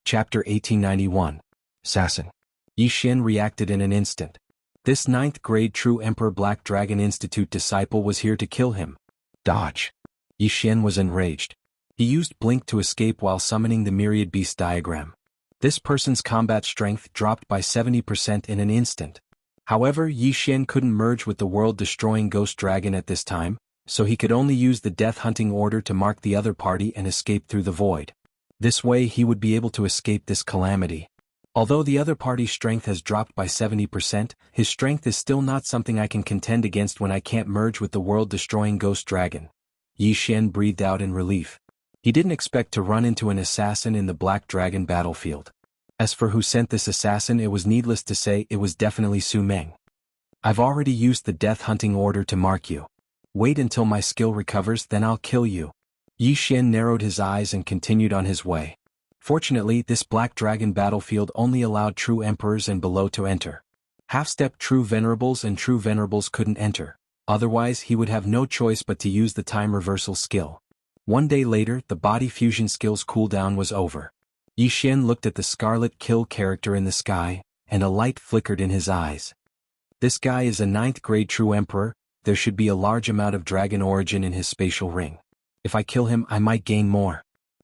Chapter 1891. Assassin. Yi Xian reacted in an instant. This 9th grade True Emperor Black Dragon Institute disciple was here to kill him. Dodge. Yi Xian was enraged. He used Blink to escape while summoning the Myriad Beast diagram. This person's combat strength dropped by 70% in an instant. However, Yi Xian couldn't merge with the world-destroying Ghost Dragon at this time, so he could only use the Death Hunting Order to mark the other party and escape through the void. This way he would be able to escape this calamity. Although the other party's strength has dropped by 70%, his strength is still not something I can contend against when I can't merge with the world-destroying Ghost Dragon. Yi Xian breathed out in relief. He didn't expect to run into an assassin in the Black Dragon battlefield. As for who sent this assassin, it was needless to say it was definitely Su Meng. I've already used the Death Hunting Order to mark you. Wait until my skill recovers, then I'll kill you. Yi Xian narrowed his eyes and continued on his way. Fortunately, this Black Dragon battlefield only allowed true emperors and below to enter. Half-step true venerables and true venerables couldn't enter. Otherwise, he would have no choice but to use the time reversal skill. One day later, the body fusion skill's cooldown was over. Yi Xian looked at the Scarlet Kill character in the sky, and a light flickered in his eyes. This guy is a 9th grade true emperor. There should be a large amount of dragon origin in his spatial ring. If I kill him, I might gain more.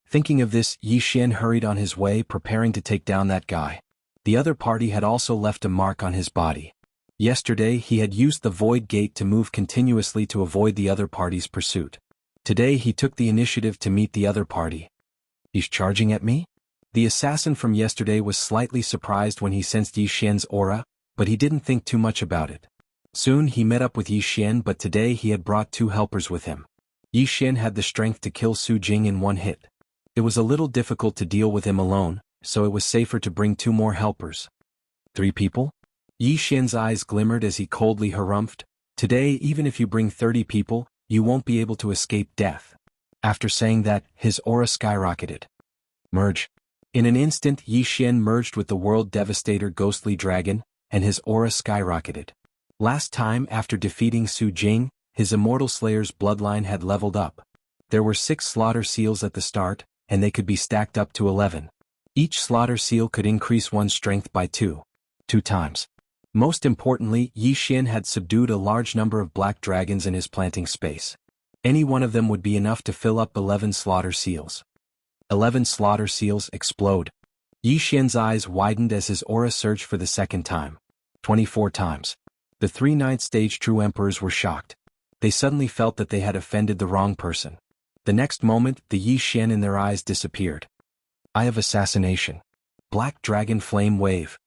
Thinking of this, Yi Xian hurried on his way, preparing to take down that guy. The other party had also left a mark on his body. Yesterday he had used the Void Gate to move continuously to avoid the other party's pursuit. Today he took the initiative to meet the other party. He's charging at me? The assassin from yesterday was slightly surprised when he sensed Yi Xian's aura, but he didn't think too much about it. Soon he met up with Yi Xian, but today he had brought 2 helpers with him. Yi Xian had the strength to kill Su Jing in 1 hit. It was a little difficult to deal with him alone, so it was safer to bring 2 more helpers. 3 people? Yi Xian's eyes glimmered as he coldly harumphed. Today, even if you bring 30 people, you won't be able to escape death. After saying that, his aura skyrocketed. Merge. In an instant, Yi Xian merged with the World Devastator Ghostly Dragon, and his aura skyrocketed. Last time, after defeating Su Jing, his Immortal Slayer's bloodline had leveled up. There were 6 Slaughter Seals at the start, and they could be stacked up to 11. Each Slaughter Seal could increase one's strength by 2 times. Most importantly, Yi Xian had subdued a large number of black dragons in his planting space. Any one of them would be enough to fill up 11 Slaughter Seals. 11 Slaughter Seals explode. Yi Xian's eyes widened as his aura surged for the 2nd time. 24 times. The 3 9th stage true emperors were shocked. They suddenly felt that they had offended the wrong person. The next moment, the Yi Xian in their eyes disappeared. Eye of Assassination. Black Dragon Flame Wave.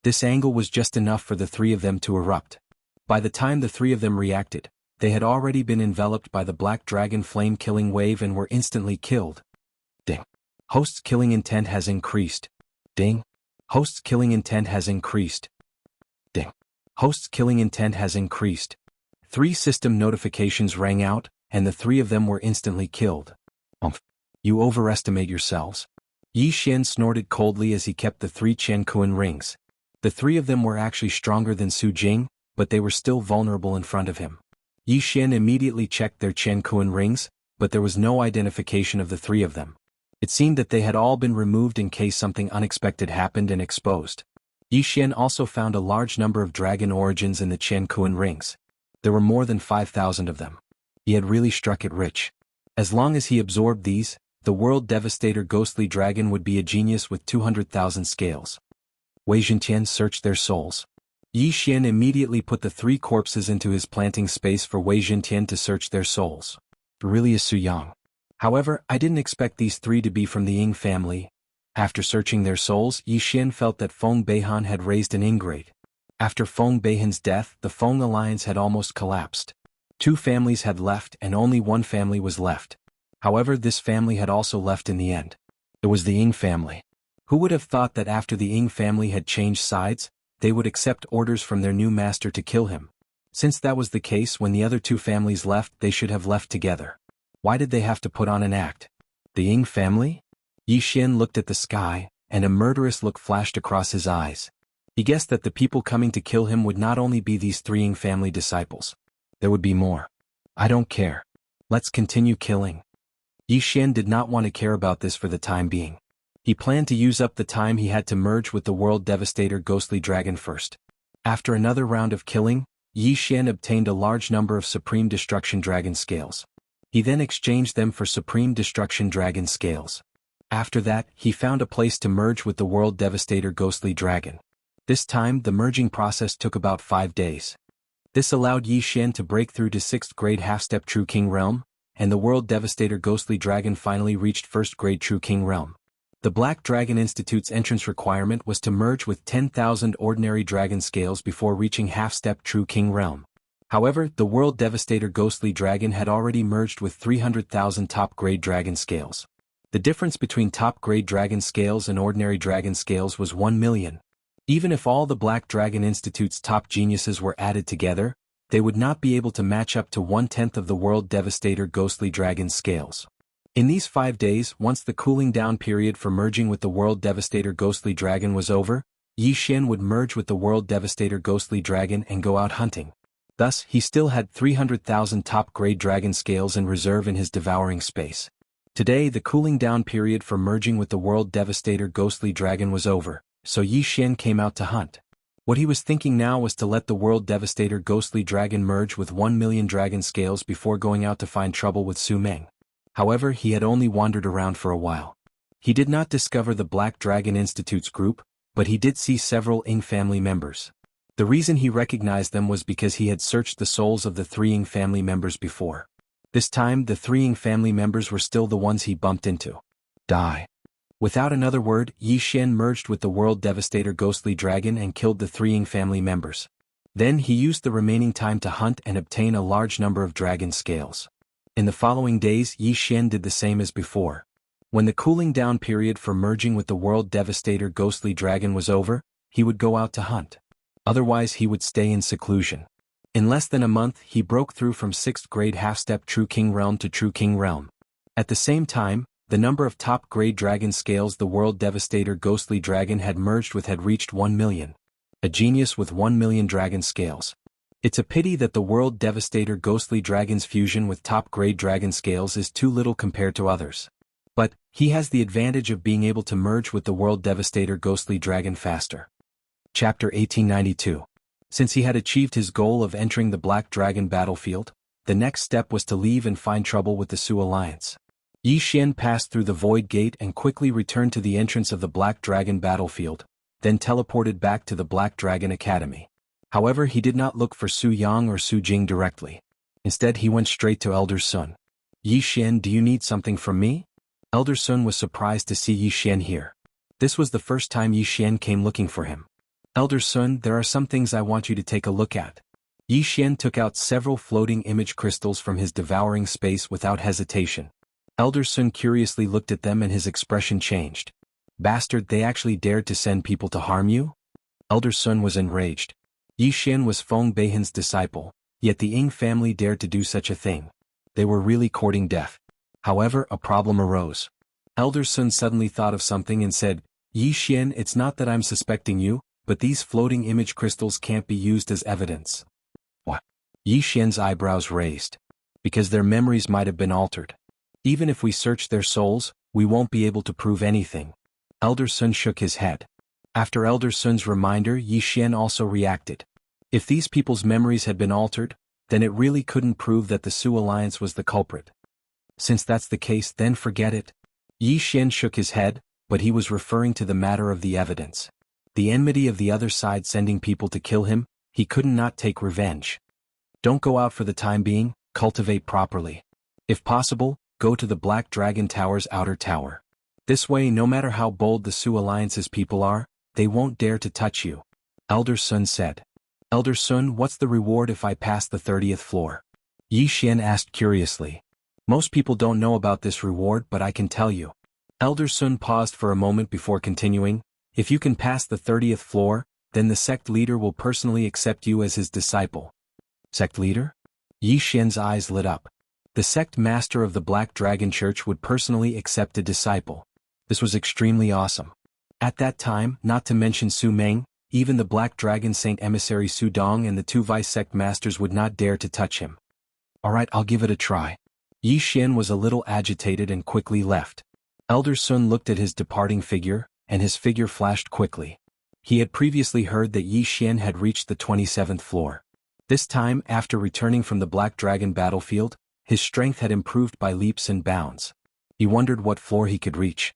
This angle was just enough for the 3 of them to erupt. By the time the 3 of them reacted, they had already been enveloped by the Black Dragon Flame Killing Wave and were instantly killed. Ding. Host's killing intent has increased. Ding. Host's killing intent has increased. Ding. Host's killing intent has increased. 3 system notifications rang out, and the 3 of them were instantly killed. You overestimate yourselves. Yi Xian snorted coldly as he kept the 3 Chen Kuan rings. The 3 of them were actually stronger than Su Jing, but they were still vulnerable in front of him. Yi Xian immediately checked their Chen Kuan rings, but there was no identification of the 3 of them. It seemed that they had all been removed in case something unexpected happened and exposed. Yi Xian also found a large number of dragon origins in the Chen Kuan rings. There were more than 5,000 of them. He had really struck it rich. As long as he absorbed these, the World Devastator Ghostly Dragon would be a genius with 200,000 scales. Wei Zhentian searched their souls. Yi Xian immediately put the 3 corpses into his planting space for Wei Zhentian to search their souls. Really is Su Yang. However, I didn't expect these 3 to be from the Ying family. After searching their souls, Yi Xian felt that Feng Beihan had raised an ingrate. After Feng Beihan's death, the Feng alliance had almost collapsed. 2 families had left and only 1 family was left. However, this family had also left in the end. It was the Ying family. Who would have thought that after the Ying family had changed sides, they would accept orders from their new master to kill him? Since that was the case, when the other 2 families left, they should have left together. Why did they have to put on an act? The Ying family? Yi Xian looked at the sky, and a murderous look flashed across his eyes. He guessed that the people coming to kill him would not only be these 3 Ying family disciples. There would be more. I don't care. Let's continue killing. Yi Xian did not want to care about this for the time being. He planned to use up the time he had to merge with the World Devastator Ghostly Dragon first. After another round of killing, Yi Xian obtained a large number of Supreme Destruction Dragon Scales. He then exchanged them for Supreme Destruction Dragon Scales. After that, he found a place to merge with the World Devastator Ghostly Dragon. This time, the merging process took about 5 days. This allowed Yi Xian to break through to 6th grade half-step True King Realm, and the World Devastator Ghostly Dragon finally reached 1st grade True King Realm. The Black Dragon Institute's entrance requirement was to merge with 10,000 ordinary dragon scales before reaching half-step True King Realm. However, the World Devastator Ghostly Dragon had already merged with 300,000 top-grade dragon scales. The difference between top-grade dragon scales and ordinary dragon scales was 1 million. Even if all the Black Dragon Institute's top geniuses were added together, they would not be able to match up to 1/10 of the World Devastator Ghostly Dragon scales. In these 5 days, once the cooling down period for merging with the World Devastator Ghostly Dragon was over, Yi Xian would merge with the World Devastator Ghostly Dragon and go out hunting. Thus, he still had 300,000 top-grade dragon scales in reserve in his devouring space. Today, the cooling down period for merging with the World Devastator Ghostly Dragon was over, so Yi Xian came out to hunt. What he was thinking now was to let the World Devastator Ghostly Dragon merge with 1 million dragon scales before going out to find trouble with Su Meng. However, he had only wandered around for a while. He did not discover the Black Dragon Institute's group, but he did see several Ying family members. The reason he recognized them was because he had searched the souls of the 3 Ying family members before. This time, the 3 Ying family members were still the ones he bumped into. Die. Without another word, Yi Xian merged with the World Devastator Ghostly Dragon and killed the 3 Ying family members. Then he used the remaining time to hunt and obtain a large number of dragon scales. In the following days, Yi Xian did the same as before. When the cooling down period for merging with the World Devastator Ghostly Dragon was over, he would go out to hunt. Otherwise, he would stay in seclusion. In less than a month, he broke through from 6th grade half-step True King Realm to True King Realm. At the same time, the number of top-grade dragon scales the World Devastator Ghostly Dragon had merged with had reached 1 million. A genius with 1 million dragon scales. It's a pity that the World Devastator Ghostly Dragon's fusion with top-grade dragon scales is too little compared to others. But, he has the advantage of being able to merge with the World Devastator Ghostly Dragon faster. Chapter 1892. Since he had achieved his goal of entering the Black Dragon battlefield, the next step was to leave and find trouble with the Su Alliance. Yi Xian passed through the Void Gate and quickly returned to the entrance of the Black Dragon battlefield, then teleported back to the Black Dragon Academy. However, he did not look for Su Yang or Su Jing directly. Instead, he went straight to Elder Sun. Yi Xian, do you need something from me? Elder Sun was surprised to see Yi Xian here. This was the first time Yi Xian came looking for him. Elder Sun, there are some things I want you to take a look at. Yi Xian took out several floating image crystals from his devouring space without hesitation. Elder Sun curiously looked at them and his expression changed. Bastard, they actually dared to send people to harm you? Elder Sun was enraged. Yi Xian was Feng Beihan's disciple, yet the Ying family dared to do such a thing. They were really courting death. However, a problem arose. Elder Sun suddenly thought of something and said, Yi Xian, it's not that I'm suspecting you, but these floating image crystals can't be used as evidence. What? Yi Xian's eyebrows raised. Because their memories might have been altered. Even if we search their souls, we won't be able to prove anything. Elder Sun shook his head. After Elder Sun's reminder, Yi Xian also reacted. If these people's memories had been altered, then it really couldn't prove that the Su Alliance was the culprit. Since that's the case, then forget it. Yi Xian shook his head, but he was referring to the matter of the evidence. The enmity of the other side sending people to kill him, he couldn't not take revenge. Don't go out for the time being, cultivate properly. If possible, go to the Black Dragon Tower's outer tower. This way, no matter how bold the Su Alliance's people are, they won't dare to touch you. Elder Sun said. Elder Sun, what's the reward if I pass the 30th floor? Yi Xian asked curiously. Most people don't know about this reward, but I can tell you. Elder Sun paused for a moment before continuing. If you can pass the 30th floor, then the sect leader will personally accept you as his disciple. Sect leader? Yi Xian's eyes lit up. The sect master of the Black Dragon Church would personally accept a disciple. This was extremely awesome. At that time, not to mention Su Meng, even the Black Dragon Saint Emissary Su Dong and the 2 vice sect masters would not dare to touch him. Alright, I'll give it a try. Yi Xian was a little agitated and quickly left. Elder Sun looked at his departing figure, and his figure flashed quickly. He had previously heard that Yi Xian had reached the 27th floor. This time, after returning from the Black Dragon battlefield, his strength had improved by leaps and bounds. He wondered what floor he could reach.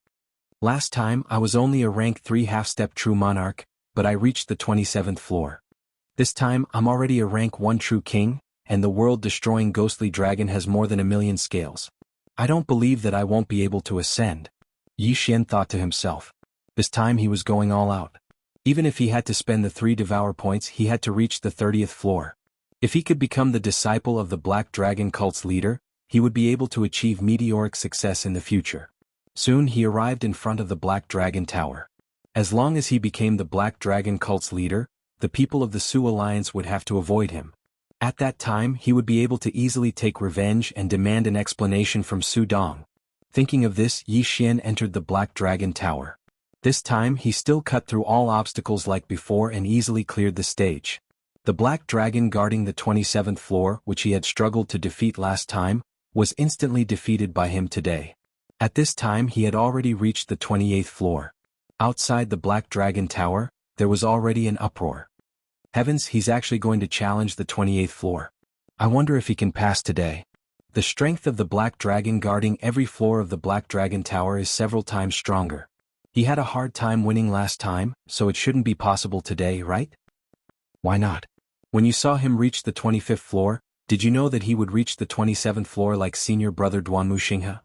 Last time I was only a rank 3 half-step true monarch, but I reached the 27th floor. This time I'm already a rank 1 true king, and the world-destroying ghostly dragon has more than 1,000,000 scales. I don't believe that I won't be able to ascend. Yi Xian thought to himself. This time he was going all out. Even if he had to spend the 3 devour points, he had to reach the 30th floor. If he could become the disciple of the Black Dragon cult's leader, he would be able to achieve meteoric success in the future. Soon he arrived in front of the Black Dragon Tower. As long as he became the Black Dragon cult's leader, the people of the Su Alliance would have to avoid him. At that time he would be able to easily take revenge and demand an explanation from Su Dong. Thinking of this, Yi Xian entered the Black Dragon Tower. This time he still cut through all obstacles like before and easily cleared the stage. The Black Dragon guarding the 27th floor, which he had struggled to defeat last time, was instantly defeated by him today. At this time he had already reached the 28th floor. Outside the Black Dragon Tower, there was already an uproar. Heavens, he's actually going to challenge the 28th floor. I wonder if he can pass today. The strength of the Black Dragon guarding every floor of the Black Dragon Tower is several times stronger. He had a hard time winning last time, so it shouldn't be possible today, right? Why not? When you saw him reach the 25th floor, did you know that he would reach the 27th floor like senior brother Duanmu Xinghe?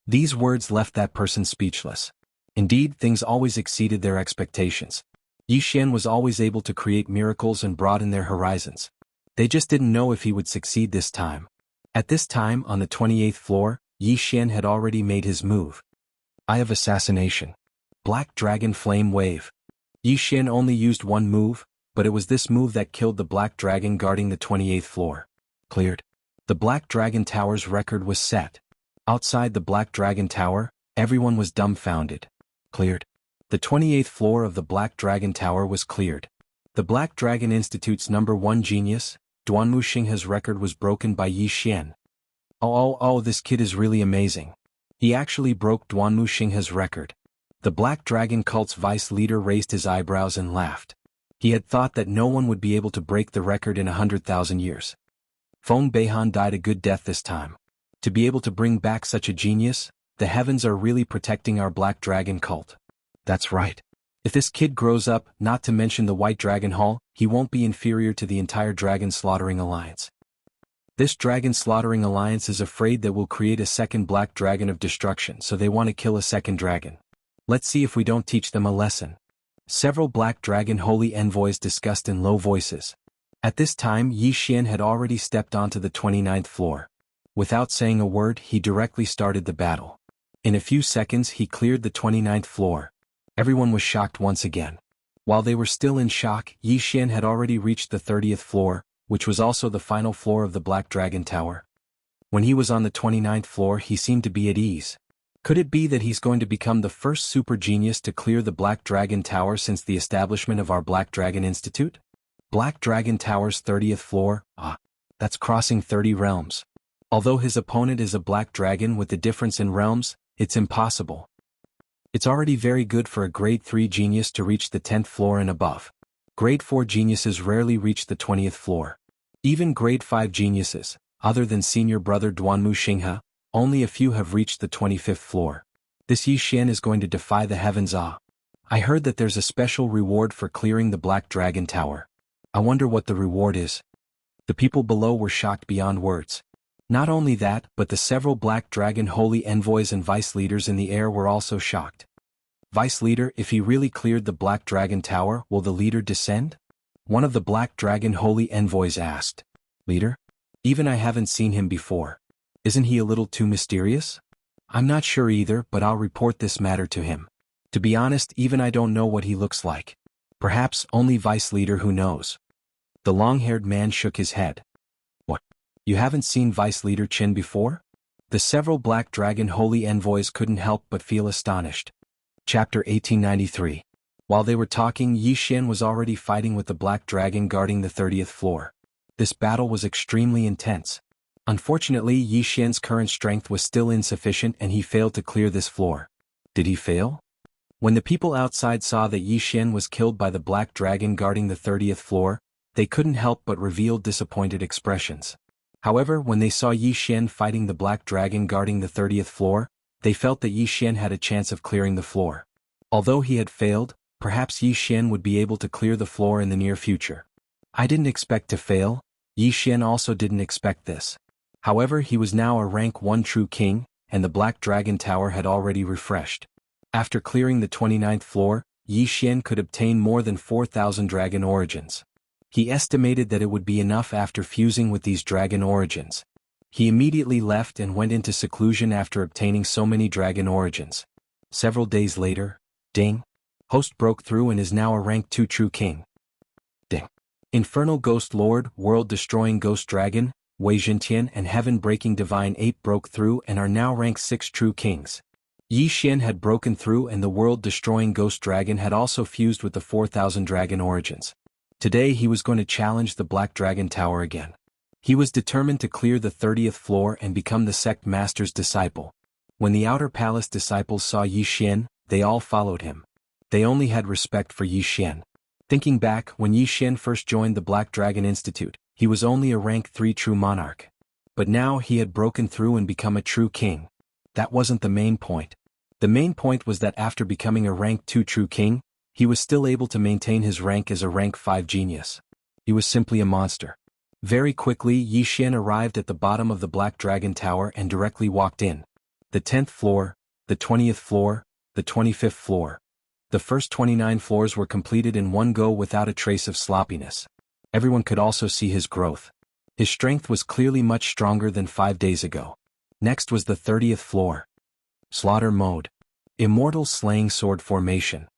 These words left that person speechless. Indeed, things always exceeded their expectations. Yi Xian was always able to create miracles and broaden their horizons. They just didn't know if he would succeed this time. At this time, on the 28th floor, Yi Xian had already made his move. Eye of Assassination. Black Dragon Flame Wave. Yi Xian only used one move, but it was this move that killed the Black Dragon guarding the 28th floor. Cleared. The Black Dragon Tower's record was set. Outside the Black Dragon Tower, everyone was dumbfounded. Cleared. The 28th floor of the Black Dragon Tower was cleared. The Black Dragon Institute's #1 genius, Duanmu Xinghe's record was broken by Yi Xian. Oh, this kid is really amazing. He actually broke Duanmu Xinghe's record. The Black Dragon cult's vice leader raised his eyebrows and laughed. He had thought that no one would be able to break the record in 100,000 years. Feng Beihan died a good death this time. To be able to bring back such a genius, the heavens are really protecting our Black Dragon cult. That's right. If this kid grows up, not to mention the White Dragon Hall, he won't be inferior to the entire Dragon Slaughtering Alliance. This Dragon Slaughtering Alliance is afraid that we'll create a second Black Dragon of Destruction, so they want to kill a second dragon. Let's see if we don't teach them a lesson. Several Black Dragon holy envoys discussed in low voices. At this time Yi Xian had already stepped onto the 29th floor. Without saying a word, he directly started the battle. In a few seconds he cleared the 29th floor. Everyone was shocked once again. While they were still in shock, Yi Xian had already reached the 30th floor, which was also the final floor of the Black Dragon Tower. When he was on the 29th floor he seemed to be at ease. Could it be that he's going to become the first super genius to clear the Black Dragon Tower since the establishment of our Black Dragon Institute? Black Dragon Tower's 30th floor, that's crossing 30 realms. Although his opponent is a Black Dragon with the difference in realms, it's impossible. It's already very good for a grade 3 genius to reach the 10th floor and above. Grade 4 geniuses rarely reach the 20th floor. Even grade 5 geniuses, other than senior brother Duanmu Xinghe, only a few have reached the 25th floor. This Yi Xian is going to defy the heavens. I heard that there's a special reward for clearing the Black Dragon Tower. I wonder what the reward is. The people below were shocked beyond words. Not only that, but the several Black Dragon holy envoys and vice leaders in the air were also shocked. Vice leader, if he really cleared the Black Dragon Tower, will the leader descend? One of the Black Dragon holy envoys asked. Leader? Even I haven't seen him before. Isn't he a little too mysterious? I'm not sure either, but I'll report this matter to him. To be honest, even I don't know what he looks like. Perhaps only vice leader who knows. The long-haired man shook his head. What? You haven't seen Vice Leader Qin before? The several Black Dragon holy envoys couldn't help but feel astonished. Chapter 1893. While they were talking, Yi Xian was already fighting with the Black Dragon guarding the 30th floor. This battle was extremely intense. Unfortunately, Yi Xian's current strength was still insufficient and he failed to clear this floor. Did he fail? When the people outside saw that Yi Xian was killed by the black dragon guarding the 30th floor, they couldn't help but reveal disappointed expressions. However, when they saw Yi Xian fighting the black dragon guarding the 30th floor, they felt that Yi Xian had a chance of clearing the floor. Although he had failed, perhaps Yi Xian would be able to clear the floor in the near future. I didn't expect to fail. Yi Xian also didn't expect this. However, he was now a rank 1 true king, and the Black Dragon Tower had already refreshed. After clearing the 29th floor, Yi Xian could obtain more than 4,000 dragon origins. He estimated that it would be enough after fusing with these dragon origins. He immediately left and went into seclusion after obtaining so many dragon origins. Several days later, ding! Host broke through and is now a rank 2 true king. Ding! Infernal Ghost Lord, World-Destroying Ghost Dragon, Wei Zhentian and Heaven-Breaking Divine Ape broke through and are now rank 6 true kings. Yi Xian had broken through and the World-Destroying Ghost Dragon had also fused with the 4,000 dragon origins. Today he was going to challenge the Black Dragon Tower again. He was determined to clear the 30th floor and become the sect master's disciple. When the Outer Palace disciples saw Yi Xian, they all followed him. They only had respect for Yi Xian. Thinking back, when Yi Xian first joined the Black Dragon Institute, he was only a rank 3 true monarch. But now he had broken through and become a true king. That wasn't the main point. The main point was that after becoming a rank 2 true king, he was still able to maintain his rank as a rank 5 genius. He was simply a monster. Very quickly Yi Xian arrived at the bottom of the Black Dragon Tower and directly walked in. The 10th floor, the 20th floor, the 25th floor. The first 29 floors were completed in one go without a trace of sloppiness. Everyone could also see his growth. His strength was clearly much stronger than 5 days ago. Next was the 30th floor. Slaughter mode. Immortal Slaying Sword Formation.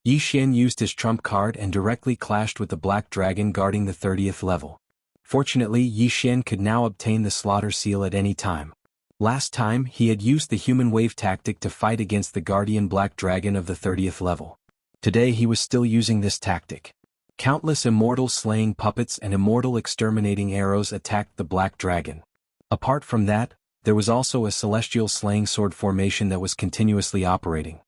Yi Xian used his trump card and directly clashed with the black dragon guarding the 30th level. Fortunately, Yi Xian could now obtain the slaughter seal at any time. Last time, he had used the human wave tactic to fight against the guardian black dragon of the 30th level. Today he was still using this tactic. Countless immortal slaying puppets and immortal exterminating arrows attacked the black dragon. Apart from that, there was also a celestial slaying sword formation that was continuously operating.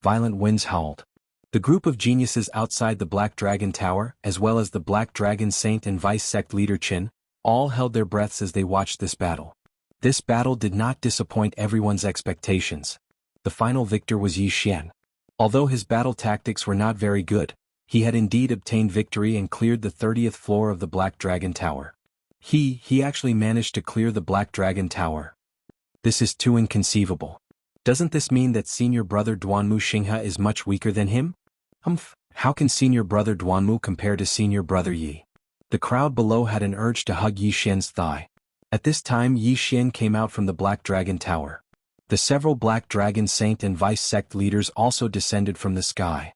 Violent winds howled. The group of geniuses outside the Black Dragon Tower, as well as the Black Dragon Saint and Vice Sect leader Qin, all held their breaths as they watched this battle. This battle did not disappoint everyone's expectations. The final victor was Yi Xian. Although his battle tactics were not very good, he had indeed obtained victory and cleared the 30th floor of the Black Dragon Tower. He actually managed to clear the Black Dragon Tower. This is too inconceivable. Doesn't this mean that senior brother Duanmu Xinghe is much weaker than him? How can senior brother Duanmu compare to senior brother Yi? The crowd below had an urge to hug Yi Xian's thigh. At this time Yi Xian came out from the Black Dragon Tower. The several Black Dragon Saint and Vice Sect leaders also descended from the sky.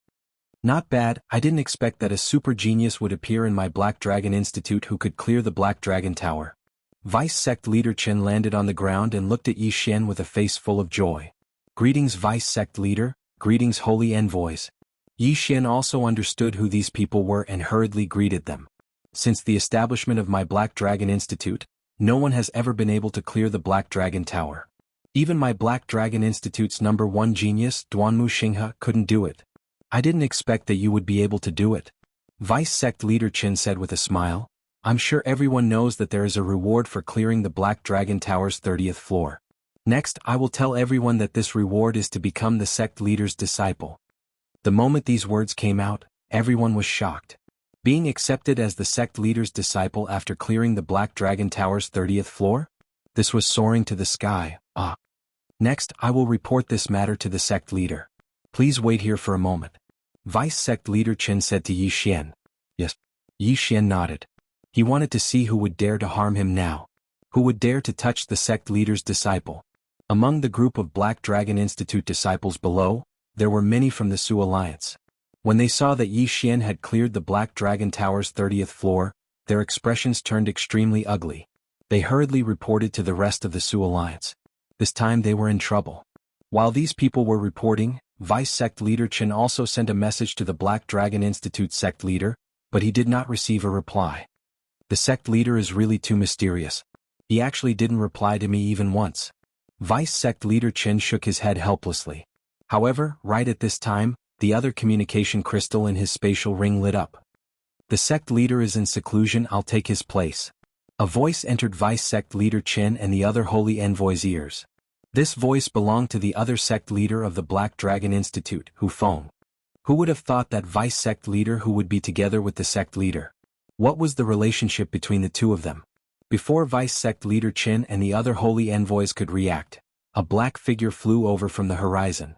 Not bad. I didn't expect that a super genius would appear in my Black Dragon Institute who could clear the Black Dragon Tower. Vice Sect leader Qin landed on the ground and looked at Yi Xian with a face full of joy. Greetings Vice Sect leader, greetings holy envoys. Yi Xian also understood who these people were and hurriedly greeted them. Since the establishment of my Black Dragon Institute, no one has ever been able to clear the Black Dragon Tower. Even my Black Dragon Institute's #1 genius, Duanmu Xinghe, couldn't do it. I didn't expect that you would be able to do it. Vice Sect leader Qin said with a smile. I'm sure everyone knows that there is a reward for clearing the Black Dragon Tower's 30th floor. Next, I will tell everyone that this reward is to become the sect leader's disciple. The moment these words came out, everyone was shocked. Being accepted as the sect leader's disciple after clearing the Black Dragon Tower's 30th floor? This was soaring to the sky. Next, I will report this matter to the sect leader. Please wait here for a moment. Vice Sect leader Qin said to Yi Xian. Yes. Yi Xian nodded. He wanted to see who would dare to harm him now. Who would dare to touch the sect leader's disciple. Among the group of Black Dragon Institute disciples below, there were many from the Su Alliance. When they saw that Yi Xian had cleared the Black Dragon Tower's 30th floor, their expressions turned extremely ugly. They hurriedly reported to the rest of the Su Alliance. This time they were in trouble. While these people were reporting, Vice Sect leader Qin also sent a message to the Black Dragon Institute sect leader, but he did not receive a reply. The sect leader is really too mysterious. He actually didn't reply to me even once. Vice Sect leader Qin shook his head helplessly. However, right at this time, the other communication crystal in his spatial ring lit up. The sect leader is in seclusion, I'll take his place. A voice entered Vice Sect Leader Chen and the other holy envoy's ears. This voice belonged to the other sect leader of the Black Dragon Institute, Hu Feng. Who would have thought that Vice Sect Leader who would be together with the sect leader? What was the relationship between the two of them? Before Vice Sect Leader Chen and the other holy envoys could react, a black figure flew over from the horizon.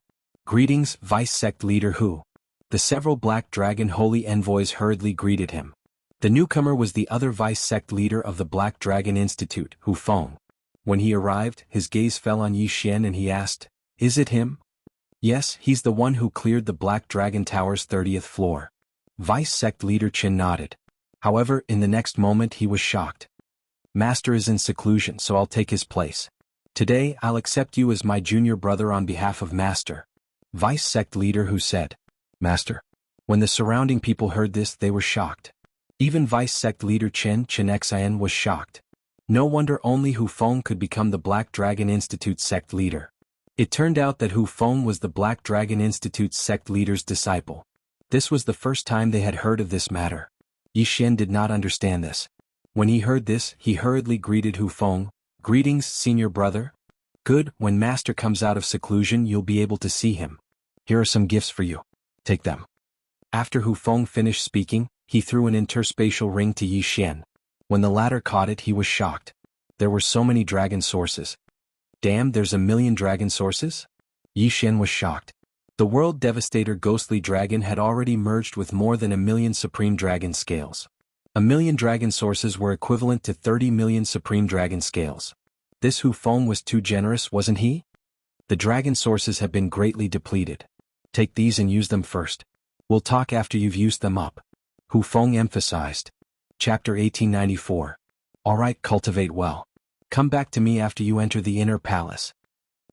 Greetings, Vice Sect Leader Hu. The several Black Dragon holy envoys hurriedly greeted him. The newcomer was the other Vice Sect Leader of the Black Dragon Institute, Hu Feng. When he arrived, his gaze fell on Yi Xian and he asked, "Is it him?" "Yes, he's the one who cleared the Black Dragon Tower's 30th floor." Vice Sect Leader Chen nodded. However, in the next moment he was shocked. "Master is in seclusion, so I'll take his place. Today I'll accept you as my junior brother on behalf of Master." Vice Sect Leader Hu said. "Master?" When the surrounding people heard this, they were shocked. Even Vice Sect Leader Chen Xian was shocked. No wonder only Hu Feng could become the Black Dragon Institute's sect leader. It turned out that Hu Feng was the Black Dragon Institute's sect leader's disciple. This was the first time they had heard of this matter. Yi Xian did not understand this. When he heard this, he hurriedly greeted Hu Feng. "Greetings, senior brother." "Good, when Master comes out of seclusion you'll be able to see him. Here are some gifts for you. Take them." After Hu Feng finished speaking, he threw an interspatial ring to Yi Xian. When the latter caught it, he was shocked. There were so many dragon sources. "Damn, there's 1,000,000 dragon sources?" Yi Xian was shocked. The World Devastator Ghostly Dragon had already merged with more than 1,000,000 Supreme Dragon Scales. 1,000,000 dragon sources were equivalent to 30 million Supreme Dragon Scales. This Hu Feng was too generous, wasn't he? "The dragon sources have been greatly depleted. Take these and use them first. We'll talk after you've used them up," Hu Feng emphasized. Chapter 1894. Alright, cultivate well. Come back to me after you enter the inner palace.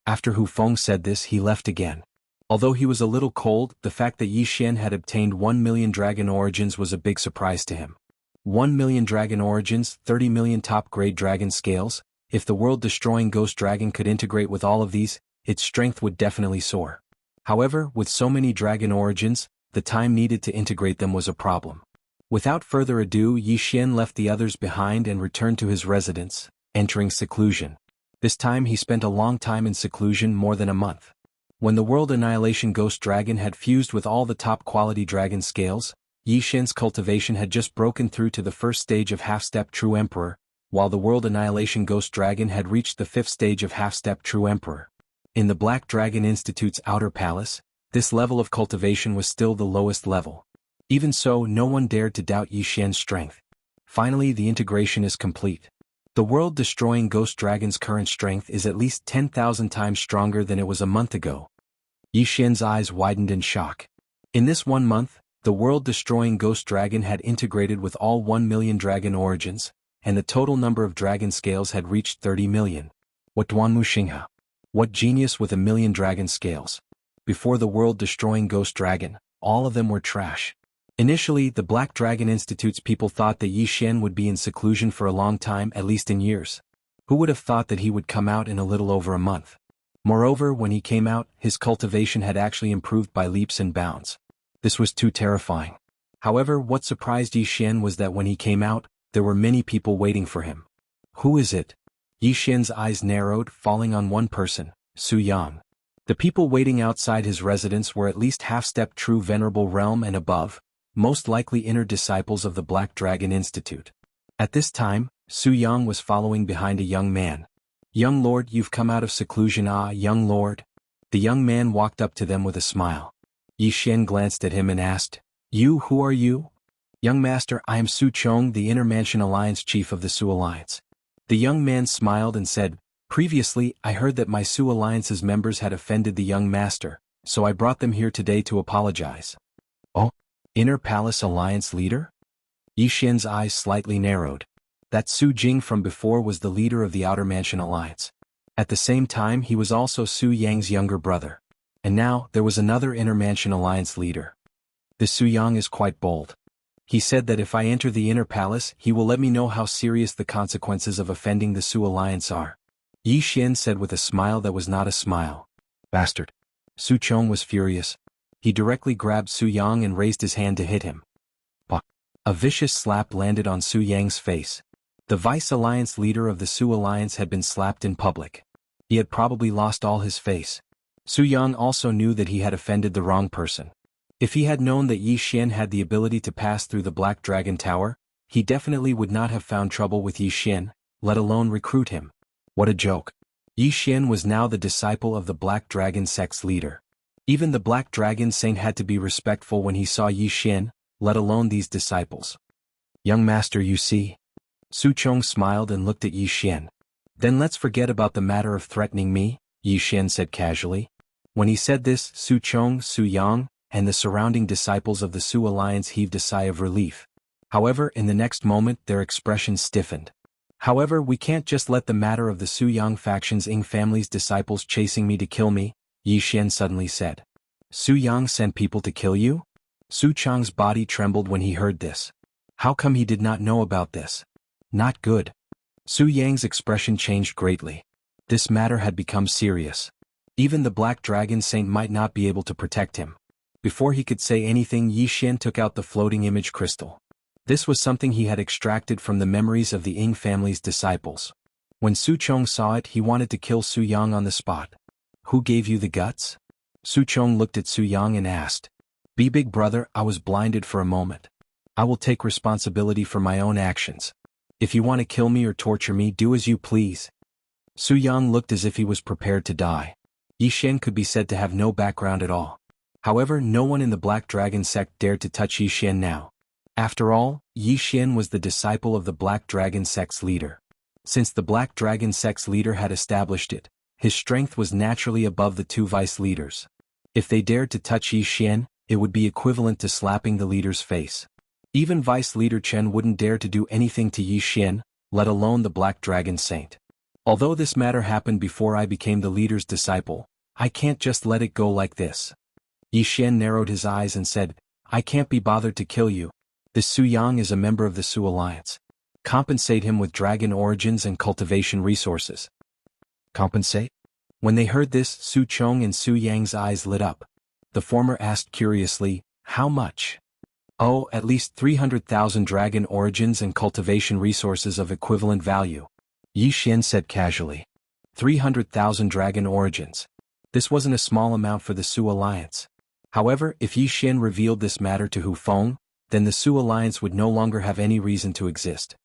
After Hu Feng said this, he left again. Although he was a little cold, the fact that Yi Xian had obtained 1,000,000 dragon origins was a big surprise to him. 1,000,000 dragon origins, 30 million top-grade dragon scales. If the world-destroying ghost dragon could integrate with all of these, its strength would definitely soar. However, with so many dragon origins, the time needed to integrate them was a problem. Without further ado, Yi Xian left the others behind and returned to his residence, entering seclusion. This time he spent a long time in seclusion, more than a month. When the World Annihilation Ghost Dragon had fused with all the top-quality dragon scales, Yi Xian's cultivation had just broken through to the first stage of half-step True Emperor, while the World Annihilation Ghost Dragon had reached the 5th stage of half-step True Emperor. In the Black Dragon Institute's outer palace, this level of cultivation was still the lowest level. Even so, no one dared to doubt Yi Xian's strength. Finally, the integration is complete. The world-destroying Ghost Dragon's current strength is at least 10,000 times stronger than it was a month ago. Yi Xian's eyes widened in shock. In this 1 month, the world-destroying Ghost Dragon had integrated with all 1,000,000 dragon origins, and the total number of dragon scales had reached 30 million. What Duanmu Xinghe? What genius with 1,000,000 dragon scales? Before the world-destroying Ghost Dragon, all of them were trash. Initially, the Black Dragon Institute's people thought that Yi Xian would be in seclusion for a long time, at least in years. Who would have thought that he would come out in a little over a month? Moreover, when he came out, his cultivation had actually improved by leaps and bounds. This was too terrifying. However, what surprised Yi Xian was that when he came out, there were many people waiting for him. Who is it? Yi Xian's eyes narrowed, falling on one person, Su Yang. The people waiting outside his residence were at least half-step True Venerable Realm and above, most likely inner disciples of the Black Dragon Institute. At this time, Su Yang was following behind a young man. "Young lord, you've come out of seclusion." "Ah, young lord." The young man walked up to them with a smile. Yi Xian glanced at him and asked, Who are you?" "Young master, I am Su Chong, the Intermansion Alliance chief of the Su Alliance." The young man smiled and said, "Previously, I heard that my Su Alliance's members had offended the young master, so I brought them here today to apologize." "Oh? Inner Palace Alliance leader?" Yi Xian's eyes slightly narrowed. That Su Jing from before was the leader of the Outer Mansion Alliance. At the same time, he was also Su Yang's younger brother. And now, there was another Inner Mansion Alliance leader. This Su Yang is quite bold. He said that if I enter the Inner Palace, he will let me know how serious the consequences of offending the Su Alliance are. Yi Xian said with a smile that was not a smile. "Bastard. Su Chong was furious. He directly grabbed Su Yang and raised his hand to hit him. Bah! A vicious slap landed on Su Yang's face. The Vice Alliance leader of the Su Alliance had been slapped in public. He had probably lost all his face. Su Yang also knew that he had offended the wrong person. If he had known that Yi Xian had the ability to pass through the Black Dragon Tower, he definitely would not have found trouble with Yi Xian, let alone recruit him. What a joke. Yi Xian was now the disciple of the Black Dragon sect's leader. Even the Black Dragon Saint had to be respectful when he saw Yi Xian, let alone these disciples. Young master, you see. Su Chong smiled and looked at Yi Xian. Then let's forget about the matter of threatening me, Yi Xian said casually. When he said this, Su Chong, Su Yang, and the surrounding disciples of the Su Alliance heaved a sigh of relief. However, in the next moment their expressions stiffened. However, we can't just let the matter of the Su Yang faction's Ing family's disciples chasing me to kill me, Yi Xian suddenly said. Su Yang sent people to kill you? Su Chong's body trembled when he heard this. How come he did not know about this? Not good. Su Yang's expression changed greatly. This matter had become serious. Even the Black Dragon Saint might not be able to protect him. Before he could say anything, Yi Xian took out the floating image crystal. This was something he had extracted from the memories of the Ing family's disciples. When Su Chong saw it, he wanted to kill Su Yang on the spot. Who gave you the guts? Su Chong looked at Su Yang and asked. Be big brother, I was blinded for a moment. I will take responsibility for my own actions. If you want to kill me or torture me, do as you please. Su Yang looked as if he was prepared to die. Yi Xian could be said to have no background at all. However, no one in the Black Dragon sect dared to touch Yi Xian now. After all, Yi Xian was the disciple of the Black Dragon sect's leader. Since the Black Dragon sect's leader had established it, his strength was naturally above the two vice leaders. If they dared to touch Yi Xian, it would be equivalent to slapping the leader's face. Even Vice Leader Chen wouldn't dare to do anything to Yi Xian, let alone the Black Dragon Saint. Although this matter happened before I became the leader's disciple, I can't just let it go like this. Yi Xian narrowed his eyes and said, I can't be bothered to kill you. This Su Yang is a member of the Su Alliance. Compensate him with dragon origins and cultivation resources. Compensate? When they heard this, Su Chong and Su Yang's eyes lit up. The former asked curiously, how much? Oh, at least 300,000 dragon origins and cultivation resources of equivalent value. Yi Xian said casually. 300,000 dragon origins. This wasn't a small amount for the Su Alliance. However, if Yi Xian revealed this matter to Hu Feng, then the Su Alliance would no longer have any reason to exist.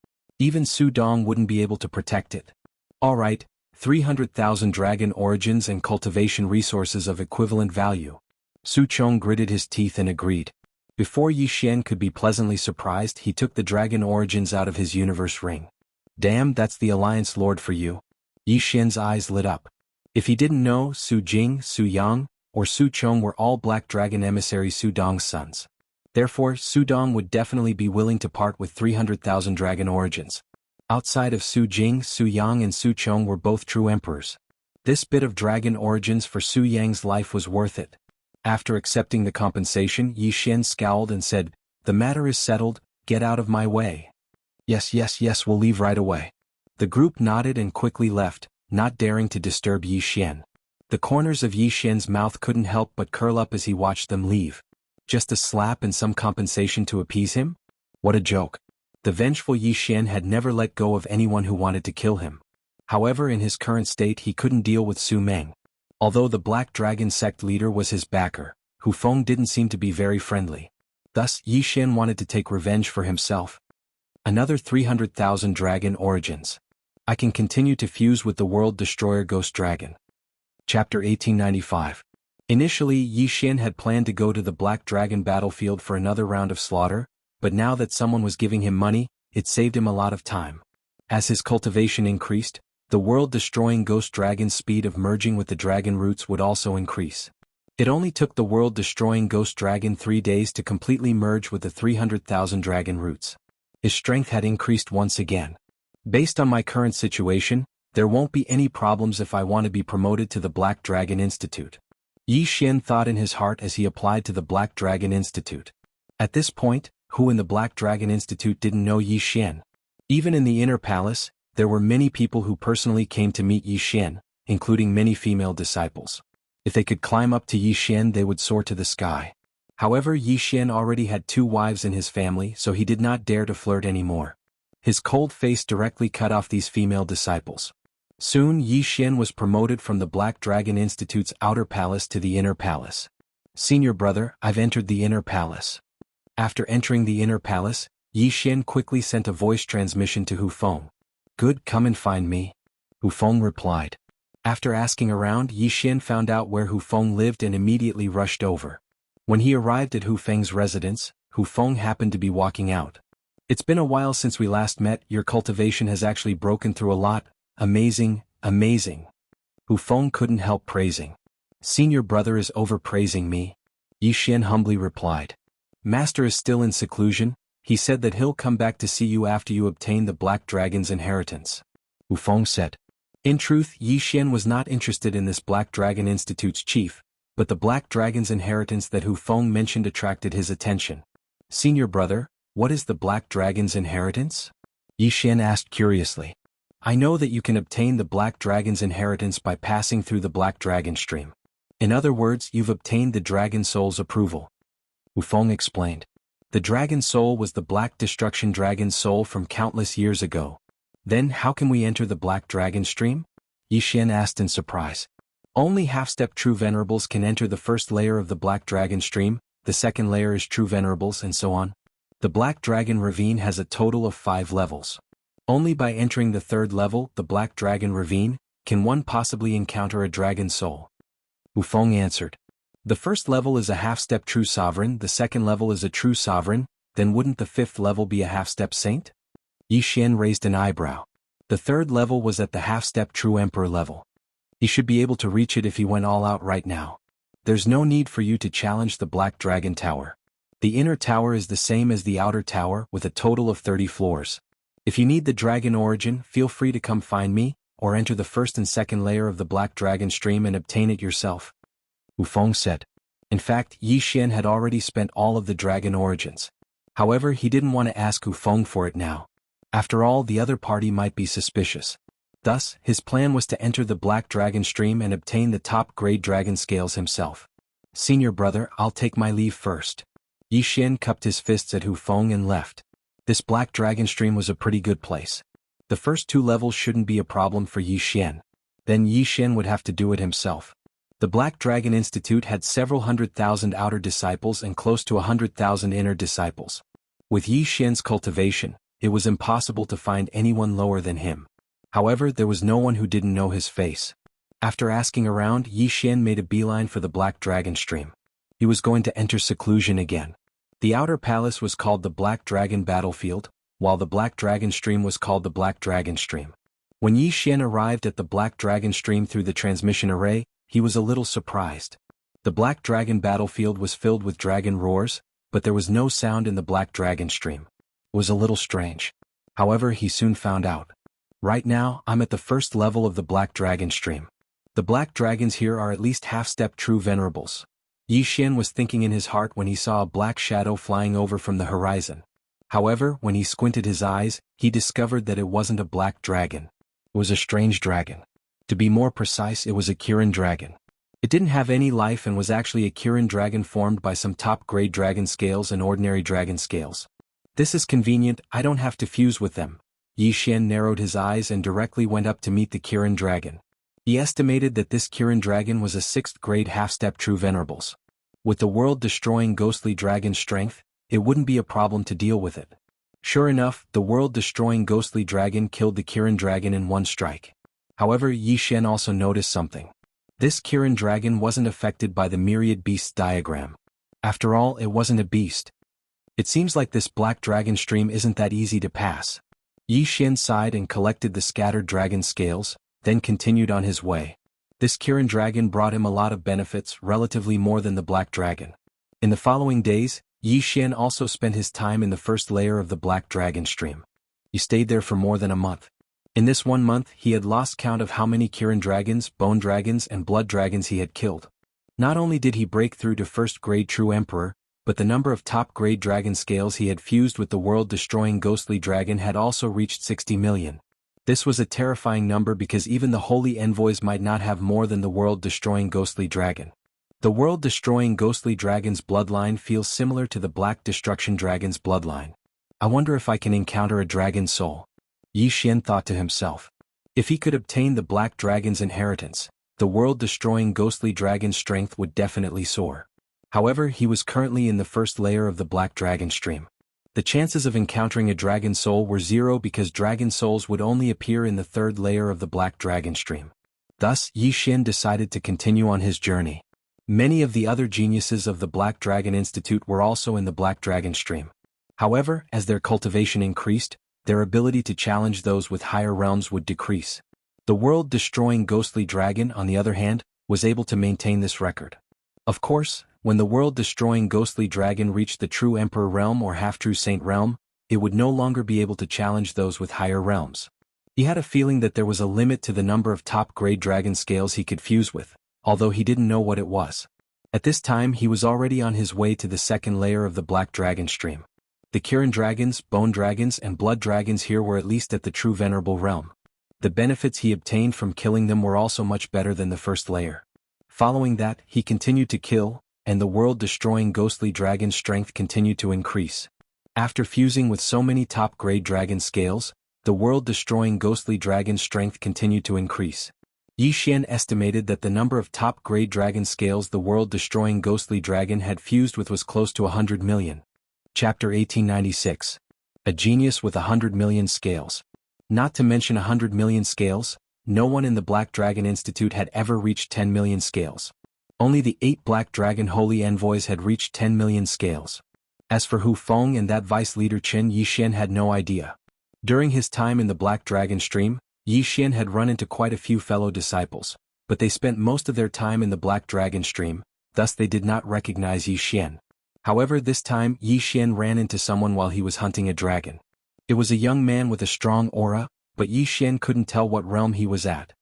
Even Su Dong wouldn't be able to protect it. Alright, 300,000 dragon origins and cultivation resources of equivalent value. Su Chong gritted his teeth and agreed. Before Yi Xian could be pleasantly surprised, he took the dragon origins out of his universe ring. Damn, that's the Alliance Lord for you. Yi Xian's eyes lit up. If he didn't know, Su Jing, Su Yang, or Su Chong were all Black Dragon emissary Su Dong's sons. Therefore, Su Dong would definitely be willing to part with 300,000 dragon origins. Outside of Su Jing, Su Yang and Su Chong were both true emperors. This bit of dragon origins for Su Yang's life was worth it. After accepting the compensation, Yi Xian scowled and said, the matter is settled, get out of my way. Yes, we'll leave right away. The group nodded and quickly left, not daring to disturb Yi Xian. The corners of Yi Xian's mouth couldn't help but curl up as he watched them leave. Just a slap and some compensation to appease him? What a joke. The vengeful Yi Xian had never let go of anyone who wanted to kill him. However, in his current state he couldn't deal with Su Meng. Although the Black Dragon sect leader was his backer, Hu Feng didn't seem to be very friendly. Thus, Yi Xian wanted to take revenge for himself. Another 300,000 dragon origins. I can continue to fuse with the World Destroyer Ghost Dragon. Chapter 1895. Initially, Yi Xian had planned to go to the Black Dragon battlefield for another round of slaughter, but now that someone was giving him money, it saved him a lot of time. As his cultivation increased, the world-destroying Ghost Dragon's speed of merging with the dragon roots would also increase. It only took the world-destroying Ghost Dragon 3 days to completely merge with the 300,000 dragon roots. His strength had increased once again. Based on my current situation, there won't be any problems if I want to be promoted to the Black Dragon Institute. Yi Xian thought in his heart as he applied to the Black Dragon Institute. At this point, who in the Black Dragon Institute didn't know Yi Xian? Even in the inner palace, there were many people who personally came to meet Yi Xian, including many female disciples. If they could climb up to Yi Xian, they would soar to the sky. However, Yi Xian already had 2 wives in his family, so he did not dare to flirt anymore. His cold face directly cut off these female disciples. Soon Yi Xian was promoted from the Black Dragon Institute's outer palace to the inner palace. "Senior brother, I've entered the inner palace." After entering the inner palace, Yi Xian quickly sent a voice transmission to Hu Feng. "Good, come and find me." Hu Feng replied. After asking around, Yi Xian found out where Hu Feng lived and immediately rushed over. When he arrived at Hu Feng's residence, Hu Feng happened to be walking out. "It's been a while since we last met. Your cultivation has actually broken through a lot. Amazing, amazing." Hu Feng couldn't help praising. "Senior brother is overpraising me," Yi Xian humbly replied. "Master is still in seclusion. He said that he'll come back to see you after you obtain the Black Dragon's inheritance," Hu Feng said. In truth, Yi Xian was not interested in this Black Dragon Institute's chief, but the Black Dragon's inheritance that Hu Feng mentioned attracted his attention. "Senior brother, what is the Black Dragon's inheritance?" Yi Xian asked curiously. "I know that you can obtain the Black Dragon's inheritance by passing through the Black Dragon stream. In other words, you've obtained the Dragon Soul's approval," Hu Feng explained. The Dragon Soul was the Black Destruction Dragon Soul from countless years ago. "Then how can we enter the Black Dragon stream?" Yi Xian asked in surprise. "Only half-step True Venerables can enter the first layer of the Black Dragon stream, the second layer is True Venerables and so on. The Black Dragon Ravine has a total of 5 levels. Only by entering the 3rd level, the Black Dragon Ravine, can one possibly encounter a Dragon Soul," Hu Feng answered. "The first level is a half-step True Sovereign, the second level is a True Sovereign, then wouldn't the 5th level be a half-step Saint?" Yi Xian raised an eyebrow. The 3rd level was at the half-step True Emperor level. He should be able to reach it if he went all out right now. "There's no need for you to challenge the Black Dragon Tower. The inner tower is the same as the outer tower with a total of 30 floors. If you need the Dragon Origin, feel free to come find me, or enter the 1st and 2nd layer of the Black Dragon stream and obtain it yourself," Hu Feng said. In fact, Yi Xian had already spent all of the Dragon Origins. However, he didn't want to ask Hu Feng for it now. After all, the other party might be suspicious. Thus, his plan was to enter the Black Dragon stream and obtain the top-grade dragon scales himself. "Senior brother, I'll take my leave first." Yi Xian cupped his fists at Hu Feng and left. This Black Dragon stream was a pretty good place. The first 2 levels shouldn't be a problem for Yi Xian. Then Yi Xian would have to do it himself. The Black Dragon Institute had several 100,000 outer disciples and close to 100,000 inner disciples. With Yi Xian's cultivation, it was impossible to find anyone lower than him. However, there was no one who didn't know his face. After asking around, Yi Xian made a beeline for the Black Dragon stream. He was going to enter seclusion again. The outer palace was called the Black Dragon Battlefield, while the Black Dragon stream was called the Black Dragon stream. When Yi Xian arrived at the Black Dragon stream through the transmission array, he was a little surprised. The Black Dragon Battlefield was filled with dragon roars, but there was no sound in the Black Dragon stream. It was a little strange. However, he soon found out. "Right now, I'm at the 1st level of the Black Dragon stream. The Black Dragons here are at least half-step True Venerables," Yi Xian was thinking in his heart when he saw a black shadow flying over from the horizon. However, when he squinted his eyes, he discovered that it wasn't a black dragon. It was a strange dragon. To be more precise, it was a Kirin dragon. It didn't have any life and was actually a Kirin dragon formed by some top-grade dragon scales and ordinary dragon scales. "This is convenient, I don't have to fuse with them." Yi Xian narrowed his eyes and directly went up to meet the Kirin dragon. He estimated that this Kirin dragon was a 6th-grade half-step True Venerables. With the world-destroying ghostly dragon strength, it wouldn't be a problem to deal with it. Sure enough, the world-destroying ghostly dragon killed the Kirin dragon in one strike. However, Yi Xian also noticed something. This Kirin dragon wasn't affected by the myriad beasts diagram. After all, it wasn't a beast. It seems like this Black Dragon stream isn't that easy to pass. Yi Xian sighed and collected the scattered dragon scales, then continued on his way. This Kirin dragon brought him a lot of benefits, relatively more than the Black Dragon. In the following days, Yi Xian also spent his time in the 1st layer of the Black Dragon stream. He stayed there for more than a month. In this 1 month, he had lost count of how many Kirin dragons, bone dragons, and blood dragons he had killed. Not only did he break through to 1st-grade True Emperor, but the number of top-grade dragon scales he had fused with the world-destroying ghostly dragon had also reached 60 million. This was a terrifying number because even the holy envoys might not have more than the world-destroying ghostly dragon. The world-destroying ghostly dragon's bloodline feels similar to the Black Destruction Dragon's bloodline. I wonder if I can encounter a dragon soul. Yi Xian thought to himself. If he could obtain the Black Dragon's inheritance, the world-destroying ghostly dragon's strength would definitely soar. However, he was currently in the first layer of the Black Dragon stream. The chances of encountering a dragon soul were 0 because dragon souls would only appear in the third layer of the Black Dragon stream. Thus, Yi Xian decided to continue on his journey. Many of the other geniuses of the Black Dragon Institute were also in the Black Dragon stream. However, as their cultivation increased, their ability to challenge those with higher realms would decrease. The world-destroying ghostly dragon, on the other hand, was able to maintain this record. Of course, when the world-destroying ghostly dragon reached the true Emperor realm or half-true Saint realm, it would no longer be able to challenge those with higher realms. He had a feeling that there was a limit to the number of top-grade dragon scales he could fuse with, although he didn't know what it was. At this time he was already on his way to the second layer of the Black Dragon stream. The Kirin dragons, bone dragons and blood dragons here were at least at the true venerable realm. The benefits he obtained from killing them were also much better than the first layer. Following that, he continued to kill, and the world-destroying ghostly dragon's strength continued to increase. After fusing with so many top-grade dragon scales, the world-destroying ghostly dragon's strength continued to increase. Yi Xian estimated that the number of top-grade dragon scales the world-destroying ghostly dragon had fused with was close to 100 million. Chapter 1896. A genius with 100 million scales. Not to mention 100 million scales, no one in the Black Dragon Institute had ever reached 10 million scales. Only the 8 Black Dragon Holy Envoys had reached 10 million scales. As for Hu Feng and that vice leader Qin, Yi Xian had no idea. During his time in the Black Dragon stream, Yi Xian had run into quite a few fellow disciples, but they spent most of their time in the Black Dragon stream, thus they did not recognize Yi Xian. However, this time Yi Xian ran into someone while he was hunting a dragon. It was a young man with a strong aura, but Yi Xian couldn't tell what realm he was at.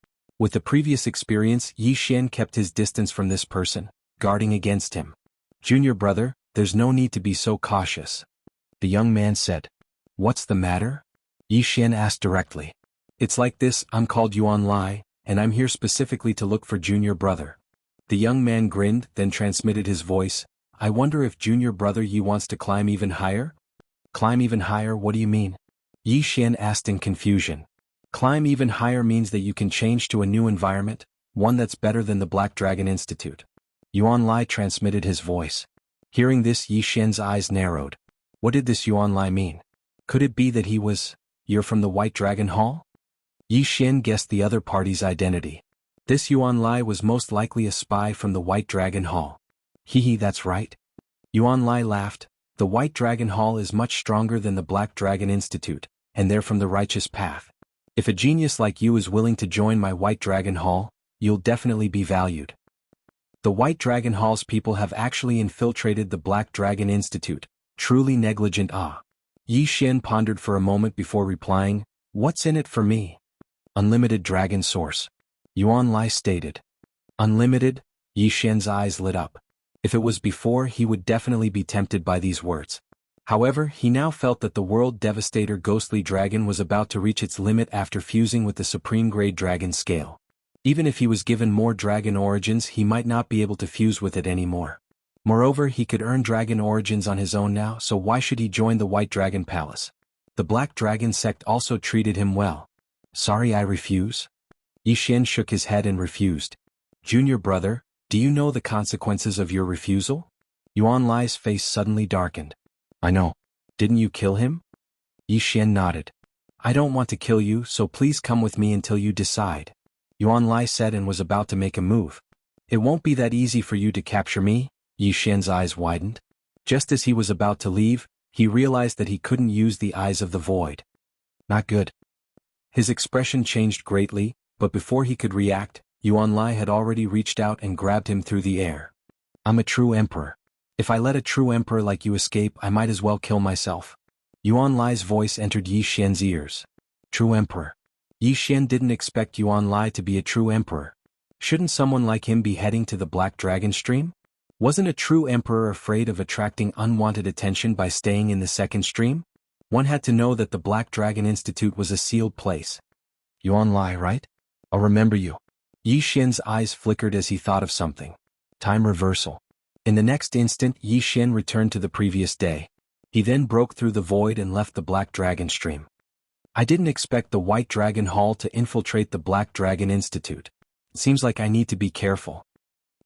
With the previous experience, Yi Xian kept his distance from this person, guarding against him. "Junior brother, there's no need to be so cautious," the young man said. "What's the matter?" Yi Xian asked directly. "It's like this, I'm called Yuan Lai, and I'm here specifically to look for junior brother." The young man grinned, then transmitted his voice. "I wonder if junior brother Yi wants to climb even higher?" "Climb even higher, what do you mean?" Yi Xian asked in confusion. "Climb even higher means that you can change to a new environment, one that's better than the Black Dragon Institute." Yuan Lai transmitted his voice. Hearing this, Yi Xian's eyes narrowed. What did this Yuan Lai mean? Could it be that he was, "You're from the White Dragon Hall?" Yi Xian guessed the other party's identity. This Yuan Lai was most likely a spy from the White Dragon Hall. "Hee, that's right." Yuan Lai laughed. "The White Dragon Hall is much stronger than the Black Dragon Institute, and they're from the righteous path. If a genius like you is willing to join my White Dragon Hall, you'll definitely be valued." The White Dragon Hall's people have actually infiltrated the Black Dragon Institute. Truly negligent. Yi Xian pondered for a moment before replying, "What's in it for me?" "Unlimited dragon source," Yuan Lai stated. "Unlimited?" Yi Xian's eyes lit up. If it was before, he would definitely be tempted by these words. However, he now felt that the World Devastator Ghostly Dragon was about to reach its limit after fusing with the Supreme Grade Dragon Scale. Even if he was given more dragon origins, he might not be able to fuse with it anymore. Moreover, he could earn dragon origins on his own now, so why should he join the White Dragon Palace? The Black Dragon sect also treated him well. "Sorry, I refuse." Yi Xian shook his head and refused. "Junior brother, do you know the consequences of your refusal?" Yuan Lai's face suddenly darkened. "I know. Didn't you kill him?" Yi Xian nodded. "I don't want to kill you, so please come with me until you decide," Yuan Lai said and was about to make a move. "It won't be that easy for you to capture me." Yi Xian's eyes widened. Just as he was about to leave, he realized that he couldn't use the eyes of the void. Not good. His expression changed greatly, but before he could react, Yuan Lai had already reached out and grabbed him through the air. "I'm a true emperor. If I let a true emperor like you escape, I might as well kill myself." Yuan Lai's voice entered Yi Xian's ears. True emperor. Yi Xian didn't expect Yuan Lai to be a true emperor. Shouldn't someone like him be heading to the Black Dragon stream? Wasn't a true emperor afraid of attracting unwanted attention by staying in the second stream? One had to know that the Black Dragon Institute was a sealed place. Yuan Lai, right? I'll remember you. Yi Xian's eyes flickered as he thought of something. Time reversal. In the next instant, Yi Xian returned to the previous day. He then broke through the void and left the Black Dragon Stream. I didn't expect the White Dragon Hall to infiltrate the Black Dragon Institute. Seems like I need to be careful.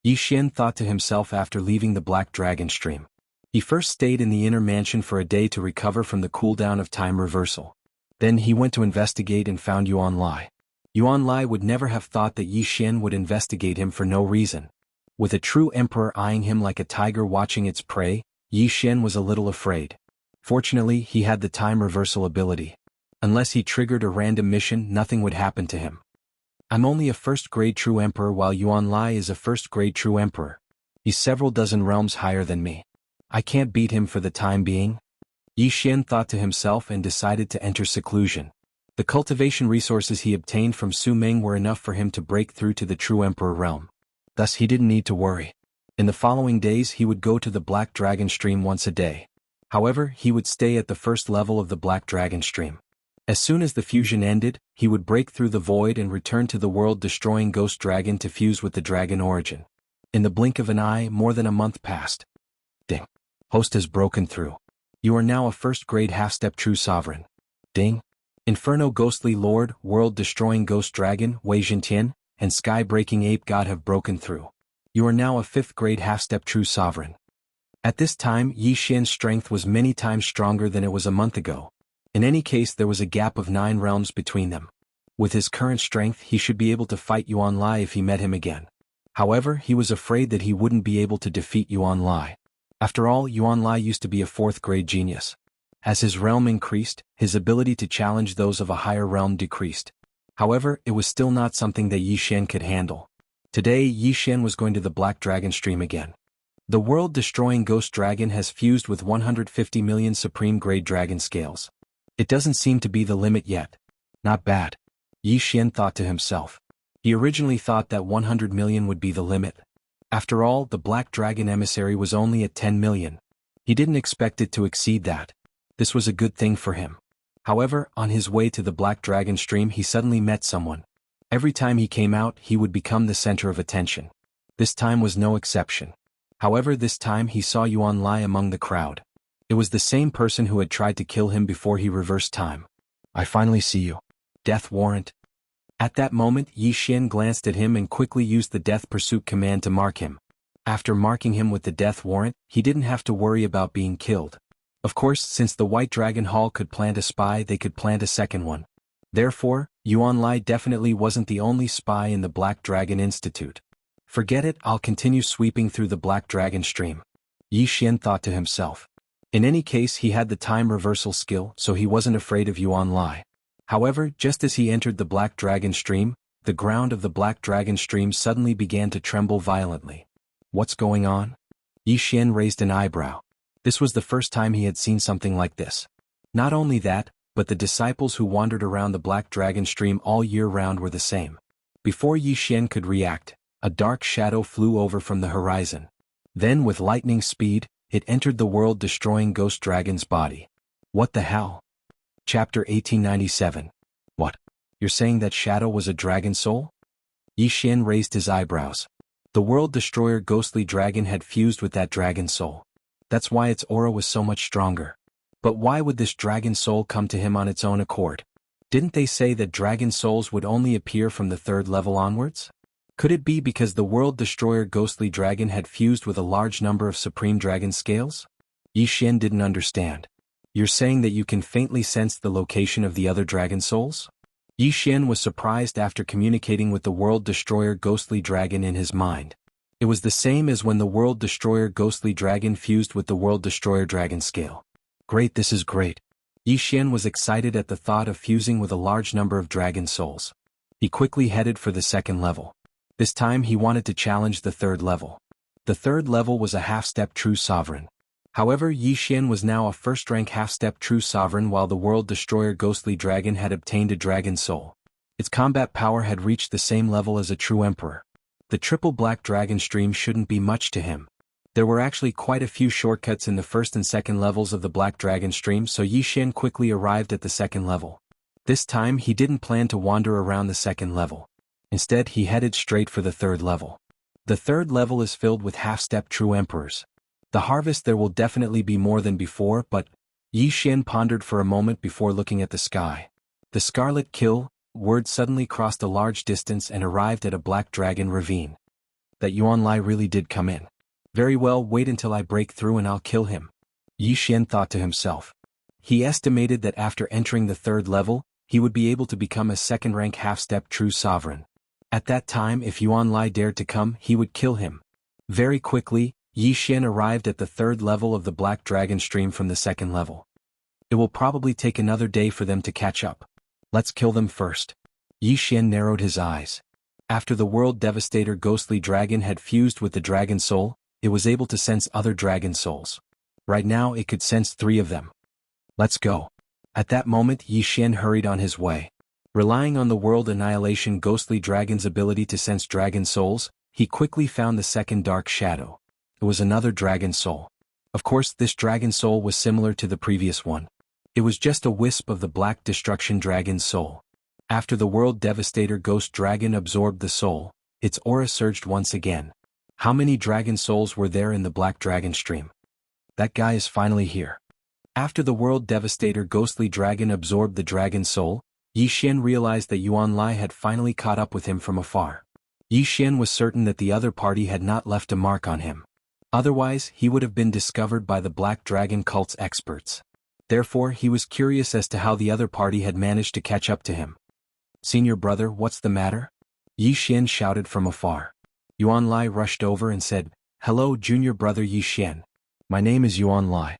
Yi Xian thought to himself after leaving the Black Dragon Stream. He first stayed in the inner mansion for a day to recover from the cooldown of time reversal. Then he went to investigate and found Yuan Lai. Yuan Lai would never have thought that Yi Xian would investigate him for no reason. With a true emperor eyeing him like a tiger watching its prey, Yi Xian was a little afraid. Fortunately, he had the time reversal ability. Unless he triggered a random mission, nothing would happen to him. I'm only a first-grade true emperor while Yuan Lai is a first-grade true emperor. He's several dozen realms higher than me. I can't beat him for the time being. Yi Xian thought to himself and decided to enter seclusion. The cultivation resources he obtained from Su Meng were enough for him to break through to the true emperor realm. Thus he didn't need to worry. In the following days he would go to the Black Dragon Stream once a day. However, he would stay at the first level of the Black Dragon Stream. As soon as the fusion ended, he would break through the void and return to the world-destroying Ghost Dragon to fuse with the Dragon Origin. In the blink of an eye, more than a month passed. Ding. Host has broken through. You are now a first-grade half-step true sovereign. Ding. Inferno Ghostly Lord, World-Destroying Ghost Dragon, Wei Zhentian, and Sky-Breaking Ape God have broken through. You are now a fifth-grade half-step true sovereign. At this time, Yi Xian's strength was many times stronger than it was a month ago. In any case, there was a gap of 9 realms between them. With his current strength, he should be able to fight Yuan Lai if he met him again. However, he was afraid that he wouldn't be able to defeat Yuan Lai. After all, Yuan Lai used to be a 4th-grade genius. As his realm increased, his ability to challenge those of a higher realm decreased. However, it was still not something that Yi Xian could handle. Today, Yi Xian was going to the Black Dragon Stream again. The world-destroying Ghost Dragon has fused with 150 million Supreme-Grade Dragon Scales. It doesn't seem to be the limit yet. Not bad. Yi Xian thought to himself. He originally thought that 100 million would be the limit. After all, the Black Dragon Emissary was only at 10 million. He didn't expect it to exceed that. This was a good thing for him. However, on his way to the Black Dragon Stream he suddenly met someone. Every time he came out, he would become the center of attention. This time was no exception. However, this time he saw Yuan Lai among the crowd. It was the same person who had tried to kill him before he reversed time. I finally see you. Death warrant. At that moment, Yi Xian glanced at him and quickly used the death pursuit command to mark him. After marking him with the death warrant, he didn't have to worry about being killed. Of course, since the White Dragon Hall could plant a spy, they could plant a second one. Therefore, Yuan Lai definitely wasn't the only spy in the Black Dragon Institute. Forget it, I'll continue sweeping through the Black Dragon Stream. Yi Xian thought to himself. In any case, he had the time reversal skill, so he wasn't afraid of Yuan Lai. However, just as he entered the Black Dragon Stream, the ground of the Black Dragon Stream suddenly began to tremble violently. What's going on? Yi Xian raised an eyebrow. This was the first time he had seen something like this. Not only that, but the disciples who wandered around the Black Dragon Stream all year round were the same. Before Yi Xian could react, a dark shadow flew over from the horizon. Then, with lightning speed, it entered the world-destroying Ghost Dragon's body. What the hell? Chapter 1897. What? You're saying that shadow was a dragon soul? Yi Xian raised his eyebrows. The world-destroyer ghostly dragon had fused with that dragon soul. That's why its aura was so much stronger. But why would this dragon soul come to him on its own accord? Didn't they say that dragon souls would only appear from the 3rd level onwards? Could it be because the world-destroyer ghostly dragon had fused with a large number of supreme dragon scales? Yi Xian didn't understand. You're saying that you can faintly sense the location of the other dragon souls? Yi Xian was surprised after communicating with the world-destroyer ghostly dragon in his mind. It was the same as when the world-destroyer ghostly dragon fused with the world-destroyer dragon scale. Great, this is great. Yi Xian was excited at the thought of fusing with a large number of dragon souls. He quickly headed for the 2nd level. This time he wanted to challenge the 3rd level. The 3rd level was a half-step true sovereign. However, Yi Xian was now a first-rank half-step true sovereign while the world-destroyer ghostly dragon had obtained a dragon soul. Its combat power had reached the same level as a true emperor. The triple Black Dragon Stream shouldn't be much to him. There were actually quite a few shortcuts in the 1st and 2nd levels of the Black Dragon Stream, so Yi Xian quickly arrived at the 2nd level. This time he didn't plan to wander around the second level. Instead he headed straight for the third level. The third level is filled with half-step true emperors. The harvest there will definitely be more than before, but Yi Xian pondered for a moment before looking at the sky. The Scarlet Kill word suddenly crossed a large distance and arrived at a black dragon ravine. That Yuan Lai really did come in. Very well, wait until I break through and I'll kill him, Yi Xian thought to himself. He estimated that after entering the third level, he would be able to become a second-rank half-step true sovereign. At that time, if Yuan Lai dared to come, he would kill him. Very quickly, Yi Xian arrived at the third level of the black dragon stream from the second level. It will probably take another day for them to catch up. Let's kill them first. Yi Xian narrowed his eyes. After the World Devastator ghostly dragon had fused with the dragon soul, it was able to sense other dragon souls. Right now it could sense 3 of them. Let's go. At that moment Yi Xian hurried on his way. Relying on the World Annihilation ghostly dragon's ability to sense dragon souls, he quickly found the second dark shadow. It was another dragon soul. Of course, this dragon soul was similar to the previous one. It was just a wisp of the Black Destruction Dragon's soul. After the World Devastator Ghost Dragon absorbed the soul, its aura surged once again. How many dragon souls were there in the Black Dragon stream? That guy is finally here. After the World Devastator Ghostly Dragon absorbed the dragon soul, Yi Xian realized that Yuan Lai had finally caught up with him from afar. Yi Xian was certain that the other party had not left a mark on him. Otherwise, he would have been discovered by the Black Dragon cult's experts. Therefore, he was curious as to how the other party had managed to catch up to him. Senior brother, what's the matter? Yi Xian shouted from afar. Yuan Lai rushed over and said, Hello, junior brother Yi Xian. My name is Yuan Lai.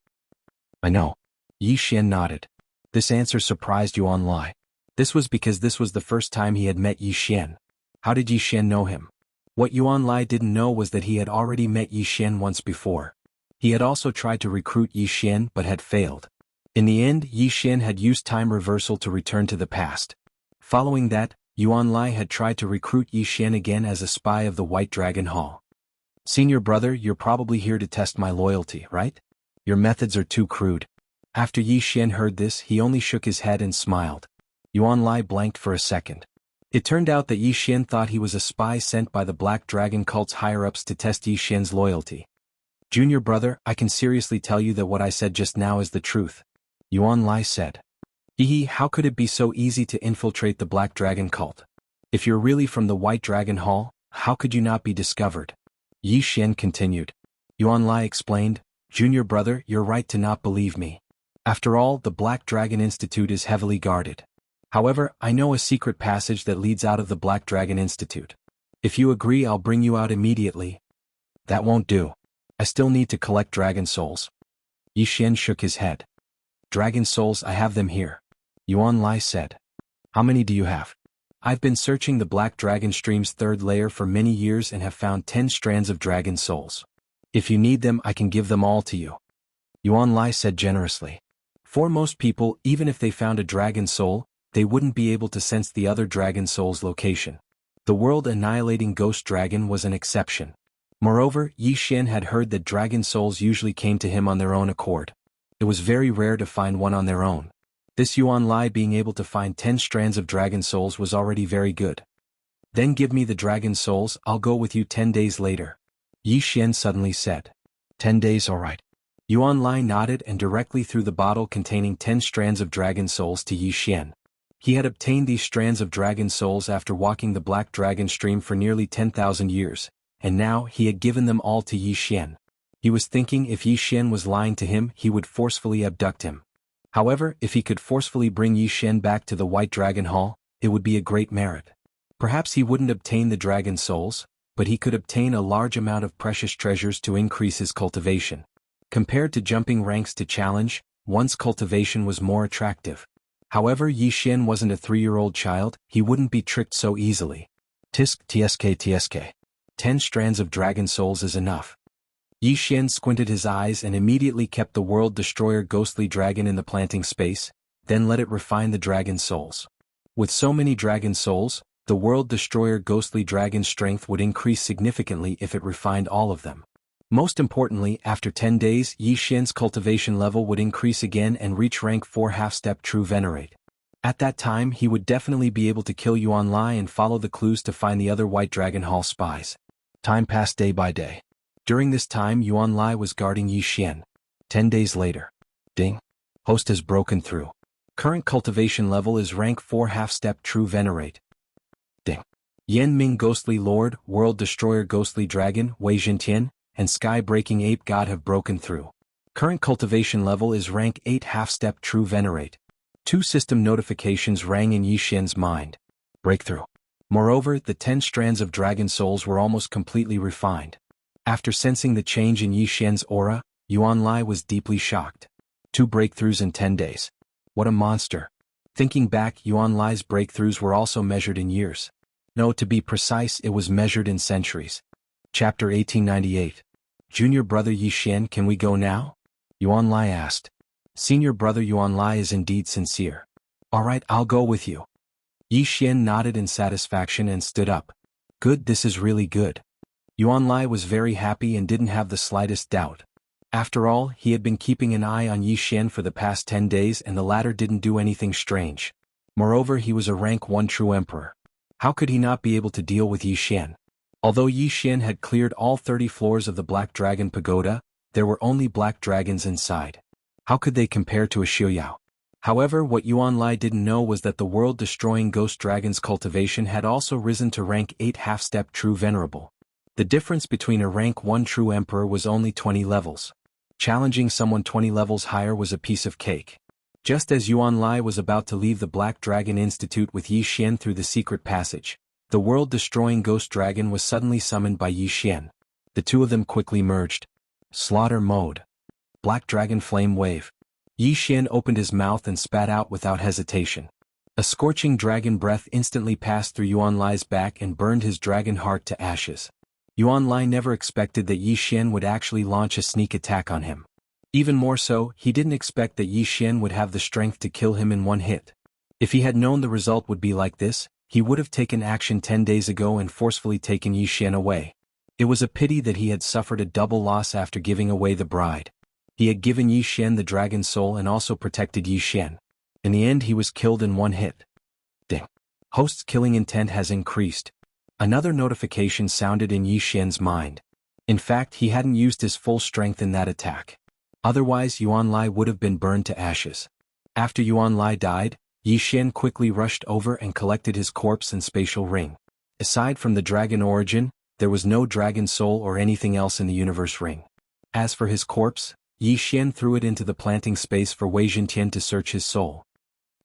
I know. Yi Xian nodded. This answer surprised Yuan Lai. This was because this was the first time he had met Yi Xian. How did Yi Xian know him? What Yuan Lai didn't know was that he had already met Yi Xian once before. He had also tried to recruit Yi Xian but had failed. In the end, Yi Xian had used time reversal to return to the past. Following that, Yuan Lai had tried to recruit Yi Xian again as a spy of the White Dragon Hall. Senior brother, you're probably here to test my loyalty, right? Your methods are too crude. After Yi Xian heard this, he only shook his head and smiled. Yuan Lai blanked for a second. It turned out that Yi Xian thought he was a spy sent by the Black Dragon cult's higher-ups to test Yi Xian's loyalty. Junior brother, I can seriously tell you that what I said just now is the truth, Yuan Lai said. How could it be so easy to infiltrate the Black Dragon cult? If you're really from the White Dragon Hall, how could you not be discovered? Yi Xian continued. Yuan Lai explained, Junior brother, you're right to not believe me. After all, the Black Dragon Institute is heavily guarded. However, I know a secret passage that leads out of the Black Dragon Institute. If you agree, I'll bring you out immediately. That won't do. I still need to collect dragon souls. Yi Xian shook his head. Dragon souls, I have them here, Yuan Lai said. How many do you have? I've been searching the Black Dragon Stream's third layer for many years and have found 10 strands of dragon souls. If you need them, I can give them all to you, Yuan Lai said generously. For most people, even if they found a dragon soul, they wouldn't be able to sense the other dragon soul's location. The world-annihilating ghost dragon was an exception. Moreover, Yi Xian had heard that dragon souls usually came to him on their own accord. It was very rare to find one on their own. This Yuan Lai being able to find 10 strands of dragon souls was already very good. Then give me the dragon souls, I'll go with you 10 days later, Yi Xian suddenly said. 10 days, all right. Yuan Lai nodded and directly threw the bottle containing 10 strands of dragon souls to Yi Xian. He had obtained these strands of dragon souls after walking the Black Dragon Stream for nearly 10,000 years, and now he had given them all to Yi Xian. He was thinking if Yi Xian was lying to him, he would forcefully abduct him. However, if he could forcefully bring Yi Xian back to the White Dragon Hall, it would be a great merit. Perhaps he wouldn't obtain the dragon souls, but he could obtain a large amount of precious treasures to increase his cultivation. Compared to jumping ranks to challenge, one's cultivation was more attractive. However, Yi Xian wasn't a 3-year-old child, he wouldn't be tricked so easily. Tsk. 10 strands of dragon souls is enough. Yi Xian squinted his eyes and immediately kept the World Destroyer ghostly dragon in the planting space, then let it refine the dragon souls. With so many dragon souls, the World Destroyer ghostly dragon's strength would increase significantly if it refined all of them. Most importantly, after 10 days, Yi Xian's cultivation level would increase again and reach rank 4 half-step true venerate. At that time he would definitely be able to kill Yuan Lai and follow the clues to find the other White Dragon Hall spies. Time passed day by day. During this time Yuan Lai was guarding Yi Xian. 10 days later. Ding. Host has broken through. Current cultivation level is rank 4 half-step true venerate. Ding. Yan Ming Ghostly Lord, World Destroyer Ghostly Dragon, Wei Jintian, and Sky-Breaking Ape God have broken through. Current cultivation level is rank 8 half-step true venerate. 2 system notifications rang in Yi Xian's mind. Breakthrough. Moreover, the 10 strands of dragon souls were almost completely refined. After sensing the change in Yi Xian's aura, Yuan Lai was deeply shocked. 2 breakthroughs in 10 days. What a monster. Thinking back, Yuan Lai's breakthroughs were also measured in years. No, to be precise, it was measured in centuries. Chapter 1898. Junior brother Yi Xian, can we go now? Yuan Lai asked. Senior brother Yuan Lai is indeed sincere. All right, I'll go with you. Yi Xian nodded in satisfaction and stood up. Good, this is really good. Yuan Lai was very happy and didn't have the slightest doubt. After all, he had been keeping an eye on Yi Xian for the past 10 days and the latter didn't do anything strange. Moreover, he was a rank 1 true emperor. How could he not be able to deal with Yi Xian? Although Yi Xian had cleared all 30 floors of the Black Dragon Pagoda, there were only black dragons inside. How could they compare to a Xiuyao? However, what Yuan Lai didn't know was that the world-destroying ghost dragon's cultivation had also risen to rank 8 half-step true venerable. The difference between a rank 1 true emperor was only 20 levels. Challenging someone 20 levels higher was a piece of cake. Just as Yuan Lai was about to leave the Black Dragon Institute with Yi Xian through the secret passage, the world-destroying ghost dragon was suddenly summoned by Yi Xian. The two of them quickly merged. Slaughter mode. Black Dragon Flame Wave. Yi Xian opened his mouth and spat out without hesitation. A scorching dragon breath instantly passed through Yuan Lai's back and burned his dragon heart to ashes. Yuan Lai never expected that Yi Xian would actually launch a sneak attack on him. Even more so, he didn't expect that Yi Xian would have the strength to kill him in one hit. If he had known the result would be like this, he would have taken action 10 days ago and forcefully taken Yi Xian away. It was a pity that he had suffered a double loss after giving away the bride. He had given Yi Xian the dragon soul and also protected Yi Xian. In the end he was killed in one hit. Ding. Host's killing intent has increased. Another notification sounded in Yi Xian's mind. In fact, he hadn't used his full strength in that attack. Otherwise Yuan Lai would have been burned to ashes. After Yuan Lai died, Yi Xian quickly rushed over and collected his corpse and spatial ring. Aside from the dragon origin, there was no dragon soul or anything else in the universe ring. As for his corpse, Yi Xian threw it into the planting space for Wei Jintian to search his soul.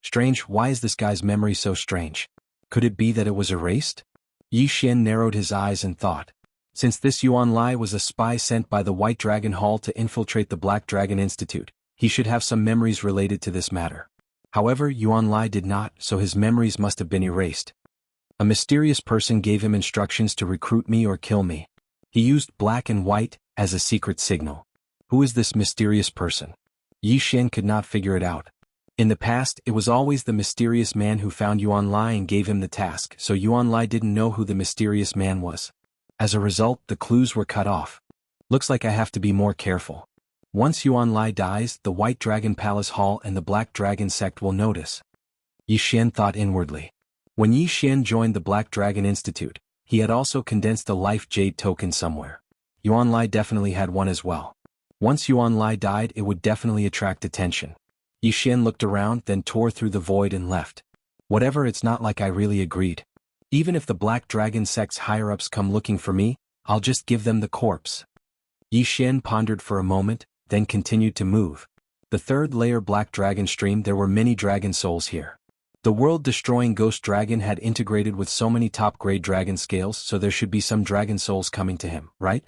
Strange, why is this guy's memory so strange? Could it be that it was erased? Yi Xian narrowed his eyes and thought. Since this Yuan Lai was a spy sent by the White Dragon Hall to infiltrate the Black Dragon Institute, he should have some memories related to this matter. However, Yuan Lai did not, so his memories must have been erased. A mysterious person gave him instructions to recruit me or kill me. He used black and white as a secret signal. Who is this mysterious person? Yi Xian could not figure it out. In the past, it was always the mysterious man who found Yuan Lai and gave him the task, so Yuan Lai didn't know who the mysterious man was. As a result, the clues were cut off. Looks like I have to be more careful. Once Yuan Lai dies, the White Dragon Palace Hall and the Black Dragon sect will notice. Yi Xian thought inwardly. When Yi Xian joined the Black Dragon Institute, he had also condensed a life jade token somewhere. Yuan Lai definitely had one as well. Once Yuan Lai died, it would definitely attract attention. Yi Xian looked around, then tore through the void and left. Whatever, it's not like I really agreed. Even if the Black Dragon sect's higher-ups come looking for me, I'll just give them the corpse. Yi Xian pondered for a moment, then continued to move. The third layer Black Dragon stream, there were many dragon souls here. The world-destroying ghost dragon had integrated with so many top-grade dragon scales, so there should be some dragon souls coming to him, right?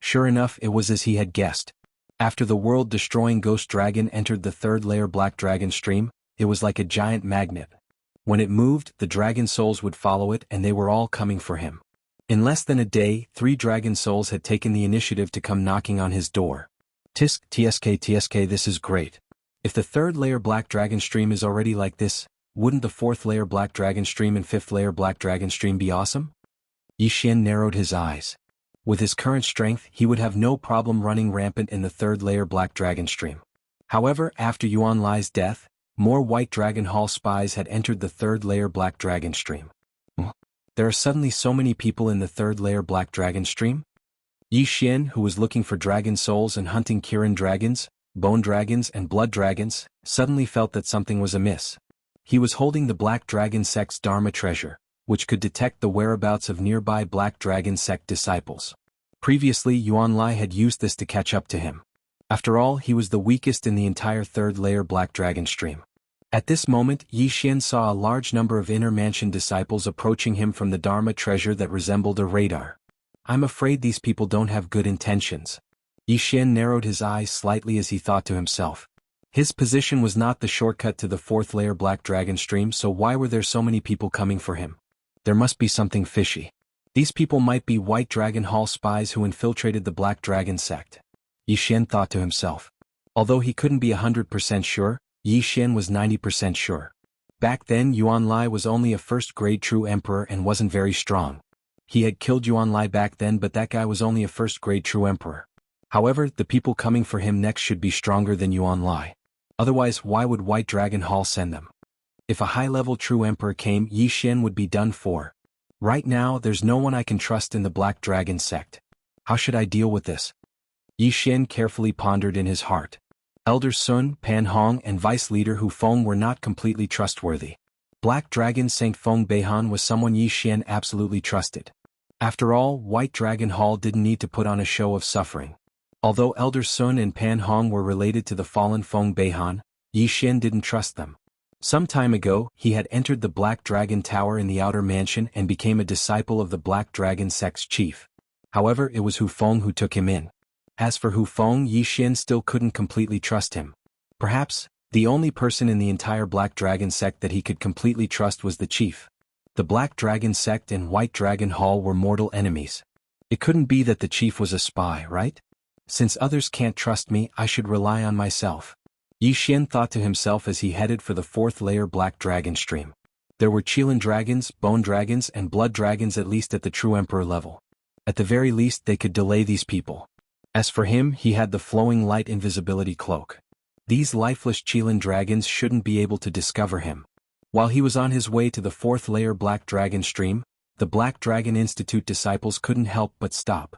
Sure enough, it was as he had guessed. After the world-destroying ghost dragon entered the third layer Black Dragon stream, it was like a giant magnet. When it moved, the dragon souls would follow it and they were all coming for him. In less than a day, 3 dragon souls had taken the initiative to come knocking on his door. TSK, this is great. If the third layer Black Dragon stream is already like this, wouldn't the fourth layer Black Dragon stream and fifth layer Black Dragon stream be awesome? Yi Xian narrowed his eyes. With his current strength, he would have no problem running rampant in the third layer Black Dragon stream. However, after Yuan Lai's death, more White Dragon Hall spies had entered the third layer Black Dragon Stream. There are suddenly so many people in the third layer Black Dragon Stream? Yi Xian, who was looking for dragon souls and hunting Kirin dragons, bone dragons and blood dragons, suddenly felt that something was amiss. He was holding the Black Dragon Sect's Dharma treasure, which could detect the whereabouts of nearby Black Dragon Sect disciples. Previously, Yuan Lai had used this to catch up to him. After all, he was the weakest in the entire third layer Black Dragon Stream. At this moment, Yi Xian saw a large number of Inner Mansion disciples approaching him from the Dharma treasure that resembled a radar. I'm afraid these people don't have good intentions. Yi Xian narrowed his eyes slightly as he thought to himself. His position was not the shortcut to the fourth layer Black Dragon Stream, so why were there so many people coming for him? There must be something fishy. These people might be White Dragon Hall spies who infiltrated the Black Dragon Sect. Yi Xian thought to himself. Although he couldn't be 100% sure, Yi Xian was 90% sure. Back then Yuan Lai was only a first-grade true emperor and wasn't very strong. He had killed Yuan Lai back then, but that guy was only a first-grade true emperor. However, the people coming for him next should be stronger than Yuan Lai. Otherwise, why would White Dragon Hall send them? If a high-level true emperor came, Yi Xian would be done for. Right now, there's no one I can trust in the Black Dragon Sect. How should I deal with this? Yi Xian carefully pondered in his heart. Elder Sun, Pan Hong and Vice Leader Hu Feng were not completely trustworthy. Black Dragon Saint Feng Beihan was someone Yi Xian absolutely trusted. After all, White Dragon Hall didn't need to put on a show of suffering. Although Elder Sun and Pan Hong were related to the fallen Feng Beihan, Yi Xian didn't trust them. Some time ago, he had entered the Black Dragon Tower in the Outer Mansion and became a disciple of the Black Dragon Sect's chief. However, it was Hu Feng who took him in. As for Hu Feng, Yi Xian still couldn't completely trust him. Perhaps, the only person in the entire Black Dragon Sect that he could completely trust was the chief. The Black Dragon Sect and White Dragon Hall were mortal enemies. It couldn't be that the chief was a spy, right? Since others can't trust me, I should rely on myself. Yi Xian thought to himself as he headed for the fourth layer Black Dragon Stream. There were Qilin dragons, bone dragons and blood dragons at least at the true emperor level. At the very least they could delay these people. As for him, he had the flowing light invisibility cloak. These lifeless Qilin dragons shouldn't be able to discover him. While he was on his way to the fourth layer Black Dragon Stream, the Black Dragon Institute disciples couldn't help but stop.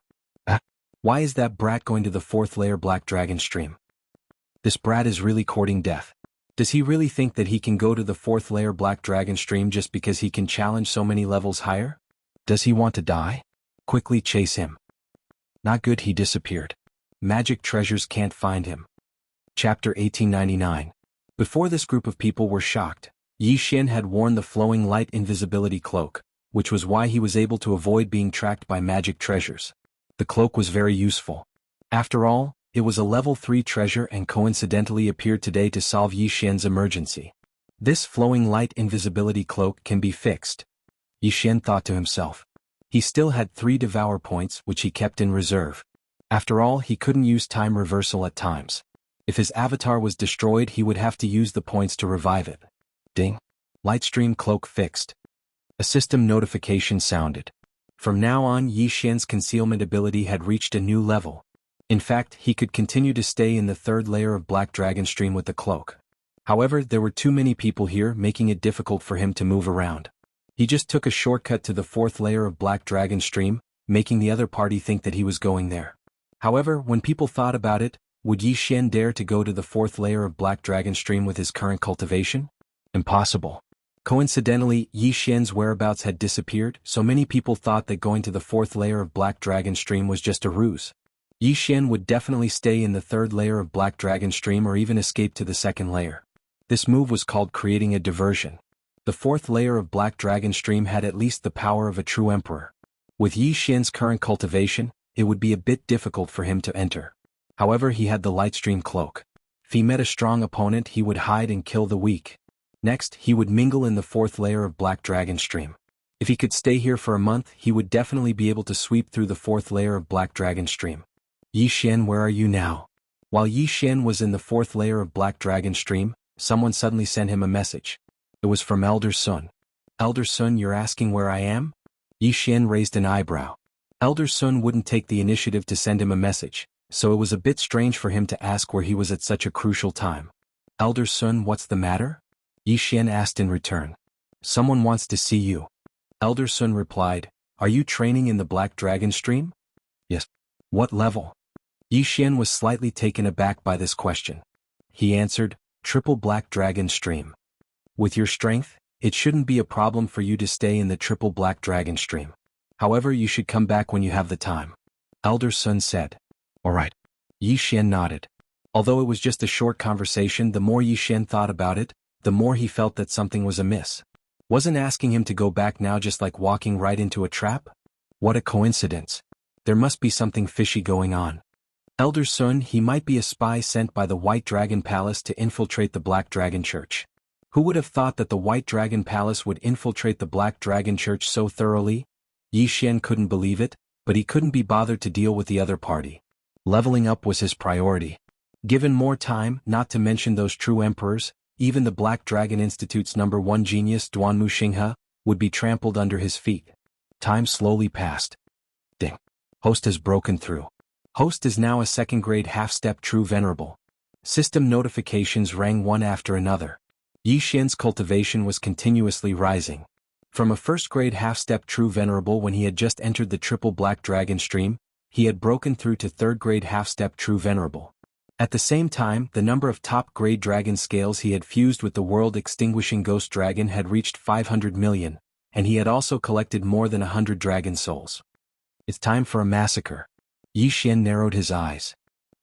Why is that brat going to the fourth layer Black Dragon Stream? This brat is really courting death. Does he really think that he can go to the fourth layer Black Dragon Stream just because he can challenge so many levels higher? Does he want to die? Quickly chase him. Not good, he disappeared. Magic treasures can't find him. Chapter 1899. Before this group of people were shocked, Yi Xian had worn the flowing light invisibility cloak, which was why he was able to avoid being tracked by magic treasures. The cloak was very useful. After all, it was a level 3 treasure and coincidentally appeared today to solve Yi Xian's emergency. This flowing light invisibility cloak can be fixed. Yi Xian thought to himself. He still had 3 devour points which he kept in reserve. After all, he couldn't use time reversal at times. If his avatar was destroyed, he would have to use the points to revive it. Ding. Lightstream cloak fixed. A system notification sounded. From now on, Yi Xian's concealment ability had reached a new level. In fact, he could continue to stay in the third layer of Black Dragon Stream with the cloak. However, there were too many people here, making it difficult for him to move around. He just took a shortcut to the fourth layer of Black Dragon Stream, making the other party think that he was going there. However, when people thought about it, would Yi Xian dare to go to the fourth layer of Black Dragon Stream with his current cultivation? Impossible. Coincidentally, Yi Xian's whereabouts had disappeared, so many people thought that going to the fourth layer of Black Dragon Stream was just a ruse. Yi Xian would definitely stay in the third layer of Black Dragon Stream or even escape to the second layer. This move was called creating a diversion. The fourth layer of Black Dragon Stream had at least the power of a true emperor. With Yi Xian's current cultivation, it would be a bit difficult for him to enter. However, he had the Lightstream cloak. If he met a strong opponent, he would hide and kill the weak. Next, he would mingle in the fourth layer of Black Dragon Stream. If he could stay here for a month, he would definitely be able to sweep through the fourth layer of Black Dragon Stream. Yi Xian, where are you now? While Yi Xian was in the fourth layer of Black Dragon Stream, someone suddenly sent him a message. It was from Elder Sun. Elder Sun, you're asking where I am? Yi Xian raised an eyebrow. Elder Sun wouldn't take the initiative to send him a message, so it was a bit strange for him to ask where he was at such a crucial time. Elder Sun, what's the matter? Yi Xian asked in return. Someone wants to see you. Elder Sun replied, are you training in the Black Dragon Stream? Yes. What level? Yi Xian was slightly taken aback by this question. He answered, Triple Black Dragon Stream. With your strength, it shouldn't be a problem for you to stay in the Triple Black Dragon Stream. However, you should come back when you have the time. Elder Sun said. Alright. Yi Xian nodded. Although it was just a short conversation, the more Yi Xian thought about it, the more he felt that something was amiss. Wasn't asking him to go back now just like walking right into a trap? What a coincidence. There must be something fishy going on. Elder Sun, he might be a spy sent by the White Dragon Palace to infiltrate the Black Dragon Church. Who would have thought that the White Dragon Palace would infiltrate the Black Dragon Church so thoroughly? Yi Xian couldn't believe it, but he couldn't be bothered to deal with the other party. Leveling up was his priority. Given more time, not to mention those true emperors, even the Black Dragon Institute's #1 genius Duanmu Xinghe would be trampled under his feet. Time slowly passed. Ding. Host has broken through. Host is now a second-grade half-step true venerable. System notifications rang one after another. Yi Xian's cultivation was continuously rising. From a first-grade half-step true venerable when he had just entered the Triple Black Dragon Stream, he had broken through to third-grade half-step true venerable. At the same time, the number of top-grade dragon scales he had fused with the world-extinguishing ghost dragon had reached 500 million, and he had also collected more than 100 dragon souls. It's time for a massacre. Yi Xian narrowed his eyes.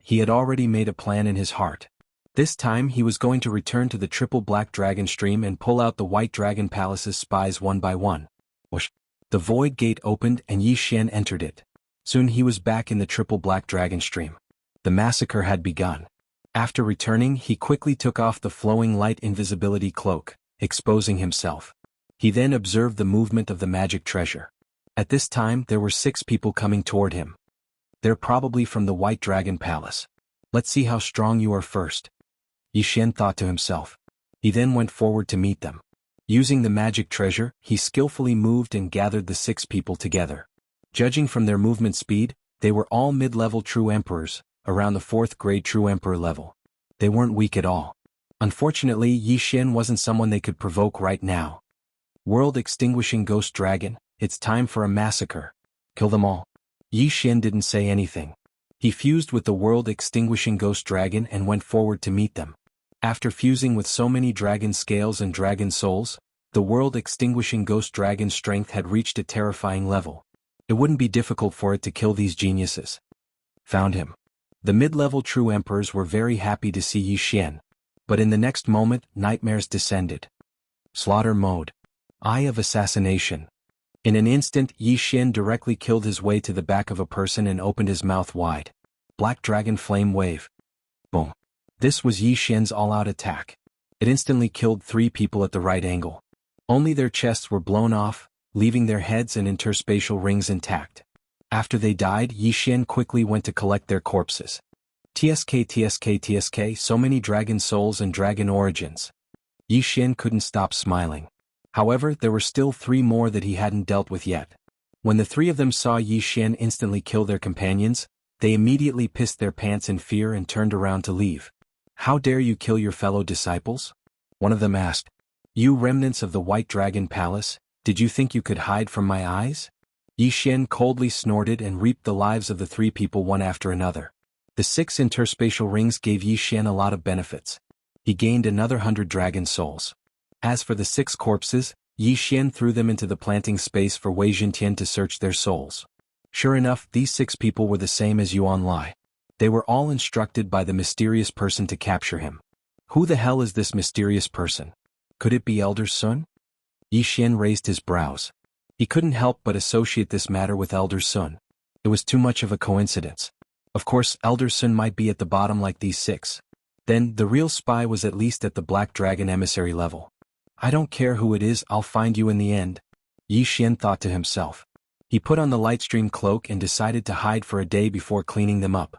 He had already made a plan in his heart. This time he was going to return to the Triple Black Dragon Stream and pull out the White Dragon Palace's spies one by one. Whoosh! The void gate opened and Yi Xian entered it. Soon he was back in the Triple Black Dragon Stream. The massacre had begun. After returning, he quickly took off the flowing light invisibility cloak, exposing himself. He then observed the movement of the magic treasure. At this time there were 6 people coming toward him. They're probably from the White Dragon Palace. Let's see how strong you are first. Yi Xian thought to himself. He then went forward to meet them. Using the magic treasure, he skillfully moved and gathered the 6 people together. Judging from their movement speed, they were all mid-level true emperors, around the 4th grade true emperor level. They weren't weak at all. Unfortunately, Yi Xian wasn't someone they could provoke right now. World-extinguishing ghost dragon, it's time for a massacre. Kill them all. Yi Xian didn't say anything. He fused with the world-extinguishing ghost dragon and went forward to meet them. After fusing with so many dragon scales and dragon souls, the world-extinguishing ghost dragon's strength had reached a terrifying level. It wouldn't be difficult for it to kill these geniuses. Found him. The mid-level true emperors were very happy to see Yi Xian. But in the next moment, nightmares descended. Slaughter mode. Eye of assassination. In an instant, Yi Xian directly killed his way to the back of a person and opened his mouth wide. Black Dragon Flame Wave. Boom. This was Yi Xian's all-out attack. It instantly killed 3 people at the right angle. Only their chests were blown off, leaving their heads and interspatial rings intact. After they died, Yi Xian quickly went to collect their corpses. TSK, so many dragon souls and dragon origins. Yi Xian couldn't stop smiling. However, there were still 3 more that he hadn't dealt with yet. When the 3 of them saw Yi Xian instantly kill their companions, they immediately pissed their pants in fear and turned around to leave. How dare you kill your fellow disciples? One of them asked. You remnants of the White Dragon Palace, did you think you could hide from my eyes? Yi Xian coldly snorted and reaped the lives of the 3 people one after another. The 6 interspatial rings gave Yi Xian a lot of benefits. He gained another 100 dragon souls. As for the 6 corpses, Yi Xian threw them into the planting space for Wei Jintian to search their souls. Sure enough, these 6 people were the same as Yuan Lai. They were all instructed by the mysterious person to capture him. Who the hell is this mysterious person? Could it be Elder Sun? Yi Xian raised his brows. He couldn't help but associate this matter with Elder Sun. It was too much of a coincidence. Of course, Elder Sun might be at the bottom like these 6. Then, the real spy was at least at the Black Dragon emissary level. I don't care who it is, I'll find you in the end. Yi Xian thought to himself. He put on the Lightstream cloak and decided to hide for a day before cleaning them up.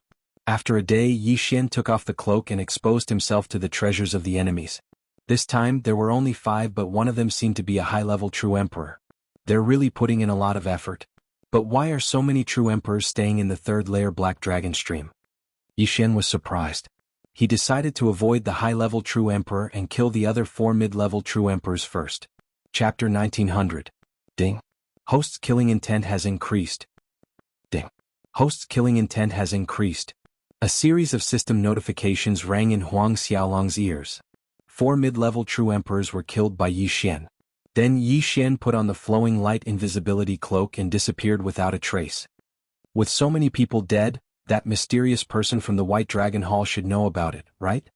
After a day, Yi Xian took off the cloak and exposed himself to the treasures of the enemies. This time, there were only 5, but one of them seemed to be a high-level true emperor. They're really putting in a lot of effort. But why are so many true emperors staying in the 3rd layer Black Dragon Stream? Yi Xian was surprised. he decided to avoid the high-level true emperor and kill the other 4 mid-level true emperors first. Chapter 1900. Ding. Host's killing intent has increased. Ding. Host's killing intent has increased. A series of system notifications rang in Huang Xiaolong's ears. 4 mid-level true emperors were killed by Yi Xian. Then Yi Xian put on the flowing light invisibility cloak and disappeared without a trace. With so many people dead, that mysterious person from the White Dragon Hall should know about it, right?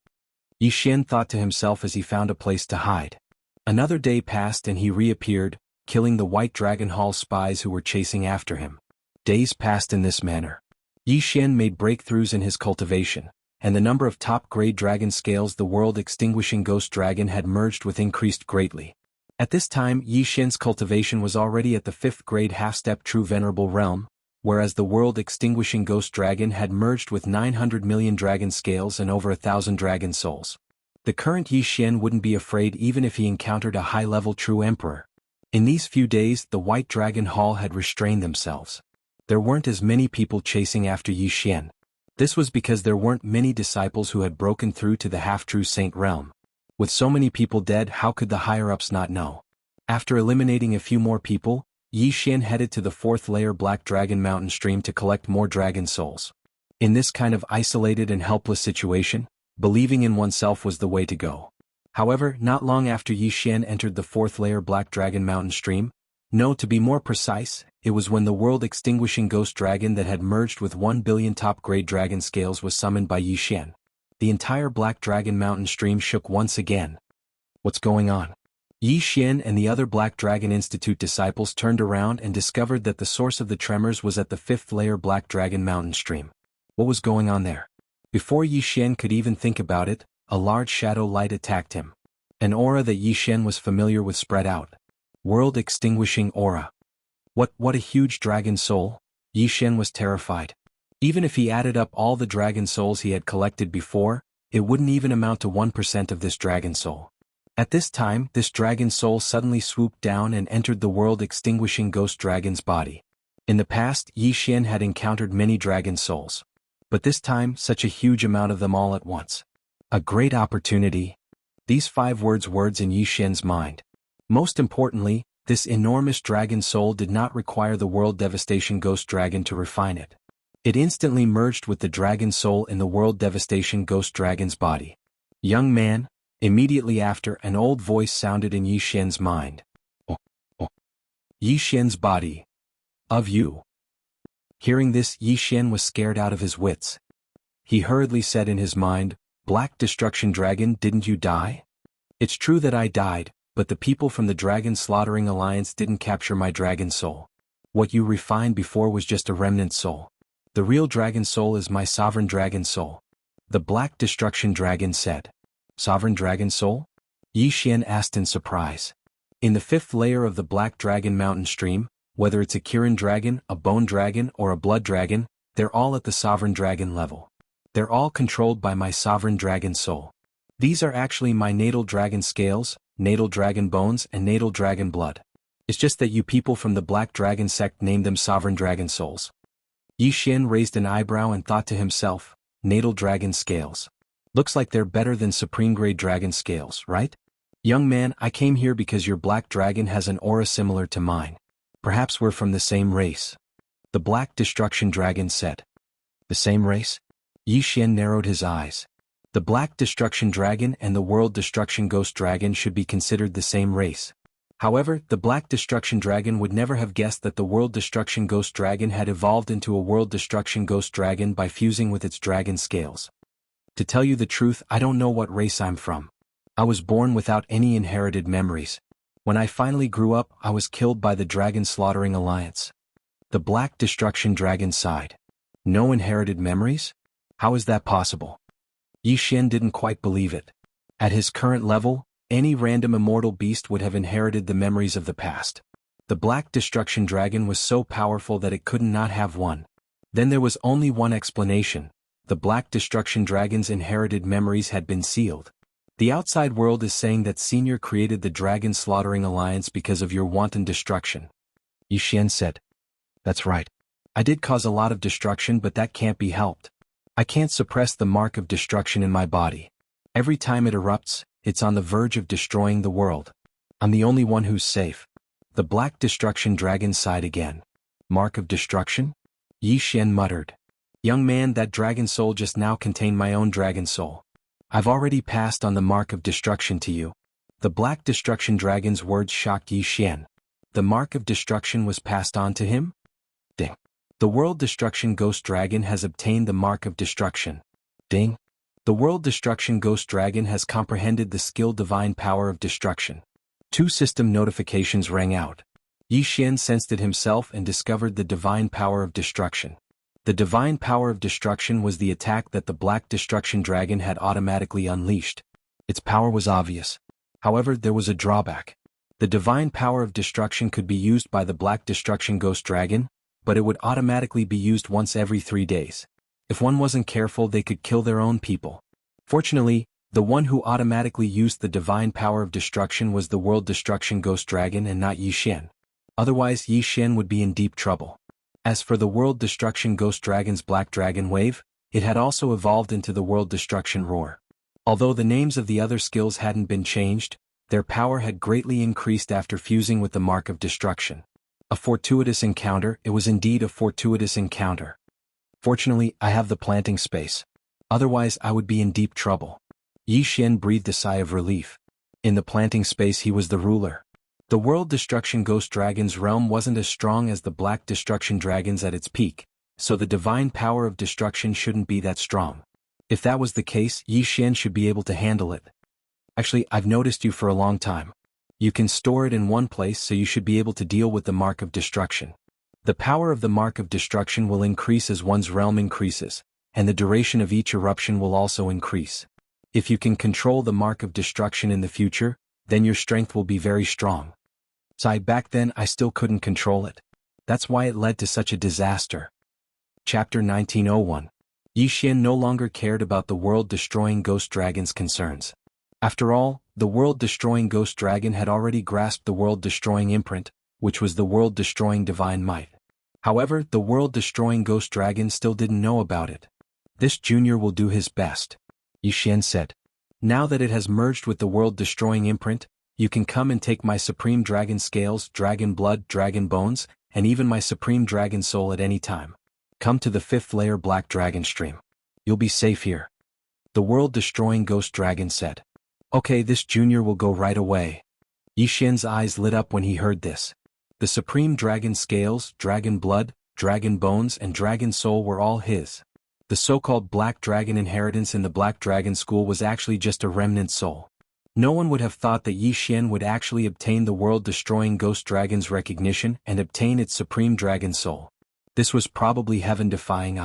Yi Xian thought to himself as he found a place to hide. Another day passed and he reappeared, killing the White Dragon Hall spies who were chasing after him. Days passed in this manner. Yi Xian made breakthroughs in his cultivation, and the number of top-grade dragon scales the world-extinguishing ghost dragon had merged with increased greatly. At this time Yi Xian's cultivation was already at the 5th grade half-step true venerable realm, whereas the world-extinguishing ghost dragon had merged with 900 million dragon scales and over 1,000 dragon souls. The current Yi Xian wouldn't be afraid even if he encountered a high-level true emperor. In these few days the White Dragon Hall had restrained themselves. There weren't as many people chasing after Yi Xian. This was because there weren't many disciples who had broken through to the half-true saint realm. With so many people dead, how could the higher-ups not know? After eliminating a few more people, Yi Xian headed to the 4th layer Black Dragon Mountain stream to collect more dragon souls. In this kind of isolated and helpless situation, believing in oneself was the way to go. However, not long after Yi Xian entered the 4th layer Black Dragon Mountain stream, no, to be more precise, it was when the world-extinguishing ghost dragon that had merged with 1 billion top-grade dragon scales was summoned by Yi Xian. The entire Black Dragon Mountain stream shook once again. What's going on? Yi Xian and the other Black Dragon Institute disciples turned around and discovered that the source of the tremors was at the 5th layer Black Dragon Mountain stream. What was going on there? Before Yi Xian could even think about it, a large shadow light attacked him. An aura that Yi Xian was familiar with spread out. World-extinguishing aura. What a huge dragon soul? Yi Xian was terrified. Even if he added up all the dragon souls he had collected before, it wouldn't even amount to 1% of this dragon soul. At this time, this dragon soul suddenly swooped down and entered the world-extinguishing ghost dragon's body. In the past, Yi Xian had encountered many dragon souls. But this time, such a huge amount of them all at once. A great opportunity. These 5 words in Yi Xian's mind. Most importantly, this enormous dragon soul did not require the world devastation ghost dragon to refine it. It instantly merged with the dragon soul in the world devastation ghost dragon's body. Young man, immediately after an old voice sounded in Yi Xian's mind. Oh. Yi Xian's body. Of you. Hearing this, Yi Xian was scared out of his wits. He hurriedly said in his mind, Black Destruction Dragon, didn't you die? It's true that I died, but the people from the Dragon Slaughtering Alliance didn't capture my dragon soul. What you refined before was just a remnant soul. The real dragon soul is my sovereign dragon soul. The Black Destruction Dragon said. Sovereign dragon soul? Yi Xian asked in surprise. In the 5th layer of the Black Dragon Mountain stream, whether it's a Kirin dragon, a bone dragon, or a blood dragon, they're all at the sovereign dragon level. They're all controlled by my sovereign dragon soul. These are actually my natal dragon scales, natal dragon bones, and natal dragon blood. It's just that you people from the Black Dragon sect named them sovereign dragon souls. Yi Xian raised an eyebrow and thought to himself, natal dragon scales. Looks like they're better than supreme grade dragon scales, right? Young man, I came here because your black dragon has an aura similar to mine. Perhaps we're from the same race. The Black Destruction Dragon said. The same race? Yi Xian narrowed his eyes. The Black Destruction Dragon and the World Destruction Ghost Dragon should be considered the same race. However, the Black Destruction Dragon would never have guessed that the World Destruction Ghost Dragon had evolved into a World Destruction Ghost Dragon by fusing with its dragon scales. To tell you the truth, I don't know what race I'm from. I was born without any inherited memories. When I finally grew up, I was killed by the Dragon Slaughtering Alliance. The Black Destruction Dragon sighed. No inherited memories? How is that possible? Yi Xian didn't quite believe it. At his current level, any random immortal beast would have inherited the memories of the past. The Black Destruction Dragon was so powerful that it couldn't not have one. Then there was only one explanation. The Black Destruction Dragon's inherited memories had been sealed. The outside world is saying that Senior created the Dragon Slaughtering Alliance because of your wanton destruction. Yi Xian said. That's right. I did cause a lot of destruction, but that can't be helped. I can't suppress the mark of destruction in my body. Every time it erupts, it's on the verge of destroying the world. I'm the only one who's safe. The black destruction dragon sighed again. Mark of destruction? Yi Xian muttered. Young man, that dragon soul just now contained my own dragon soul. I've already passed on the mark of destruction to you. The black destruction dragon's words shocked Yi Xian. The mark of destruction was passed on to him? Ding. The world destruction ghost dragon has obtained the mark of destruction. Ding. The world destruction ghost dragon has comprehended the skill divine power of destruction. 2 system notifications rang out. Yi Xian sensed it himself and discovered the divine power of destruction. The divine power of destruction was the attack that the black destruction dragon had automatically unleashed. Its power was obvious. However, there was a drawback. The divine power of destruction could be used by the black destruction ghost dragon, but it would automatically be used once every 3 days. If one wasn't careful, they could kill their own people. Fortunately, the one who automatically used the divine power of destruction was the world destruction ghost dragon and not Yi Xian. Otherwise, Yi Xian would be in deep trouble. As for the world destruction ghost dragon's black dragon wave, it had also evolved into the world destruction roar. Although the names of the other skills hadn't been changed, their power had greatly increased after fusing with the mark of destruction. A fortuitous encounter. It was indeed a fortuitous encounter. Fortunately, I have the planting space. Otherwise, I would be in deep trouble. Yi Xian breathed a sigh of relief. In the planting space, he was the ruler. The world destruction ghost dragon's realm wasn't as strong as the black destruction dragon's at its peak, so the divine power of destruction shouldn't be that strong. If that was the case, Yi Xian should be able to handle it. Actually, I've noticed you for a long time. You can store it in one place, so you should be able to deal with the mark of destruction. The power of the mark of destruction will increase as one's realm increases, and the duration of each eruption will also increase. If you can control the mark of destruction in the future, then your strength will be very strong. Back then I still couldn't control it. That's why it led to such a disaster. Chapter 1901. Yi Xian no longer cared about the world-destroying ghost dragon's concerns. After all, the world-destroying ghost dragon had already grasped the world-destroying imprint, which was the world-destroying divine might. However, the world-destroying ghost dragon still didn't know about it. This junior will do his best, Yi Xian said. Now that it has merged with the world-destroying imprint, you can come and take my supreme dragon scales, dragon blood, dragon bones, and even my supreme dragon soul at any time. Come to the 5th layer black dragon stream. You'll be safe here. The world-destroying ghost dragon said. Okay, this junior will go right away. Yi Xian's eyes lit up when he heard this. The supreme dragon scales, dragon blood, dragon bones, and dragon soul were all his. The so-called black dragon inheritance in the black dragon school was actually just a remnant soul. No one would have thought that Yi Xian would actually obtain the world-destroying ghost dragon's recognition and obtain its supreme dragon soul. This was probably heaven-defying.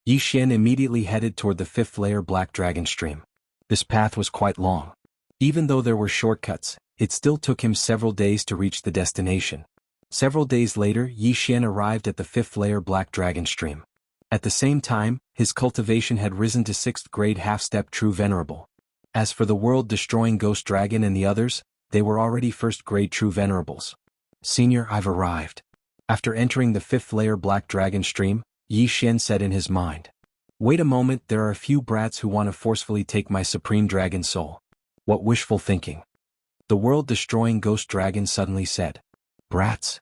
Yi Xian immediately headed toward the 5th layer black dragon stream. This path was quite long. Even though there were shortcuts, it still took him several days to reach the destination. Several days later, Yi Xian arrived at the 5th layer black dragon stream. At the same time, his cultivation had risen to 6th grade half-step true venerable. As for the world-destroying ghost dragon and the others, they were already 1st grade true venerables. Senior, I've arrived. After entering the 5th layer black dragon stream, Yi Xian said in his mind. Wait a moment, there are a few brats who want to forcefully take my supreme dragon soul. What wishful thinking. The world-destroying ghost dragon suddenly said. Brats?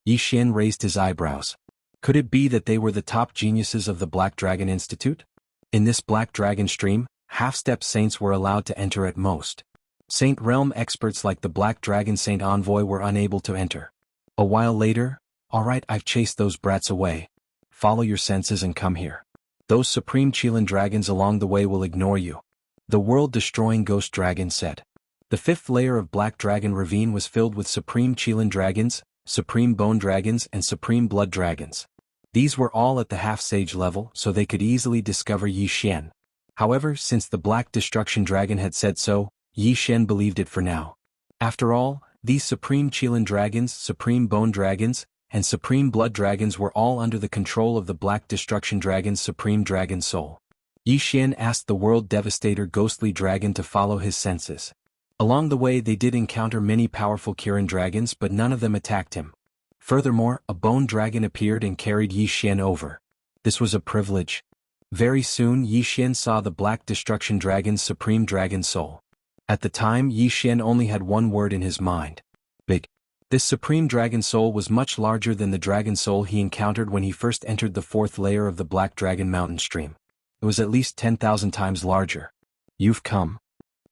Yi Xian raised his eyebrows. Could it be that they were the top geniuses of the Black Dragon Institute? In this Black Dragon stream, half-step saints were allowed to enter at most. Saint realm experts like the Black Dragon Saint Envoy were unable to enter. A while later, alright, I've chased those brats away. Follow your senses and come here. Those supreme Qilin dragons along the way will ignore you. The world-destroying ghost dragon said. The 5th layer of Black Dragon Ravine was filled with supreme Qilin dragons, supreme bone dragons, and supreme blood dragons. These were all at the half-sage level, so they could easily discover Yi Xian. However, since the Black Destruction Dragon had said so, Yi Xian believed it for now. After all, these supreme Qilin dragons, supreme bone dragons, and supreme blood dragons were all under the control of the Black Destruction Dragon's supreme dragon soul. Yi Xian asked the world devastator ghostly dragon to follow his senses. Along the way they did encounter many powerful Kirin dragons, but none of them attacked him. Furthermore, a bone dragon appeared and carried Yi Xian over. This was a privilege. Very soon Yi Xian saw the Black Destruction Dragon's supreme dragon soul. At the time Yi Xian only had one word in his mind. Big. This supreme dragon soul was much larger than the dragon soul he encountered when he first entered the fourth layer of the Black Dragon Mountain stream. It was at least 10,000 times larger. You've come.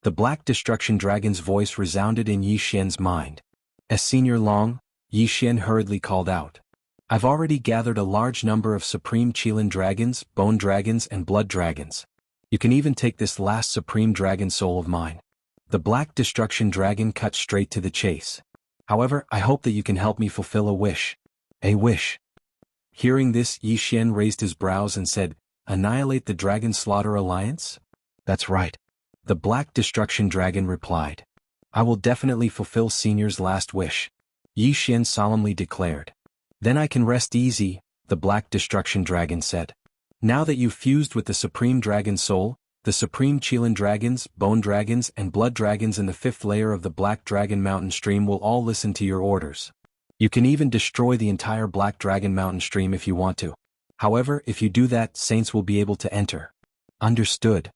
The Black Destruction Dragon's voice resounded in Yi Xian's mind. As Senior Long, Yi Xian hurriedly called out. I've already gathered a large number of supreme Qilin dragons, bone dragons and blood dragons. You can even take this last supreme dragon soul of mine. The Black Destruction Dragon cut straight to the chase. However, I hope that you can help me fulfill a wish. A wish. Hearing this, Yi Xian raised his brows and said, Annihilate the Dragon Slaughter Alliance? That's right. The Black Destruction Dragon replied. I will definitely fulfill Senior's last wish. Yi Xian solemnly declared. Then I can rest easy, the Black Destruction Dragon said. Now that you've fused with the Supreme Dragon Soul, the Supreme Qilin Dragons, Bone Dragons and Blood Dragons in the fifth layer of the Black Dragon Mountain stream will all listen to your orders. You can even destroy the entire Black Dragon Mountain stream if you want to. However, if you do that, Saints will be able to enter. Understood.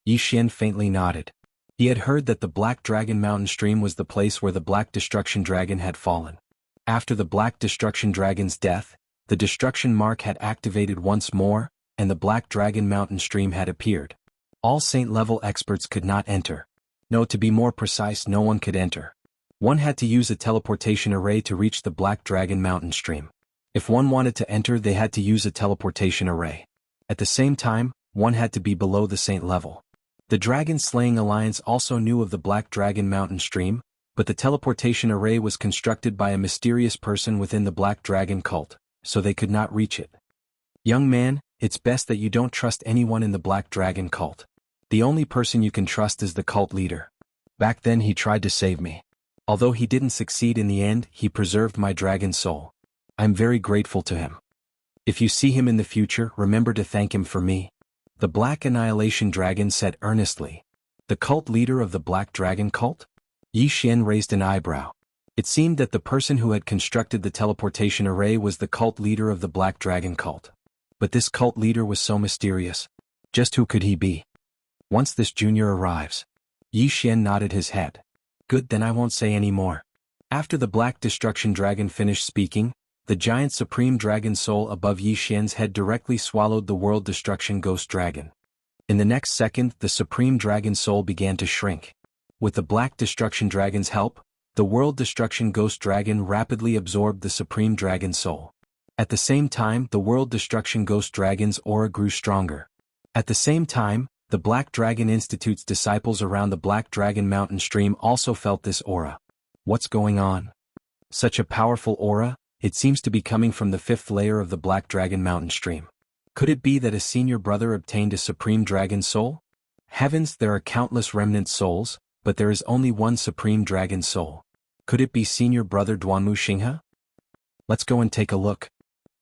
Yi Xian faintly nodded. He had heard that the Black Dragon Mountain stream was the place where the Black Destruction Dragon had fallen. After the Black Destruction Dragon's death, the destruction mark had activated once more, and the Black Dragon Mountain stream had appeared. All Saint-level experts could not enter. No, to be more precise, no one could enter. One had to use a teleportation array to reach the Black Dragon Mountain stream. If one wanted to enter, they had to use a teleportation array. At the same time, one had to be below the Saint level. The Dragon Slaying Alliance also knew of the Black Dragon Mountain stream, but the teleportation array was constructed by a mysterious person within the Black Dragon cult, so they could not reach it. Young man, it's best that you don't trust anyone in the Black Dragon cult. The only person you can trust is the cult leader. Back then he tried to save me. Although he didn't succeed in the end, he preserved my dragon soul. I'm very grateful to him. If you see him in the future, remember to thank him for me. The Black Annihilation Dragon said earnestly. The cult leader of the Black Dragon cult? Yi Xian raised an eyebrow. It seemed that the person who had constructed the teleportation array was the cult leader of the Black Dragon cult. But this cult leader was so mysterious. Just who could he be? Once this junior arrives. Yi Xian nodded his head. Good, then I won't say any more. After the Black Destruction Dragon finished speaking, the giant supreme dragon soul above Yi Xian's head directly swallowed the World Destruction Ghost Dragon. In the next second, the supreme dragon soul began to shrink. With the Black Destruction Dragon's help, the World Destruction Ghost Dragon rapidly absorbed the supreme dragon soul. At the same time, the World Destruction Ghost Dragon's aura grew stronger. At the same time, the Black Dragon Institute's disciples around the Black Dragon Mountain stream also felt this aura. What's going on? Such a powerful aura, it seems to be coming from the fifth layer of the Black Dragon Mountain stream. Could it be that a senior brother obtained a supreme dragon soul? Heavens, there are countless remnant souls, but there is only one supreme dragon soul. Could it be senior brother Duanmu Xinghe? Let's go and take a look.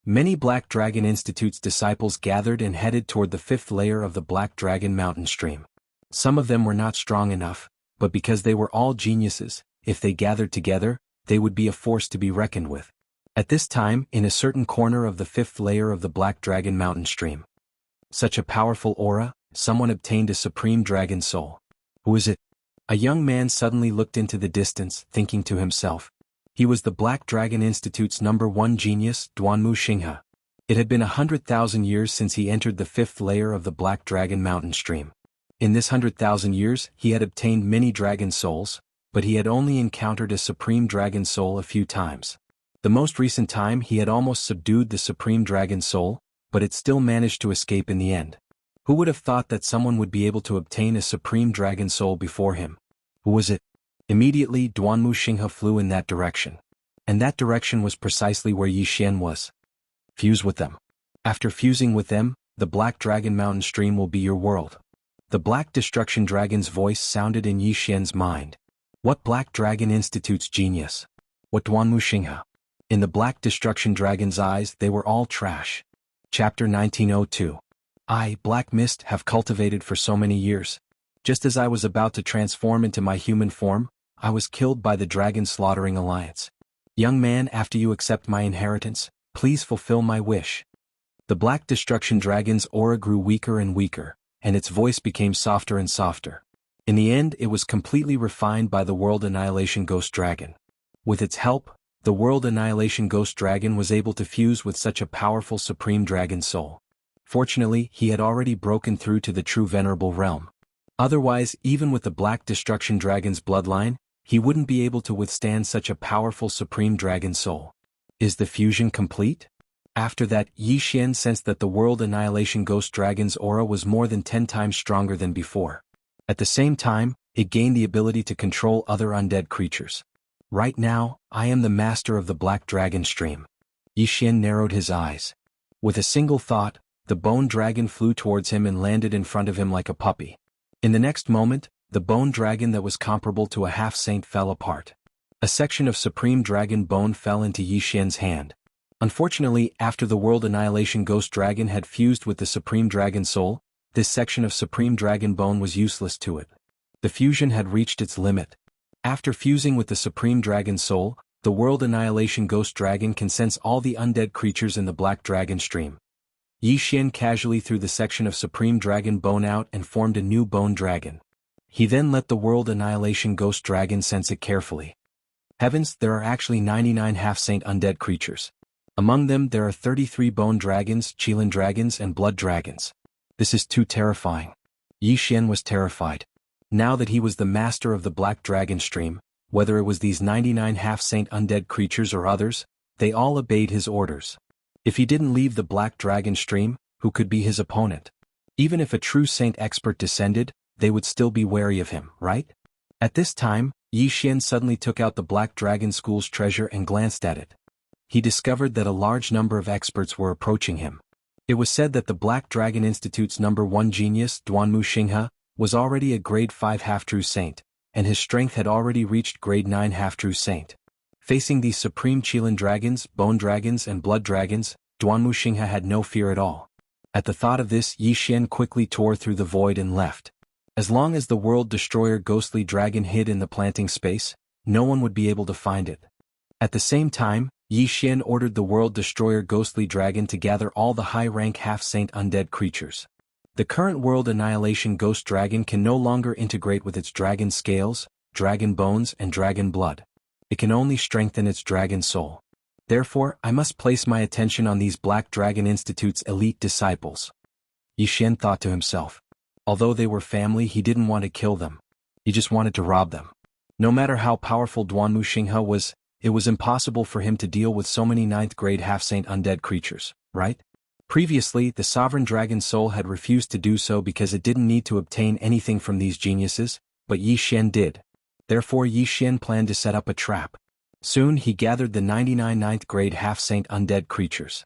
Many Black Dragon Institute's disciples gathered and headed toward the fifth layer of the Black Dragon Mountain stream. Some of them were not strong enough, but because they were all geniuses, if they gathered together, they would be a force to be reckoned with. At this time, in a certain corner of the fifth layer of the Black Dragon Mountain stream. Such a powerful aura, someone obtained a supreme dragon soul. Who is it? A young man suddenly looked into the distance, thinking to himself. He was the Black Dragon Institute's #1 genius, Duanmu Xinghe. It had been 100,000 years since he entered the fifth layer of the Black Dragon Mountain stream. In this 100,000 years, he had obtained many dragon souls, but he had only encountered a supreme dragon soul a few times. The most recent time he had almost subdued the supreme dragon soul, but it still managed to escape in the end. Who would have thought that someone would be able to obtain a supreme dragon soul before him? Who was it? Immediately, Duanmu Xinghe flew in that direction. And that direction was precisely where Yi Xian was. Fuse with them. After fusing with them, the Black Dragon Mountain stream will be your world. The Black Destruction Dragon's voice sounded in Yi Xian's mind. What Black Dragon Institute's genius? What Duanmu Xinghe? In the Black Destruction Dragon's eyes, they were all trash. Chapter 1902. I, Black Mist, have cultivated for so many years. Just as I was about to transform into my human form, I was killed by the Dragon Slaughtering Alliance. Young man, after you accept my inheritance, please fulfill my wish. The Black Destruction Dragon's aura grew weaker and weaker, and its voice became softer and softer. In the end, it was completely refined by the World Annihilation Ghost Dragon. With its help, the World Annihilation Ghost Dragon was able to fuse with such a powerful Supreme Dragon Soul. Fortunately, he had already broken through to the true Venerable Realm. Otherwise, even with the Black Destruction Dragon's bloodline, he wouldn't be able to withstand such a powerful Supreme Dragon Soul. Is the fusion complete? After that, Yi Xian sensed that the World Annihilation Ghost Dragon's aura was more than 10 times stronger than before. At the same time, it gained the ability to control other undead creatures. Right now, I am the master of the Black Dragon Stream. Yi Xian narrowed his eyes. With a single thought, the bone dragon flew towards him and landed in front of him like a puppy. In the next moment, the bone dragon that was comparable to a half-saint fell apart. A section of Supreme Dragon bone fell into Yi Xian's hand. Unfortunately, after the World Annihilation Ghost Dragon had fused with the Supreme Dragon Soul, this section of Supreme Dragon bone was useless to it. The fusion had reached its limit. After fusing with the Supreme Dragon Soul, the World Annihilation Ghost Dragon can sense all the undead creatures in the Black Dragon Stream. Yi Xian casually threw the section of Supreme Dragon bone out and formed a new bone dragon. He then let the World Annihilation Ghost Dragon sense it carefully. Heavens, there are actually 99 half-saint undead creatures. Among them there are 33 bone dragons, Qilin dragons and blood dragons. This is too terrifying. Yi Xian was terrified. Now that he was the master of the Black Dragon Stream, whether it was these 99 half-saint undead creatures or others, they all obeyed his orders. If he didn't leave the Black Dragon Stream, who could be his opponent? Even if a true saint expert descended, they would still be wary of him, right? At this time, Yi Xian suddenly took out the Black Dragon School's treasure and glanced at it. He discovered that a large number of experts were approaching him. It was said that the Black Dragon Institute's #1 genius, Duanmu Xinghe, was already a grade 5 half-true saint, and his strength had already reached grade 9 half-true saint. Facing these supreme Qilin dragons, bone dragons and blood dragons, Duanmu Xinghe had no fear at all. At the thought of this, Yi Xian quickly tore through the void and left. As long as the World Destroyer Ghostly Dragon hid in the planting space, no one would be able to find it. At the same time, Yi Xian ordered the World Destroyer Ghostly Dragon to gather all the high-rank half-saint undead creatures. The current World Annihilation Ghost Dragon can no longer integrate with its dragon scales, dragon bones and dragon blood. It can only strengthen its dragon soul. Therefore, I must place my attention on these Black Dragon Institute's elite disciples. Yi Xian thought to himself. Although they were family, he didn't want to kill them. He just wanted to rob them. No matter how powerful Duanmu Xinghe was, it was impossible for him to deal with so many 9th-grade half-saint undead creatures, right? Previously, the Sovereign Dragon Soul had refused to do so because it didn't need to obtain anything from these geniuses, but Yi Xian did. Therefore Yi Xian planned to set up a trap. Soon he gathered the 99 9th-grade half-saint undead creatures.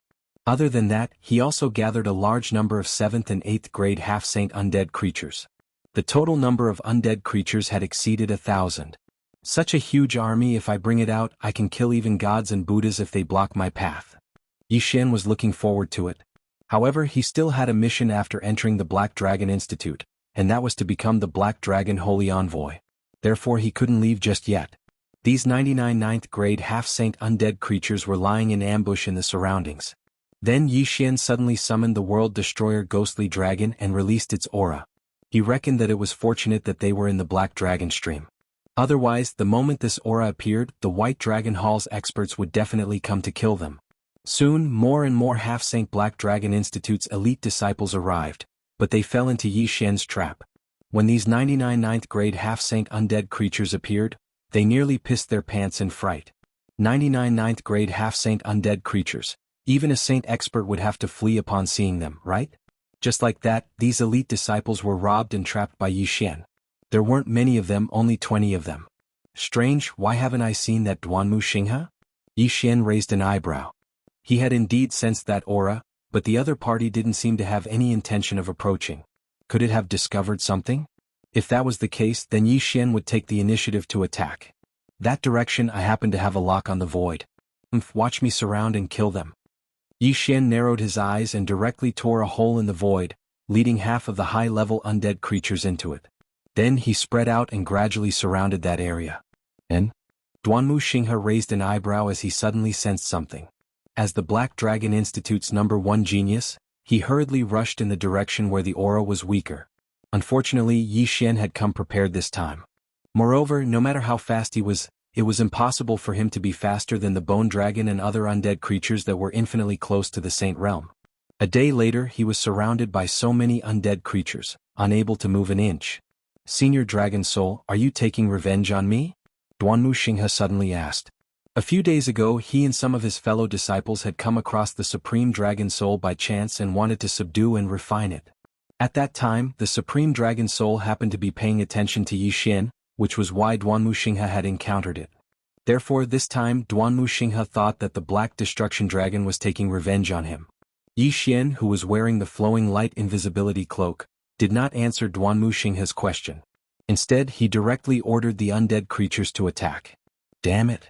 Other than that, he also gathered a large number of 7th and 8th grade half-saint undead creatures. The total number of undead creatures had exceeded 1,000. Such a huge army, if I bring it out, I can kill even gods and Buddhas if they block my path. Yi Xian was looking forward to it. However, he still had a mission after entering the Black Dragon Institute, and that was to become the Black Dragon Holy Envoy. Therefore he couldn't leave just yet. These 99 9th grade half-saint undead creatures were lying in ambush in the surroundings. Then Yi Xian suddenly summoned the World Destroyer Ghostly Dragon and released its aura. He reckoned that it was fortunate that they were in the Black Dragon Stream. Otherwise, the moment this aura appeared, the White Dragon Hall's experts would definitely come to kill them. Soon, more and more half-saint Black Dragon Institute's elite disciples arrived, but they fell into Yi Xian's trap. When these 99 9th grade half-saint undead creatures appeared, they nearly pissed their pants in fright. 99 9th grade half-saint undead creatures. Even a saint expert would have to flee upon seeing them, right? Just like that, these elite disciples were robbed and trapped by Yi Xian. There weren't many of them, only 20 of them. Strange, why haven't I seen that Duanmu Xinghe? Yi Xian raised an eyebrow. He had indeed sensed that aura, but the other party didn't seem to have any intention of approaching. Could it have discovered something? If that was the case, then Yi Xian would take the initiative to attack. That direction, I happen to have a lock on the void. Watch me surround and kill them. Yi Xian narrowed his eyes and directly tore a hole in the void, leading half of the high-level undead creatures into it. Then he spread out and gradually surrounded that area. And? Duanmu Xinghe raised an eyebrow as he suddenly sensed something. As the Black Dragon Institute's #1 genius, he hurriedly rushed in the direction where the aura was weaker. Unfortunately, Yi Xian had come prepared this time. Moreover, no matter how fast he was, it was impossible for him to be faster than the Bone Dragon and other undead creatures that were infinitely close to the Saint Realm. A day later he was surrounded by so many undead creatures, unable to move an inch. "Senior Dragon Soul, are you taking revenge on me?" Duanmu Xinghe suddenly asked. A few days ago he and some of his fellow disciples had come across the Supreme Dragon Soul by chance and wanted to subdue and refine it. At that time, the Supreme Dragon Soul happened to be paying attention to Yi Xian, which was why Duanmu Xinghe had encountered it. Therefore this time Duanmu Xinghe thought that the Black Destruction Dragon was taking revenge on him. Yi Xian, who was wearing the flowing light invisibility cloak, did not answer Duanmu Xinghe's question. Instead he directly ordered the undead creatures to attack. Damn it!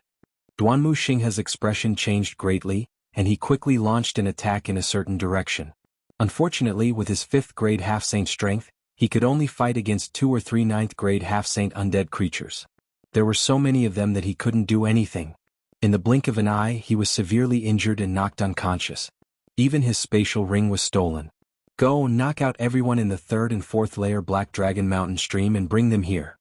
Duanmu Xinghe's expression changed greatly, and he quickly launched an attack in a certain direction. Unfortunately, with his 5th grade half-saint strength, he could only fight against 2 or 3 9th grade half-saint undead creatures. There were so many of them that he couldn't do anything. In the blink of an eye he was severely injured and knocked unconscious. Even his spatial ring was stolen. "Go knock out everyone in the 3rd and 4th layer Black Dragon Mountain stream and bring them here."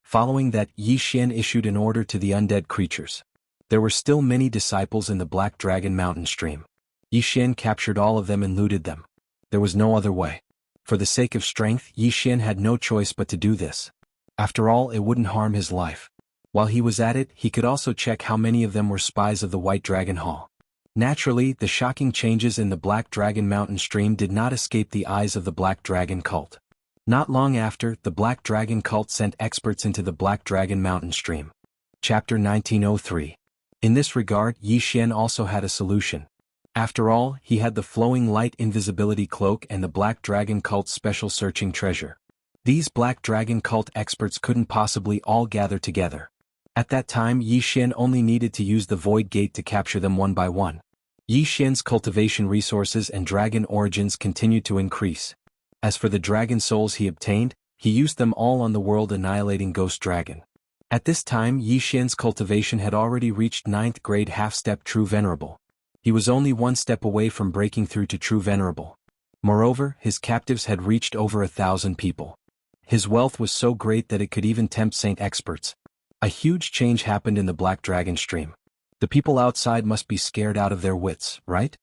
Following that, Yi Xian issued an order to the undead creatures. There were still many disciples in the Black Dragon Mountain stream. Yi Xian captured all of them and looted them. There was no other way. For the sake of strength, Yi Xian had no choice but to do this. After all, it wouldn't harm his life. While he was at it, he could also check how many of them were spies of the White Dragon Hall. Naturally, the shocking changes in the Black Dragon Mountain stream did not escape the eyes of the Black Dragon cult. Not long after, the Black Dragon cult sent experts into the Black Dragon Mountain stream. Chapter 1903. In this regard, Yi Xian also had a solution. After all, he had the flowing light invisibility cloak and the Black Dragon cult's special searching treasure. These Black Dragon cult experts couldn't possibly all gather together. At that time Yi Xian only needed to use the Void Gate to capture them one by one. Yi Xian's cultivation resources and dragon origins continued to increase. As for the dragon souls he obtained, he used them all on the world annihilating Ghost Dragon. At this time Yi Xian's cultivation had already reached 9th grade half-step True Venerable. He was only 1 step away from breaking through to True Venerable. Moreover, his captives had reached over 1,000 people. His wealth was so great that it could even tempt saint experts. A huge change happened in the Black Dragon stream. The people outside must be scared out of their wits, right?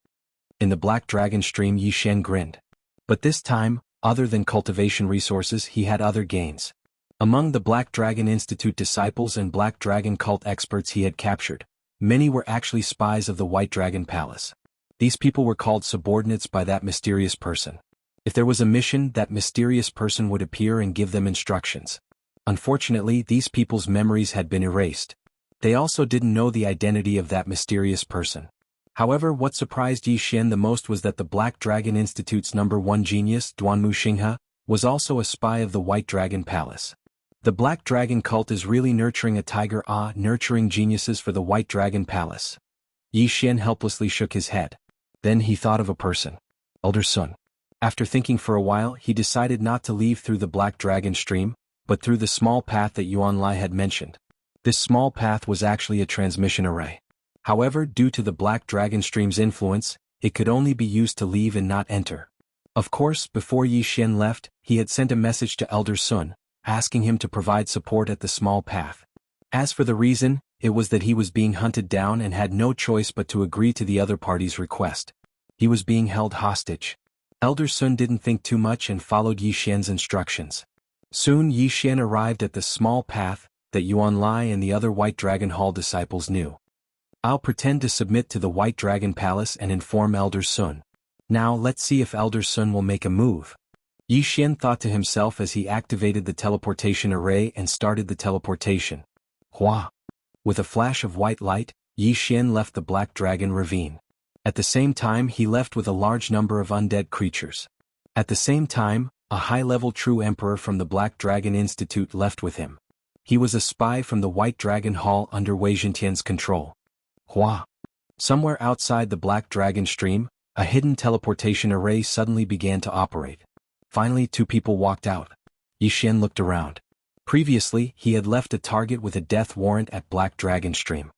In the Black Dragon stream Yi Xian grinned. But this time, other than cultivation resources, he had other gains. Among the Black Dragon Institute disciples and Black Dragon cult experts he had captured, many were actually spies of the White Dragon Palace. These people were called subordinates by that mysterious person. If there was a mission, that mysterious person would appear and give them instructions. Unfortunately, these people's memories had been erased. They also didn't know the identity of that mysterious person. However, what surprised Yi Xian the most was that the Black Dragon Institute's #1 genius, Duanmu Xinghe, was also a spy of the White Dragon Palace. The Black Dragon cult is really nurturing nurturing geniuses for the White Dragon Palace. Yi Xian helplessly shook his head. Then he thought of a person. Elder Sun. After thinking for a while, he decided not to leave through the Black Dragon stream, but through the small path that Yuan Lai had mentioned. This small path was actually a transmission array. However, due to the Black Dragon stream's influence, it could only be used to leave and not enter. Of course, before Yi Xian left, he had sent a message to Elder Sun, asking him to provide support at the small path. As for the reason, it was that he was being hunted down and had no choice but to agree to the other party's request. He was being held hostage. Elder Sun didn't think too much and followed Yi Xian's instructions. Soon Yi Xian arrived at the small path that Yuan Lai and the other White Dragon Hall disciples knew. "I'll pretend to submit to the White Dragon Palace and inform Elder Sun. Now let's see if Elder Sun will make a move." Yi Xian thought to himself as he activated the teleportation array and started the teleportation. Hua! With a flash of white light, Yi Xian left the Black Dragon ravine. At the same time he left with a large number of undead creatures. At the same time, a high-level true emperor from the Black Dragon Institute left with him. He was a spy from the White Dragon Hall under Wei Zhentian's control. Hua! Somewhere outside the Black Dragon stream, a hidden teleportation array suddenly began to operate. Finally 2 people walked out. Yi Xian looked around. Previously, he had left a target with a death warrant at Black Dragon stream.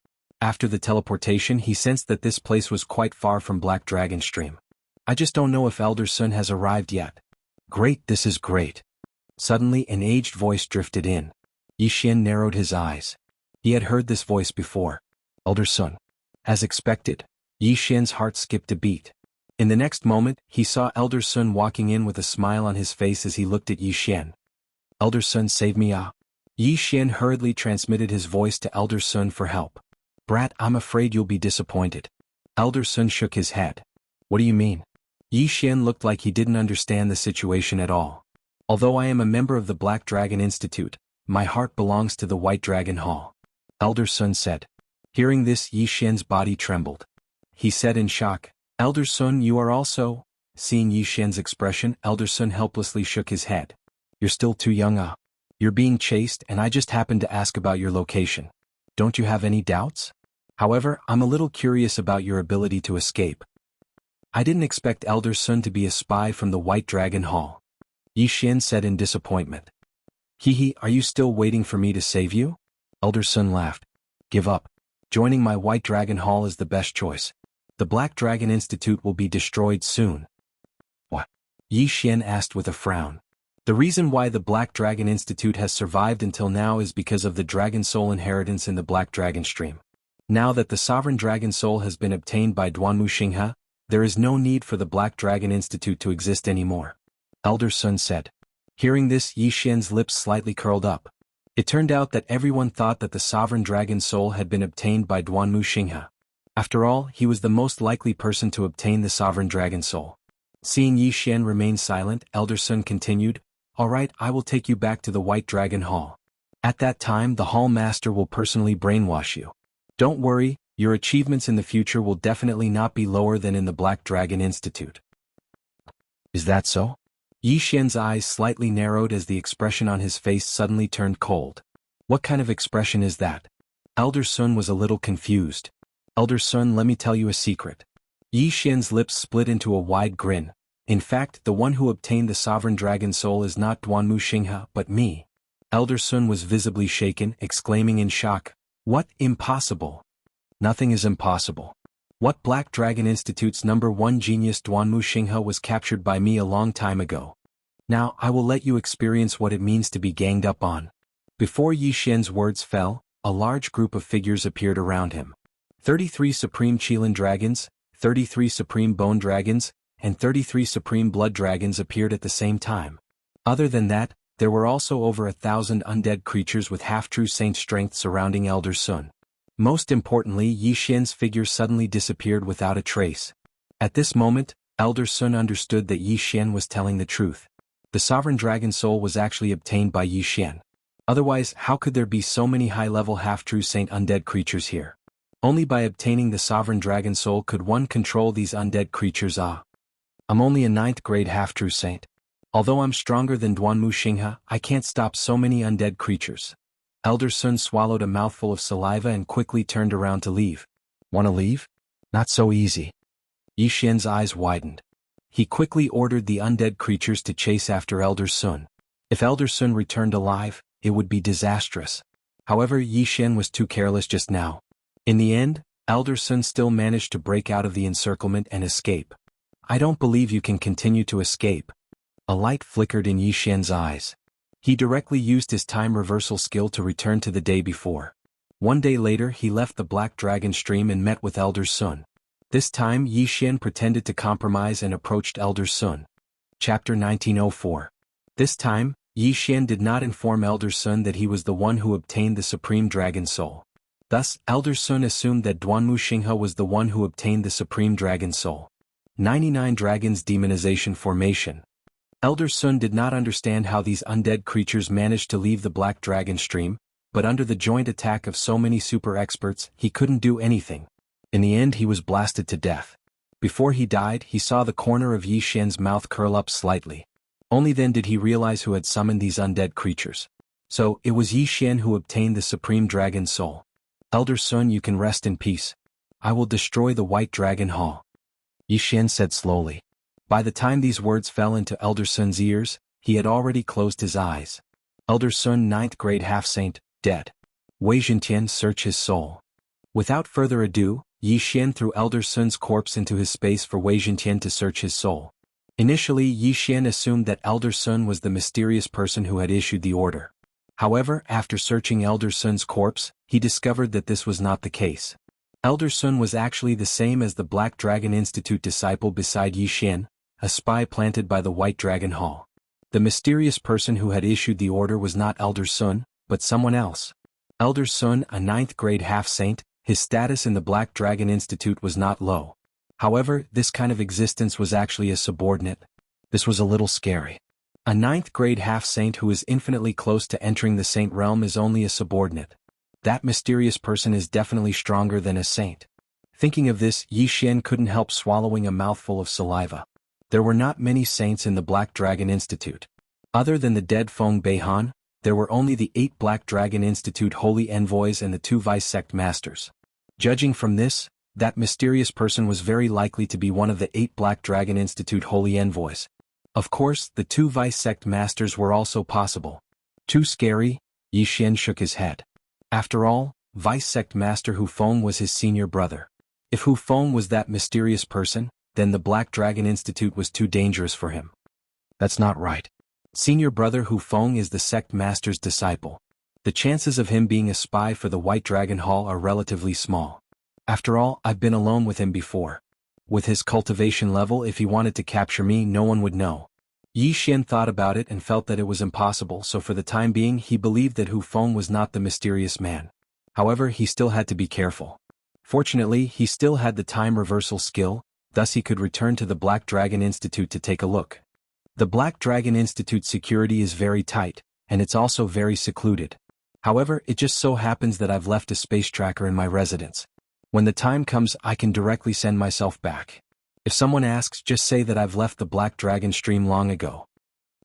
After the teleportation, he sensed that this place was quite far from Black Dragon Stream. I just don't know if Elder Sun has arrived yet. Great, this is great. Suddenly an aged voice drifted in. Yi Xian narrowed his eyes. He had heard this voice before. Elder Sun. As expected, Yi Xian's heart skipped a beat. In the next moment, he saw Elder Sun walking in with a smile on his face as he looked at Yi Xian. Elder Sun, save me ah. Yi Xian hurriedly transmitted his voice to Elder Sun for help. Brat, I'm afraid you'll be disappointed. Elder Sun shook his head. What do you mean? Yi Xian looked like he didn't understand the situation at all. Although I am a member of the Black Dragon Institute, my heart belongs to the White Dragon Hall. Elder Sun said. Hearing this, Yi Xian's body trembled. He said in shock, Elder Sun, you are also? Seeing Yi Xian's expression, Elder Sun helplessly shook his head. You're still too young ah. You're being chased and I just happened to ask about your location. Don't you have any doubts? However, I'm a little curious about your ability to escape. I didn't expect Elder Sun to be a spy from the White Dragon Hall. Yi Xian said in disappointment. Hehe, are you still waiting for me to save you? Elder Sun laughed. Give up. Joining my White Dragon Hall is the best choice. The Black Dragon Institute will be destroyed soon. What? Yi Xian asked with a frown. The reason why the Black Dragon Institute has survived until now is because of the Dragon Soul inheritance in the Black Dragon Stream. Now that the Sovereign Dragon Soul has been obtained by Duanmu Xinghe, there is no need for the Black Dragon Institute to exist anymore. Elder Sun said. Hearing this, Yi Xian's lips slightly curled up. It turned out that everyone thought that the Sovereign Dragon Soul had been obtained by Duanmu Xinghe. After all, he was the most likely person to obtain the Sovereign Dragon Soul. Seeing Yi Xian remain silent, Elder Sun continued, Alright, I will take you back to the White Dragon Hall. At that time, the Hall Master will personally brainwash you. Don't worry, your achievements in the future will definitely not be lower than in the Black Dragon Institute. Is that so? Yi Xian's eyes slightly narrowed as the expression on his face suddenly turned cold. What kind of expression is that? Elder Sun was a little confused. Elder Sun, let me tell you a secret. Yi Xian's lips split into a wide grin. In fact, the one who obtained the Sovereign Dragon Soul is not Duanmu Xinghe, but me. Elder Sun was visibly shaken, exclaiming in shock, What? Impossible. Nothing is impossible. What Black Dragon Institute's #1 genius Duanmu Xinghe was captured by me a long time ago. Now, I will let you experience what it means to be ganged up on. Before Yi Xian's words fell, a large group of figures appeared around him. 33 Supreme Qilin Dragons, 33 Supreme Bone Dragons, and 33 Supreme Blood Dragons appeared at the same time. Other than that, there were also over 1,000 undead creatures with half-true saint strength surrounding Elder Sun. Most importantly, Yi Xian's figure suddenly disappeared without a trace. At this moment, Elder Sun understood that Yi Xian was telling the truth. The Sovereign Dragon Soul was actually obtained by Yi Xian. Otherwise, how could there be so many high-level half-true saint undead creatures here? Only by obtaining the Sovereign Dragon Soul could one control these undead creatures. I'm only a 9th grade half-true saint. Although I'm stronger than Duanmu Xinghe, I can't stop so many undead creatures. Elder Sun swallowed a mouthful of saliva and quickly turned around to leave. Wanna leave? Not so easy. Yi Xian's eyes widened. He quickly ordered the undead creatures to chase after Elder Sun. If Elder Sun returned alive, it would be disastrous. However, Yi Xian was too careless just now. In the end, Elder Sun still managed to break out of the encirclement and escape. I don't believe you can continue to escape. A light flickered in Yi Xian's eyes. He directly used his time reversal skill to return to the day before. One day later, he left the Black Dragon Stream and met with Elder Sun. This time, Yi Xian pretended to compromise and approached Elder Sun. Chapter 1904. This time, Yi Xian did not inform Elder Sun that he was the one who obtained the Supreme Dragon Soul. Thus, Elder Sun assumed that Duanmu Xinghe was the one who obtained the Supreme Dragon Soul. 99 Dragons Demonization Formation. Elder Sun did not understand how these undead creatures managed to leave the Black Dragon Stream, but under the joint attack of so many super experts, he couldn't do anything. In the end, he was blasted to death. Before he died, he saw the corner of Yi Xian's mouth curl up slightly. Only then did he realize who had summoned these undead creatures. So, it was Yi Xian who obtained the Supreme Dragon Soul. Elder Sun, you can rest in peace. I will destroy the White Dragon Hall. Yi Xian said slowly. By the time these words fell into Elder Sun's ears, he had already closed his eyes. Elder Sun, 9th grade half-saint, dead. Wei Zhentian, search his soul. Without further ado, Yi Xian threw Elder Sun's corpse into his space for Wei Zhentian to search his soul. Initially, Yi Xian assumed that Elder Sun was the mysterious person who had issued the order. However, after searching Elder Sun's corpse, he discovered that this was not the case. Elder Sun was actually the same as the Black Dragon Institute disciple beside Yi Xian, a spy planted by the White Dragon Hall. The mysterious person who had issued the order was not Elder Sun, but someone else. Elder Sun, a 9th grade half-saint, his status in the Black Dragon Institute was not low. However, this kind of existence was actually a subordinate. This was a little scary. A 9th grade half-saint who is infinitely close to entering the saint realm is only a subordinate. That mysterious person is definitely stronger than a saint. Thinking of this, Yi Xian couldn't help swallowing a mouthful of saliva. There were not many saints in the Black Dragon Institute. Other than the dead Feng Beihan, there were only the 8 Black Dragon Institute holy envoys and the 2 vice sect masters. Judging from this, that mysterious person was very likely to be one of the 8 Black Dragon Institute holy envoys. Of course, the 2 vice sect masters were also possible. Too scary? Yi Xian shook his head. After all, vice sect master Hu Feng was his senior brother. If Hu Feng was that mysterious person, then the Black Dragon Institute was too dangerous for him. That's not right. Senior brother Hu Feng is the sect master's disciple. The chances of him being a spy for the White Dragon Hall are relatively small. After all, I've been alone with him before. With his cultivation level, if he wanted to capture me, no one would know. Yi Xian thought about it and felt that it was impossible, so for the time being he believed that Hu Feng was not the mysterious man. However, he still had to be careful. Fortunately, he still had the time reversal skill, thus he could return to the Black Dragon Institute to take a look. The Black Dragon Institute's security is very tight, and it's also very secluded. However, it just so happens that I've left a space tracker in my residence. When the time comes, I can directly send myself back. If someone asks, just say that I've left the Black Dragon stream long ago.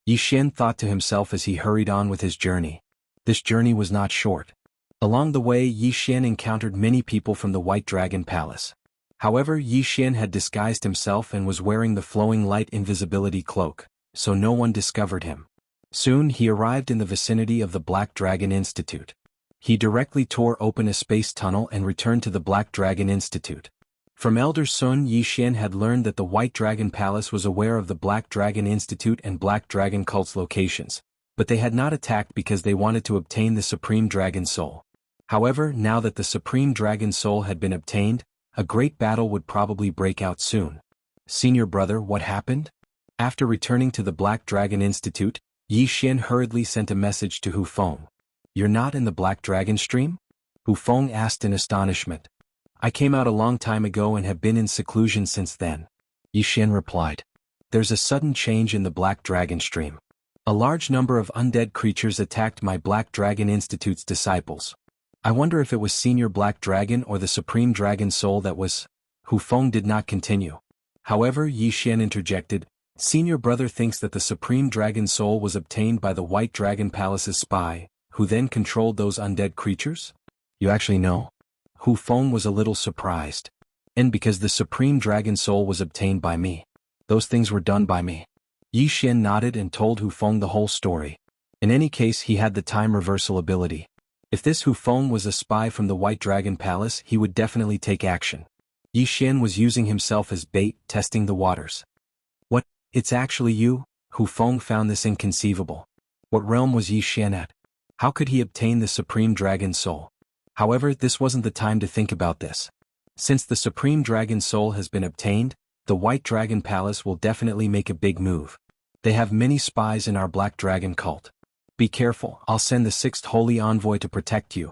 Yi Xian thought to himself as he hurried on with his journey. This journey was not short. Along the way, Yi Xian encountered many people from the White Dragon Palace. However, Yi Xian had disguised himself and was wearing the flowing light invisibility cloak, so no one discovered him. Soon he arrived in the vicinity of the Black Dragon Institute. He directly tore open a space tunnel and returned to the Black Dragon Institute. From Elder Sun, Yi Xian had learned that the White Dragon Palace was aware of the Black Dragon Institute and Black Dragon Cult's locations, but they had not attacked because they wanted to obtain the Supreme Dragon Soul. However, now that the Supreme Dragon Soul had been obtained, a great battle would probably break out soon. Senior brother, what happened? After returning to the Black Dragon Institute, Yi Xian hurriedly sent a message to Hu Feng. You're not in the Black Dragon stream? Hu Feng asked in astonishment. I came out a long time ago and have been in seclusion since then. Yi Xian replied. There's a sudden change in the Black Dragon stream. A large number of undead creatures attacked my Black Dragon Institute's disciples. I wonder if it was Senior Black Dragon or the Supreme Dragon Soul that was... Hu Feng did not continue. However, Yi Xian interjected, Senior brother thinks that the Supreme Dragon Soul was obtained by the White Dragon Palace's spy, who then controlled those undead creatures? You actually know? Hu Feng was a little surprised. And because the Supreme Dragon Soul was obtained by me. Those things were done by me. Yi Xian nodded and told Hu Feng the whole story. In any case, he had the time reversal ability. If this Hu Feng was a spy from the White Dragon Palace, he would definitely take action. Yi Xian was using himself as bait, testing the waters. What? It's actually you? Hu Feng found this inconceivable. What realm was Yi Xian at? How could he obtain the Supreme Dragon Soul? However, this wasn't the time to think about this. Since the Supreme Dragon Soul has been obtained, the White Dragon Palace will definitely make a big move. They have many spies in our Black Dragon cult. Be careful, I'll send the 6th Holy Envoy to protect you.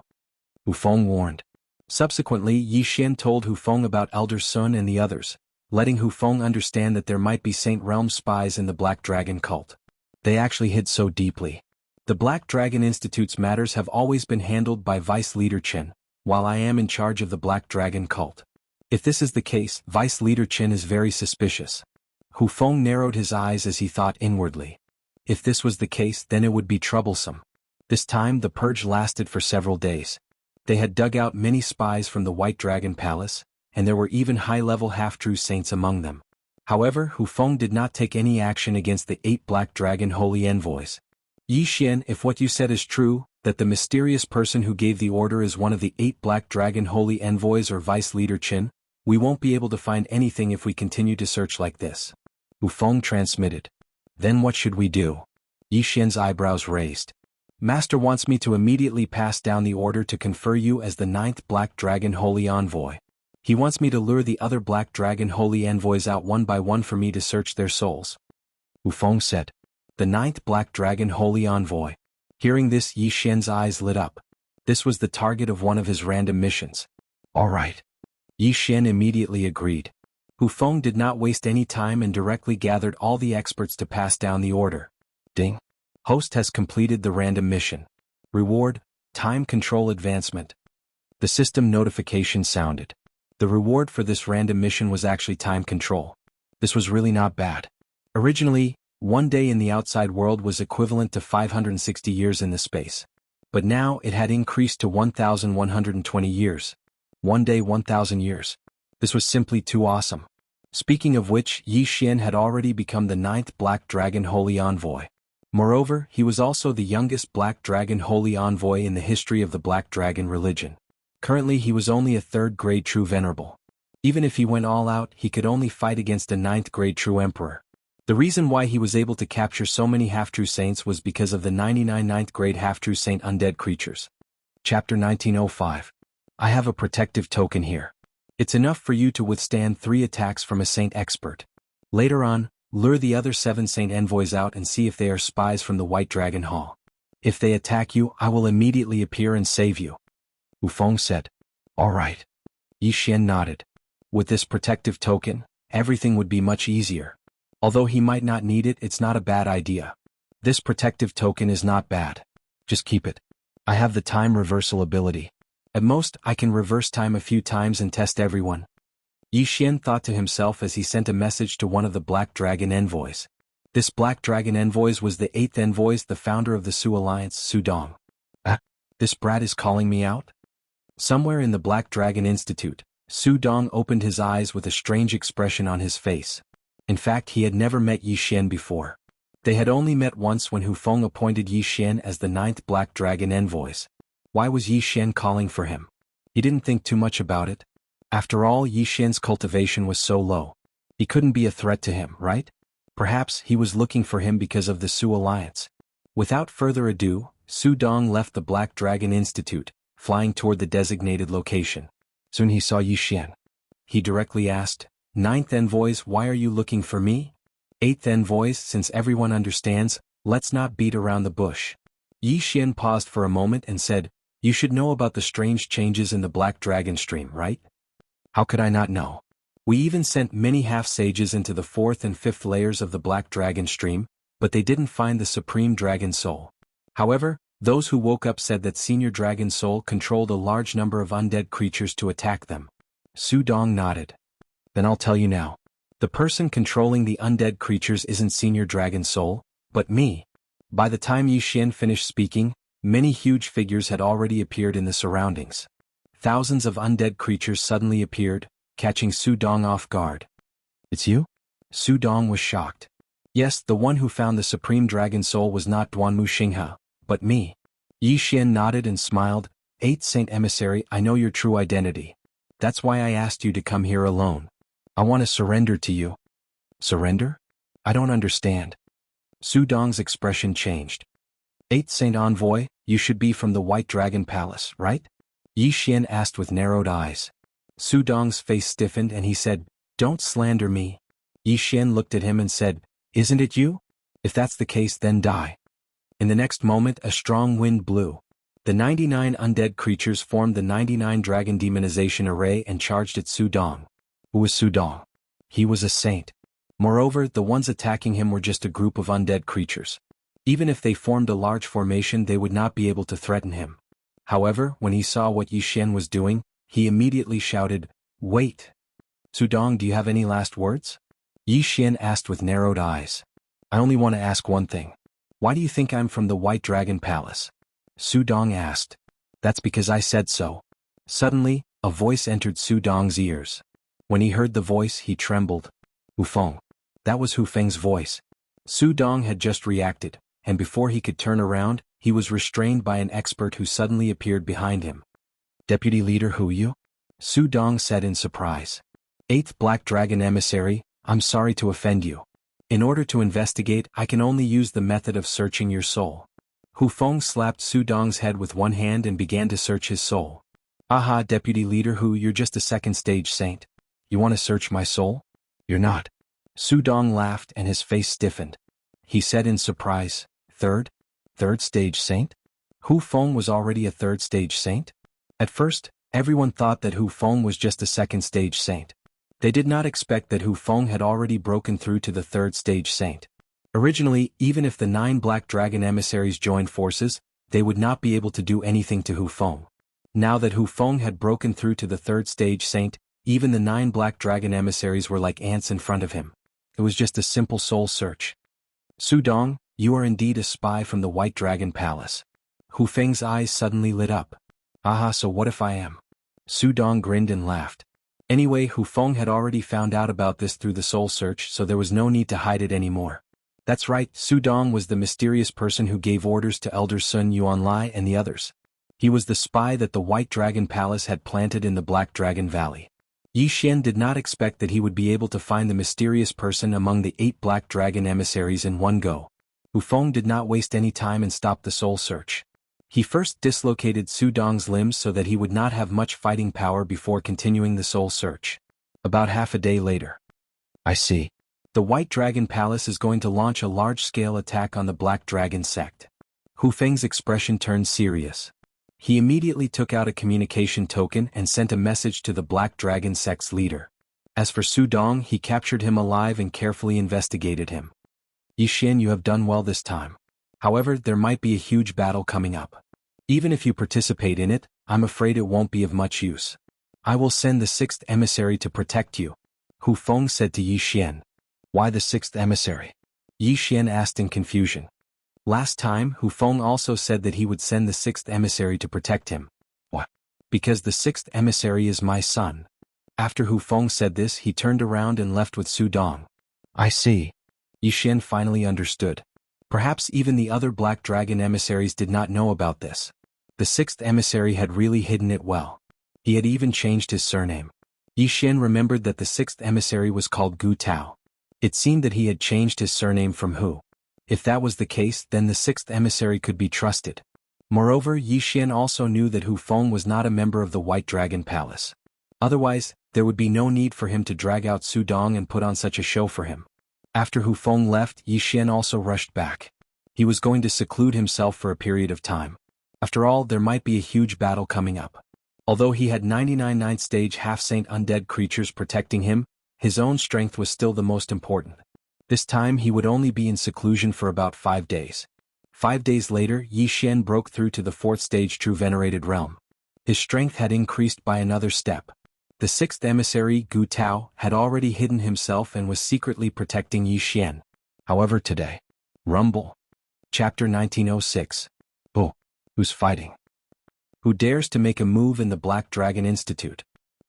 Hu Feng warned. Subsequently, Yi Xian told Hu Feng about Elder Sun and the others, letting Hu Feng understand that there might be Saint Realm spies in the Black Dragon cult. They actually hid so deeply. The Black Dragon Institute's matters have always been handled by Vice Leader Qin, while I am in charge of the Black Dragon cult. If this is the case, Vice Leader Qin is very suspicious. Hu Feng narrowed his eyes as he thought inwardly. If this was the case, then it would be troublesome. This time the purge lasted for several days. They had dug out many spies from the White Dragon Palace, and there were even high-level half-true saints among them. However, Hu Feng did not take any action against the 8 Black Dragon Holy Envoys. Yi Xian, if what you said is true, that the mysterious person who gave the order is one of the 8 Black Dragon Holy Envoys or Vice Leader Qin. We won't be able to find anything if we continue to search like this. Wu Feng transmitted. Then what should we do? Yi Xian's eyebrows raised. Master wants me to immediately pass down the order to confer you as the 9th Black Dragon Holy Envoy. He wants me to lure the other Black Dragon Holy Envoys out one by one for me to search their souls. Wu Feng said. The 9th Black Dragon Holy Envoy. Hearing this, Yi Xian's eyes lit up. This was the target of one of his random missions. All right. Yi Xian immediately agreed. Wu Feng did not waste any time and directly gathered all the experts to pass down the order. Ding. Host has completed the random mission. Reward, time control advancement. The system notification sounded. The reward for this random mission was actually time control. This was really not bad. Originally, 1 day in the outside world was equivalent to 560 years in the space. But now it had increased to 1,120 years. 1 day 1,000 years. This was simply too awesome. Speaking of which, Yi Xian had already become the 9th Black Dragon Holy Envoy. Moreover, he was also the youngest Black Dragon Holy Envoy in the history of the Black Dragon religion. Currently he was only a 3rd grade True Venerable. Even if he went all out, he could only fight against a 9th grade True Emperor. The reason why he was able to capture so many half-true saints was because of the 99 9th grade half-true saint undead creatures. Chapter 1905. I have a protective token here. It's enough for you to withstand 3 attacks from a saint expert. Later on, lure the other 7 saint envoys out and see if they are spies from the White Dragon Hall. If they attack you, I will immediately appear and save you. Wu Feng said. All right. Yi Xian nodded. With this protective token, everything would be much easier. Although he might not need it, it's not a bad idea. This protective token is not bad. Just keep it. I have the time reversal ability. At most, I can reverse time a few times and test everyone. Yi Xian thought to himself as he sent a message to one of the Black Dragon Envoys. This Black Dragon Envoys was the 8th Envoys, the founder of the Su Alliance, Su Dong. This brat is calling me out? Somewhere in the Black Dragon Institute, Su Dong opened his eyes with a strange expression on his face. In fact, he had never met Yi Xian before. They had only met once when Wu Feng appointed Yi Xian as the 9th Black Dragon Envoys. Why was Yi Xian calling for him? He didn't think too much about it. After all, Yi Xian's cultivation was so low. He couldn't be a threat to him, right? Perhaps he was looking for him because of the Su Alliance. Without further ado, Su Dong left the Black Dragon Institute, flying toward the designated location. Soon he saw Yi Xian. He directly asked, 9th Envoys, why are you looking for me? 8th Envoys, since everyone understands, let's not beat around the bush. Yi Xian paused for a moment and said, you should know about the strange changes in the Black Dragon stream, right? How could I not know? We even sent many half-sages into the 4th and 5th layers of the Black Dragon stream, but they didn't find the Supreme Dragon Soul. However, those who woke up said that Senior Dragon Soul controlled a large number of undead creatures to attack them. Su Dong nodded. Then I'll tell you now. The person controlling the undead creatures isn't Senior Dragon Soul, but me. By the time Yi Xian finished speaking, many huge figures had already appeared in the surroundings. Thousands of undead creatures suddenly appeared, catching Su Dong off guard. It's you? Su Dong was shocked. Yes, the one who found the Supreme Dragon Soul was not Duanmu Xinghe, but me. Yi Xian nodded and smiled. 8th Saint Emissary, I know your true identity. That's why I asked you to come here alone. I want to surrender to you. Surrender? I don't understand. Su Dong's expression changed. 8th Saint Envoy, you should be from the White Dragon Palace, right? Yi Xian asked with narrowed eyes. Su Dong's face stiffened and he said, don't slander me. Yi Xian looked at him and said, isn't it you? If that's the case, then die. In the next moment, a strong wind blew. The 99 undead creatures formed the 99 Dragon Demonization Array and charged at Su Dong. Who was Su Dong? He was a saint. Moreover, the ones attacking him were just a group of undead creatures. Even if they formed a large formation, they would not be able to threaten him. However, when he saw what Yi Xian was doing, he immediately shouted, wait. Su Dong, do you have any last words? Yi Xian asked with narrowed eyes. I only want to ask one thing. Why do you think I'm from the White Dragon Palace? Su Dong asked. That's because I said so. Suddenly, a voice entered Su Dong's ears. When he heard the voice, he trembled. Wu Feng. That was Hu Feng's voice. Su Dong had just reacted, and before he could turn around, he was restrained by an expert who suddenly appeared behind him. Deputy Leader Hu Yu? Su Dong said in surprise. 8th Black Dragon Emissary, I'm sorry to offend you. In order to investigate, I can only use the method of searching your soul. Hu Feng slapped Su Dong's head with one hand and began to search his soul. Aha, Deputy Leader Hu, you're just a second stage saint. You want to search my soul? You're not. Su Dong laughed and his face stiffened. He said in surprise, Third stage saint? Hu Feng was already a 3rd stage saint? At first, everyone thought that Hu Feng was just a 2nd stage saint. They did not expect that Hu Feng had already broken through to the 3rd stage saint. Originally, even if the 9 Black Dragon emissaries joined forces, they would not be able to do anything to Hu Feng. Now that Hu Feng had broken through to the 3rd stage saint, even the 9 Black Dragon emissaries were like ants in front of him. It was just a simple soul search. Su Dong, you are indeed a spy from the White Dragon Palace. Hu Feng's eyes suddenly lit up. Aha, so what if I am? Su Dong grinned and laughed. Anyway, Hu Feng had already found out about this through the soul search, so there was no need to hide it anymore. That's right, Su Dong was the mysterious person who gave orders to Elder Sun Yuanlai and the others. He was the spy that the White Dragon Palace had planted in the Black Dragon Valley. Yi Xian did not expect that he would be able to find the mysterious person among the 8 Black Dragon emissaries in one go. Hu Feng did not waste any time and stopped the soul search. He first dislocated Su Dong's limbs so that he would not have much fighting power before continuing the soul search. About half a day later. I see. The White Dragon Palace is going to launch a large-scale attack on the Black Dragon sect. Hu Feng's expression turned serious. He immediately took out a communication token and sent a message to the Black Dragon sect's leader. As for Su Dong, he captured him alive and carefully investigated him. Yi Xian, you have done well this time. However, there might be a huge battle coming up. Even if you participate in it, I'm afraid it won't be of much use. I will send the 6th emissary to protect you. Hu Feng said to Yi Xian. Why the 6th emissary? Yi Xian asked in confusion. Last time, Hu Feng also said that he would send the 6th emissary to protect him. What? Because the 6th emissary is my son. After Hu Feng said this, he turned around and left with Su Dong. I see. Yi Xian finally understood. Perhaps even the other Black Dragon emissaries did not know about this. The 6th emissary had really hidden it well. He had even changed his surname. Yi Xian remembered that the 6th emissary was called Gu Tao. It seemed that he had changed his surname from Hu. If that was the case, then the 6th emissary could be trusted. Moreover, Yi Xian also knew that Hu Feng was not a member of the White Dragon Palace. Otherwise, there would be no need for him to drag out Su Dong and put on such a show for him. After Hu Feng left, Yi Xian also rushed back. He was going to seclude himself for a period of time. After all, there might be a huge battle coming up. Although he had 99 9th stage half-saint undead creatures protecting him, his own strength was still the most important. This time he would only be in seclusion for about 5 days. 5 days later, Yi Xian broke through to the 4th stage True Venerated Realm. His strength had increased by another step. The 6th emissary, Gu Tao, had already hidden himself and was secretly protecting Yi Xian. However today. Rumble. Chapter 1906. Oh, who's fighting? Who dares to make a move in the Black Dragon Institute?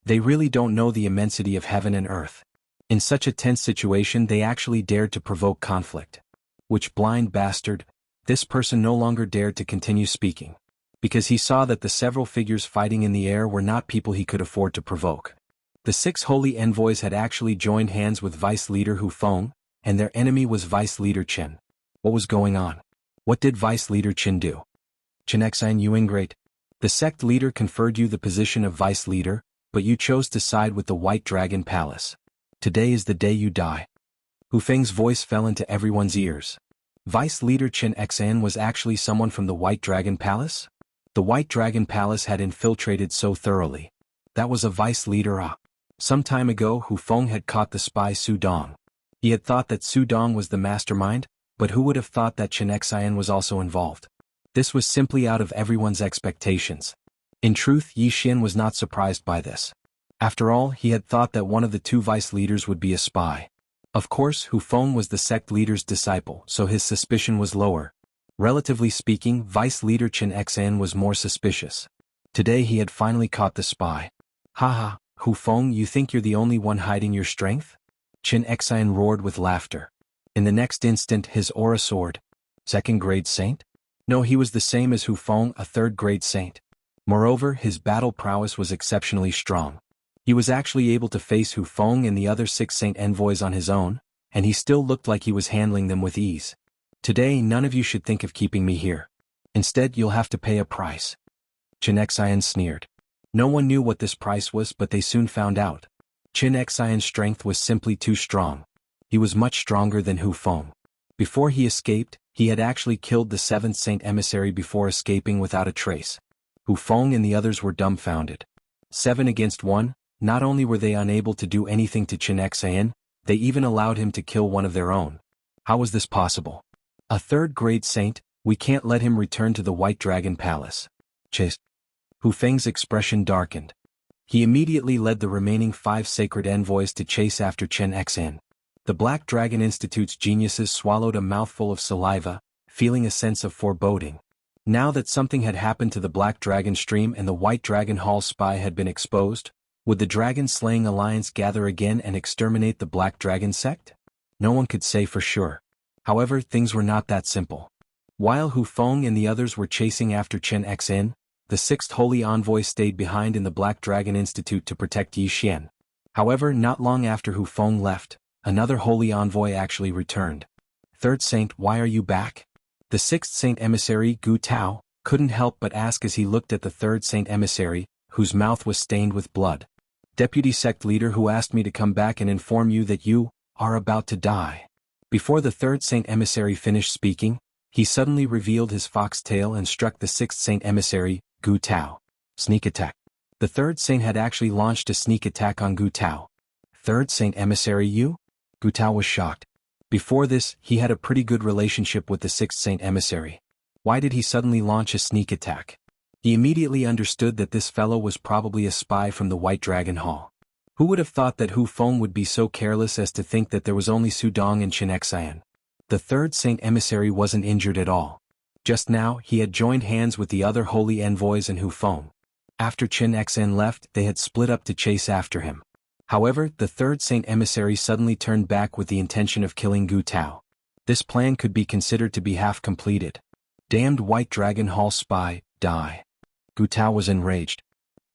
They really don't know the immensity of heaven and earth. In such a tense situation they actually dared to provoke conflict. Which blind bastard, this person no longer dared to continue speaking. Because he saw that the several figures fighting in the air were not people he could afford to provoke. The 6 holy envoys had actually joined hands with Vice Leader Hu Feng, and their enemy was Vice Leader Qin. What was going on? What did Vice Leader Qin do? Qin, you ingrate. The sect leader conferred you the position of Vice Leader, but you chose to side with the White Dragon Palace. Today is the day you die. Hu Feng's voice fell into everyone's ears. Vice Leader Qin was actually someone from the White Dragon Palace? The White Dragon Palace had infiltrated so thoroughly. That was a Vice Leader. Some time ago Hu Feng had caught the spy Su Dong. He had thought that Su Dong was the mastermind, but who would have thought that Qin was also involved? This was simply out of everyone's expectations. In truth, Yi Xian was not surprised by this. After all, he had thought that one of the 2 vice leaders would be a spy. Of course, Hu Feng was the sect leader's disciple, so his suspicion was lower. Relatively speaking, Vice Leader Qin was more suspicious. Today he had finally caught the spy. Haha, Hu Feng, you think you're the only one hiding your strength? Qin roared with laughter. In the next instant his aura soared. 2nd grade saint? No, he was the same as Hu Feng, a third-grade saint. Moreover, his battle prowess was exceptionally strong. He was actually able to face Hu Feng and the other 6 saint envoys on his own, and he still looked like he was handling them with ease. Today, none of you should think of keeping me here. Instead, you'll have to pay a price. Chen Xian sneered. No one knew what this price was, but they soon found out. Chen Xian's strength was simply too strong. He was much stronger than Hu Feng. Before he escaped, he had actually killed the 7th saint emissary before escaping without a trace. Hu Feng and the others were dumbfounded. 7 against 1, not only were they unable to do anything to Chen Xian, they even allowed him to kill one of their own. How was this possible? A third-grade saint, we can't let him return to the White Dragon Palace. Chase. Hu Feng's expression darkened. He immediately led the remaining 5 sacred envoys to chase after Chen Xian. The Black Dragon Institute's geniuses swallowed a mouthful of saliva, feeling a sense of foreboding. Now that something had happened to the Black Dragon Stream and the White Dragon Hall spy had been exposed, would the Dragon-Slaying Alliance gather again and exterminate the Black Dragon sect? No one could say for sure. However, things were not that simple. While Hu Feng and the others were chasing after Chen Xian, the 6th Holy Envoy stayed behind in the Black Dragon Institute to protect Yi Xian. However, not long after Hu Feng left, another Holy Envoy actually returned. 3rd Saint, why are you back? The 6th Saint Emissary, Gu Tao, couldn't help but ask as he looked at the 3rd Saint Emissary, whose mouth was stained with blood. Deputy Sect Leader who asked me to come back and inform you that you are about to die. Before the 3rd Saint Emissary finished speaking, he suddenly revealed his fox tail and struck the 6th Saint Emissary, Gu Tao. Sneak attack. The 3rd Saint had actually launched a sneak attack on Gu Tao. 3rd Saint Emissary, you? Gu Tao was shocked. Before this, he had a pretty good relationship with the 6th Saint Emissary. Why did he suddenly launch a sneak attack? He immediately understood that this fellow was probably a spy from the White Dragon Hall. Who would have thought that Hu Feng would be so careless as to think that there was only Su Dong and Chen Xian? The 3rd Saint Emissary wasn't injured at all. Just now, he had joined hands with the other holy envoys and Hu Feng. After Chen Xian left, they had split up to chase after him. However, the 3rd Saint Emissary suddenly turned back with the intention of killing Gu Tao. This plan could be considered to be half completed. Damned White Dragon Hall spy, die. Gu Tao was enraged.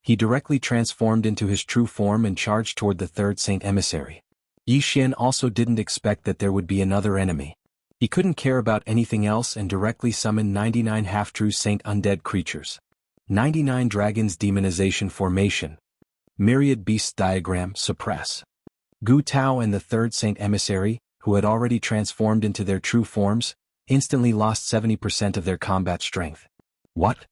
He directly transformed into his true form and charged toward the 3rd Saint Emissary. Yi Xian also didn't expect that there would be another enemy. He couldn't care about anything else and directly summoned 99 half-true saint undead creatures. 99 Dragons Demonization Formation. Myriad Beasts Diagram, suppress. Gu Tao and the 3rd Saint Emissary, who had already transformed into their true forms, instantly lost 70% of their combat strength. What?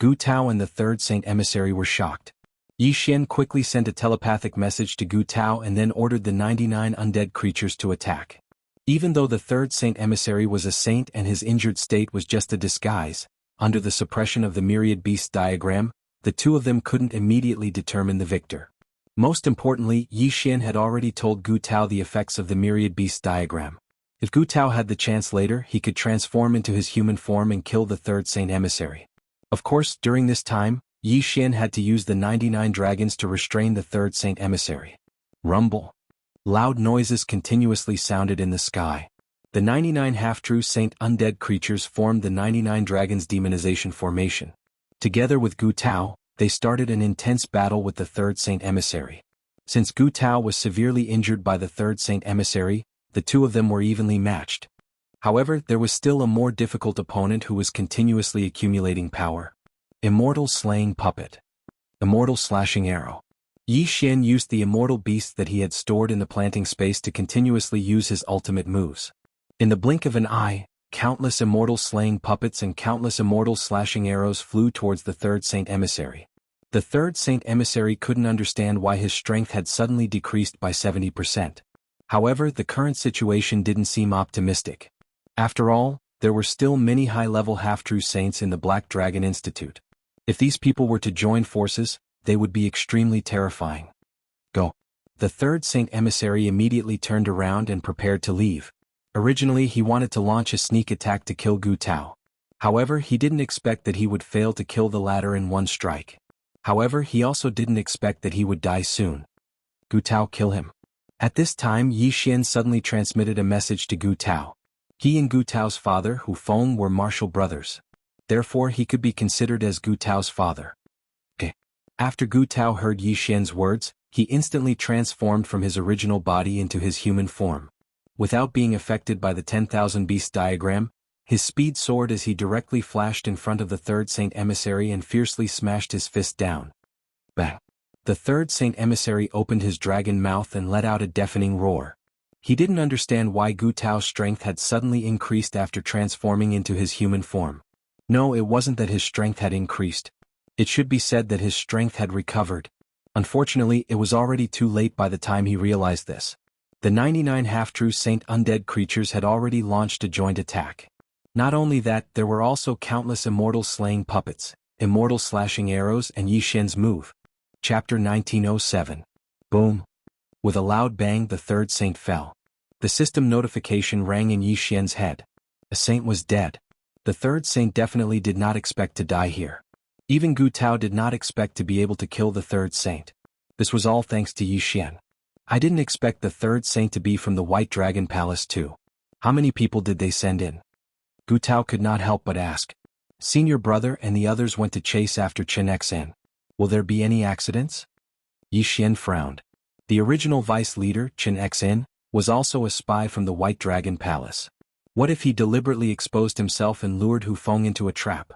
Gu Tao and the 3rd Saint Emissary were shocked. Yi Xian quickly sent a telepathic message to Gu Tao and then ordered the 99 undead creatures to attack. Even though the 3rd Saint Emissary was a saint and his injured state was just a disguise, under the suppression of the Myriad Beasts diagram, the two of them couldn't immediately determine the victor. Most importantly, Yi Xian had already told Gu Tao the effects of the Myriad Beasts diagram. If Gu Tao had the chance later, he could transform into his human form and kill the 3rd Saint Emissary. Of course, during this time, Yi Xian had to use the 99 dragons to restrain the 3rd Saint Emissary. Rumble. Loud noises continuously sounded in the sky. The 99 half-true saint undead creatures formed the 99 Dragons Demonization Formation. Together with Gu Tao, they started an intense battle with the 3rd Saint Emissary. Since Gu Tao was severely injured by the 3rd Saint Emissary, the two of them were evenly matched. However, there was still a more difficult opponent who was continuously accumulating power. Immortal Slaying Puppet. Immortal Slashing Arrow. Yi Xian used the immortal beast that he had stored in the planting space to continuously use his ultimate moves. In the blink of an eye, countless immortal slaying puppets and countless immortal slashing arrows flew towards the 3rd Saint Emissary. The 3rd Saint Emissary couldn't understand why his strength had suddenly decreased by 70%. However, the current situation didn't seem optimistic. After all, there were still many high-level half-true saints in the Black Dragon Institute. If these people were to join forces, they would be extremely terrifying. Go. The 3rd Saint Emissary immediately turned around and prepared to leave. Originally, he wanted to launch a sneak attack to kill Gu Tao. However, he didn't expect that he would fail to kill the latter in one strike. However, he also didn't expect that he would die soon. Gu Tao, kill him. At this time, Yi Xian suddenly transmitted a message to Gu Tao. He and Gu Tao's father, Hu Feng, were martial brothers. Therefore he could be considered as Gu Tao's father. After Gu Tao heard Yi Xian's words, he instantly transformed from his original body into his human form. Without being affected by the 10,000 beast diagram, his speed soared as he directly flashed in front of the third Saint Emissary and fiercely smashed his fist down. Bang! The third Saint Emissary opened his dragon mouth and let out a deafening roar. He didn't understand why Gu Tao's strength had suddenly increased after transforming into his human form. No, it wasn't that his strength had increased. It should be said that his strength had recovered. Unfortunately, it was already too late by the time he realized this. The 99 half-true Saint Undead creatures had already launched a joint attack. Not only that, there were also countless immortal slaying puppets, immortal slashing arrows and Yi Xian's move. Chapter 1907. Boom! With a loud bang, the third saint fell. The system notification rang in Yi Xian's head. A saint was dead. The third saint definitely did not expect to die here. Even Gu Tao did not expect to be able to kill the third saint. This was all thanks to Yi Xian. I didn't expect the third saint to be from the White Dragon Palace too. How many people did they send in? Gu Tao could not help but ask. Senior brother and the others went to chase after Chen Xan. Will there be any accidents? Yi Xian frowned. The original vice leader, Chen Xan, was also a spy from the White Dragon Palace. What if he deliberately exposed himself and lured Hu Feng into a trap?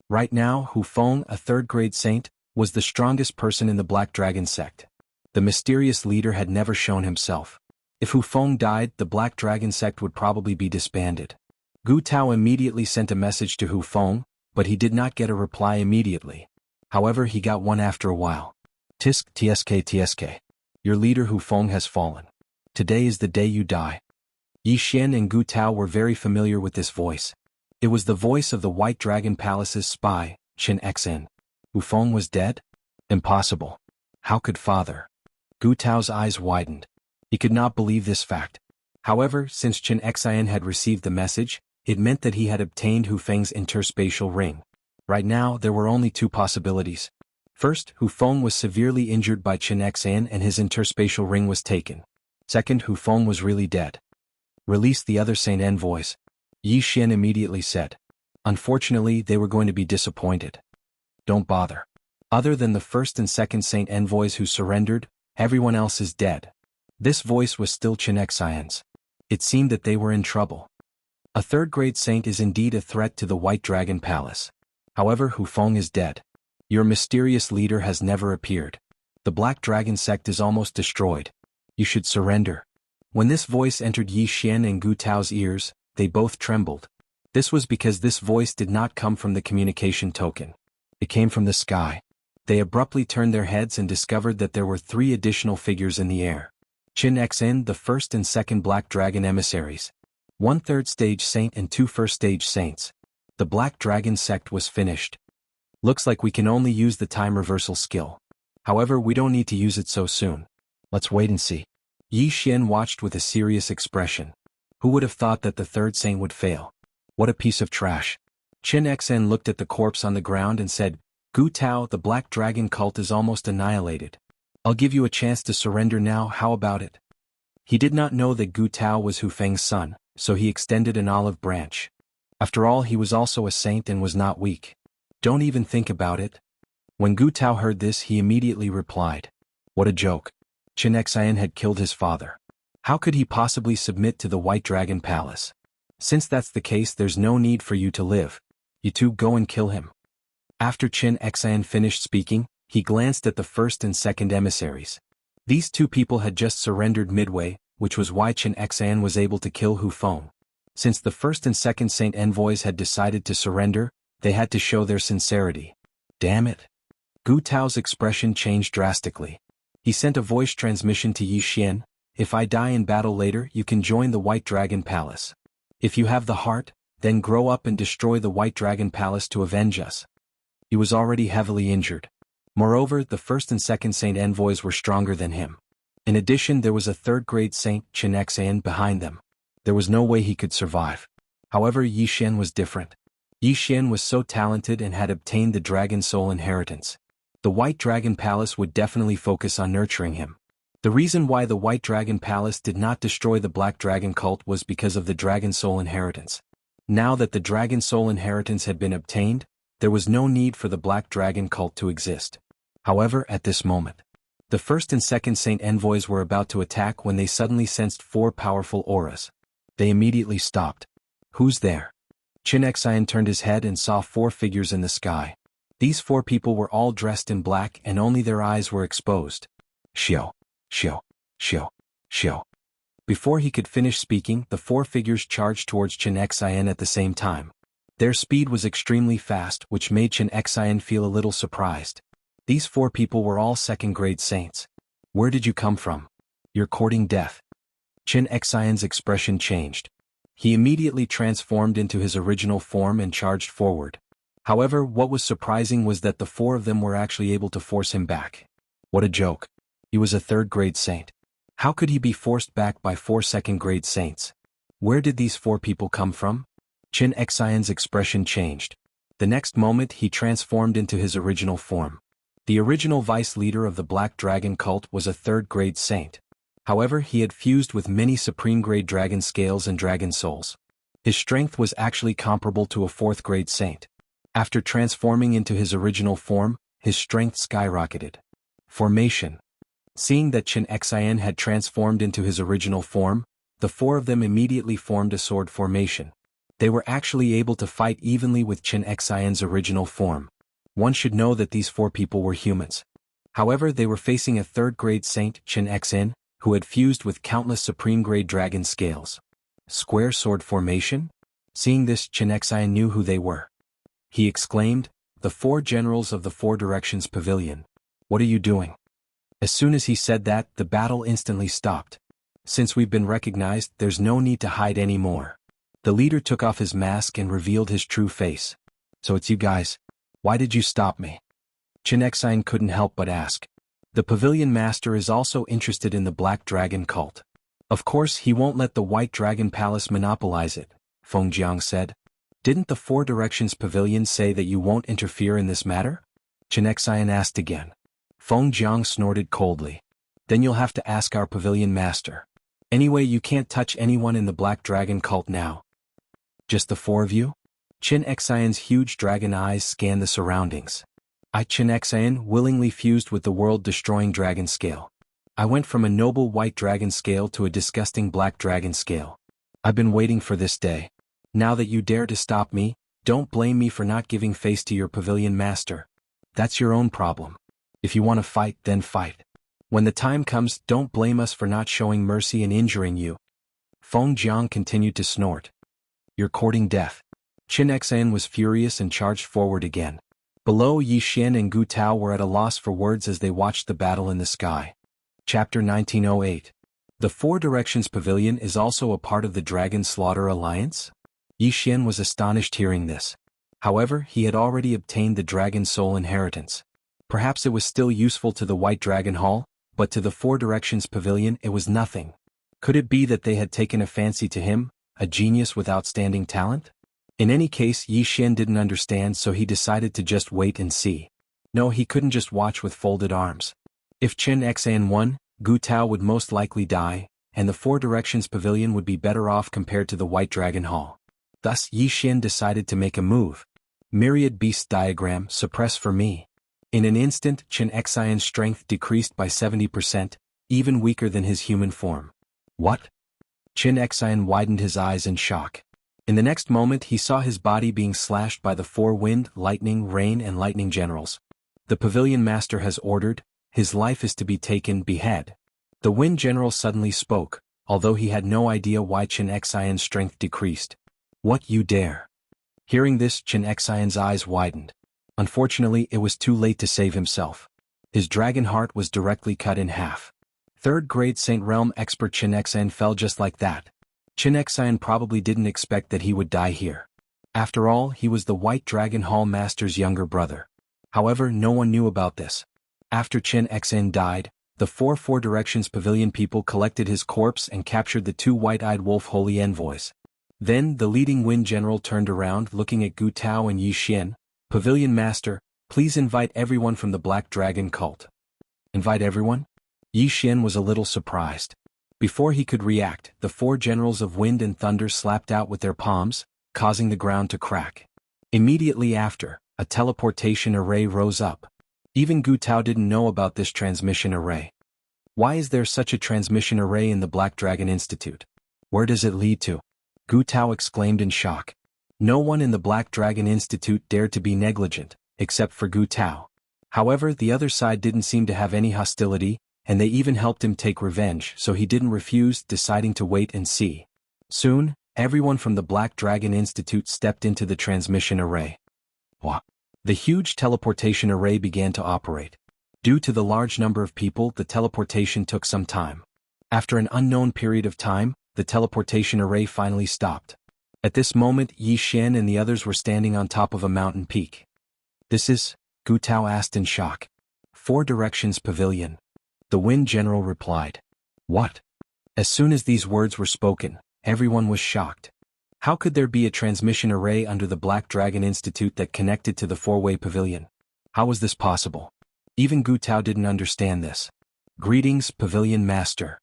Right now, Hu Feng, a third-grade saint, was the strongest person in the Black Dragon sect. The mysterious leader had never shown himself. If Hu Feng died, the Black Dragon sect would probably be disbanded. Gu Tao immediately sent a message to Hu Feng, but he did not get a reply immediately. However, he got one after a while. Tsk. Your leader Hu Feng has fallen. Today is the day you die. Yi Xian and Gu Tao were very familiar with this voice. It was the voice of the White Dragon Palace's spy, Chen Xan. Hu Feng was dead? Impossible. How could father? Gu Tao's eyes widened. He could not believe this fact. However, since Chen Xan had received the message, it meant that he had obtained Hu Feng's interspatial ring. Right now, there were only two possibilities. First, Hu Feng was severely injured by Chen Xan and his interspatial ring was taken. Second, Hu Feng was really dead. Release the other Saint envoys. Yi Xian immediately said. Unfortunately, they were going to be disappointed. Don't bother. Other than the first and second Saint envoys who surrendered, everyone else is dead. This voice was still Chen Xian's. It seemed that they were in trouble. A third-grade saint is indeed a threat to the White Dragon Palace. However, Hu Feng is dead. Your mysterious leader has never appeared. The Black Dragon sect is almost destroyed. You should surrender. When this voice entered Yi Xian and Gu Tao's ears, they both trembled. This was because this voice did not come from the communication token. It came from the sky. They abruptly turned their heads and discovered that there were 3 additional figures in the air. Chen Xan, the first and second Black Dragon emissaries. 1 third-stage saint and 2 first-stage saints. The Black Dragon sect was finished. Looks like we can only use the time reversal skill. However, we don't need to use it so soon. Let's wait and see. Yi Xian watched with a serious expression. Who would have thought that the third saint would fail? What a piece of trash. Chen Xan looked at the corpse on the ground and said, Gu Tao, the Black Dragon cult is almost annihilated. I'll give you a chance to surrender now, how about it? He did not know that Gu Tao was Hu Feng's son, so he extended an olive branch. After all, he was also a saint and was not weak. Don't even think about it. When Gu Tao heard this, he immediately replied. What a joke. Chen Xan had killed his father. How could he possibly submit to the White Dragon Palace? Since that's the case, there's no need for you to live. You two go and kill him. After Chen Xan finished speaking, he glanced at the first and second emissaries. These 2 people had just surrendered midway, which was why Chen Xan was able to kill Hu Feng. Since the first and second saint envoys had decided to surrender, they had to show their sincerity. Damn it. Gu Tao's expression changed drastically. He sent a voice transmission to Yi Xian. If I die in battle later, you can join the White Dragon Palace. If you have the heart, then grow up and destroy the White Dragon Palace to avenge us. He was already heavily injured. Moreover, the first and second saint envoys were stronger than him. In addition, there was a third-grade saint, Chen Xan, behind them. There was no way he could survive. However, Yi Xian was different. Yi Xian was so talented and had obtained the Dragon Soul inheritance. The White Dragon Palace would definitely focus on nurturing him. The reason why the White Dragon Palace did not destroy the Black Dragon cult was because of the Dragon Soul inheritance. Now that the Dragon Soul inheritance had been obtained, there was no need for the Black Dragon cult to exist. However, at this moment, the first and second Saint envoys were about to attack when they suddenly sensed 4 powerful auras. They immediately stopped. Who's there? Qin Xian turned his head and saw 4 figures in the sky. These 4 people were all dressed in black and only their eyes were exposed. Xiao, Xiao, Xiao, Xiao. Before he could finish speaking, the 4 figures charged towards Qin Xian at the same time. Their speed was extremely fast, which made Qin Xian feel a little surprised. These 4 people were all second-grade saints. Where did you come from? You're courting death. Qin Xian's expression changed. He immediately transformed into his original form and charged forward. However, what was surprising was that the 4 of them were actually able to force him back. What a joke. He was a 3rd-grade saint. How could he be forced back by 4 second-grade saints? Where did these 4 people come from? Qin Xian's expression changed. The next moment he transformed into his original form. The original vice leader of the Black Dragon cult was a 3rd-grade saint. However, he had fused with many supreme-grade dragon scales and dragon souls. His strength was actually comparable to a 4th-grade saint. After transforming into his original form, his strength skyrocketed. Formation. Seeing that Qin Xian had transformed into his original form, the 4 of them immediately formed a sword formation. They were actually able to fight evenly with Qin Xian's original form. One should know that these 4 people were humans. However, they were facing a 3rd-grade saint, Qin Xian, who had fused with countless supreme-grade dragon scales. Square sword formation? Seeing this, Qin Xian knew who they were. He exclaimed, "The 4 generals of the 4 directions pavilion. What are you doing?" As soon as he said that, the battle instantly stopped. Since we've been recognized, there's no need to hide anymore. The leader took off his mask and revealed his true face. So it's you guys. Why did you stop me? Qin Xian couldn't help but ask. The pavilion master is also interested in the Black Dragon cult. Of course he won't let the White Dragon Palace monopolize it, Feng Jiang said. Didn't the 4 directions pavilion say that you won't interfere in this matter? Qin Xian asked again. Feng Jiang snorted coldly. Then you'll have to ask our pavilion master. Anyway, you can't touch anyone in the Black Dragon cult now. Just the 4 of you? Qin Xian's huge dragon eyes scanned the surroundings. Qin Xian willingly fused with the world-destroying dragon scale. I went from a noble white dragon scale to a disgusting black dragon scale. I've been waiting for this day. Now that you dare to stop me, don't blame me for not giving face to your pavilion master. That's your own problem. If you want to fight, then fight. When the time comes, don't blame us for not showing mercy and injuring you. Feng Jiang continued to snort. You're courting death. Qin Xian was furious and charged forward again. Below, Yi Xian and Gu Tao were at a loss for words as they watched the battle in the sky. Chapter 1908. The 4 Directions Pavilion is also a part of the Dragon Slaughter Alliance? Yi Xian was astonished hearing this. However, he had already obtained the Dragon Soul inheritance. Perhaps it was still useful to the White Dragon Hall, but to the 4 Directions Pavilion it was nothing. Could it be that they had taken a fancy to him, a genius with outstanding talent? In any case, Yi Xian didn't understand, so he decided to just wait and see. No, he couldn't just watch with folded arms. If Qin Xian won, Gu Tao would most likely die, and the 4 Directions Pavilion would be better off compared to the White Dragon Hall. Thus, Yi Xian decided to make a move. Myriad Beast Diagram, suppress for me. In an instant, Qin Xian's strength decreased by 70%, even weaker than his human form. What? Qin Xian widened his eyes in shock. In the next moment he saw his body being slashed by the 4 wind, lightning, rain and lightning generals. The pavilion master has ordered, his life is to be taken, behead. The wind general suddenly spoke, although he had no idea why Qin Xian's strength decreased. What, you dare? Hearing this, Qin Xian's eyes widened. Unfortunately, it was too late to save himself. His dragon heart was directly cut in half. 3rd grade Saint Realm expert Qin Xian fell just like that. Qin Xian probably didn't expect that he would die here. After all, he was the White Dragon Hall Master's younger brother. However, no one knew about this. After Qin Xian died, the 4 Directions Pavilion people collected his corpse and captured the 2 white-eyed wolf holy envoys. Then, the leading wind general turned around looking at Gu Tao and Yi Xian. Pavilion Master, please invite everyone from the Black Dragon cult. Invite everyone? Yi Xian was a little surprised. Before he could react, the 4 generals of wind and thunder slapped out with their palms, causing the ground to crack. Immediately after, a teleportation array rose up. Even Gu Tao didn't know about this transmission array. Why is there such a transmission array in the Black Dragon Institute? Where does it lead to? Gu Tao exclaimed in shock. No one in the Black Dragon Institute dared to be negligent, except for Gu Tao. However, the other side didn't seem to have any hostility, and they even helped him take revenge, so he didn't refuse, deciding to wait and see. Soon, everyone from the Black Dragon Institute stepped into the transmission array. What? The huge teleportation array began to operate. Due to the large number of people, the teleportation took some time. After an unknown period of time, the teleportation array finally stopped. At this moment, Yi Xian and the others were standing on top of a mountain peak. This is? Gu Tao asked in shock. 4 Directions Pavilion. The Wind General replied. What? As soon as these words were spoken, everyone was shocked. How could there be a transmission array under the Black Dragon Institute that connected to the 4-way pavilion? How was this possible? Even Gu Tao didn't understand this. Greetings, Pavilion Master.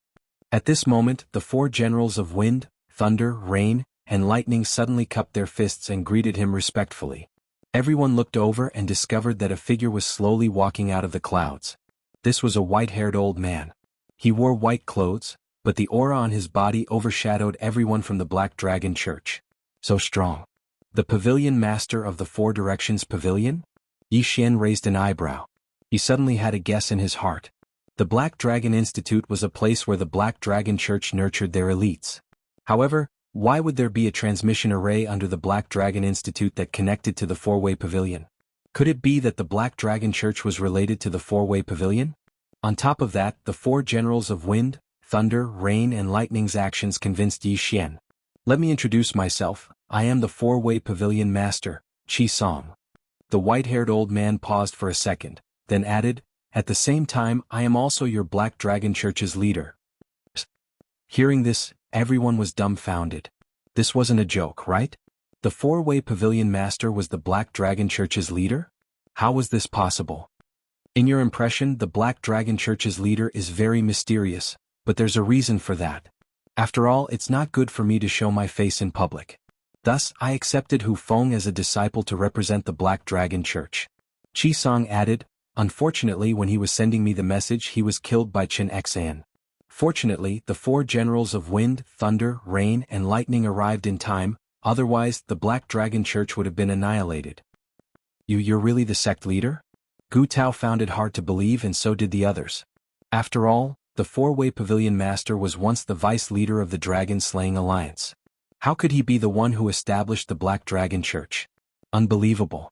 At this moment, the 4 generals of wind, thunder, rain, and lightning suddenly cupped their fists and greeted him respectfully. Everyone looked over and discovered that a figure was slowly walking out of the clouds. This was a white-haired old man. He wore white clothes, but the aura on his body overshadowed everyone from the Black Dragon Church. So strong. The Pavilion Master of the 4 Directions Pavilion? Yi Xian raised an eyebrow. He suddenly had a guess in his heart. The Black Dragon Institute was a place where the Black Dragon Church nurtured their elites. However, why would there be a transmission array under the Black Dragon Institute that connected to the 4-way pavilion? Could it be that the Black Dragon Church was related to the 4-way pavilion? On top of that, the 4 generals of wind, thunder, rain and lightning's actions convinced Yi Xian. Let me introduce myself. I am the 4-way pavilion master, Qi Song. The white-haired old man paused for a second, then added, at the same time I am also your Black Dragon Church's leader. Hearing this, everyone was dumbfounded. This wasn't a joke, right? The 4-way pavilion master was the Black Dragon Church's leader? How was this possible? In your impression, the Black Dragon Church's leader is very mysterious, but there's a reason for that. After all, it's not good for me to show my face in public. Thus, I accepted Hu Feng as a disciple to represent the Black Dragon Church. Qi Song added, unfortunately when he was sending me the message he was killed by Chen Xan. Fortunately, the 4 generals of wind, thunder, rain and lightning arrived in time, otherwise the Black Dragon Church would have been annihilated. You're really the sect leader? Gu Tao found it hard to believe and so did the others. After all, the 4-way pavilion master was once the vice leader of the Dragon Slaying Alliance. How could he be the one who established the Black Dragon Church? Unbelievable.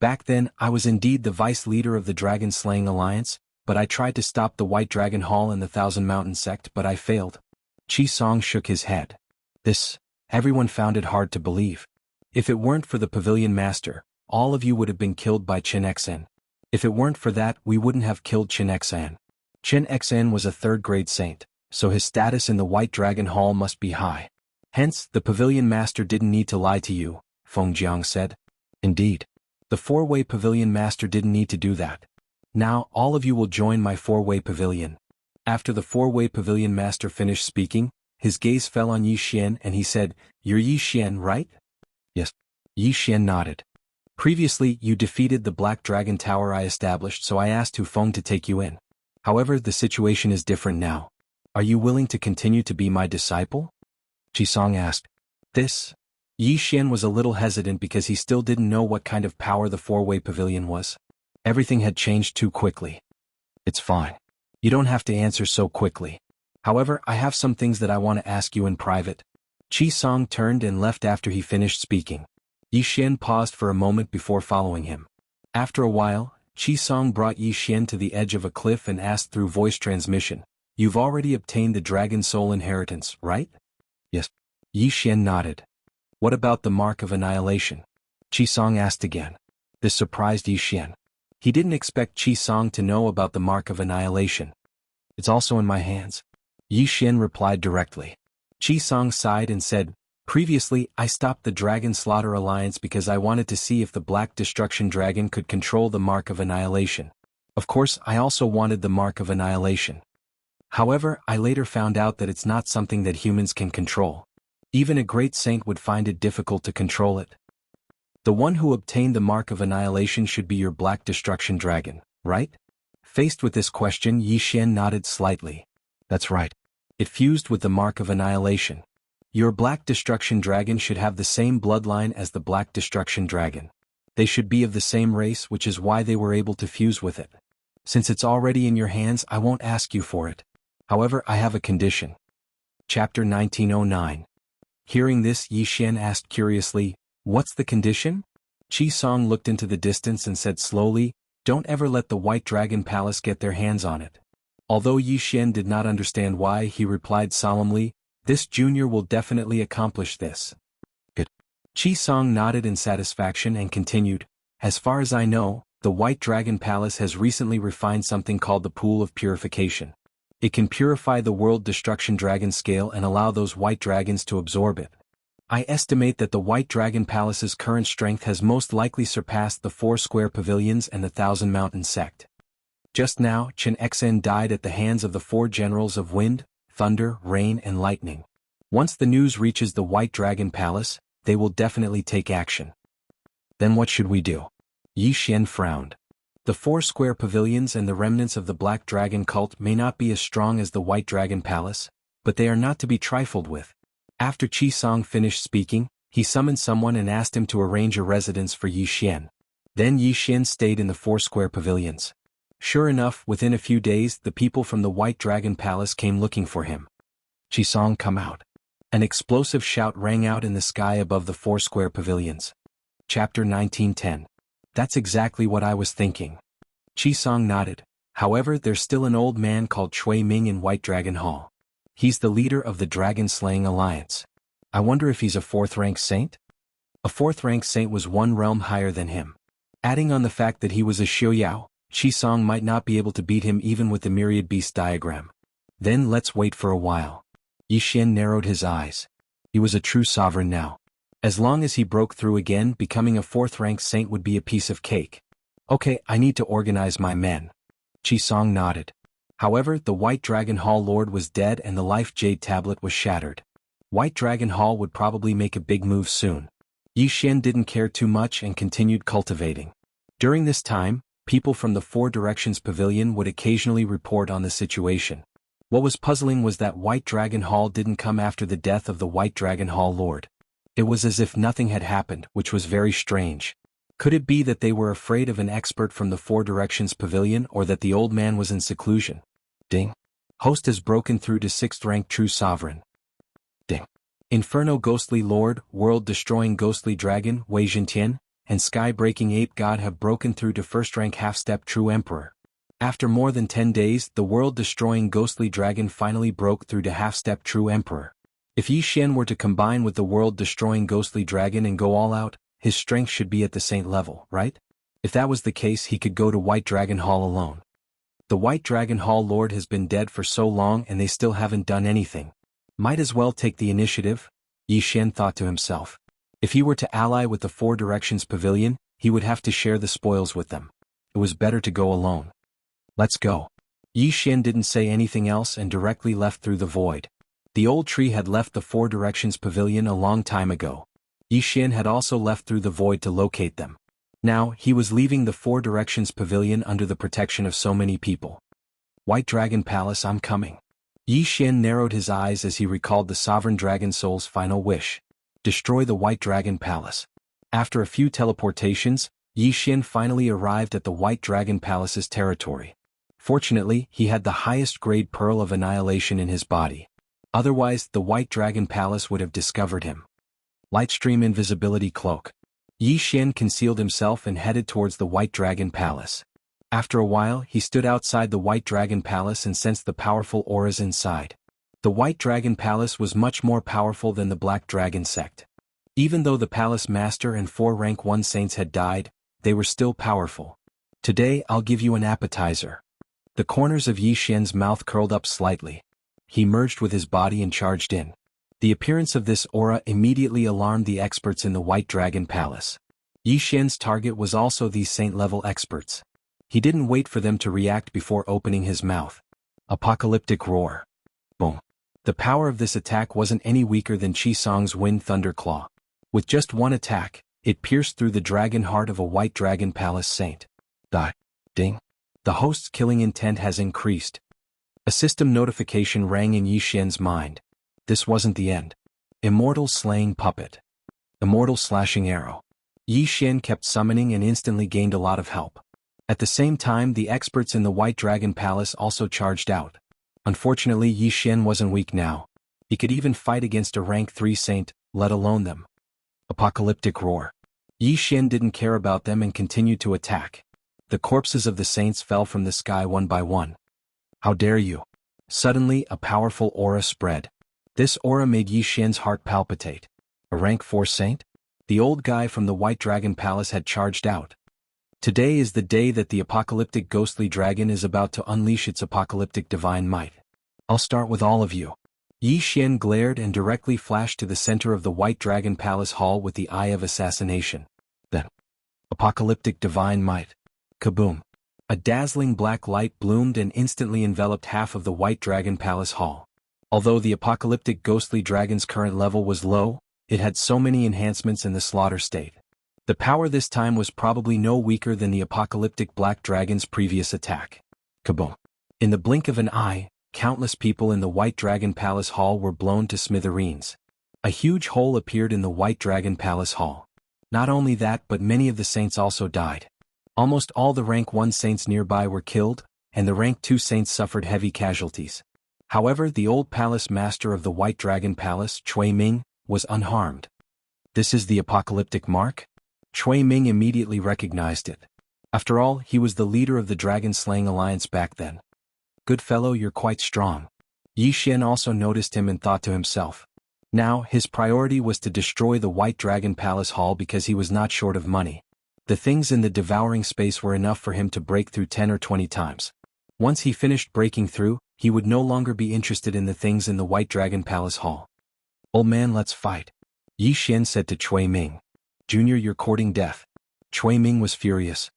Back then, I was indeed the vice leader of the Dragon Slaying Alliance, but I tried to stop the White Dragon Hall and the Thousand Mountain sect but I failed. Qi Song shook his head. Everyone found it hard to believe. If it weren't for the pavilion master, all of you would have been killed by Chen Xan. If it weren't for that, we wouldn't have killed Chen Xan. Chen Xan was a 3rd-grade saint, so his status in the White Dragon Hall must be high. Hence, the pavilion master didn't need to lie to you, Feng Jiang said. Indeed. The 4-way pavilion master didn't need to do that. Now, all of you will join my 4-way pavilion. After the 4-way pavilion master finished speaking, his gaze fell on Yi Xian and he said, You're Yi Xian, right? Yes. Yi Xian nodded. Previously, you defeated the Black Dragon Tower I established, so I asked Hu Feng to take you in. However, the situation is different now. Are you willing to continue to be my disciple? Qi Song asked. Yi Xian was a little hesitant because he still didn't know what kind of power the 4-way pavilion was. Everything had changed too quickly. It's fine. You don't have to answer so quickly. However, I have some things that I want to ask you in private. Qi Song turned and left after he finished speaking. Yi Xian paused for a moment before following him. After a while, Qi Song brought Yi Xian to the edge of a cliff and asked through voice transmission, You've already obtained the Dragon Soul inheritance, right? Yes. Yi Xian nodded. What about the Mark of Annihilation? Qi Song asked again. This surprised Yi Xian. He didn't expect Qi Song to know about the Mark of Annihilation. It's also in my hands. Yi Xian replied directly. Qi Song sighed and said, Previously, I stopped the Dragon Slaughter Alliance because I wanted to see if the Black Destruction Dragon could control the Mark of Annihilation. Of course, I also wanted the Mark of Annihilation. However, I later found out that it's not something that humans can control. Even a great saint would find it difficult to control it. The one who obtained the mark of annihilation should be your black destruction dragon, right? Faced with this question, Yi Xian nodded slightly. That's right. It fused with the mark of annihilation. Your black destruction dragon should have the same bloodline as the black destruction dragon. They should be of the same race, which is why they were able to fuse with it. Since it's already in your hands, I won't ask you for it. However, I have a condition. Chapter 1909. Hearing this, Yi Xian asked curiously, "What's the condition?" Qi Song looked into the distance and said slowly, "Don't ever let the White Dragon Palace get their hands on it." Although Yi Xian did not understand why, he replied solemnly, "This junior will definitely accomplish this." Good. Qi Song nodded in satisfaction and continued, "As far as I know, the White Dragon Palace has recently refined something called the Pool of Purification. It can purify the World Destruction Dragon scale and allow those white dragons to absorb it. I estimate that the White Dragon Palace's current strength has most likely surpassed the 4 square pavilions and the 1,000 Mountain sect. Just now, Chen Xen died at the hands of the 4 generals of wind, thunder, rain and lightning. Once the news reaches the White Dragon Palace, they will definitely take action." "Then what should we do?" Yi Xian frowned. "The 4 square pavilions and the remnants of the Black Dragon cult may not be as strong as the White Dragon Palace, but they are not to be trifled with." After Qi Song finished speaking, he summoned someone and asked him to arrange a residence for Yi Xian. Then Yi Xian stayed in the 4 square pavilions. Sure enough, within a few days, the people from the White Dragon Palace came looking for him. "Qi Song, come out." An explosive shout rang out in the sky above the 4 square pavilions. Chapter 1910. "That's exactly what I was thinking." Qi Song nodded. "However, there's still an old man called Cui Ming in White Dragon Hall. He's the leader of the Dragon Slaying Alliance. I wonder if he's a 4th-rank saint?" A 4th-rank saint was 1 realm higher than him. Adding on the fact that he was a Xiuyao, Qi Song might not be able to beat him even with the myriad beast diagram. "Then let's wait for a while." Yi Xian narrowed his eyes. He was a true sovereign now. As long as he broke through again, becoming a 4th-rank saint would be a piece of cake. "Okay, I need to organize my men." Qi Song nodded. However, the White Dragon Hall Lord was dead and the Life Jade Tablet was shattered. White Dragon Hall would probably make a big move soon. Yi Xian didn't care too much and continued cultivating. During this time, people from the 4 Directions Pavilion would occasionally report on the situation. What was puzzling was that White Dragon Hall didn't come after the death of the White Dragon Hall Lord. It was as if nothing had happened, which was very strange. Could it be that they were afraid of an expert from the 4 Directions Pavilion, or that the old man was in seclusion? Ding. Host has broken through to 6th rank True Sovereign. Ding. Inferno Ghostly Lord, World-Destroying Ghostly Dragon, Wei Zhentian, and Sky-Breaking Ape God have broken through to 1st rank Half-Step True Emperor. After more than 10 days, the World-Destroying Ghostly Dragon finally broke through to Half-Step True Emperor. If Yi Xian were to combine with the World-Destroying Ghostly Dragon and go all out, his strength should be at the saint level, right? If that was the case, he could go to White Dragon Hall alone. The White Dragon Hall Lord has been dead for so long and they still haven't done anything. Might as well take the initiative, Yi Xian thought to himself. If he were to ally with the 4 Directions Pavilion, he would have to share the spoils with them. It was better to go alone. "Let's go." Yi Xian didn't say anything else and directly left through the void. The old tree had left the 4 Directions Pavilion a long time ago. Yi Xian had also left through the void to locate them. Now, he was leaving the 4 Directions Pavilion under the protection of so many people. "White Dragon Palace, I'm coming." Yi Xian narrowed his eyes as he recalled the Sovereign Dragon Soul's final wish. Destroy the White Dragon Palace. After a few teleportations, Yi Xian finally arrived at the White Dragon Palace's territory. Fortunately, he had the highest grade Pearl of Annihilation in his body. Otherwise, the White Dragon Palace would have discovered him. Lightstream Invisibility Cloak. Yi Xian concealed himself and headed towards the White Dragon Palace. After a while, he stood outside the White Dragon Palace and sensed the powerful auras inside. The White Dragon Palace was much more powerful than the Black Dragon sect. Even though the Palace Master and 4 rank 1 saints had died, they were still powerful. "Today I'll give you an appetizer." The corners of Yi Xian's mouth curled up slightly. He merged with his body and charged in. The appearance of this aura immediately alarmed the experts in the White Dragon Palace. Yi Xian's target was also these saint-level experts. He didn't wait for them to react before opening his mouth. Apocalyptic roar. Boom. The power of this attack wasn't any weaker than Qisong's Wind Thunder Claw. With just one attack, it pierced through the dragon heart of a White Dragon Palace saint. Ding. The host's killing intent has increased. A system notification rang in Yi Xian's mind. This wasn't the end. Immortal Slaying Puppet. Immortal Slashing Arrow. Yi Xian kept summoning and instantly gained a lot of help. At the same time, the experts in the White Dragon Palace also charged out. Unfortunately, Yi Xian wasn't weak now. He could even fight against a rank 3 saint, let alone them. Apocalyptic Roar. Yi Xian didn't care about them and continued to attack. The corpses of the saints fell from the sky one by one. How dare you! Suddenly, a powerful aura spread. This aura made Yi Xian's heart palpitate. A rank 4 saint? The old guy from the White Dragon Palace had charged out. Today is the day that the apocalyptic ghostly dragon is about to unleash its apocalyptic divine might. I'll start with all of you. Yi Xian glared and directly flashed to the center of the White Dragon Palace hall with the Eye of Assassination. Then, apocalyptic divine might. Kaboom. A dazzling black light bloomed and instantly enveloped half of the White Dragon Palace hall. Although the apocalyptic ghostly dragon's current level was low, it had so many enhancements in the slaughter state. The power this time was probably no weaker than the apocalyptic black dragon's previous attack. Kaboom. In the blink of an eye, countless people in the White Dragon Palace hall were blown to smithereens. A huge hole appeared in the White Dragon Palace hall. Not only that, but many of the saints also died. Almost all the rank 1 saints nearby were killed, and the rank 2 saints suffered heavy casualties. However, the old palace master of the White Dragon Palace, Cui Ming, was unharmed. This is the apocalyptic mark? Cui Ming immediately recognized it. After all, he was the leader of the dragon-slaying alliance back then. Good fellow, you're quite strong. Yi Xian also noticed him and thought to himself. Now, his priority was to destroy the White Dragon Palace hall because he was not short of money. The things in the devouring space were enough for him to break through 10 or 20 times. Once he finished breaking through, he would no longer be interested in the things in the White Dragon Palace hall. Old man, let's fight. Yi Xian said to Cui Ming. Junior, you're courting death. Cui Ming was furious.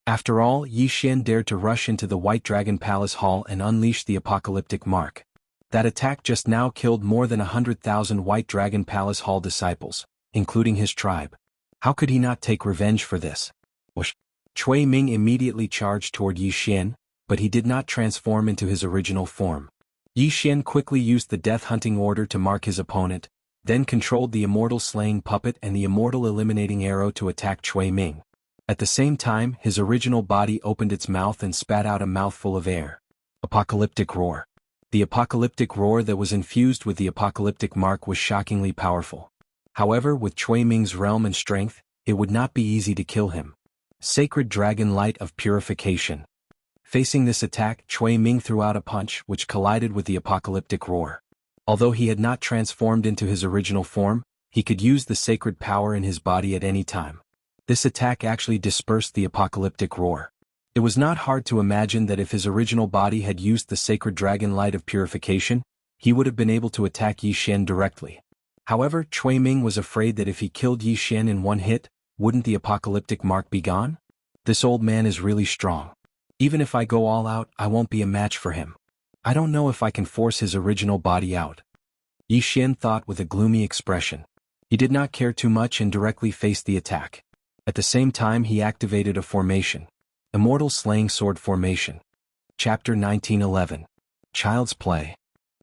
After all, Yi Xian dared to rush into the White Dragon Palace hall and unleash the apocalyptic mark. That attack just now killed more than 100,000 White Dragon Palace hall disciples, including his tribe. How could he not take revenge for this? Whoosh. Cui Ming immediately charged toward Yi Xian, but he did not transform into his original form. Yi Xian quickly used the Death Hunting Order to mark his opponent, then controlled the Immortal Slaying Puppet and the Immortal Eliminating Arrow to attack Cui Ming. At the same time, his original body opened its mouth and spat out a mouthful of air. Apocalyptic Roar. The apocalyptic roar that was infused with the apocalyptic mark was shockingly powerful. However, with Cui Ming's realm and strength, it would not be easy to kill him. Sacred Dragon Light of Purification. Facing this attack, Cui Ming threw out a punch which collided with the apocalyptic roar. Although he had not transformed into his original form, he could use the sacred power in his body at any time. This attack actually dispersed the apocalyptic roar. It was not hard to imagine that if his original body had used the sacred dragon light of purification, he would have been able to attack Yi Xian directly. However, Cui Ming was afraid that if he killed Yi Xian in one hit, wouldn't the apocalyptic mark be gone? This old man is really strong. Even if I go all out, I won't be a match for him. I don't know if I can force his original body out. Yi Xian thought with a gloomy expression. He did not care too much and directly faced the attack. At the same time, he activated a formation. Immortal Slaying Sword Formation. Chapter 1911. Child's Play.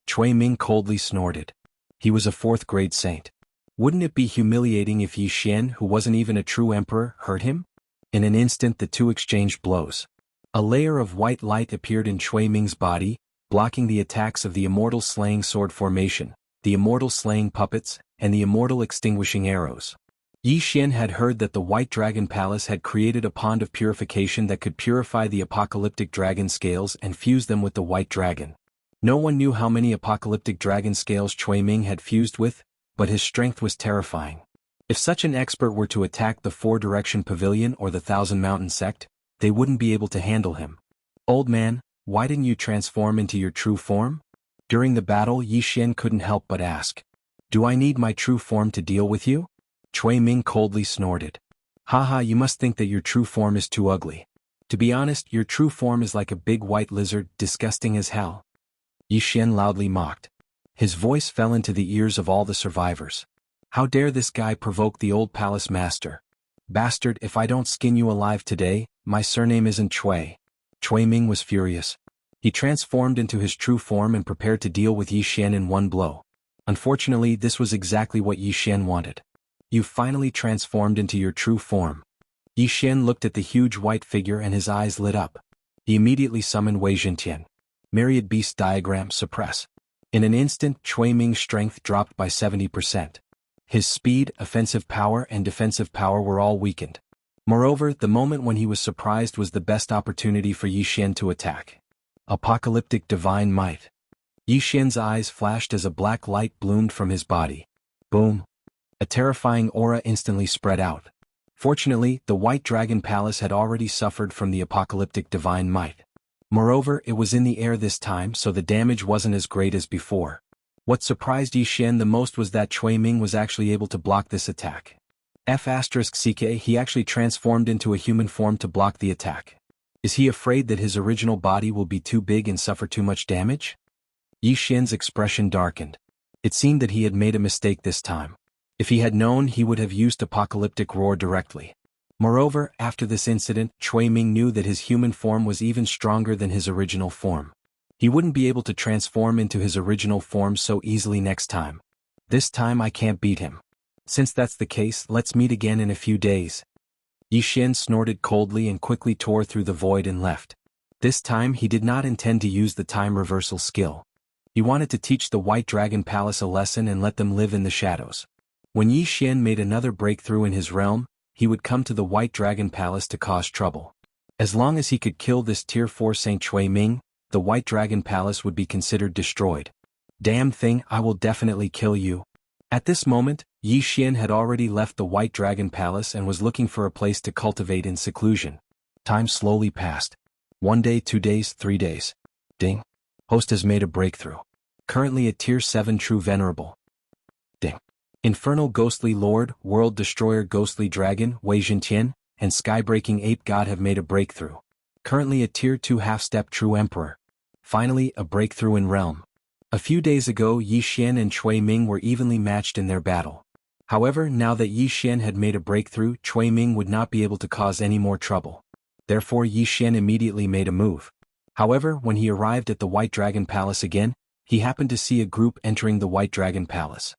Cui Ming coldly snorted. He was a 4th grade saint. Wouldn't it be humiliating if Yi Xian, who wasn't even a true emperor, hurt him? In an instant the two exchanged blows. A layer of white light appeared in Cui Ming's body, blocking the attacks of the Immortal Slaying Sword Formation, the Immortal Slaying Puppets, and the Immortal Extinguishing Arrows. Yi Xian had heard that the White Dragon Palace had created a pond of purification that could purify the apocalyptic dragon scales and fuse them with the White Dragon. No one knew how many apocalyptic dragon scales Cui Ming had fused with, but his strength was terrifying. If such an expert were to attack the 4-Direction Pavilion or the Thousand Mountain Sect, they wouldn't be able to handle him. Old man, why didn't you transform into your true form? During the battle, Yi Xian couldn't help but ask. Do I need my true form to deal with you? Cui Ming coldly snorted. Haha, you must think that your true form is too ugly. To be honest, your true form is like a big white lizard, disgusting as hell. Yi Xian loudly mocked. His voice fell into the ears of all the survivors. How dare this guy provoke the old palace master? Bastard, if I don't skin you alive today, my surname isn't Chui. Chui Ming was furious. He transformed into his true form and prepared to deal with Yi Xian in one blow. Unfortunately, this was exactly what Yi Xian wanted. You finally transformed into your true form. Yi Xian looked at the huge white figure and his eyes lit up. He immediately summoned Wei Zhentian. Myriad Beast Diagram Suppress. In an instant, Chui Ming's strength dropped by 70%. His speed, offensive power and defensive power were all weakened. Moreover, the moment when he was surprised was the best opportunity for Yi Xian to attack. Apocalyptic Divine Might. Yi Xian's eyes flashed as a black light bloomed from his body. Boom! A terrifying aura instantly spread out. Fortunately, the White Dragon Palace had already suffered from the Apocalyptic Divine Might. Moreover, it was in the air this time, so the damage wasn't as great as before. What surprised Yi Xian the most was that Chui Ming was actually able to block this attack. F***CK, he actually transformed into a human form to block the attack. Is he afraid that his original body will be too big and suffer too much damage? Yi Xian's expression darkened. It seemed that he had made a mistake this time. If he had known, he would have used Apocalyptic Roar directly. Moreover, after this incident, Chui Ming knew that his human form was even stronger than his original form. He wouldn't be able to transform into his original form so easily next time. This time I can't beat him. Since that's the case, let's meet again in a few days. Yi Xian snorted coldly and quickly tore through the void and left. This time he did not intend to use the time reversal skill. He wanted to teach the White Dragon Palace a lesson and let them live in the shadows. When Yi Xian made another breakthrough in his realm, he would come to the White Dragon Palace to cause trouble. As long as he could kill this Tier 4 Saint Chui Ming, the White Dragon Palace would be considered destroyed. Damn thing, I will definitely kill you. At this moment, Yi Xian had already left the White Dragon Palace and was looking for a place to cultivate in seclusion. Time slowly passed. 1 day, 2 days, 3 days. Ding. Host has made a breakthrough. Currently at Tier 7 True Venerable. Ding. Infernal Ghostly Lord, World Destroyer Ghostly Dragon, Wei Zhentian, and Skybreaking Ape God have made a breakthrough. Currently a Tier 2 Half-Step True Emperor. Finally, a breakthrough in Realm. A few days ago, Yi Xian and Chui Ming were evenly matched in their battle. However, now that Yi Xian had made a breakthrough, Chui Ming would not be able to cause any more trouble. Therefore, Yi Xian immediately made a move. However, when he arrived at the White Dragon Palace again, he happened to see a group entering the White Dragon Palace.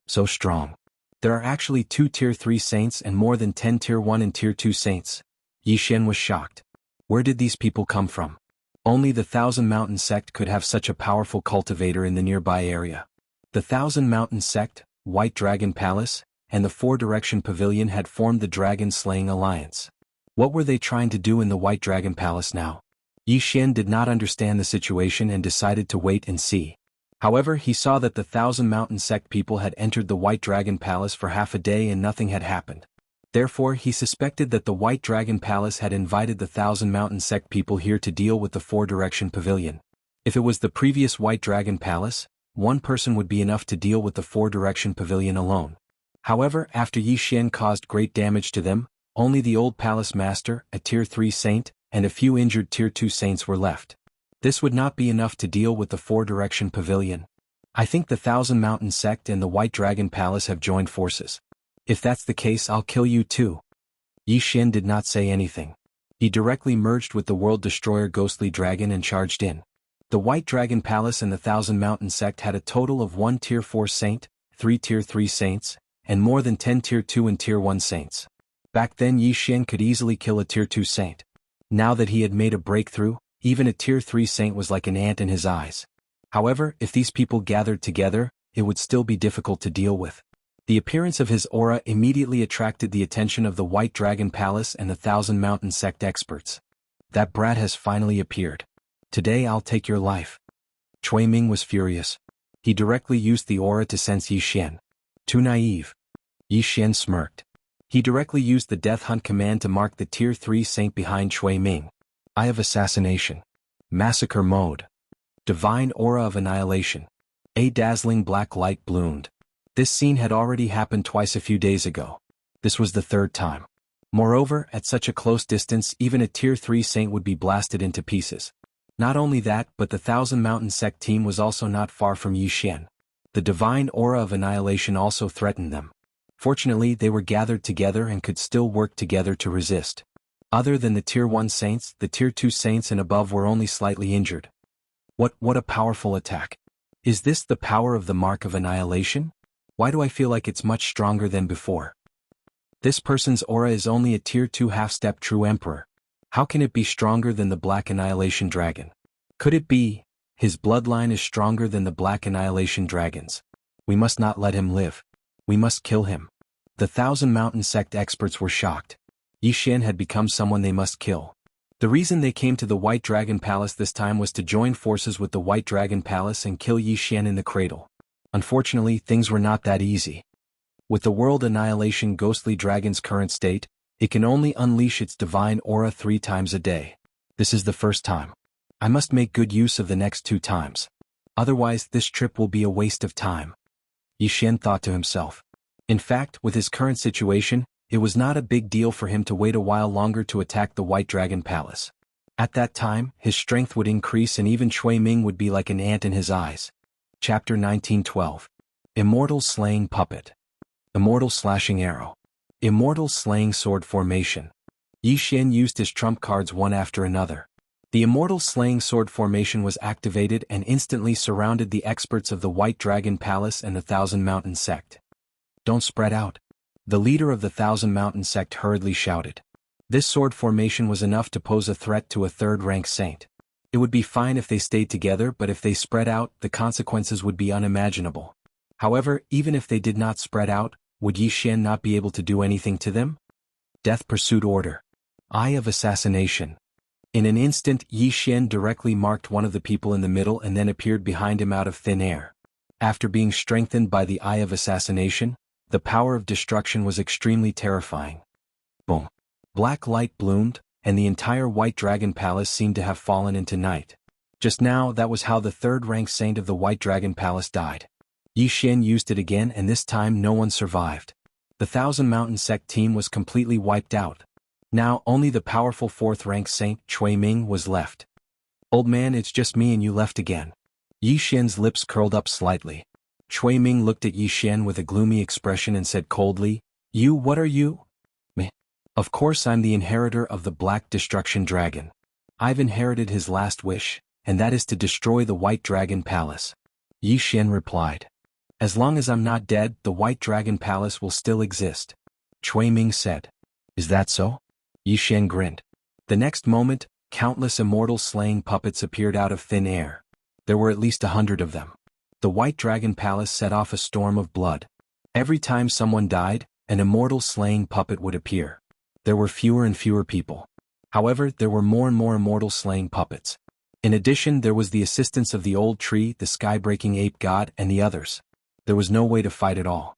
So strong. There are actually 2 Tier 3 saints and more than 10 Tier 1 and Tier 2 saints. Yi Xian was shocked. Where did these people come from? Only the Thousand Mountain Sect could have such a powerful cultivator in the nearby area. The Thousand Mountain Sect, White Dragon Palace, and the Four Direction Pavilion had formed the Dragon-Slaying Alliance. What were they trying to do in the White Dragon Palace now? Yi Xian did not understand the situation and decided to wait and see. However, he saw that the Thousand Mountain Sect people had entered the White Dragon Palace for half a day and nothing had happened. Therefore, he suspected that the White Dragon Palace had invited the Thousand Mountain Sect people here to deal with the Four Direction Pavilion. If it was the previous White Dragon Palace, one person would be enough to deal with the Four Direction Pavilion alone. However, after Yi Xian caused great damage to them, only the old palace master, a Tier 3 saint, and a few injured Tier 2 saints were left. This would not be enough to deal with the Four Direction Pavilion. I think the Thousand Mountain Sect and the White Dragon Palace have joined forces. If that's the case, I'll kill you too. Yi Xian did not say anything. He directly merged with the World Destroyer Ghostly Dragon and charged in. The White Dragon Palace and the Thousand Mountain Sect had a total of 1 Tier 4 saint, 3 Tier 3 saints, and more than 10 Tier 2 and Tier 1 saints. Back then Yi Xian could easily kill a Tier 2 saint. Now that he had made a breakthrough, even a Tier 3 saint was like an ant in his eyes. However, if these people gathered together, it would still be difficult to deal with. The appearance of his aura immediately attracted the attention of the White Dragon Palace and the Thousand Mountain Sect experts. That brat has finally appeared. Today I'll take your life. Chui Ming was furious. He directly used the aura to sense Yi Xian. Too naive. Yi Xian smirked. He directly used the Death Hunt command to mark the Tier 3 saint behind Chui Ming. Eye of Assassination. Massacre Mode. Divine Aura of Annihilation. A dazzling black light bloomed. This scene had already happened twice a few days ago. This was the third time. Moreover, at such a close distance, even a Tier 3 saint would be blasted into pieces. Not only that, but the Thousand Mountain Sect team was also not far from Yi Xian. The divine aura of annihilation also threatened them. Fortunately, they were gathered together and could still work together to resist. Other than the Tier 1 saints, the Tier 2 saints and above were only slightly injured. What a powerful attack. Is this the power of the mark of annihilation? Why do I feel like it's much stronger than before? This person's aura is only a Tier 2 half-step true emperor. How can it be stronger than the Black Annihilation Dragon? Could it be his bloodline is stronger than the Black Annihilation Dragons? We must not let him live. We must kill him. The Thousand Mountain Sect experts were shocked. Yi Xian had become someone they must kill. The reason they came to the White Dragon Palace this time was to join forces with the White Dragon Palace and kill Yi Xian in the cradle. Unfortunately, things were not that easy. With the World Annihilation Ghostly Dragon's current state, it can only unleash its divine aura 3 times a day. This is the first time. I must make good use of the next 2 times. Otherwise, this trip will be a waste of time. Yi Xian thought to himself. In fact, with his current situation, it was not a big deal for him to wait a while longer to attack the White Dragon Palace. At that time, his strength would increase and even Cui Ming would be like an ant in his eyes. Chapter 1912. Immortal Slaying Puppet. Immortal Slashing Arrow. Immortal Slaying Sword Formation. Yi Xian used his trump cards one after another. The Immortal Slaying Sword Formation was activated and instantly surrounded the experts of the White Dragon Palace and the Thousand Mountain Sect. Don't spread out. The leader of the Thousand Mountain Sect hurriedly shouted. This sword formation was enough to pose a threat to a third-rank saint. It would be fine if they stayed together, but if they spread out, the consequences would be unimaginable. However, even if they did not spread out, would Yi Xian not be able to do anything to them? Death Pursuit Order. Eye of Assassination. In an instant, Yi Xian directly marked one of the people in the middle and then appeared behind him out of thin air. After being strengthened by the Eye of Assassination, the power of destruction was extremely terrifying. Boom. Black light bloomed, and the entire White Dragon Palace seemed to have fallen into night. Just now, that was how the third-rank saint of the White Dragon Palace died. Yi Xian used it again and this time no one survived. The Thousand Mountain Sect team was completely wiped out. Now, only the powerful 4th-rank saint, Cui Ming, was left. Old man, it's just me and you left again. Yi Xian's lips curled up slightly. Cui Ming looked at Yi Xian with a gloomy expression and said coldly, "You, what are you?" "Me. Of course I'm the inheritor of the Black Destruction Dragon. I've inherited his last wish, and that is to destroy the White Dragon Palace." Yi Xian replied. "As long as I'm not dead, the White Dragon Palace will still exist." Cui Ming said. "Is that so?" Yi Xian grinned. The next moment, countless immortal slaying puppets appeared out of thin air. There were at least 100 of them. The White Dragon Palace set off a storm of blood. Every time someone died, an immortal slaying puppet would appear. There were fewer and fewer people. However, there were more and more immortal slaying puppets. In addition, there was the assistance of the old tree, the sky-breaking ape god, and the others. There was no way to fight it all.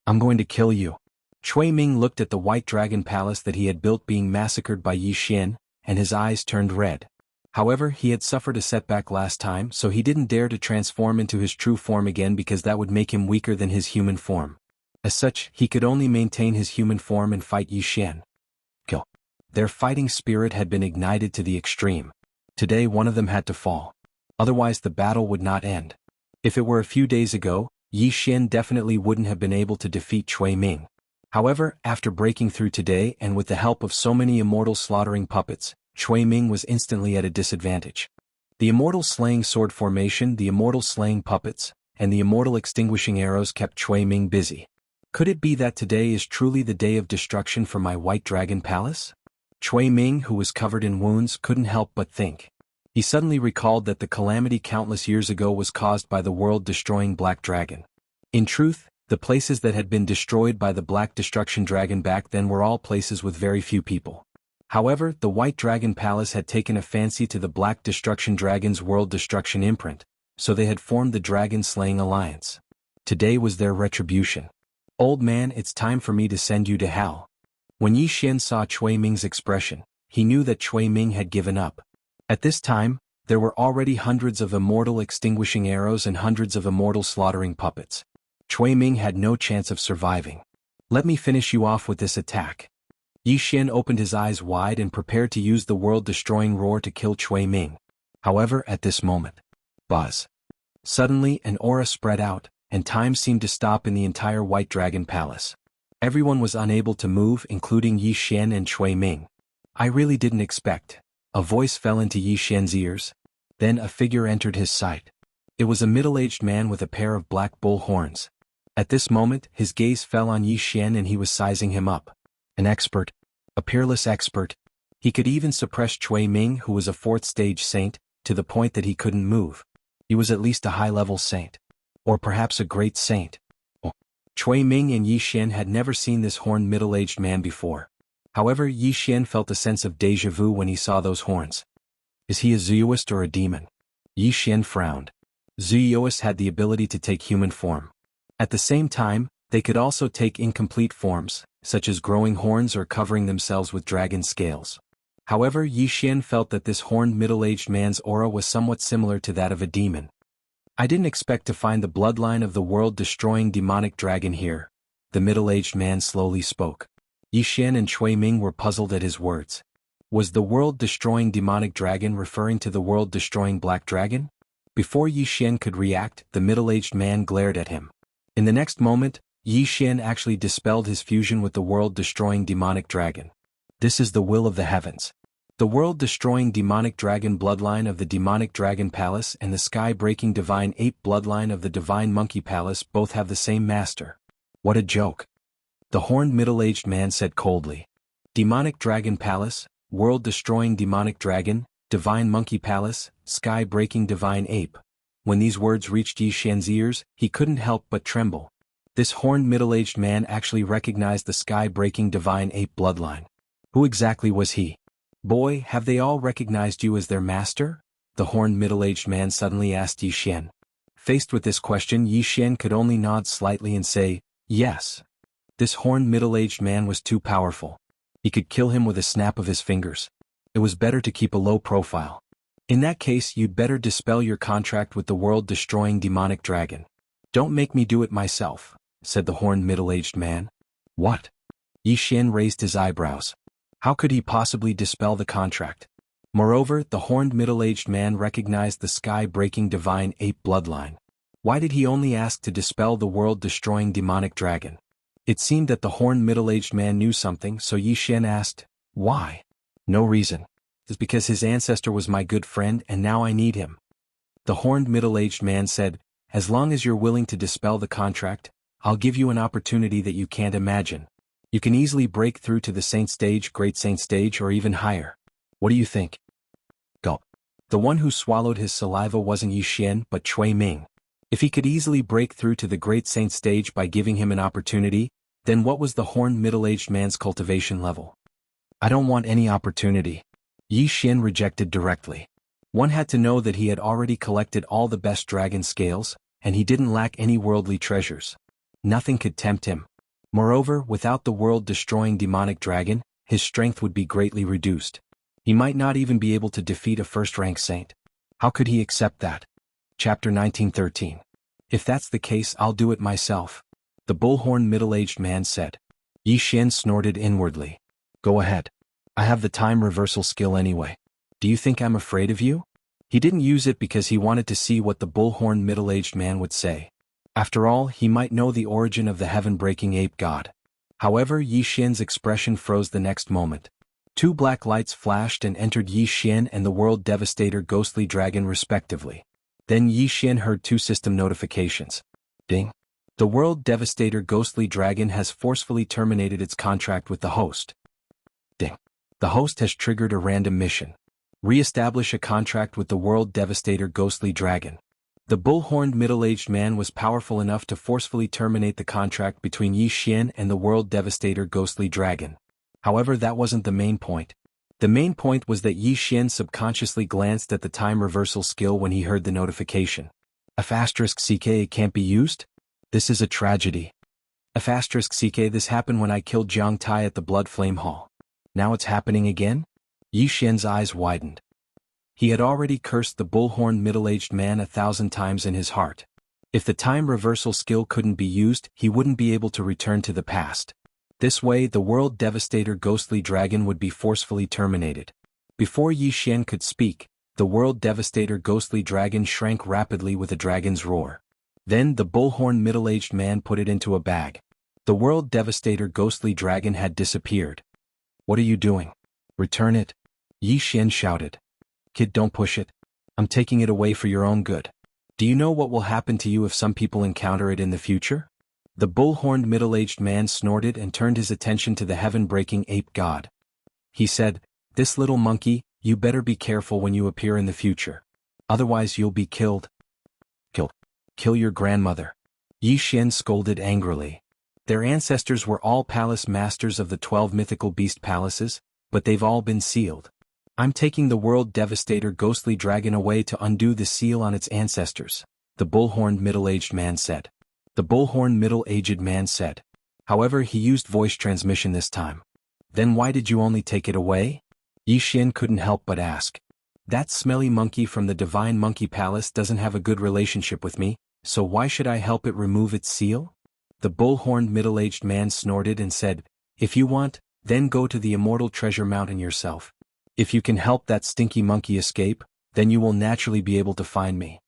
"I'm going to kill you." Cui Ming looked at the White Dragon Palace that he had built being massacred by Yi Xian, and his eyes turned red. However, he had suffered a setback last time, so he didn't dare to transform into his true form again because that would make him weaker than his human form. As such, he could only maintain his human form and fight Yi Xian. Kill. Their fighting spirit had been ignited to the extreme. Today one of them had to fall. Otherwise the battle would not end. If it were a few days ago, Yi Xian definitely wouldn't have been able to defeat Cui Ming. However, after breaking through today and with the help of so many immortal slaughtering puppets, Cui Ming was instantly at a disadvantage. The immortal slaying sword formation, the immortal slaying puppets, and the immortal extinguishing arrows kept Cui Ming busy. Could it be that today is truly the day of destruction for my White Dragon Palace? Cui Ming, who was covered in wounds, couldn't help but think. He suddenly recalled that the calamity countless years ago was caused by the world-destroying Black Dragon. In truth, the places that had been destroyed by the Black Destruction Dragon back then were all places with very few people. However, the White Dragon Palace had taken a fancy to the Black Destruction Dragon's world destruction imprint, so they had formed the Dragon Slaying Alliance. Today was their retribution. "Old man, it's time for me to send you to hell." When Yi Xian saw Cui Ming's expression, he knew that Cui Ming had given up. At this time, there were already hundreds of immortal extinguishing arrows and hundreds of immortal slaughtering puppets. Cui Ming had no chance of surviving. "Let me finish you off with this attack." Yi Xian opened his eyes wide and prepared to use the world-destroying roar to kill Cui Ming. However, at this moment, buzz. Suddenly, an aura spread out, and time seemed to stop in the entire White Dragon Palace. Everyone was unable to move, including Yi Xian and Cui Ming. I really didn't expect. A voice fell into Yi Xian's ears. Then a figure entered his sight. It was a middle-aged man with a pair of black bull horns. At this moment, his gaze fell on Yi Xian and he was sizing him up. An expert. A peerless expert. He could even suppress Cui Ming, who was a fourth-stage saint, to the point that he couldn't move. He was at least a high-level saint. Or perhaps a great saint. Cui Ming and Yi Xian had never seen this horned middle-aged man before. However, Yi Xian felt a sense of déjà vu when he saw those horns. Is he a Zooist or a demon? Yi Xian frowned. Zooists had the ability to take human form. At the same time, they could also take incomplete forms, such as growing horns or covering themselves with dragon scales. However, Yi Xian felt that this horned middle-aged man's aura was somewhat similar to that of a demon. I didn't expect to find the bloodline of the world-destroying demonic dragon here, the middle-aged man slowly spoke. Yi Xian and Cui Ming were puzzled at his words. Was the world-destroying demonic dragon referring to the world-destroying black dragon? Before Yi Xian could react, the middle-aged man glared at him. In the next moment, Yi Xian actually dispelled his fusion with the world-destroying demonic dragon. This is the will of the heavens. The world-destroying demonic dragon bloodline of the demonic dragon palace and the sky-breaking divine ape bloodline of the divine monkey palace both have the same master. What a joke. The horned middle-aged man said coldly. Demonic dragon palace, world-destroying demonic dragon, divine monkey palace, sky-breaking divine ape. When these words reached Yi Xian's ears, he couldn't help but tremble. This horned middle-aged man actually recognized the sky-breaking divine ape bloodline. Who exactly was he? Boy, have they all recognized you as their master? The horned middle-aged man suddenly asked Yi Xian. Faced with this question, Yi Xian could only nod slightly and say, yes. This horned middle-aged man was too powerful. He could kill him with a snap of his fingers. It was better to keep a low profile. In that case, you'd better dispel your contract with the world-destroying demonic dragon. Don't make me do it myself, said the horned middle-aged man. What? Yi Xian raised his eyebrows. How could he possibly dispel the contract? Moreover, the horned middle-aged man recognized the sky-breaking divine ape bloodline. Why did he only ask to dispel the world-destroying demonic dragon? It seemed that the horned middle-aged man knew something, so Yi Xian asked, why? No reason. It's because his ancestor was my good friend and now I need him. The horned middle-aged man said, as long as you're willing to dispel the contract, I'll give you an opportunity that you can't imagine. You can easily break through to the saint stage, great saint stage, or even higher. What do you think? Gulp. The one who swallowed his saliva wasn't Yi Xian but Cui Ming. If he could easily break through to the great saint stage by giving him an opportunity, then what was the horned middle-aged man's cultivation level? I don't want any opportunity. Yi Xian rejected directly. One had to know that he had already collected all the best dragon scales, and he didn't lack any worldly treasures. Nothing could tempt him. Moreover, without the world-destroying demonic dragon, his strength would be greatly reduced. He might not even be able to defeat a first-rank saint. How could he accept that? Chapter 1913. If that's the case, I'll do it myself. The bullhorn middle-aged man said. Yi Xian snorted inwardly. Go ahead. I have the time reversal skill anyway. Do you think I'm afraid of you? He didn't use it because he wanted to see what the bullhorn middle-aged man would say. After all, he might know the origin of the heaven-breaking ape god. However, Yi Xian's expression froze the next moment. Two black lights flashed and entered Yi Xian and the World Devastator ghostly dragon respectively. Then Yi Xian heard two system notifications. Ding. The World Devastator ghostly dragon has forcefully terminated its contract with the host. Ding. The host has triggered a random mission. Re-establish a contract with the World Devastator ghostly dragon. The bull-horned middle-aged man was powerful enough to forcefully terminate the contract between Yi Xian and the World Devastator ghostly dragon. However, that wasn't the main point. The main point was that Yi Xian subconsciously glanced at the time reversal skill when he heard the notification. *CK can't be used? This is a tragedy. *CK this happened when I killed Jiang Tai at the Blood Flame Hall. Now it's happening again? Yi Xian's eyes widened. He had already cursed the bullhorn middle-aged man 1,000 times in his heart. If the time reversal skill couldn't be used, he wouldn't be able to return to the past. This way, the World Devastator ghostly dragon would be forcefully terminated. Before Yi Xian could speak, the World Devastator ghostly dragon shrank rapidly with a dragon's roar. Then the bullhorn middle-aged man put it into a bag. The world devastator ghostly dragon had disappeared. What are you doing? Return it. Yi Xian shouted. Kid, don't push it. I'm taking it away for your own good. Do you know what will happen to you if some people encounter it in the future? The bull-horned middle-aged man snorted and turned his attention to the heaven-breaking ape god. He said, "This little monkey, you better be careful when you appear in the future. Otherwise you'll be killed." Kill your grandmother. Yi Xian scolded angrily. Their ancestors were all palace masters of the 12 mythical beast palaces, but they've all been sealed. I'm taking the world devastator ghostly dragon away to undo the seal on its ancestors, the bull-horned middle-aged man said. The bull-horned middle-aged man said. However, he used voice transmission this time. Then why did you only take it away? Yi Xian couldn't help but ask. That smelly monkey from the Divine Monkey Palace doesn't have a good relationship with me, so why should I help it remove its seal? The bull-horned middle-aged man snorted and said, If you want, then go to the Immortal Treasure Mountain yourself. If you can help that stinky monkey escape, then you will naturally be able to find me.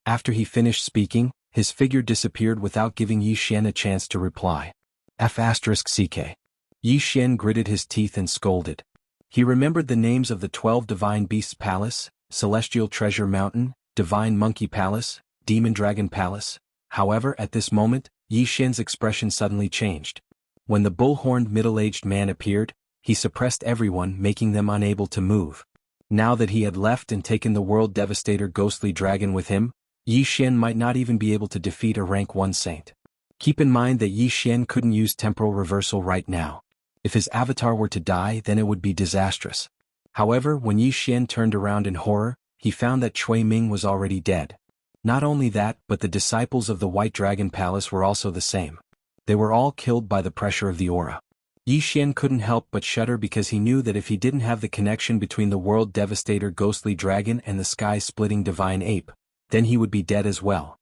After he finished speaking, his figure disappeared without giving Yi Xian a chance to reply. F***ck. Yi Xian gritted his teeth and scolded. He remembered the names of the 12 Divine Beasts Palace, Celestial Treasure Mountain, Divine Monkey Palace, Demon Dragon Palace. However, at this moment, Yi Xian's expression suddenly changed. When the bull-horned middle-aged man appeared, he suppressed everyone, making them unable to move. Now that he had left and taken the world devastator ghostly dragon with him, Yi Xian might not even be able to defeat a rank 1 saint. Keep in mind that Yi Xian couldn't use temporal reversal right now. If his avatar were to die, then it would be disastrous. However, when Yi Xian turned around in horror, he found that Cui Ming was already dead. Not only that, but the disciples of the White Dragon Palace were also the same. They were all killed by the pressure of the aura. Yi Xian couldn't help but shudder because he knew that if he didn't have the connection between the world devastator ghostly dragon and the sky-splitting divine ape, then he would be dead as well.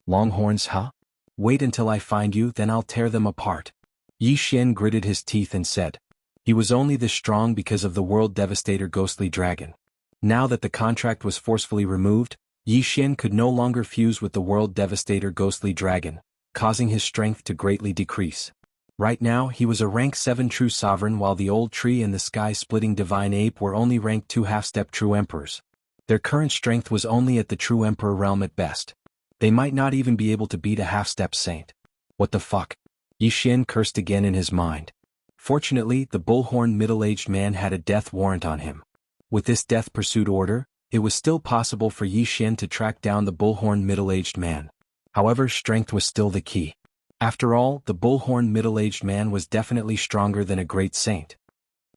Longhorns, huh? Wait until I find you, then I'll tear them apart. Yi Xian gritted his teeth and said. He was only this strong because of the world devastator ghostly dragon. Now that the contract was forcefully removed, Yi Xian could no longer fuse with the world devastator ghostly dragon, causing his strength to greatly decrease. Right now he was a rank 7 true sovereign while the old tree and the sky-splitting divine ape were only rank 2 half-step true emperors. Their current strength was only at the true emperor realm at best. They might not even be able to beat a half-step saint. What the fuck? Yi Xian cursed again in his mind. Fortunately, the bull-horned middle-aged man had a death warrant on him. With this death pursuit order, it was still possible for Yi Xian to track down the bull-horned middle-aged man. However, strength was still the key. After all, the bull-horned middle-aged man was definitely stronger than a great saint.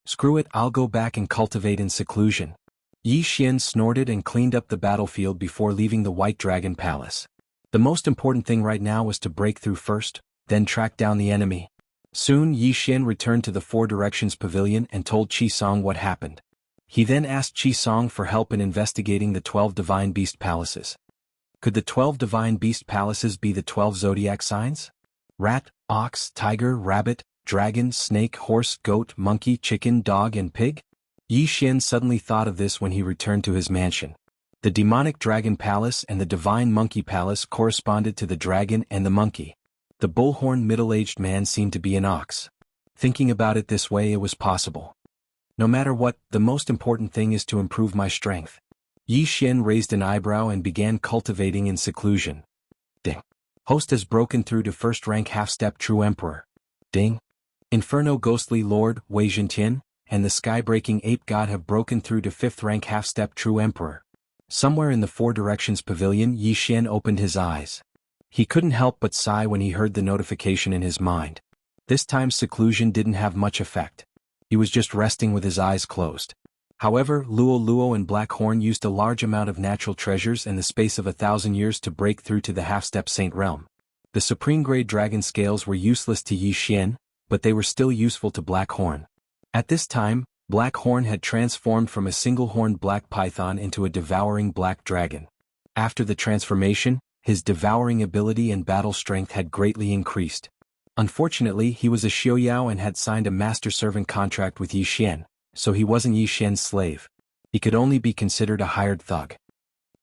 Screw it, I'll go back and cultivate in seclusion. Yi Xian snorted and cleaned up the battlefield before leaving the White Dragon Palace. The most important thing right now was to break through first, then track down the enemy. Soon Yi Xian returned to the Four Directions Pavilion and told Qi Song what happened. He then asked Qi Song for help in investigating the 12 Divine Beast Palaces. Could the 12 Divine Beast Palaces be the 12 zodiac signs? Rat, ox, tiger, rabbit, dragon, snake, horse, goat, monkey, chicken, dog and pig? Yi Xian suddenly thought of this when he returned to his mansion. The Demonic Dragon Palace and the Divine Monkey Palace corresponded to the dragon and the monkey. The bull-horned middle-aged man seemed to be an ox. Thinking about it this way, it was possible. No matter what, the most important thing is to improve my strength. Yi Xian raised an eyebrow and began cultivating in seclusion. Ding. Host has broken through to first rank half-step true emperor. Ding. Inferno ghostly lord, Wei Zhentian, and the sky-breaking ape god have broken through to 5th rank half-step true emperor. Somewhere in the Four Directions Pavilion, Yi Xian opened his eyes. He couldn't help but sigh when he heard the notification in his mind. This time seclusion didn't have much effect. He was just resting with his eyes closed. However, Luo and Black Horn used a large amount of natural treasures in the space of 1,000 years to break through to the half-step saint realm. The supreme-grade dragon scales were useless to Yi Xian, but they were still useful to Black Horn. At this time, Black Horn had transformed from a single-horned black python into a devouring black dragon. After the transformation, his devouring ability and battle strength had greatly increased. Unfortunately, he was a Xiaoyao and had signed a master-servant contract with Yi Xian, so he wasn't Yi Xian's slave. He could only be considered a hired thug.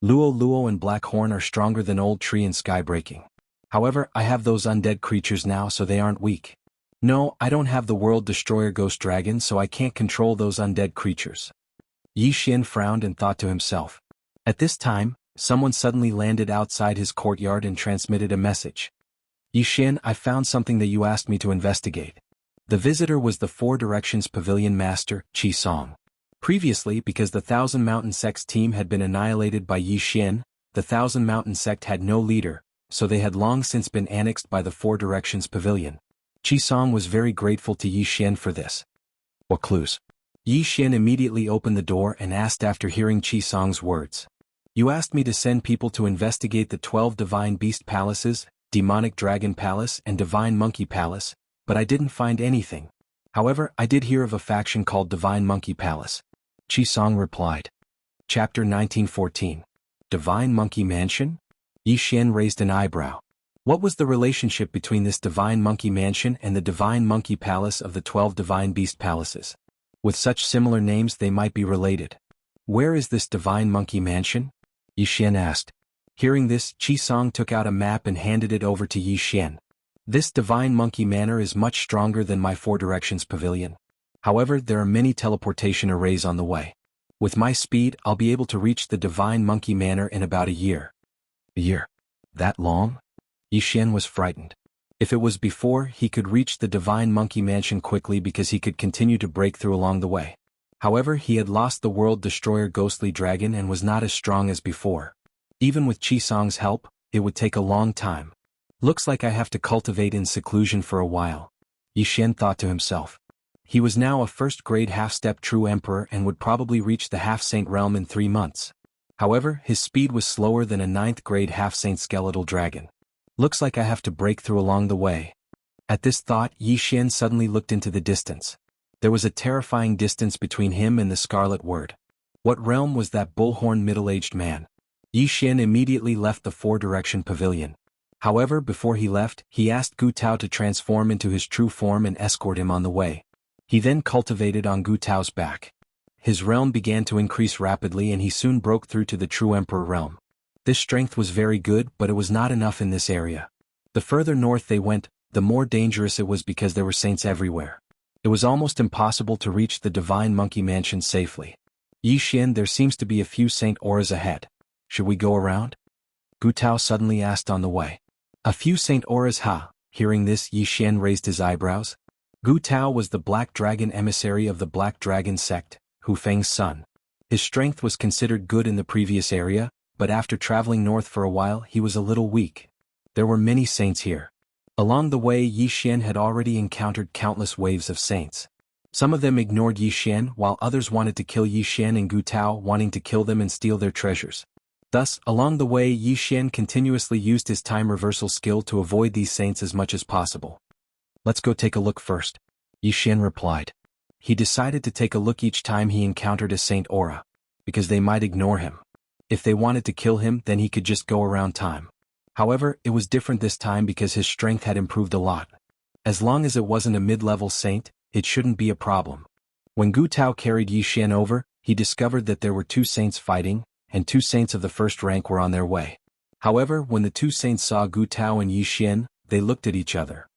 Luo Luo and Black Horn are stronger than Old Tree and Skybreaking. However, I have those undead creatures now, so they aren't weak. No, I don't have the World Destroyer Ghost Dragon, so I can't control those undead creatures. Yi Xian frowned and thought to himself. At this time, someone suddenly landed outside his courtyard and transmitted a message. Yi Xian, I found something that you asked me to investigate. The visitor was the Four Directions Pavilion Master, Qi Song. Previously, because the Thousand Mountain Sect's team had been annihilated by Yi Xian, the Thousand Mountain Sect had no leader, so they had long since been annexed by the Four Directions Pavilion. Qi Song was very grateful to Yi Xian for this. What clues? Yi Xian immediately opened the door and asked after hearing Qi Song's words. You asked me to send people to investigate the 12 Divine Beast Palaces, Demonic Dragon Palace and Divine Monkey Palace, but I didn't find anything. However, I did hear of a faction called Divine Monkey Palace. Qi Song replied. Chapter 1914. Divine Monkey Mansion? Yi Xian raised an eyebrow. What was the relationship between this Divine Monkey Mansion and the Divine Monkey Palace of the 12 Divine Beast Palaces? With such similar names they might be related. Where is this Divine Monkey Mansion? Yi Xian asked. Hearing this, Qi Song took out a map and handed it over to Yi Xian. This Divine Monkey Manor is much stronger than my Four Directions Pavilion. However, there are many teleportation arrays on the way. With my speed, I'll be able to reach the Divine Monkey Manor in about a year. A year? That long? Yi Xian was frightened. If it was before, he could reach the Divine Monkey Mansion quickly because he could continue to break through along the way. However, he had lost the World Destroyer Ghostly Dragon and was not as strong as before. Even with Qi Song's help, it would take a long time. Looks like I have to cultivate in seclusion for a while. Yi Xian thought to himself. He was now a first-grade half-step true emperor and would probably reach the half-saint realm in 3 months. However, his speed was slower than a 9th-grade half-saint skeletal dragon. Looks like I have to break through along the way. At this thought, Yi Xian suddenly looked into the distance. There was a terrifying distance between him and the Scarlet Word. What realm was that bullhorn middle-aged man? Yi Xian immediately left the Four-Direction Pavilion. However, before he left, he asked Gu Tao to transform into his true form and escort him on the way. He then cultivated on Gu Tao's back. His realm began to increase rapidly and he soon broke through to the true emperor realm. This strength was very good, but it was not enough in this area. The further north they went, the more dangerous it was because there were saints everywhere. It was almost impossible to reach the Divine Monkey Mansion safely. Yi Xian, there seems to be a few saint auras ahead. Should we go around? Gu Tao suddenly asked on the way. A few saint auras, ha? Hearing this, Yi Xian raised his eyebrows. Gu Tao was the Black Dragon emissary of the Black Dragon sect, Hu Feng's son. His strength was considered good in the previous area, but after traveling north for a while he was a little weak. There were many saints here. Along the way Yi Xian had already encountered countless waves of saints. Some of them ignored Yi Xian while others wanted to kill Yi Xian and Gu Tao, wanting to kill them and steal their treasures. Thus, along the way Yi Xian continuously used his time reversal skill to avoid these saints as much as possible. Let's go take a look first, Yi Xian replied. He decided to take a look each time he encountered a saint aura, because they might ignore him. If they wanted to kill him, then he could just go around time. However, it was different this time because his strength had improved a lot. As long as it wasn't a mid-level saint, it shouldn't be a problem. When Gu Tao carried Yi Xian over, he discovered that there were 2 saints fighting, and 2 saints of the first rank were on their way. However, when the 2 saints saw Gu Tao and Yi Xian, they looked at each other.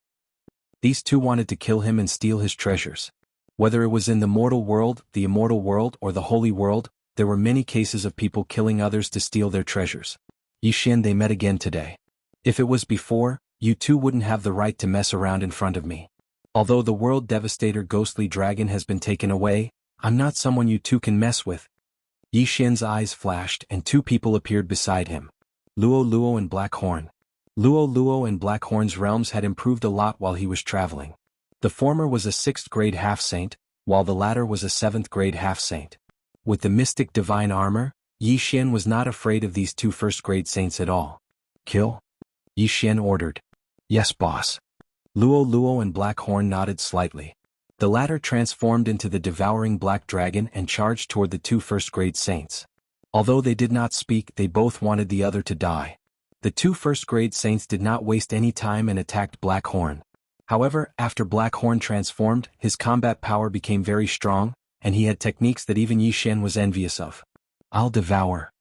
These 2 wanted to kill him and steal his treasures. Whether it was in the mortal world, the immortal world, or the holy world, there were many cases of people killing others to steal their treasures. Yi Xian, they met again today. If it was before, you 2 wouldn't have the right to mess around in front of me. Although the World Devastator Ghostly Dragon has been taken away, I'm not someone you 2 can mess with. Yi Xian's eyes flashed and 2 people appeared beside him. Luo Luo and Black Horn. Luo Luo and Black Horn's realms had improved a lot while he was traveling. The former was a 6th-grade half-saint, while the latter was a 7th-grade half-saint. With the mystic divine armor, Yi Xian was not afraid of these 2 first-grade saints at all. Kill? Yi Xian ordered. Yes, boss. Luo Luo and Black Horn nodded slightly. The latter transformed into the devouring black dragon and charged toward the 2 first-grade saints. Although they did not speak, they both wanted the other to die. The 2 first-grade saints did not waste any time and attacked Black Horn. However, after Black Horn transformed, his combat power became very strong, and he had techniques that even Yi Xian was envious of. I'll devour.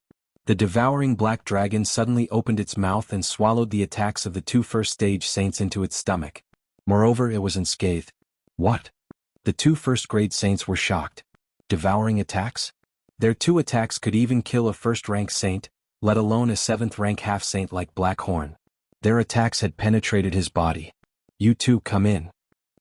The devouring black dragon suddenly opened its mouth and swallowed the attacks of the two first-stage saints into its stomach. Moreover, it was unscathed. What? The two first-grade saints were shocked. Devouring attacks? Their two attacks could even kill a first-rank saint, let alone a seventh-rank half-saint like Blackhorn. Their attacks had penetrated his body. You two come in.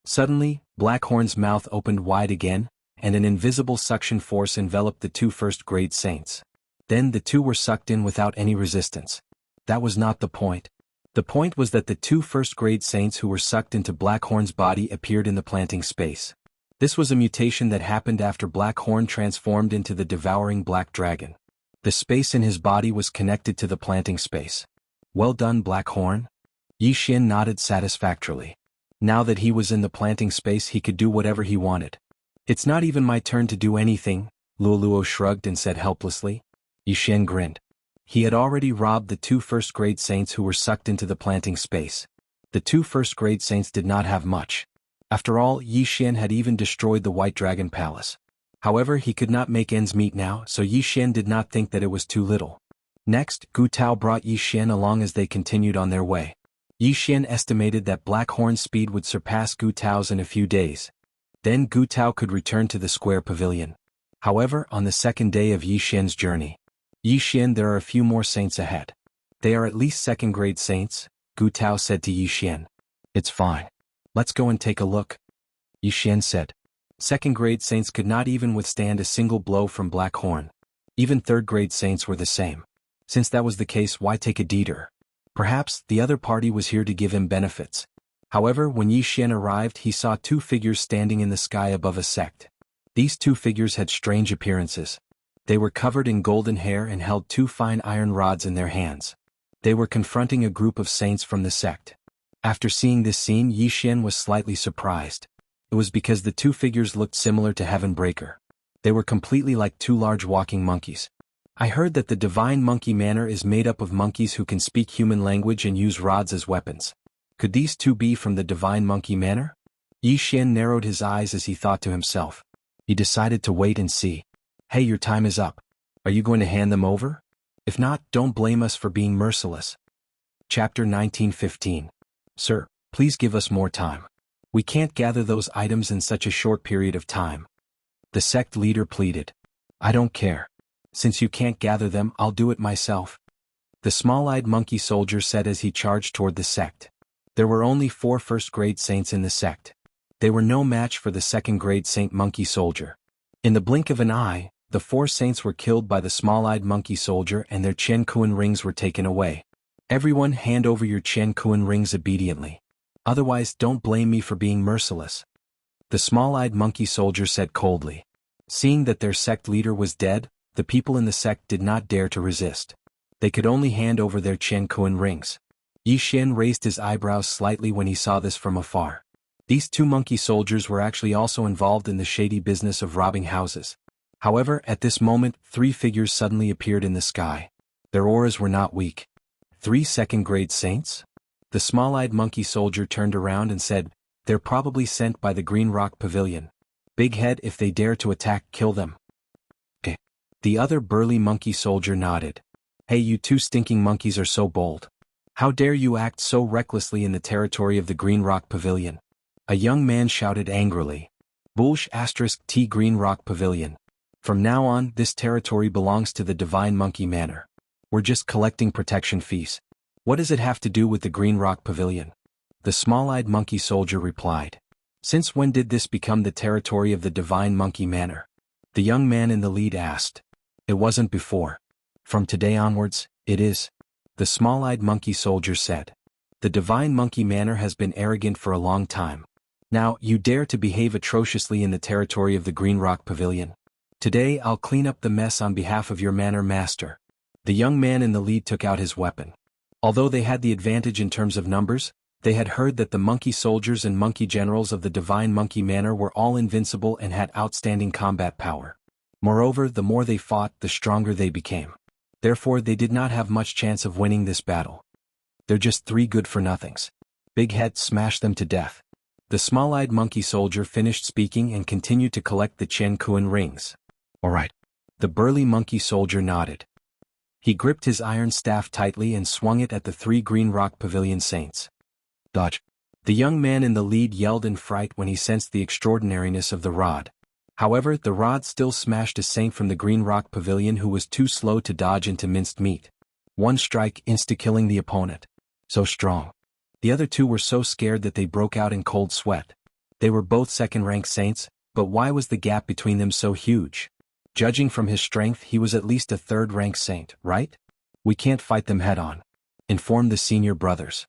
Suddenly, Blackhorn's mouth opened wide again, and an invisible suction force enveloped the two first-grade saints. Then the two were sucked in without any resistance. That was not the point. The point was that the two first-grade saints who were sucked into Blackhorn's body appeared in the planting space. This was a mutation that happened after Blackhorn transformed into the devouring black dragon. The space in his body was connected to the planting space. Well done, Blackhorn. Yi Xian nodded satisfactorily. Now that he was in the planting space, he could do whatever he wanted. It's not even my turn to do anything, Luoluo shrugged and said helplessly. Yi Xian grinned. He had already robbed the two first-grade saints who were sucked into the planting space. The two first-grade saints did not have much. After all, Yi Xian had even destroyed the White Dragon Palace. However, he could not make ends meet now, so Yi Xian did not think that it was too little. Next, Gu Tao brought Yi Xian along as they continued on their way. Yi Xian estimated that Blackhorn's speed would surpass Gu Tao's in a few days. Then Gu Tao could return to the square pavilion. However, on the second day of Yi Xian's journey, Yi Xian, there are a few more saints ahead. They are at least second-grade saints, Gu Tao said to Yi Xian. It's fine. Let's go and take a look, Yi Xian said. Second-grade saints could not even withstand a single blow from Blackhorn. Even third-grade saints were the same. Since that was the case, why take a detour? Perhaps the other party was here to give him benefits. However, when Yi Xian arrived, he saw two figures standing in the sky above a sect. These two figures had strange appearances. They were covered in golden hair and held two fine iron rods in their hands. They were confronting a group of saints from the sect. After seeing this scene, Yi Xian was slightly surprised. It was because the two figures looked similar to Heavenbreaker. They were completely like two large walking monkeys. I heard that the Divine Monkey Manor is made up of monkeys who can speak human language and use rods as weapons. Could these two be from the Divine Monkey Manor? Yi Xian narrowed his eyes as he thought to himself. He decided to wait and see. Hey, your time is up. Are you going to hand them over? If not, don't blame us for being merciless. Chapter 1915. Sir, please give us more time. We can't gather those items in such a short period of time. The sect leader pleaded. I don't care. Since you can't gather them, I'll do it myself. The small-eyed monkey soldier said as he charged toward the sect. There were only 4 first-grade saints in the sect. They were no match for the second-grade Saint Monkey Soldier. In the blink of an eye, the 4 saints were killed by the small-eyed monkey soldier and their Chen Kuan rings were taken away. Everyone hand over your Chen Kuan rings obediently. Otherwise, don't blame me for being merciless. The small-eyed monkey soldier said coldly. Seeing that their sect leader was dead, the people in the sect did not dare to resist. They could only hand over their Chen Kuan rings. Yi Xian raised his eyebrows slightly when he saw this from afar. These 2 monkey soldiers were actually also involved in the shady business of robbing houses. However, at this moment, 3 figures suddenly appeared in the sky. Their auras were not weak. 3 second-grade saints? The small-eyed monkey soldier turned around and said, They're probably sent by the Green Rock Pavilion. Big Head, if they dare to attack, kill them. The other burly monkey soldier nodded. Hey, you 2 stinking monkeys are so bold. How dare you act so recklessly in the territory of the Green Rock Pavilion? A young man shouted angrily. Bullsh *T Green Rock Pavilion. From now on, this territory belongs to the Divine Monkey Manor. We're just collecting protection fees. What does it have to do with the Green Rock Pavilion? The small-eyed monkey soldier replied. Since when did this become the territory of the Divine Monkey Manor? The young man in the lead asked. It wasn't before. From today onwards, it is. The small-eyed monkey soldier said. The Divine Monkey Manor has been arrogant for a long time. Now, you dare to behave atrociously in the territory of the Green Rock Pavilion. Today I'll clean up the mess on behalf of your manor master. The young man in the lead took out his weapon. Although they had the advantage in terms of numbers, they had heard that the monkey soldiers and monkey generals of the Divine Monkey Manor were all invincible and had outstanding combat power. Moreover, the more they fought, the stronger they became. Therefore, they did not have much chance of winning this battle. They're just 3 good-for-nothings. Big Head smashed them to death. The small-eyed monkey soldier finished speaking and continued to collect the Chen Kuan rings. All right. The burly monkey soldier nodded. He gripped his iron staff tightly and swung it at the 3 Green Rock Pavilion saints. Dodge! The young man in the lead yelled in fright when he sensed the extraordinariness of the rod. However, the rod still smashed a saint from the Green Rock Pavilion who was too slow to dodge into minced meat. One strike insta-killing the opponent. So strong. The other two were so scared that they broke out in cold sweat. They were both second-rank saints, but why was the gap between them so huge? Judging from his strength, he was at least a third-rank saint, right? We can't fight them head-on, informed the senior brothers.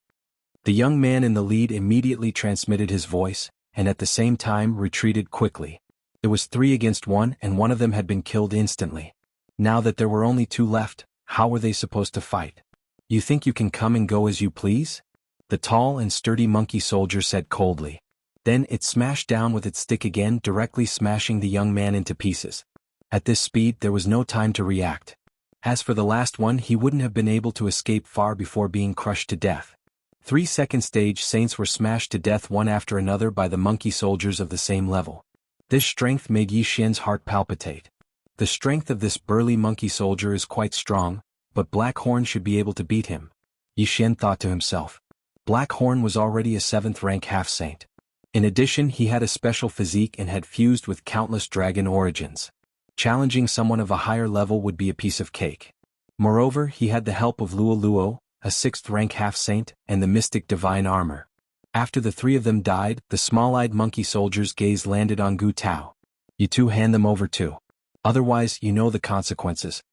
The young man in the lead immediately transmitted his voice, and at the same time retreated quickly. It was 3 against 1 and one of them had been killed instantly. Now that there were only 2 left, how were they supposed to fight? You think you can come and go as you please? The tall and sturdy monkey soldier said coldly. Then it smashed down with its stick again, directly smashing the young man into pieces. At this speed there was no time to react. As for the last one, he wouldn't have been able to escape far before being crushed to death. 3 second-stage saints were smashed to death one after another by the monkey soldiers of the same level. This strength made Yi Xian's heart palpitate. The strength of this burly monkey soldier is quite strong, but Black Horn should be able to beat him. Yi Xian thought to himself. Black Horn was already a 7th-rank half-saint. In addition, he had a special physique and had fused with countless dragon origins. Challenging someone of a higher level would be a piece of cake. Moreover, he had the help of Luo Luo, a 6th-rank half-saint, and the mystic divine armor. After the 3 of them died, the small-eyed monkey soldier's gaze landed on Gu Tao. You two hand them over too. Otherwise, you know the consequences.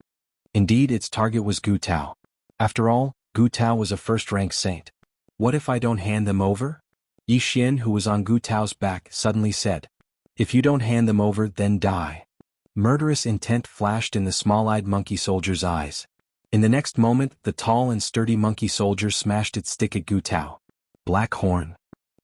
Indeed, its target was Gu Tao. After all, Gu Tao was a 1st-rank saint. What if I don't hand them over? Yi Xian, who was on Gu Tao's back, suddenly said. If you don't hand them over, then die. Murderous intent flashed in the small-eyed monkey soldier's eyes. In the next moment, the tall and sturdy monkey soldier smashed its stick at Gu Tao. Black Horn.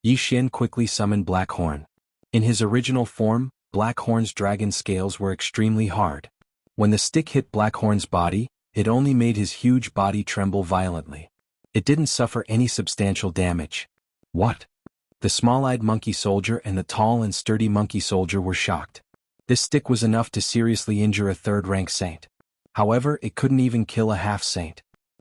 Yi Xian quickly summoned Black Horn. In his original form, Black Horn's dragon scales were extremely hard. When the stick hit Black Horn's body, it only made his huge body tremble violently. It didn't suffer any substantial damage. What? The small-eyed monkey soldier and the tall and sturdy monkey soldier were shocked. This stick was enough to seriously injure a 3rd-rank saint. However, it couldn't even kill a half-saint.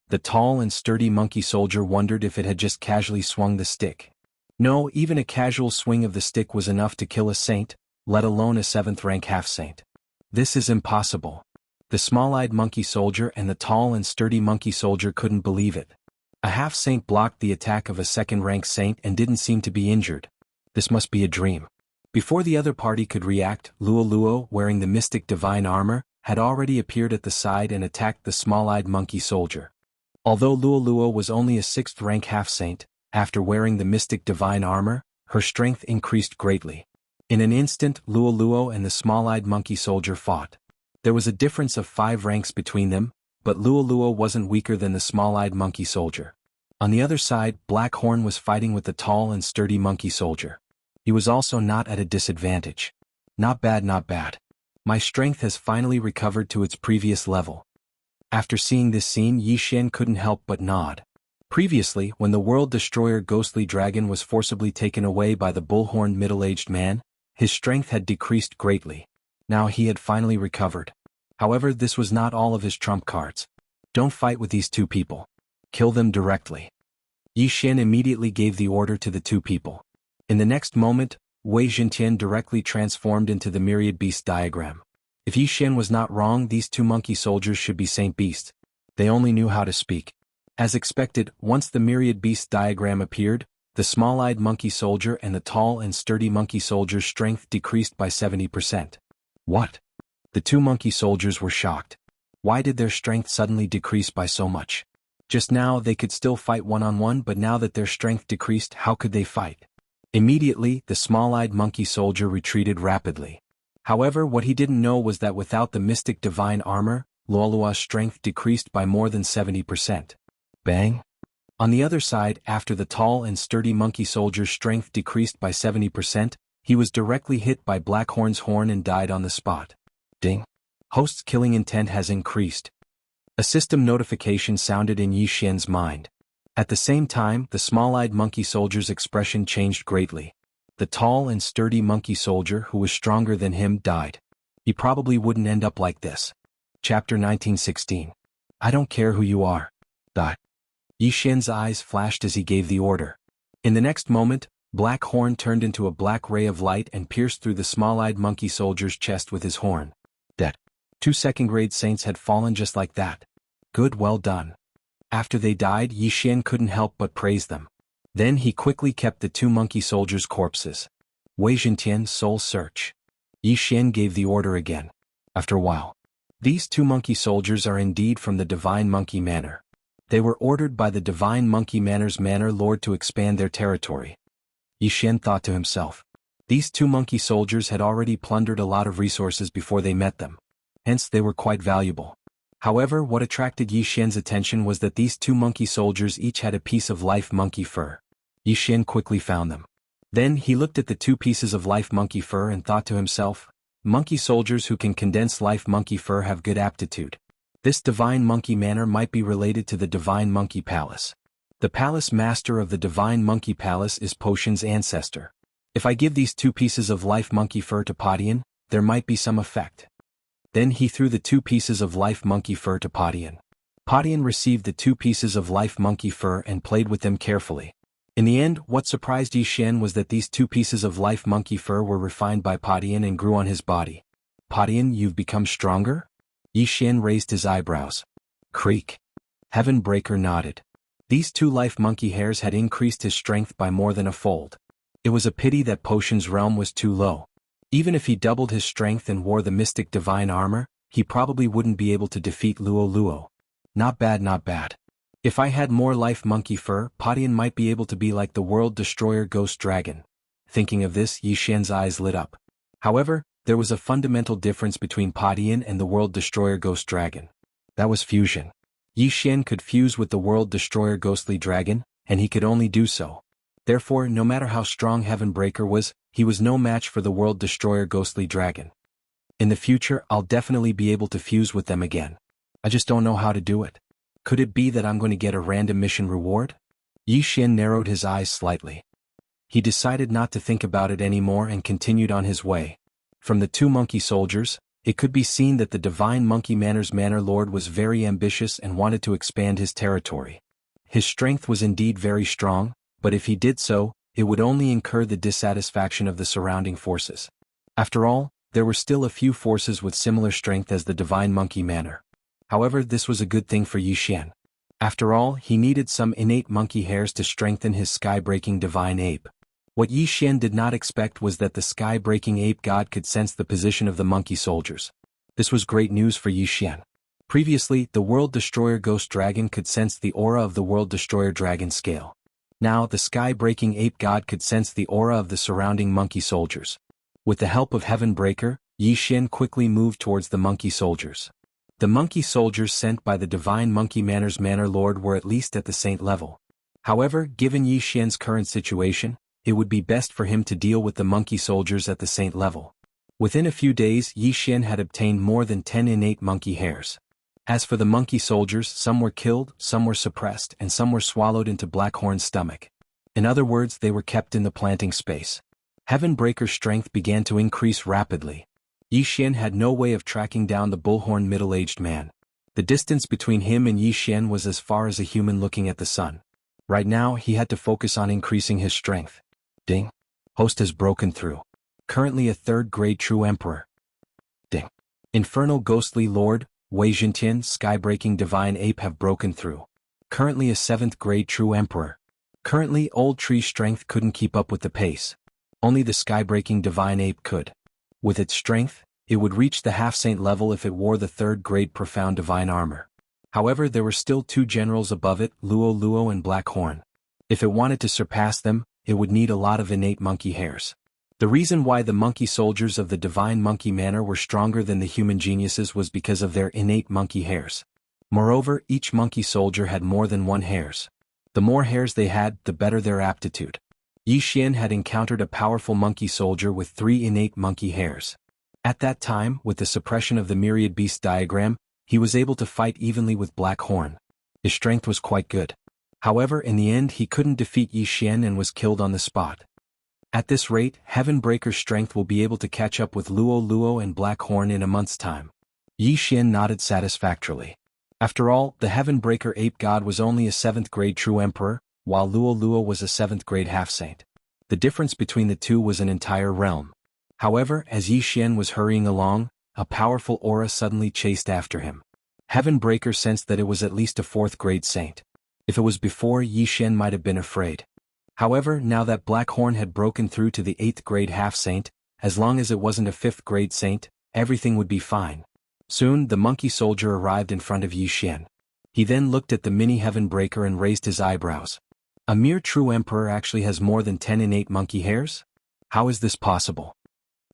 The tall and sturdy monkey soldier wondered if it had just casually swung the stick. No, even a casual swing of the stick was enough to kill a saint, let alone a 7th-rank half-saint. This is impossible. The small-eyed monkey soldier and the tall and sturdy monkey soldier couldn't believe it. A half-saint blocked the attack of a 2nd-rank saint and didn't seem to be injured. This must be a dream. Before the other party could react, Luo Luo, wearing the mystic divine armor, had already appeared at the side and attacked the small-eyed monkey soldier. Although Luo Luo was only a 6th-rank half-saint, after wearing the mystic divine armor, her strength increased greatly. In an instant, Luo Luo and the small-eyed monkey soldier fought. There was a difference of 5 ranks between them, but Luo Luo wasn't weaker than the small-eyed monkey soldier. On the other side, Black Horn was fighting with the tall and sturdy monkey soldier. He was also not at a disadvantage. Not bad, not bad. My strength has finally recovered to its previous level. After seeing this scene, Yi Xian couldn't help but nod. Previously, when the world destroyer ghostly dragon was forcibly taken away by the bull-horned middle-aged man, his strength had decreased greatly. Now he had finally recovered. However, this was not all of his trump cards. Don't fight with these 2 people. Kill them directly. Yi Xian immediately gave the order to the 2 people. In the next moment, Wei Zhentian directly transformed into the myriad beast diagram. If Yi Xian was not wrong, these 2 monkey soldiers should be saint beasts. They only knew how to speak. As expected, once the myriad beast diagram appeared, the small-eyed monkey soldier and the tall and sturdy monkey soldier's strength decreased by 70%. What? The 2 monkey soldiers were shocked. Why did their strength suddenly decrease by so much? Just now they could still fight one-on-one, but now that their strength decreased, how could they fight? Immediately, the small-eyed monkey soldier retreated rapidly. However, what he didn't know was that without the mystic divine armor, Luolua's strength decreased by more than 70%. Bang! On the other side, after the tall and sturdy monkey soldier's strength decreased by 70%, he was directly hit by Black Horn's horn and died on the spot. Ding! Host's killing intent has increased. A system notification sounded in Yi Xian's mind. At the same time, the small-eyed monkey soldier's expression changed greatly. The tall and sturdy monkey soldier, who was stronger than him, died. He probably wouldn't end up like this. Chapter 1916. I don't care who you are. Dot. Yi Xian's eyes flashed as he gave the order. In the next moment, Black Horn turned into a black ray of light and pierced through the small-eyed monkey soldier's chest with his horn. Dead. 2 second-grade saints had fallen just like that. Good, well done. After they died, Yi Xian couldn't help but praise them. Then he quickly kept the 2 monkey soldiers' corpses. Wei Zhentian's soul search. Yi Xian gave the order again. After a while. These 2 monkey soldiers are indeed from the Divine Monkey Manor. They were ordered by the Divine Monkey Manor's Manor Lord to expand their territory. Yi Xian thought to himself. These 2 monkey soldiers had already plundered a lot of resources before they met them. Hence they were quite valuable. However, what attracted Yi Xian's attention was that these 2 monkey soldiers each had a piece of life monkey fur. Yi Xian quickly found them. Then he looked at the 2 pieces of life monkey fur and thought to himself, monkey soldiers who can condense life monkey fur have good aptitude. This Divine Monkey Manor might be related to the Divine Monkey Palace. The palace master of the Divine Monkey Palace is Potion's ancestor. If I give these 2 pieces of life monkey fur to Padian, there might be some effect. Then he threw the 2 pieces of life monkey fur to Padian. Padian received the 2 pieces of life monkey fur and played with them carefully. In the end, what surprised Yi Xian was that these 2 pieces of life monkey fur were refined by Padian and grew on his body. Padian, you've become stronger? Yi Xian raised his eyebrows. Creak. Heaven Breaker nodded. These 2 life monkey hairs had increased his strength by more than a fold. It was a pity that Potion's realm was too low. Even if he doubled his strength and wore the mystic divine armor, he probably wouldn't be able to defeat Luo Luo. Not bad, not bad. If I had more life monkey fur, Padian might be able to be like the World Destroyer Ghost Dragon. Thinking of this, Yi Xian's eyes lit up. However, there was a fundamental difference between Padian and the World Destroyer Ghost Dragon. That was fusion. Yi Xian could fuse with the World Destroyer Ghostly Dragon, and he could only do so. Therefore, no matter how strong Heaven Breaker was, he was no match for the World Destroyer Ghostly Dragon. In the future, I'll definitely be able to fuse with them again. I just don't know how to do it. Could it be that I'm going to get a random mission reward? Yi Xian narrowed his eyes slightly. He decided not to think about it anymore and continued on his way. From the 2 monkey soldiers, it could be seen that the Divine Monkey Manor's Manor Lord was very ambitious and wanted to expand his territory. His strength was indeed very strong, but if he did so, it would only incur the dissatisfaction of the surrounding forces. After all, there were still a few forces with similar strength as the Divine Monkey Manor. However, this was a good thing for Yi Xian. After all, he needed some innate monkey hairs to strengthen his sky-breaking divine ape. What Yi Xian did not expect was that the sky-breaking ape god could sense the position of the monkey soldiers. This was great news for Yi Xian. Previously, the World Destroyer Ghost Dragon could sense the aura of the World Destroyer Dragon scale. Now, the sky-breaking ape god could sense the aura of the surrounding monkey soldiers. With the help of Heaven Breaker, Yi Xian quickly moved towards the monkey soldiers. The monkey soldiers sent by the Divine Monkey Manor's Manor Lord were at least at the saint level. However, given Yi Xian's current situation, it would be best for him to deal with the monkey soldiers at the saint level. Within a few days, Yi Xian had obtained more than 10 innate monkey hairs. As for the monkey soldiers, some were killed, some were suppressed, and some were swallowed into Blackhorn's stomach. In other words, they were kept in the planting space. Heaven Breaker's strength began to increase rapidly. Yi Xian had no way of tracking down the bullhorn middle-aged man. The distance between him and Yi Xian was as far as a human looking at the sun. Right now, he had to focus on increasing his strength. Ding. Host has broken through. Currently a 3rd-grade true emperor. Ding. Infernal Ghostly Lord, Wei Zhentian, Sky-breaking Divine Ape have broken through. Currently a 7th-grade true emperor. Currently, Old Tree Strength couldn't keep up with the pace. Only the Sky-breaking Divine Ape could. With its strength, it would reach the half-saint level if it wore the 3rd-grade Profound Divine Armor. However, there were still 2 generals above it, Luo Luo and Black Horn. If it wanted to surpass them, it would need a lot of innate monkey hairs. The reason why the monkey soldiers of the Divine Monkey Manor were stronger than the human geniuses was because of their innate monkey hairs. Moreover, each monkey soldier had more than 1 hairs. The more hairs they had, the better their aptitude. Yi Xian had encountered a powerful monkey soldier with 3 innate monkey hairs. At that time, with the suppression of the myriad beast diagram, he was able to fight evenly with Black Horn. His strength was quite good. However, in the end he couldn't defeat Yi Xian and was killed on the spot. At this rate, Heaven Breaker's strength will be able to catch up with Luo Luo and Black Horn in a month's time. Yi Xian nodded satisfactorily. After all, the Heaven-breaker ape god was only a 7th grade true emperor, while Luo was a 7th grade half-saint. The difference between the two was an entire realm. However, as Yi Xian was hurrying along, a powerful aura suddenly chased after him. Heaven-breaker sensed that it was at least a 4th grade saint. If it was before, Yi Xian might have been afraid. However, now that Black Horn had broken through to the 8th grade half-saint, as long as it wasn't a 5th grade saint, everything would be fine. Soon, the monkey soldier arrived in front of Yi Xian. He then looked at the mini Heaven-breaker and raised his eyebrows. A mere true emperor actually has more than 10 innate monkey hairs? How is this possible?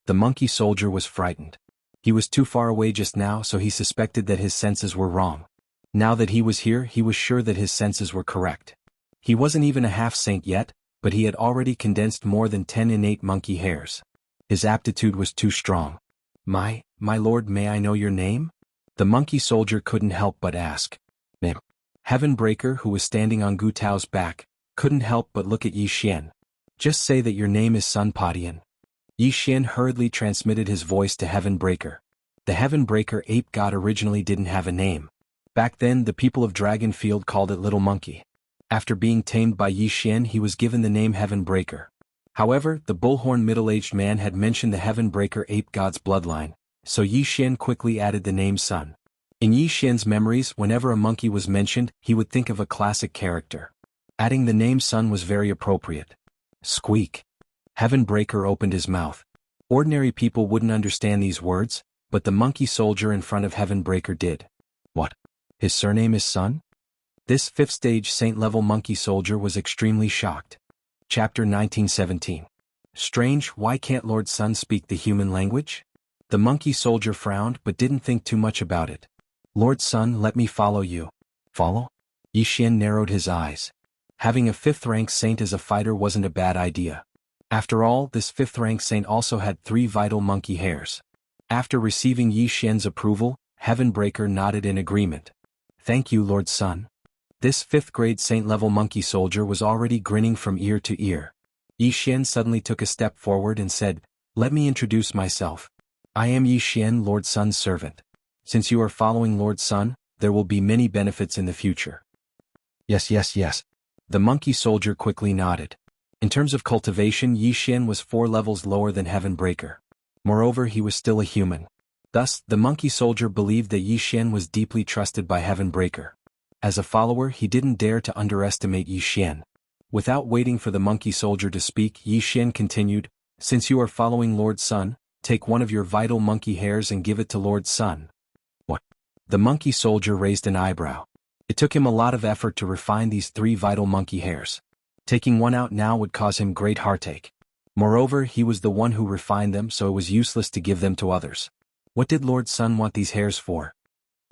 The monkey soldier was frightened. He was too far away just now, so he suspected that his senses were wrong. Now that he was here, he was sure that his senses were correct. He wasn't even a half-saint yet, but he had already condensed more than 10 innate monkey hairs. His aptitude was too strong. My lord, may I know your name? The monkey soldier couldn't help but ask. Heaven-breaker, who was standing on Gu Tao's back, couldn't help but look at Yi Xian. Just say that your name is Sun Padian. Yi Xian hurriedly transmitted his voice to Heaven-breaker. The Heaven-breaker ape god originally didn't have a name. Back then, the people of Dragonfield called it Little Monkey. After being tamed by Yi Xian, he was given the name Heaven-breaker. However, the bullhorn middle-aged man had mentioned the Heaven-breaker ape god's bloodline, so Yi Xian quickly added the name Sun. In Yi Xian's memories, whenever a monkey was mentioned, he would think of a classic character. Adding the name Sun was very appropriate. Squeak. Heaven-breaker opened his mouth. Ordinary people wouldn't understand these words, but the monkey soldier in front of Heaven-breaker did. What? His surname is Sun? This 5th stage saint-level monkey soldier was extremely shocked. Chapter 1917. Strange, why can't Lord Sun speak the human language? The monkey soldier frowned but didn't think too much about it. Lord Sun, let me follow you. Follow? Yi Xian narrowed his eyes. Having a 5th rank saint as a fighter wasn't a bad idea. After all, this 5th rank saint also had 3 vital monkey hairs. After receiving Yi Xian's approval, Heaven-breaker nodded in agreement. Thank you, Lord Sun. This 5th grade saint-level monkey soldier was already grinning from ear to ear. Yi Xian suddenly took a step forward and said, Let me introduce myself. I am Yi Xian, Lord Sun's servant. Since you are following Lord Sun, there will be many benefits in the future. Yes. The monkey soldier quickly nodded. In terms of cultivation, Yi Xian was 4 levels lower than Heaven-breaker. Moreover, he was still a human. Thus, the monkey soldier believed that Yi Xian was deeply trusted by Heaven-breaker. As a follower, he didn't dare to underestimate Yi Xian. Without waiting for the monkey soldier to speak, Yi Xian continued, Since you are following Lord Sun, take one of your vital monkey hairs and give it to Lord Sun. What? The monkey soldier raised an eyebrow. It took him a lot of effort to refine these 3 vital monkey hairs. Taking one out now would cause him great heartache. Moreover, he was the one who refined them, so it was useless to give them to others. What did Lord Sun want these hairs for?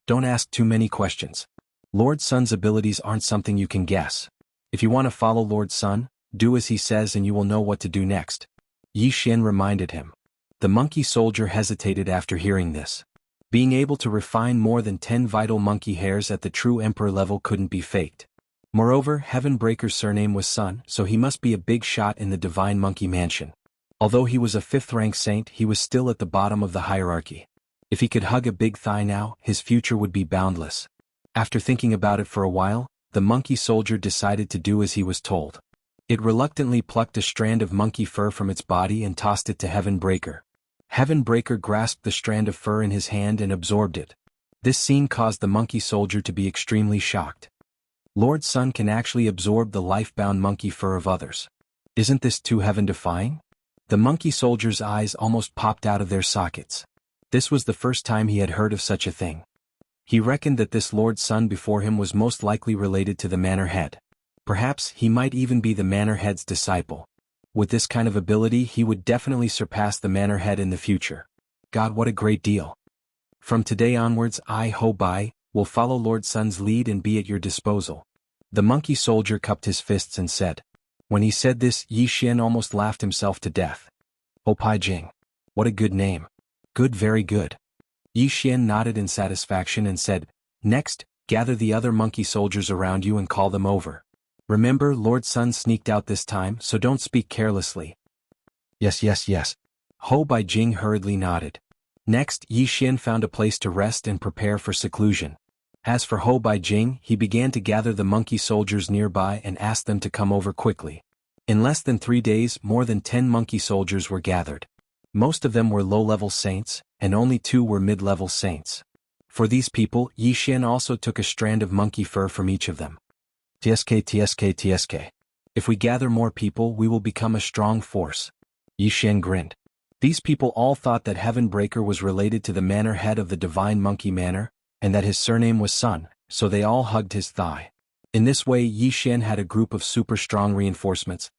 Don't ask too many questions. Lord Sun's abilities aren't something you can guess. If you want to follow Lord Sun, do as he says and you will know what to do next. Yi Xian reminded him. The monkey soldier hesitated after hearing this. Being able to refine more than 10 vital monkey hairs at the true emperor level couldn't be faked. Moreover, Heaven-breaker's surname was Sun, so he must be a big shot in the divine monkey mansion. Although he was a 5th rank saint, he was still at the bottom of the hierarchy. If he could hug a big thigh now, his future would be boundless. After thinking about it for a while, the monkey soldier decided to do as he was told. It reluctantly plucked a strand of monkey fur from its body and tossed it to Heaven-breaker. Heaven-breaker grasped the strand of fur in his hand and absorbed it. This scene caused the monkey soldier to be extremely shocked. Lord Sun can actually absorb the life-bound monkey fur of others. Isn't this too heaven-defying? The monkey soldier's eyes almost popped out of their sockets. This was the first time he had heard of such a thing. He reckoned that this Lord Sun before him was most likely related to the Manor Head. Perhaps he might even be the Manor Head's disciple. With this kind of ability, he would definitely surpass the Manor Head in the future. God, what a great deal. From today onwards, I, Ho-Bai, will follow Lord Sun's lead and be at your disposal. The monkey soldier cupped his fists and said. When he said this, Yi Xian almost laughed himself to death. Ho-Pai Jing. What a good name. Good, very good. Yi Xian nodded in satisfaction and said, Next, gather the other monkey soldiers around you and call them over. Remember, Lord Sun sneaked out this time, so don't speak carelessly. Yes. Ho-Bai Jing hurriedly nodded. Next, Yi Xian found a place to rest and prepare for seclusion. As for Hou Baijing, he began to gather the monkey soldiers nearby and asked them to come over quickly. In less than 3 days, more than 10 monkey soldiers were gathered. Most of them were low-level saints, and only 2 were mid-level saints. For these people, Yi Xian also took a strand of monkey fur from each of them. Tsk. If we gather more people, we will become a strong force. Yi Xian grinned. These people all thought that Heaven Breaker was related to the manor head of the divine monkey manor, and that his surname was Sun, so they all hugged his thigh. In this way, Yi Xian had a group of super strong reinforcements.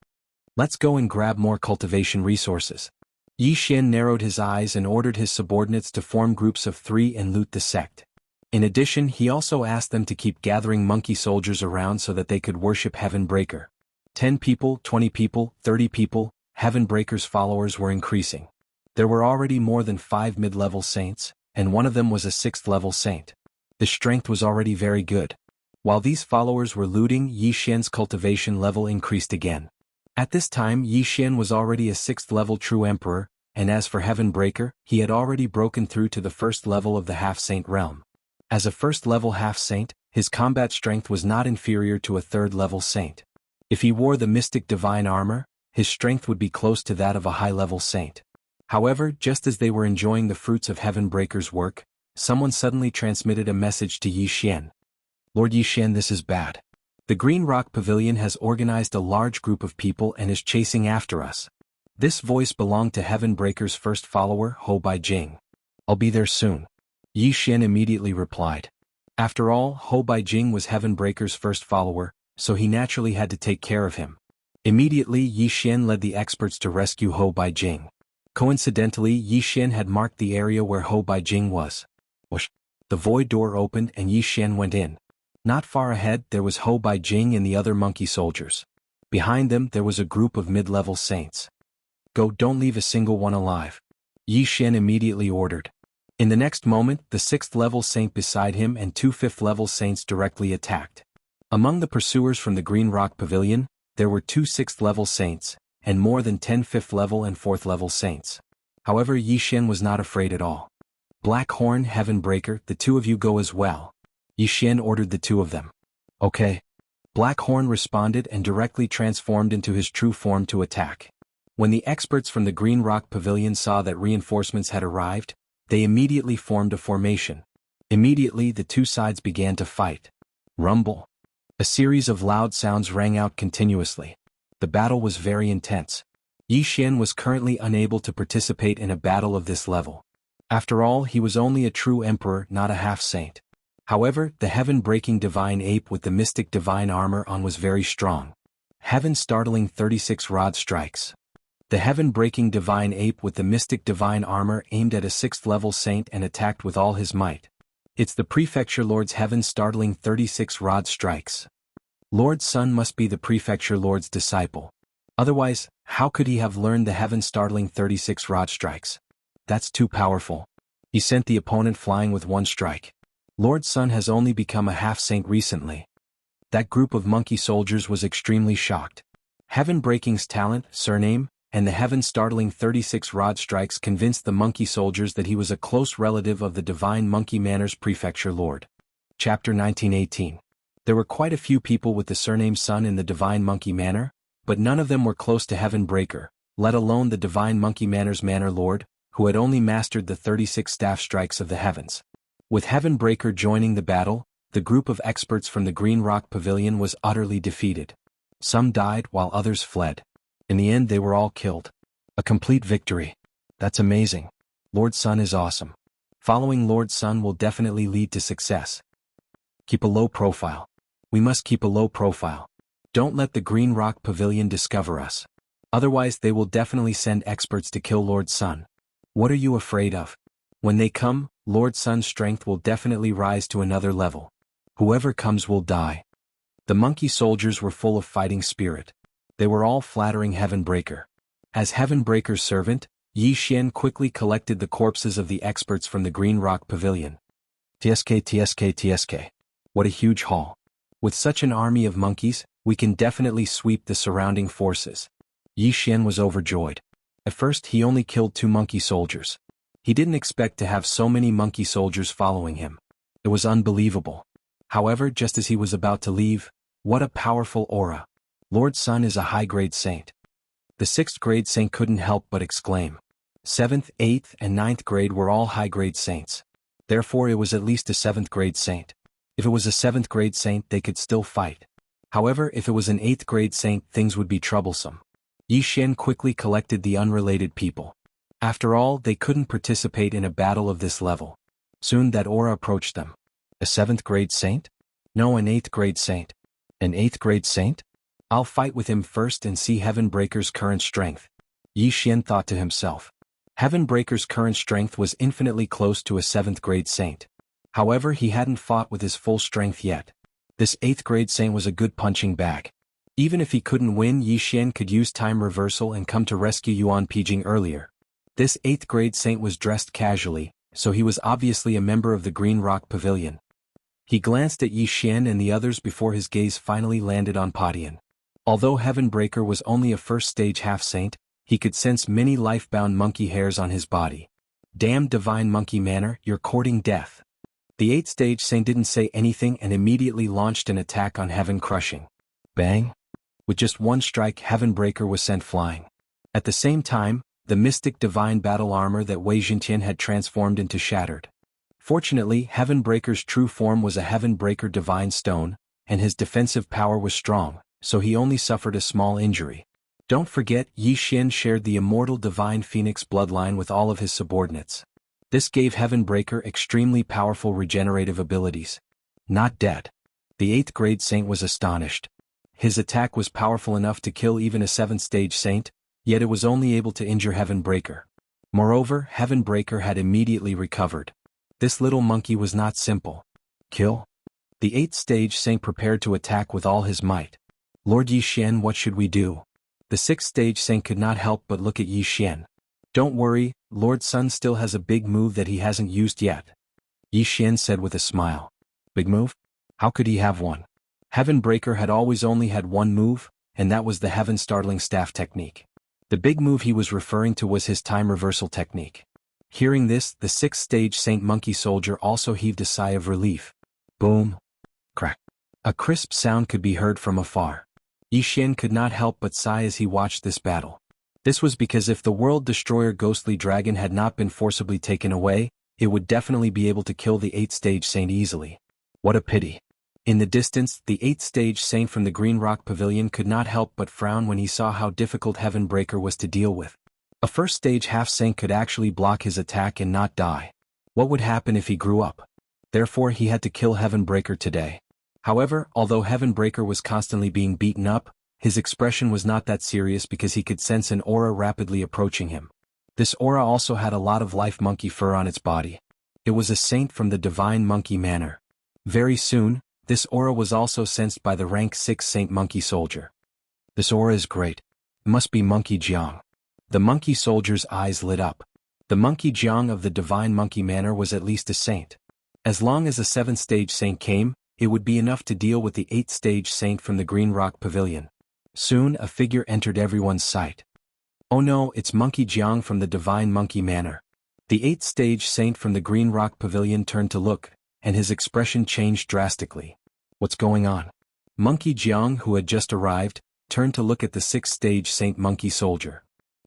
Let's go and grab more cultivation resources. Yi Xian narrowed his eyes and ordered his subordinates to form groups of 3 and loot the sect. In addition, he also asked them to keep gathering monkey soldiers around so that they could worship Heaven Breaker. 10 people, 20 people, 30 people, Heaven Breaker's followers were increasing. There were already more than 5 mid-level saints, and one of them was a 6th-level saint. The strength was already very good. While these followers were looting, Yi Xian's cultivation level increased again. At this time, Yi Xian was already a 6th-level true emperor, and as for Heaven Breaker, he had already broken through to the 1st level of the half-saint realm. As a 1st-level half-saint, his combat strength was not inferior to a 3rd-level saint. If he wore the mystic divine armor, his strength would be close to that of a high-level saint. However, just as they were enjoying the fruits of Heaven Breaker's work, someone suddenly transmitted a message to Yi Xian. Lord Yi Xian, this is bad. The Green Rock Pavilion has organized a large group of people and is chasing after us. This voice belonged to Heaven Breaker's first follower, Hou Baijing. I'll be there soon. Yi Xian immediately replied. After all, Hou Baijing was Heaven Breaker's first follower, so he naturally had to take care of him. Immediately, Yi Xian led the experts to rescue Hou Baijing. Coincidentally, Yi Xian had marked the area where Hou Baijing was. Whoosh! The void door opened and Yi Xian went in. Not far ahead, there was Hou Baijing and the other monkey soldiers. Behind them, there was a group of mid-level saints. Go, don't leave a single one alive. Yi Xian immediately ordered. In the next moment, the 6th-level saint beside him and 2 5th-level saints directly attacked. Among the pursuers from the Green Rock Pavilion, there were 2 6th-level saints, and more than 10 5th-level and 4th-level saints. However, Yi Xian was not afraid at all. Black Horn, Heaven Breaker, the 2 of you go as well. Yi Xian ordered the 2 of them. Okay. Black Horn responded and directly transformed into his true form to attack. When the experts from the Green Rock Pavilion saw that reinforcements had arrived, they immediately formed a formation. Immediately, the 2 sides began to fight. Rumble. A series of loud sounds rang out continuously. The battle was very intense. Yi Xian was currently unable to participate in a battle of this level. After all, he was only a true emperor, not a half-saint. However, the heaven-breaking divine ape with the mystic divine armor on was very strong. Heaven-startling 36 rod strikes. The heaven-breaking divine ape with the mystic divine armor aimed at a 6th-level saint and attacked with all his might. It's the Prefecture Lord's heaven-startling 36 rod strikes. Lord Sun must be the Prefecture Lord's disciple. Otherwise, how could he have learned the heaven-startling 36 rod strikes? That's too powerful. He sent the opponent flying with 1 strike. Lord Sun has only become a half-saint recently. That group of monkey soldiers was extremely shocked. Heaven-breaking's talent, surname, and the heaven-startling 36 rod strikes convinced the monkey soldiers that he was a close relative of the divine monkey manor's Prefecture Lord. Chapter 1918. There were quite a few people with the surname Sun in the divine monkey manor, but none of them were close to Heaven Breaker, let alone the divine monkey manor's manor lord, who had only mastered the 36 staff strikes of the heavens. With Heaven Breaker joining the battle, the group of experts from the Green Rock Pavilion was utterly defeated. Some died while others fled. In the end, they were all killed. A complete victory. That's amazing. Lord Sun is awesome. Following Lord Sun will definitely lead to success. Keep a low profile. We must keep a low profile. Don't let the Green Rock Pavilion discover us. Otherwise, they will definitely send experts to kill Lord Sun. What are you afraid of? When they come, Lord Sun's strength will definitely rise to another level. Whoever comes will die. The monkey soldiers were full of fighting spirit. They were all flattering Heaven Breaker. As Heaven Breaker's servant, Yi Xian quickly collected the corpses of the experts from the Green Rock Pavilion. Tsk. What a huge haul. With such an army of monkeys, we can definitely sweep the surrounding forces. Yi Xian was overjoyed. At first, he only killed 2 monkey soldiers. He didn't expect to have so many monkey soldiers following him. It was unbelievable. However, just as he was about to leave, what a powerful aura. Lord Sun is a high-grade saint. The 6th grade saint couldn't help but exclaim. 7th, 8th, and 9th grade were all high-grade saints. Therefore it was at least a 7th grade saint. If it was a 7th grade saint, they could still fight. However, if it was an 8th grade saint, things would be troublesome. Yi Xian quickly collected the unrelated people. After all, they couldn't participate in a battle of this level. Soon that aura approached them. A 7th grade saint? No, an 8th grade saint. An 8th grade saint? I'll fight with him first and see Heavenbreaker's current strength. Yi Xian thought to himself. Heavenbreaker's current strength was infinitely close to a 7th grade saint. However, he hadn't fought with his full strength yet. This 8th grade saint was a good punching bag. Even if he couldn't win, Yi Xian could use time reversal and come to rescue Yuan Pijing earlier. This 8th grade saint was dressed casually, so he was obviously a member of the Green Rock Pavilion. He glanced at Yi Xian and the others before his gaze finally landed on Padian. Although Heavenbreaker was only a first-stage half-saint, he could sense many life-bound monkey hairs on his body. Damn divine monkey manner, you're courting death. The 8th-stage saint didn't say anything and immediately launched an attack on Heaven, crushing. Bang! With just one strike, Heavenbreaker was sent flying. At the same time, the mystic divine battle armor that Wei Jintian had transformed into shattered. Fortunately, Heavenbreaker's true form was a Heavenbreaker divine stone, and his defensive power was strong, so he only suffered a small injury. Don't forget, Yi Xian shared the immortal divine phoenix bloodline with all of his subordinates. This gave Heavenbreaker extremely powerful regenerative abilities. Not dead. The 8th grade saint was astonished. His attack was powerful enough to kill even a 7th-stage saint, yet it was only able to injure Heavenbreaker. Moreover, Heavenbreaker had immediately recovered. This little monkey was not simple. Kill? The 8th-stage saint prepared to attack with all his might. Lord Yi Xian, what should we do? The 6th-stage saint could not help but look at Yi Xian. Don't worry, Lord Sun still has a big move that he hasn't used yet. Yi Xian said with a smile. Big move? How could he have one? Heavenbreaker had always only had one move, and that was the Heaven Startling Staff technique. The big move he was referring to was his time reversal technique. Hearing this, the 6th-stage Saint Monkey Soldier also heaved a sigh of relief. Boom. Crack. A crisp sound could be heard from afar. Yi Xian could not help but sigh as he watched this battle. This was because if the World Destroyer Ghostly Dragon had not been forcibly taken away, it would definitely be able to kill the 8th-stage Saint easily. What a pity. In the distance, the 8th-stage Saint from the Green Rock Pavilion could not help but frown when he saw how difficult Heavenbreaker was to deal with. A first-stage half-saint could actually block his attack and not die. What would happen if he grew up? Therefore he had to kill Heavenbreaker today. However, although Heavenbreaker was constantly being beaten up, his expression was not that serious because he could sense an aura rapidly approaching him. This aura also had a lot of life monkey fur on its body. It was a saint from the divine monkey manor. Very soon, this aura was also sensed by the rank 6 Saint Monkey Soldier. This aura is great. It must be Monkey Jiang. The monkey soldier's eyes lit up. The Monkey Jiang of the divine monkey manor was at least a saint. As long as a 7th-stage saint came, it would be enough to deal with the 8th-stage saint from the Green Rock Pavilion. Soon a figure entered everyone's sight. Oh no, it's Monkey Jiang from the divine monkey manor. The 8th-stage saint from the Green Rock Pavilion turned to look, and his expression changed drastically. What's going on? Monkey Jiang, who had just arrived, turned to look at the 6th-stage Saint Monkey Soldier.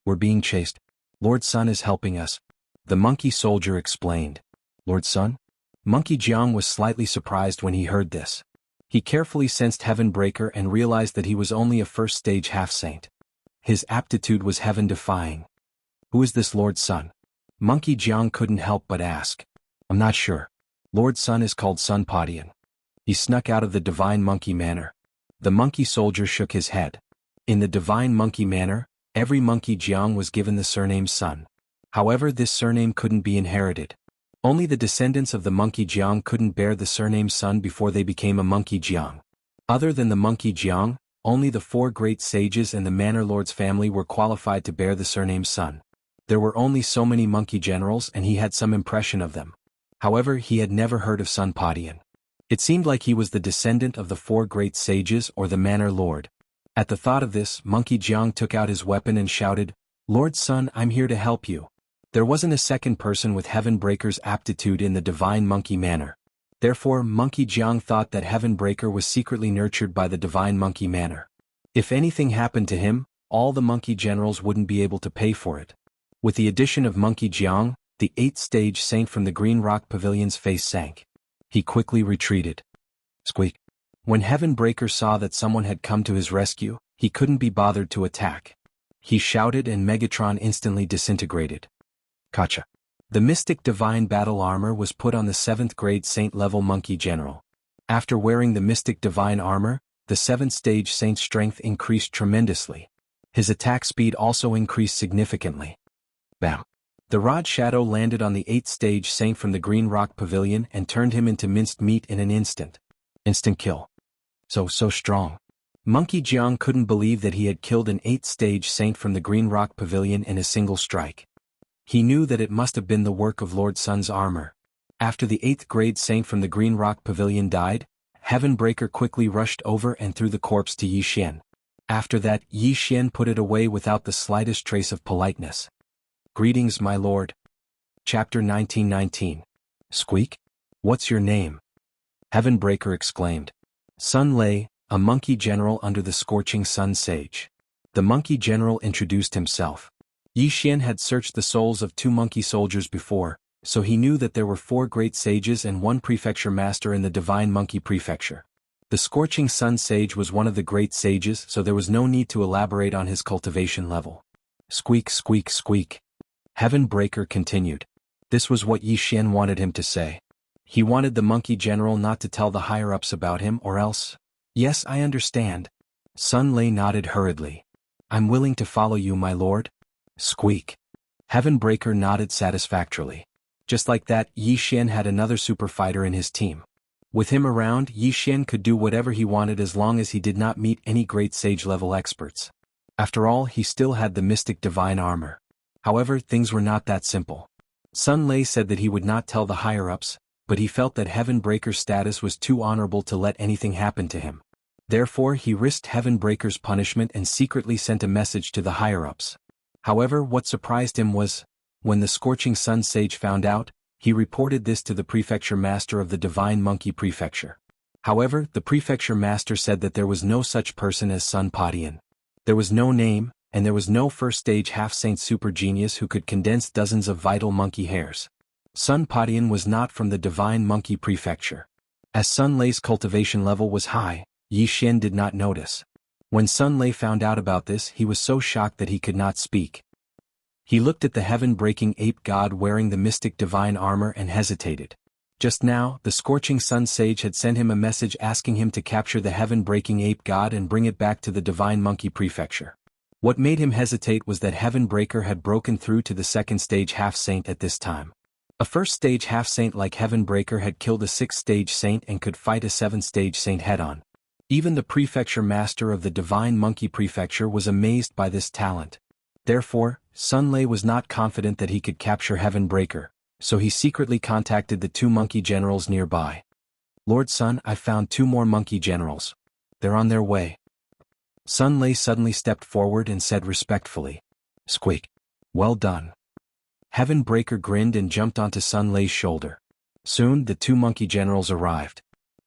We're being chased. Lord Sun is helping us. The monkey soldier explained. Lord Sun? Monkey Jiang was slightly surprised when he heard this. He carefully sensed Heavenbreaker and realized that he was only a first-stage half-saint. His aptitude was heaven-defying. Who is this Lord Sun? Monkey Jiang couldn't help but ask. I'm not sure. Lord Sun is called Sun Padian. He snuck out of the divine monkey manor. The monkey soldier shook his head. In the divine monkey manor, every Monkey Jiang was given the surname Sun. However, this surname couldn't be inherited. Only the descendants of the Monkey Jiang couldn't bear the surname Sun before they became a Monkey Jiang. Other than the Monkey Jiang, only the 4 great sages and the Manor Lord's family were qualified to bear the surname Sun. There were only so many monkey generals and he had some impression of them. However, he had never heard of Sun Padian. It seemed like he was the descendant of the 4 great sages or the Manor Lord. At the thought of this, Monkey Jiang took out his weapon and shouted, Lord Sun, I'm here to help you. There wasn't a second person with Heavenbreaker's aptitude in the divine monkey manor. Therefore, Monkey Jiang thought that Heaven Breaker was secretly nurtured by the divine monkey manner. If anything happened to him, all the monkey generals wouldn't be able to pay for it. With the addition of Monkey Jiang, the 8th-stage saint from the Green Rock Pavilion's face sank. He quickly retreated. Squeak. When Heaven Breaker saw that someone had come to his rescue, he couldn't be bothered to attack. He shouted and Megatron instantly disintegrated. Gotcha. The Mystic Divine Battle Armor was put on the 7th grade Saint-level Monkey General. After wearing the Mystic Divine Armor, the 7th-stage Saint's strength increased tremendously. His attack speed also increased significantly. Bam! The Rod Shadow landed on the 8th-stage Saint from the Green Rock Pavilion and turned him into minced meat in an instant. Instant kill. So strong. Monkey Jiang couldn't believe that he had killed an 8th-stage Saint from the Green Rock Pavilion in a single strike. He knew that it must have been the work of Lord Sun's armor. After the 8th-grade Saint from the Green Rock Pavilion died, Heaven Breaker quickly rushed over and threw the corpse to Yi Xian. After that, Yi Xian put it away without the slightest trace of politeness. Greetings, my lord. Chapter 1919. Squeak? What's your name? Heaven Breaker exclaimed. Sun Lei, a monkey general under the Scorching Sun Sage. The monkey general introduced himself. Yi Xian had searched the souls of 2 monkey soldiers before, so he knew that there were 4 great sages and 1 prefecture master in the Divine Monkey Prefecture. The Scorching Sun Sage was one of the great sages, so there was no need to elaborate on his cultivation level. Squeak, squeak, squeak. Heaven Breaker continued. This was what Yi Xian wanted him to say. He wanted the monkey general not to tell the higher-ups about him or else. Yes, I understand. Sun Lei nodded hurriedly. I'm willing to follow you, my lord. Squeak. Heaven Breaker nodded satisfactorily. Just like that, Yi Xian had another super fighter in his team. With him around, Yi Xian could do whatever he wanted as long as he did not meet any great sage-level experts. After all, he still had the Mystic Divine Armor. However, things were not that simple. Sun Lei said that he would not tell the higher-ups, but he felt that Heaven Breaker's status was too honorable to let anything happen to him. Therefore, he risked Heaven Breaker's punishment and secretly sent a message to the higher-ups. However, what surprised him was, when the Scorching Sun Sage found out, he reported this to the Prefecture Master of the Divine Monkey Prefecture. However, the Prefecture Master said that there was no such person as Sun Padian. There was no name, and there was no first-stage half-saint super genius who could condense dozens of vital monkey hairs. Sun Padian was not from the Divine Monkey Prefecture. As Sun Lei's cultivation level was high, Yi Xian did not notice. When Sun Lei found out about this, he was so shocked that he could not speak. He looked at the heaven-breaking ape god wearing the mystic divine armor and hesitated. Just now, the Scorching Sun Sage had sent him a message asking him to capture the heaven-breaking ape god and bring it back to the Divine Monkey Prefecture. What made him hesitate was that Heaven Breaker had broken through to the 2nd-stage half-saint at this time. A 1st-stage half-saint like Heaven Breaker had killed a 6th-stage saint and could fight a 7th-stage saint head-on. Even the Prefecture Master of the Divine Monkey Prefecture was amazed by this talent. Therefore, Sun Lei was not confident that he could capture Heaven Breaker, so he secretly contacted the 2 monkey generals nearby. Lord Sun, I found 2 more monkey generals. They're on their way. Sun Lei suddenly stepped forward and said respectfully. Squeak. Well done. Heaven Breaker grinned and jumped onto Sun Lei's shoulder. Soon, the 2 monkey generals arrived.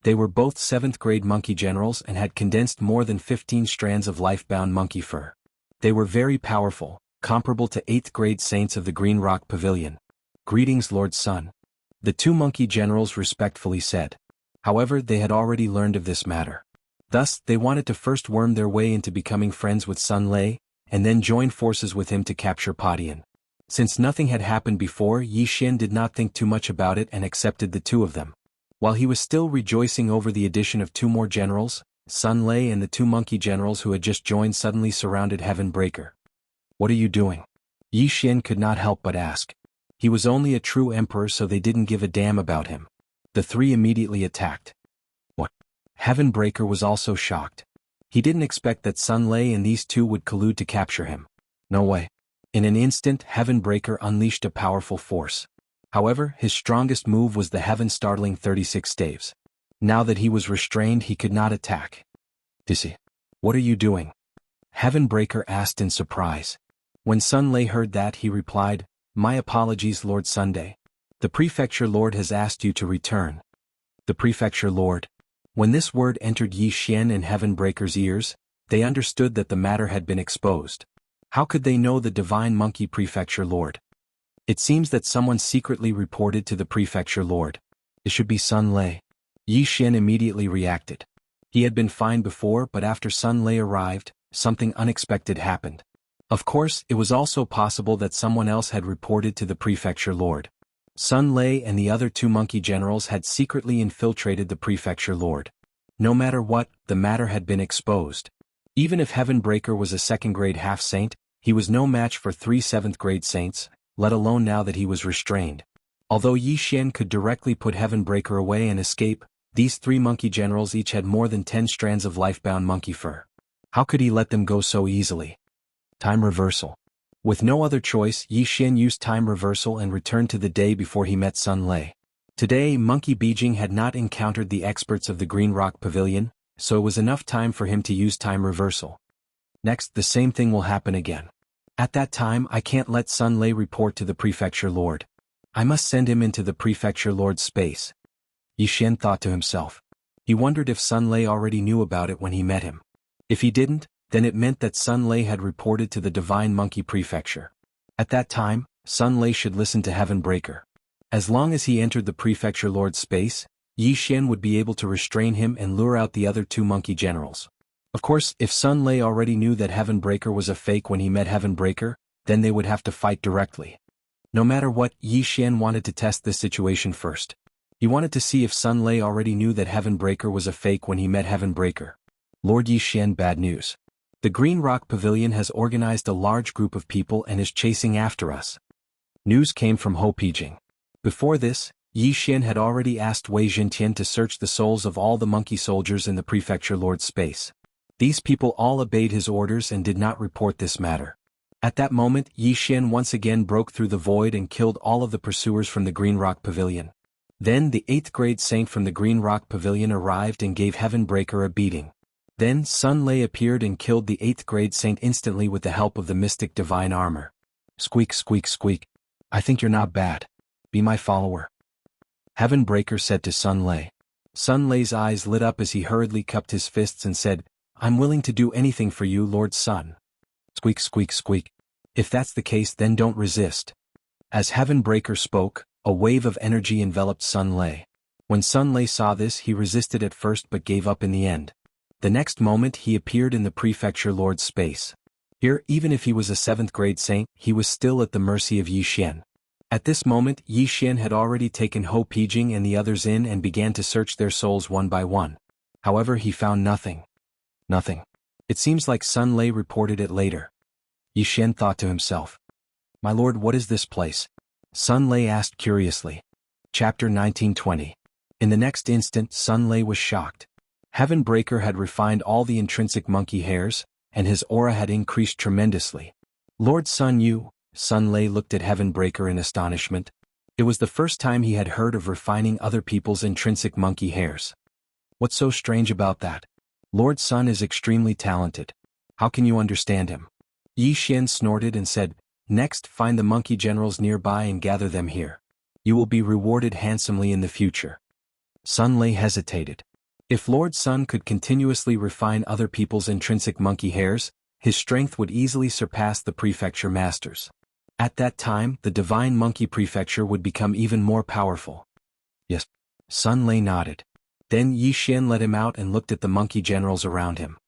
They were both 7th-grade monkey generals and had condensed more than 15 strands of life-bound monkey fur. They were very powerful, comparable to 8th-grade saints of the Green Rock Pavilion. Greetings, Lord Sun. The 2 monkey generals respectfully said. However, they had already learned of this matter. Thus, they wanted to first worm their way into becoming friends with Sun Lei, and then join forces with him to capture Padian. Since nothing had happened before, Yi Xian did not think too much about it and accepted the 2 of them. While he was still rejoicing over the addition of 2 more generals, Sun Lei and the 2 monkey generals who had just joined suddenly surrounded Heaven Breaker. What are you doing? Yi Xian could not help but ask. He was only a true emperor, so they didn't give a damn about him. The 3 immediately attacked. What? Heaven Breaker was also shocked. He didn't expect that Sun Lei and these 2 would collude to capture him. No way. In an instant, Heaven Breaker unleashed a powerful force. However, his strongest move was the heaven-startling 36 staves. Now that he was restrained, he could not attack. Dizzy. What are you doing? Heaven Breaker asked in surprise. When Sun Lei heard that, he replied, My apologies, Lord Sunday. The Prefecture Lord has asked you to return. The Prefecture Lord. When this word entered Yi Xian and Heaven Breaker's ears, they understood that the matter had been exposed. How could they know the Divine Monkey Prefecture Lord? It seems that someone secretly reported to the Prefecture Lord. It should be Sun Lei. Yi Xian immediately reacted. He had been fine before, but after Sun Lei arrived, something unexpected happened. Of course, it was also possible that someone else had reported to the Prefecture Lord. Sun Lei and the other two monkey generals had secretly infiltrated the Prefecture Lord. No matter what, the matter had been exposed. Even if Heaven Breaker was a second-grade half-saint, he was no match for 3 7th-grade saints, let alone now that he was restrained. Although Yi Xian could directly put Heaven Breaker away and escape, these 3 monkey generals each had more than 10 strands of life-bound monkey fur. How could he let them go so easily? Time reversal. With no other choice, Yi Xian used time reversal and returned to the day before he met Sun Lei. Today, Monkey Beijing had not encountered the experts of the Green Rock Pavilion, so it was enough time for him to use time reversal. Next, the same thing will happen again. At that time, I can't let Sun Lei report to the Prefecture Lord. I must send him into the Prefecture Lord's space. Yi Xian thought to himself. He wondered if Sun Lei already knew about it when he met him. If he didn't, then it meant that Sun Lei had reported to the Divine Monkey Prefecture. At that time, Sun Lei should listen to Heaven Breaker. As long as he entered the Prefecture Lord's space, Yi Xian would be able to restrain him and lure out the other 2 monkey generals. Of course, if Sun Lei already knew that Heaven Breaker was a fake when he met Heaven Breaker, then they would have to fight directly. No matter what, Yi Xian wanted to test this situation first. He wanted to see if Sun Lei already knew that Heaven Breaker was a fake when he met Heaven Breaker. Lord Yi Xian, bad news. The Green Rock Pavilion has organized a large group of people and is chasing after us. News came from Ho Pijing. Before this, Yi Xian had already asked Wei Zhentian to search the souls of all the monkey soldiers in the Prefecture Lord's space. These people all obeyed his orders and did not report this matter. At that moment, Yi Xian once again broke through the void and killed all of the pursuers from the Green Rock Pavilion. Then the 8th-grade saint from the Green Rock Pavilion arrived and gave Heaven Breaker a beating. Then Sun Lei appeared and killed the 8th-grade saint instantly with the help of the mystic divine armor. Squeak, squeak, squeak. I think you're not bad. Be my follower. Heaven Breaker said to Sun Lei. Sun Lei's eyes lit up as he hurriedly cupped his fists and said, I'm willing to do anything for you, Lord Sun. Squeak, squeak, squeak. If that's the case, then don't resist. As Heaven Breaker spoke, a wave of energy enveloped Sun Lei. When Sun Lei saw this, he resisted at first but gave up in the end. The next moment he appeared in the Prefecture Lord's space. Here, even if he was a 7th-grade saint, he was still at the mercy of Yi Xian. At this moment, Yi Xian had already taken Ho Pijing and the others in and began to search their souls one by one. However, he found nothing. Nothing. It seems like Sun Lei reported it later. Yi Xian thought to himself. My lord, what is this place? Sun Lei asked curiously. Chapter 1920. In the next instant, Sun Lei was shocked. Heaven Breaker had refined all the intrinsic monkey hairs, and his aura had increased tremendously. Lord Sun Yu, Sun Lei looked at Heaven Breaker in astonishment. It was the first time he had heard of refining other people's intrinsic monkey hairs. What's so strange about that? Lord Sun is extremely talented. How can you understand him? Yi Xian snorted and said, Next, find the monkey generals nearby and gather them here. You will be rewarded handsomely in the future. Sun Lei hesitated. If Lord Sun could continuously refine other people's intrinsic monkey hairs, his strength would easily surpass the prefecture masters. At that time, the Divine Monkey Prefecture would become even more powerful. Yes. Sun Lei nodded. Then Yi Xian let him out and looked at the monkey generals around him.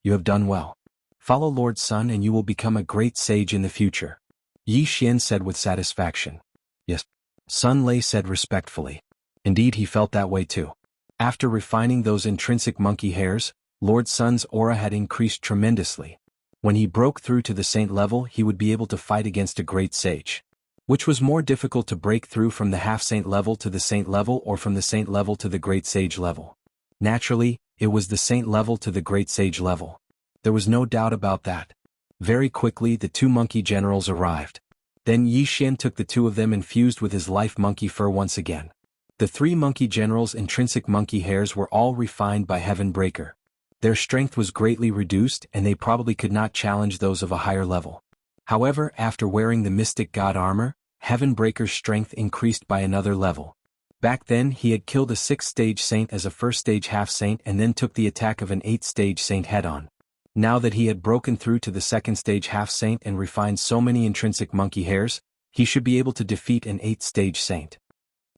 You have done well. Follow Lord Sun and you will become a great sage in the future. Yi Xian said with satisfaction. Yes. Sun Lei said respectfully. Indeed, he felt that way too. After refining those intrinsic monkey hairs, Lord Sun's aura had increased tremendously. When he broke through to the saint level, he would be able to fight against a great sage. Which was more difficult to break through, from the half-saint level to the saint level, or from the saint level to the great sage level? Naturally, it was the saint level to the great sage level. There was no doubt about that. Very quickly the 2 monkey generals arrived. Then Yi Xian took the 2 of them and fused with his life monkey fur once again. The 3 monkey generals' intrinsic monkey hairs were all refined by Heaven Breaker. Their strength was greatly reduced and they probably could not challenge those of a higher level. However, after wearing the mystic god armor, Heaven Breaker's strength increased by another level. Back then he had killed a 6th-stage saint as a 1st-stage half-saint and then took the attack of an 8th-stage saint head-on. Now that he had broken through to the 2nd-stage half-saint and refined so many intrinsic monkey hairs, he should be able to defeat an 8th-stage saint.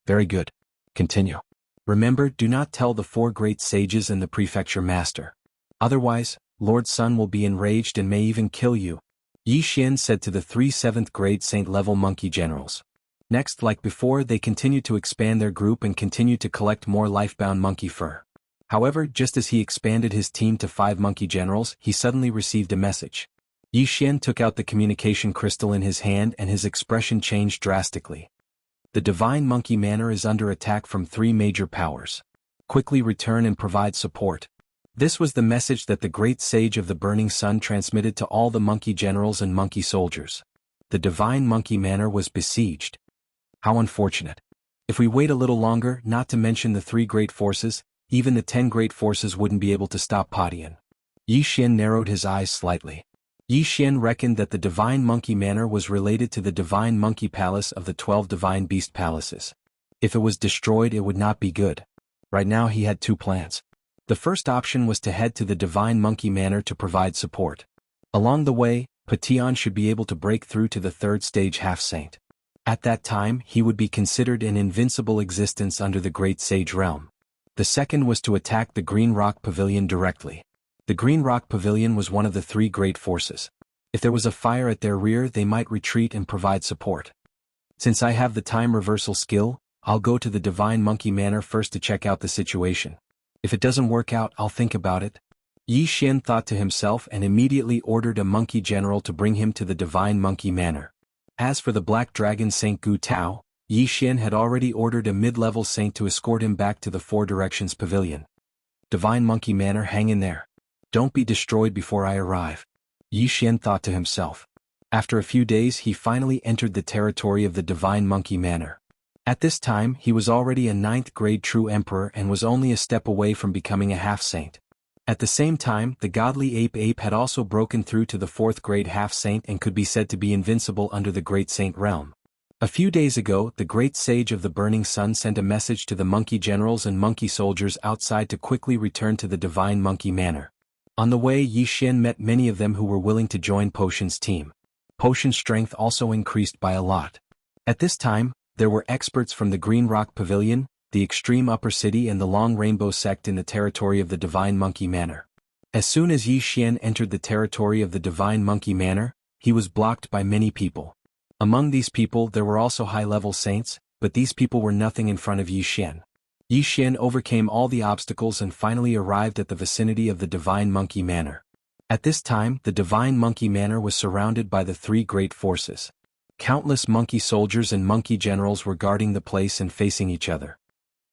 Very good. Continue. Remember, do not tell the 4 great sages and the prefecture master. Otherwise, Lord Sun will be enraged and may even kill you, Yi Xian said to the 3 7th-grade saint-level monkey generals. Next, like before, they continued to expand their group and continued to collect more life-bound monkey fur. However, just as he expanded his team to 5 monkey generals, he suddenly received a message. Yi Xian took out the communication crystal in his hand and his expression changed drastically. The Divine Monkey Manor is under attack from 3 major powers. Quickly return and provide support. This was the message that the great sage of the Burning Sun transmitted to all the monkey generals and monkey soldiers. The Divine Monkey Manor was besieged. How unfortunate. If we wait a little longer, not to mention the 3 great forces, even the 10 great forces wouldn't be able to stop Padian. Yi Xian narrowed his eyes slightly. Yi Xian reckoned that the Divine Monkey Manor was related to the Divine Monkey Palace of the 12 Divine Beast Palaces. If it was destroyed, it would not be good. Right now he had 2 plans. The first option was to head to the Divine Monkey Manor to provide support. Along the way, Padian should be able to break through to the 3rd-stage half-saint. At that time, he would be considered an invincible existence under the Great Sage Realm. The second was to attack the Green Rock Pavilion directly. The Green Rock Pavilion was one of the 3 great forces. If there was a fire at their rear, they might retreat and provide support. Since I have the time reversal skill, I'll go to the Divine Monkey Manor first to check out the situation. If it doesn't work out, I'll think about it. Yi Xian thought to himself and immediately ordered a monkey general to bring him to the Divine Monkey Manor. As for the Black Dragon Saint Gu Tao, Yi Xian had already ordered a mid-level saint to escort him back to the 4 Directions Pavilion. Divine Monkey Manor, hang in there. Don't be destroyed before I arrive. Yi Xian thought to himself. After a few days he finally entered the territory of the Divine Monkey Manor. At this time he was already a 9th-grade true emperor and was only a step away from becoming a half-saint. At the same time, the godly ape had also broken through to the 4th-grade half-saint and could be said to be invincible under the Great Saint realm. A few days ago, the great sage of the Burning Sun sent a message to the monkey generals and monkey soldiers outside to quickly return to the Divine Monkey Manor. On the way, Yi Xian met many of them who were willing to join Potion's team. Potion's strength also increased by a lot. At this time, there were experts from the Green Rock Pavilion, the Extreme Upper City and the Long Rainbow Sect in the territory of the Divine Monkey Manor. As soon as Yi Xian entered the territory of the Divine Monkey Manor, he was blocked by many people. Among these people there were also high-level saints, but these people were nothing in front of Yi Xian. Yi Xian overcame all the obstacles and finally arrived at the vicinity of the Divine Monkey Manor. At this time, the Divine Monkey Manor was surrounded by the 3 great forces. Countless monkey soldiers and monkey generals were guarding the place and facing each other.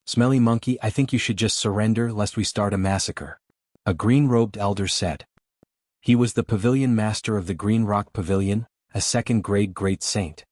Smelly Monkey, I think you should just surrender lest we start a massacre. A green-robed elder said. He was the pavilion master of the Green Rock Pavilion, a 2nd-grade great saint.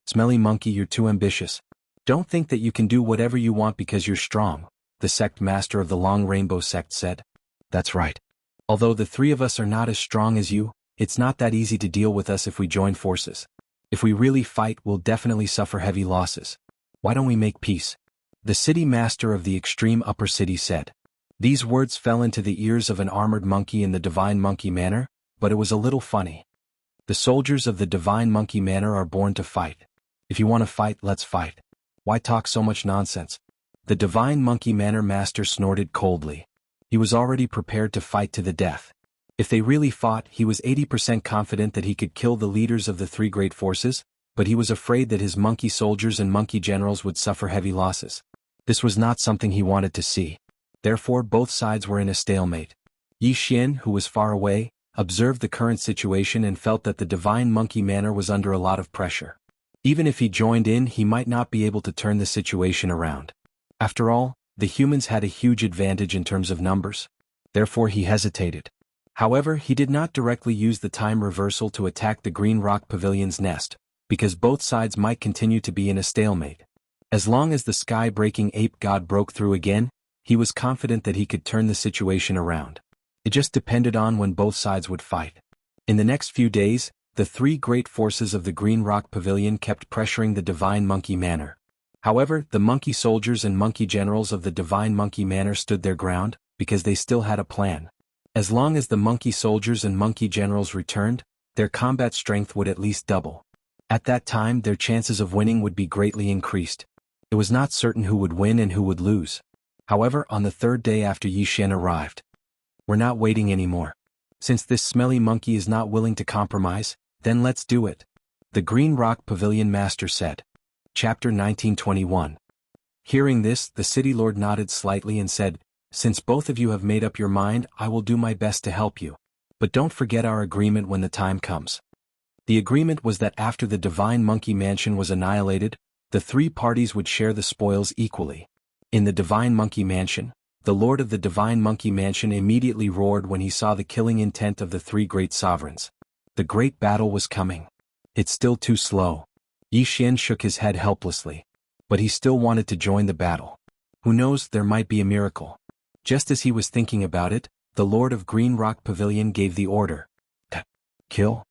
Smelly Monkey, you're too ambitious. Don't think that you can do whatever you want because you're strong, the sect master of the Long Rainbow Sect said. That's right. Although the 3 of us are not as strong as you, it's not that easy to deal with us if we join forces. If we really fight, we'll definitely suffer heavy losses. Why don't we make peace? The city master of the Extreme Upper City said. These words fell into the ears of an armored monkey in the Divine Monkey Manor, but it was a little funny. The soldiers of the Divine Monkey Manor are born to fight. If you want to fight, let's fight. Why talk so much nonsense? The Divine Monkey Manor master snorted coldly. He was already prepared to fight to the death. If they really fought, he was 80% confident that he could kill the leaders of the 3 great forces, but he was afraid that his monkey soldiers and monkey generals would suffer heavy losses. This was not something he wanted to see. Therefore, both sides were in a stalemate. Yi Xian, who was far away, observed the current situation and felt that the Divine Monkey Manor was under a lot of pressure. Even if he joined in, he might not be able to turn the situation around. After all, the humans had a huge advantage in terms of numbers. Therefore he hesitated. However, he did not directly use the time reversal to attack the Green Rock Pavilion's nest, because both sides might continue to be in a stalemate. As long as the sky-breaking ape god broke through again, he was confident that he could turn the situation around. It just depended on when both sides would fight. In the next few days, the 3 great forces of the Green Rock Pavilion kept pressuring the Divine Monkey Manor. However, the monkey soldiers and monkey generals of the Divine Monkey Manor stood their ground, because they still had a plan. As long as the monkey soldiers and monkey generals returned, their combat strength would at least double. At that time, their chances of winning would be greatly increased. It was not certain who would win and who would lose. However, on the third day after Yi Xian arrived, "We're not waiting anymore. Since this smelly monkey is not willing to compromise, then let's do it," the Green Rock Pavilion Master said. Chapter 1921. Hearing this, the city lord nodded slightly and said, "Since both of you have made up your mind, I will do my best to help you. But don't forget our agreement when the time comes." The agreement was that after the Divine Monkey Mansion was annihilated, the three parties would share the spoils equally. In the Divine Monkey Mansion, the Lord of the Divine Monkey Mansion immediately roared when he saw the killing intent of the three great sovereigns. The great battle was coming. It's still too slow. Yi Xian shook his head helplessly. But he still wanted to join the battle. Who knows, there might be a miracle. Just as he was thinking about it, the Lord of Green Rock Pavilion gave the order. Kill.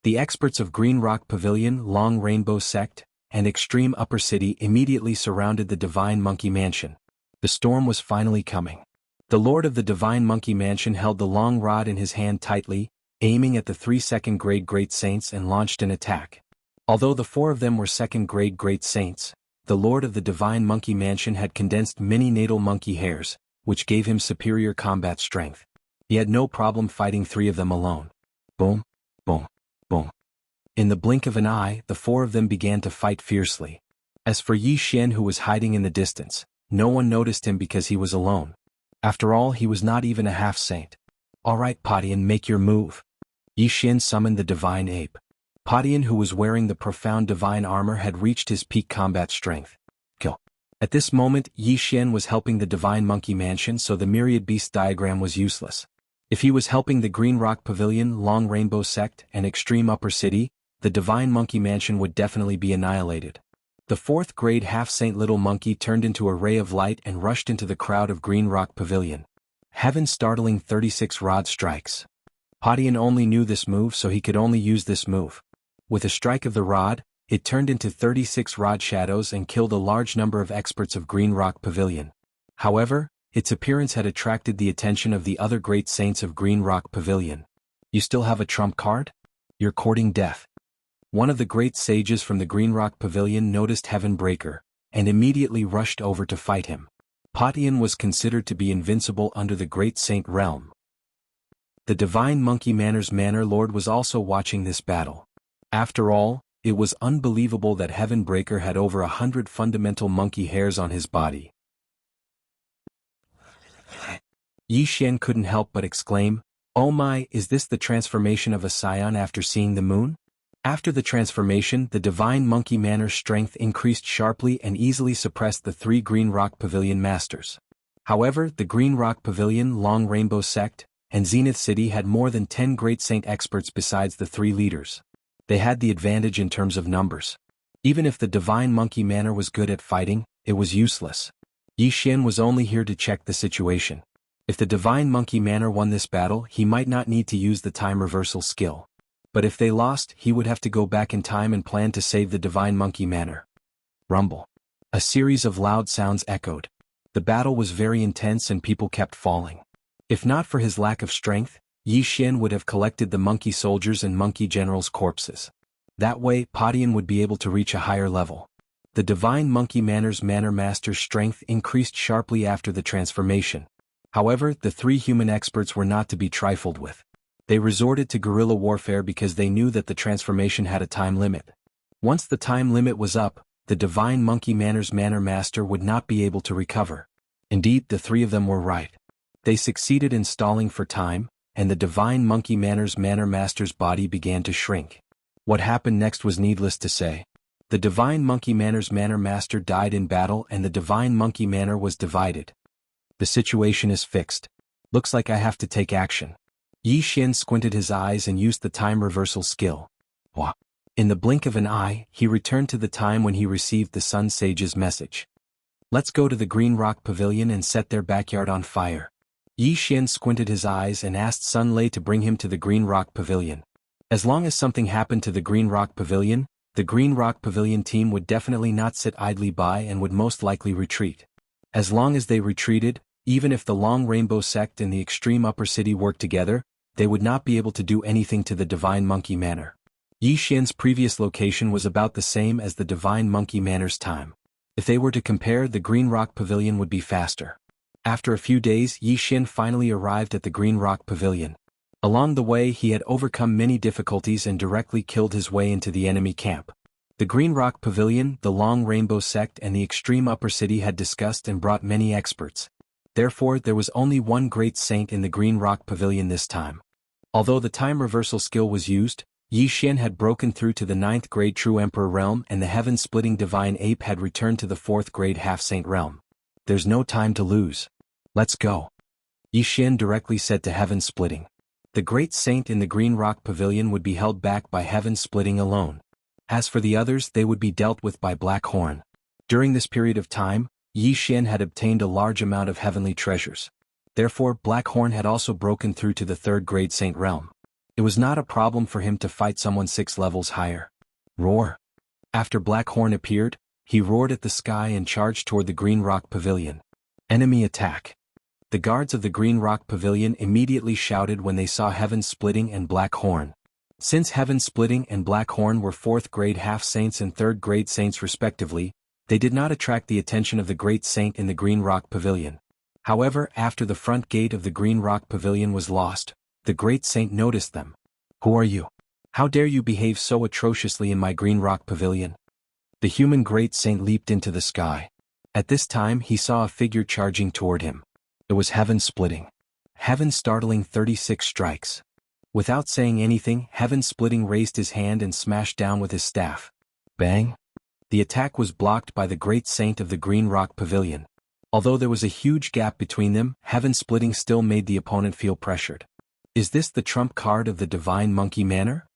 The experts of Green Rock Pavilion, Long Rainbow Sect, and Extreme Upper City immediately surrounded the Divine Monkey Mansion. The storm was finally coming. The Lord of the Divine Monkey Mansion held the long rod in his hand tightly, aiming at the 3 second-grade Great Saints, and launched an attack. Although the 4 of them were second-grade Great Saints, the Lord of the Divine Monkey Mansion had condensed many natal monkey hairs, which gave him superior combat strength. He had no problem fighting 3 of them alone. Boom, boom, boom. In the blink of an eye, the 4 of them began to fight fiercely. As for Yi Xian, who was hiding in the distance, no one noticed him because he was alone. After all, he was not even a half-saint. "All right, Padian, make your move." Yi Xian summoned the Divine Ape. Padian, who was wearing the profound divine armor, had reached his peak combat strength. Kill. At this moment, Yi Xian was helping the Divine Monkey Mansion, so the myriad beast diagram was useless. If he was helping the Green Rock Pavilion, Long Rainbow Sect, and Extreme Upper City, the Divine Monkey Mansion would definitely be annihilated. The 4th grade half-saint little monkey turned into a ray of light and rushed into the crowd of Green Rock Pavilion. Heaven startling 36 rod strikes. Padian only knew this move, so he could only use this move. With a strike of the rod, it turned into 36 rod shadows and killed a large number of experts of Green Rock Pavilion. However, its appearance had attracted the attention of the other great saints of Green Rock Pavilion. "You still have a trump card? You're courting death." One of the great sages from the Green Rock Pavilion noticed Heaven Breaker, and immediately rushed over to fight him. Padian was considered to be invincible under the Great Saint realm. The Divine Monkey Manor's Manor Lord was also watching this battle. After all, it was unbelievable that Heaven Breaker had over 100 fundamental monkey hairs on his body. Yi Xian couldn't help but exclaim, "Oh my, is this the transformation of a scion after seeing the moon?" After the transformation, the Divine Monkey Manor's strength increased sharply and easily suppressed the 3 Green Rock Pavilion masters. However, the Green Rock Pavilion, Long Rainbow Sect, and Zenith City had more than 10 Great Saint experts besides the 3 leaders. They had the advantage in terms of numbers. Even if the Divine Monkey Manor was good at fighting, it was useless. Yi Xian was only here to check the situation. If the Divine Monkey Manor won this battle, he might not need to use the time reversal skill. But if they lost, he would have to go back in time and plan to save the Divine Monkey Manor. Rumble. A series of loud sounds echoed. The battle was very intense and people kept falling. If not for his lack of strength, Yi Xian would have collected the monkey soldiers and monkey generals' corpses. That way, Padian would be able to reach a higher level. The Divine Monkey Manor's Manor Master's strength increased sharply after the transformation. However, the 3 human experts were not to be trifled with. They resorted to guerrilla warfare because they knew that the transformation had a time limit. Once the time limit was up, the Divine Monkey Manor's Manor Master would not be able to recover. Indeed, the 3 of them were right. They succeeded in stalling for time, and the Divine Monkey Manor's Manor Master's body began to shrink. What happened next was needless to say. The Divine Monkey Manor's Manor Master died in battle and the Divine Monkey Manor was divided. The situation is fixed. Looks like I have to take action. Yi Xian squinted his eyes and used the time reversal skill. Wah. In the blink of an eye, he returned to the time when he received the Sun Sage's message. "Let's go to the Green Rock Pavilion and set their backyard on fire." Yi Xian squinted his eyes and asked Sun Lei to bring him to the Green Rock Pavilion. As long as something happened to the Green Rock Pavilion, the Green Rock Pavilion team would definitely not sit idly by and would most likely retreat. As long as they retreated, even if the Long Rainbow Sect and the Extreme Upper City worked together, they would not be able to do anything to the Divine Monkey Manor. Yi Xian's previous location was about the same as the Divine Monkey Manor's time. If they were to compare, the Green Rock Pavilion would be faster. After a few days, Yi Xian finally arrived at the Green Rock Pavilion. Along the way, he had overcome many difficulties and directly killed his way into the enemy camp. The Green Rock Pavilion, the Long Rainbow Sect and the Extreme Upper City had discussed and brought many experts. Therefore, there was only one great saint in the Green Rock Pavilion this time. Although the time reversal skill was used, Yi Xian had broken through to the 9th grade True Emperor realm and the heaven-splitting Divine Ape had returned to the 4th grade Half-Saint realm. There's no time to lose. Let's go. Yi Xian directly said to Heaven-Splitting. The great saint in the Green Rock Pavilion would be held back by Heaven-Splitting alone. As for the others, they would be dealt with by Black Horn. During this period of time, Yi Xian had obtained a large amount of heavenly treasures. Therefore, Black Horn had also broken through to the 3rd grade Saint realm. It was not a problem for him to fight someone 6 levels higher. Roar. After Black Horn appeared, he roared at the sky and charged toward the Green Rock Pavilion. Enemy attack. The guards of the Green Rock Pavilion immediately shouted when they saw Heaven-Splitting and Black Horn. Since Heaven-Splitting and Black Horn were 4th grade half-saints and 3rd grade saints respectively, they did not attract the attention of the great saint in the Green Rock Pavilion. However, after the front gate of the Green Rock Pavilion was lost, the great saint noticed them. Who are you? How dare you behave so atrociously in my Green Rock Pavilion? The human great saint leaped into the sky. At this time he saw a figure charging toward him. It was Heaven-Splitting. Heaven-Startling 36 strikes. Without saying anything, Heaven-Splitting raised his hand and smashed down with his staff. Bang! The attack was blocked by the great saint of the Green Rock Pavilion. Although there was a huge gap between them, Heaven-Splitting still made the opponent feel pressured. Is this the trump card of the Divine Monkey Manor?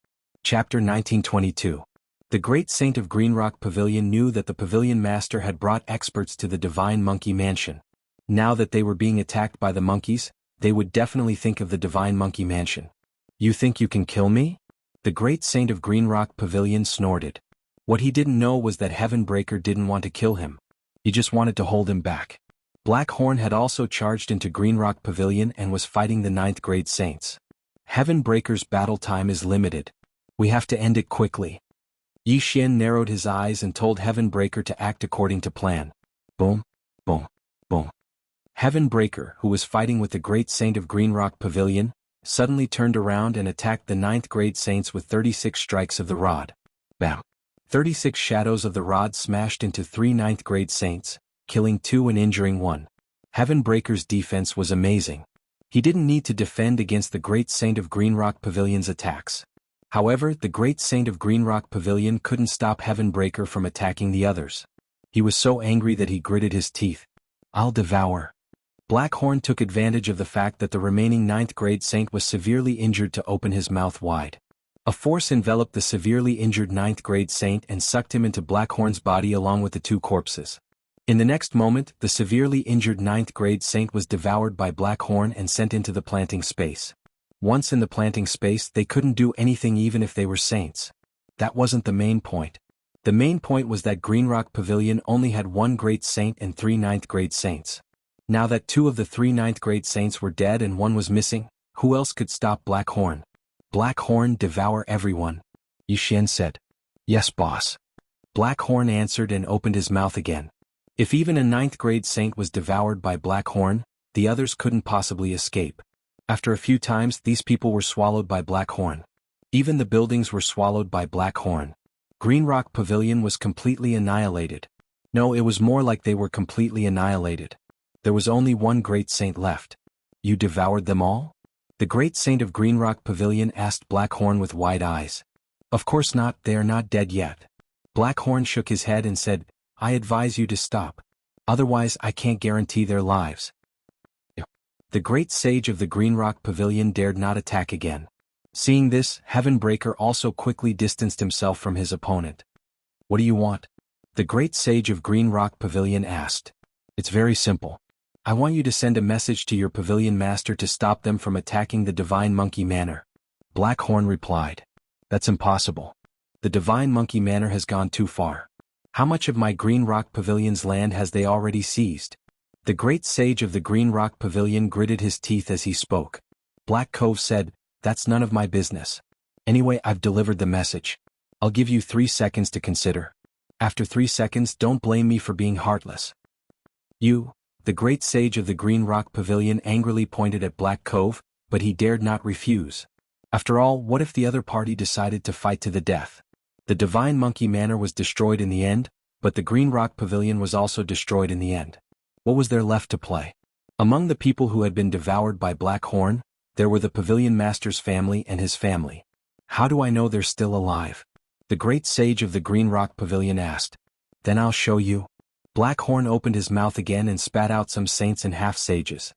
Chapter 1922. The great saint of Green Rock Pavilion knew that the pavilion master had brought experts to the Divine Monkey Mansion. Now that they were being attacked by the monkeys, they would definitely think of the Divine Monkey Mansion. You think you can kill me? The great saint of Green Rock Pavilion snorted. What he didn't know was that Heavenbreaker didn't want to kill him. He just wanted to hold him back. Black Horn had also charged into Green Rock Pavilion and was fighting the 9th grade saints. Heavenbreaker's battle time is limited. We have to end it quickly. Yi Xian narrowed his eyes and told Heavenbreaker to act according to plan. Boom, boom, boom. Heavenbreaker, who was fighting with the great saint of Green Rock Pavilion, suddenly turned around and attacked the 9th grade saints with 36 strikes of the rod. Bam! 36 shadows of the rod smashed into 3 9th grade saints, killing 2 and injuring 1. Heavenbreaker's defense was amazing. He didn't need to defend against the great saint of Green Rock Pavilion's attacks. However, the great saint of Green Rock Pavilion couldn't stop Heavenbreaker from attacking the others. He was so angry that he gritted his teeth. I'll devour. Black Horn took advantage of the fact that the remaining 9th grade saint was severely injured to open his mouth wide. A force enveloped the severely injured 9th grade saint and sucked him into Black Horn's body along with the 2 corpses. In the next moment, the severely injured 9th grade saint was devoured by Black Horn and sent into the planting space. Once in the planting space, they couldn't do anything even if they were saints. That wasn't the main point. The main point was that Green Rock Pavilion only had 1 great saint and 3 9th grade saints. Now that 2 of the 3 9th grade saints were dead and 1 was missing, who else could stop Black Horn? Black Horn, devour everyone. Yi Xian said. Yes, boss. Black Horn answered and opened his mouth again. If even a 9th grade saint was devoured by Black Horn, the others couldn't possibly escape. After a few times, these people were swallowed by Black Horn. Even the buildings were swallowed by Black Horn. Green Rock Pavilion was completely annihilated. No, it was more like they were completely annihilated. There was only 1 great saint left. You devoured them all? The great saint of Green Rock Pavilion asked Black Horn with wide eyes. Of course not, they are not dead yet. Black Horn shook his head and said, I advise you to stop. Otherwise I can't guarantee their lives. The great sage of the Green Rock Pavilion dared not attack again. Seeing this, Heavenbreaker also quickly distanced himself from his opponent. What do you want? The great sage of Green Rock Pavilion asked. It's very simple. I want you to send a message to your pavilion master to stop them from attacking the Divine Monkey Manor. Black Horn replied. That's impossible. The Divine Monkey Manor has gone too far. How much of my Green Rock Pavilion's land has they already seized? The great sage of the Green Rock Pavilion gritted his teeth as he spoke. Black Cove said, "That's none of my business. Anyway, I've delivered the message. I'll give you 3 seconds to consider. After 3 seconds, don't blame me for being heartless." You, the great sage of the Green Rock Pavilion angrily pointed at Black Cove, but he dared not refuse. After all, what if the other party decided to fight to the death? The Divine Monkey Manor was destroyed in the end, but the Green Rock Pavilion was also destroyed in the end. What was there left to play? Among the people who had been devoured by Black Horn, there were the Pavilion Master's family and his family. How do I know they're still alive? The great sage of the Green Rock Pavilion asked. Then I'll show you. Black Horn opened his mouth again and spat out some saints and half-sages.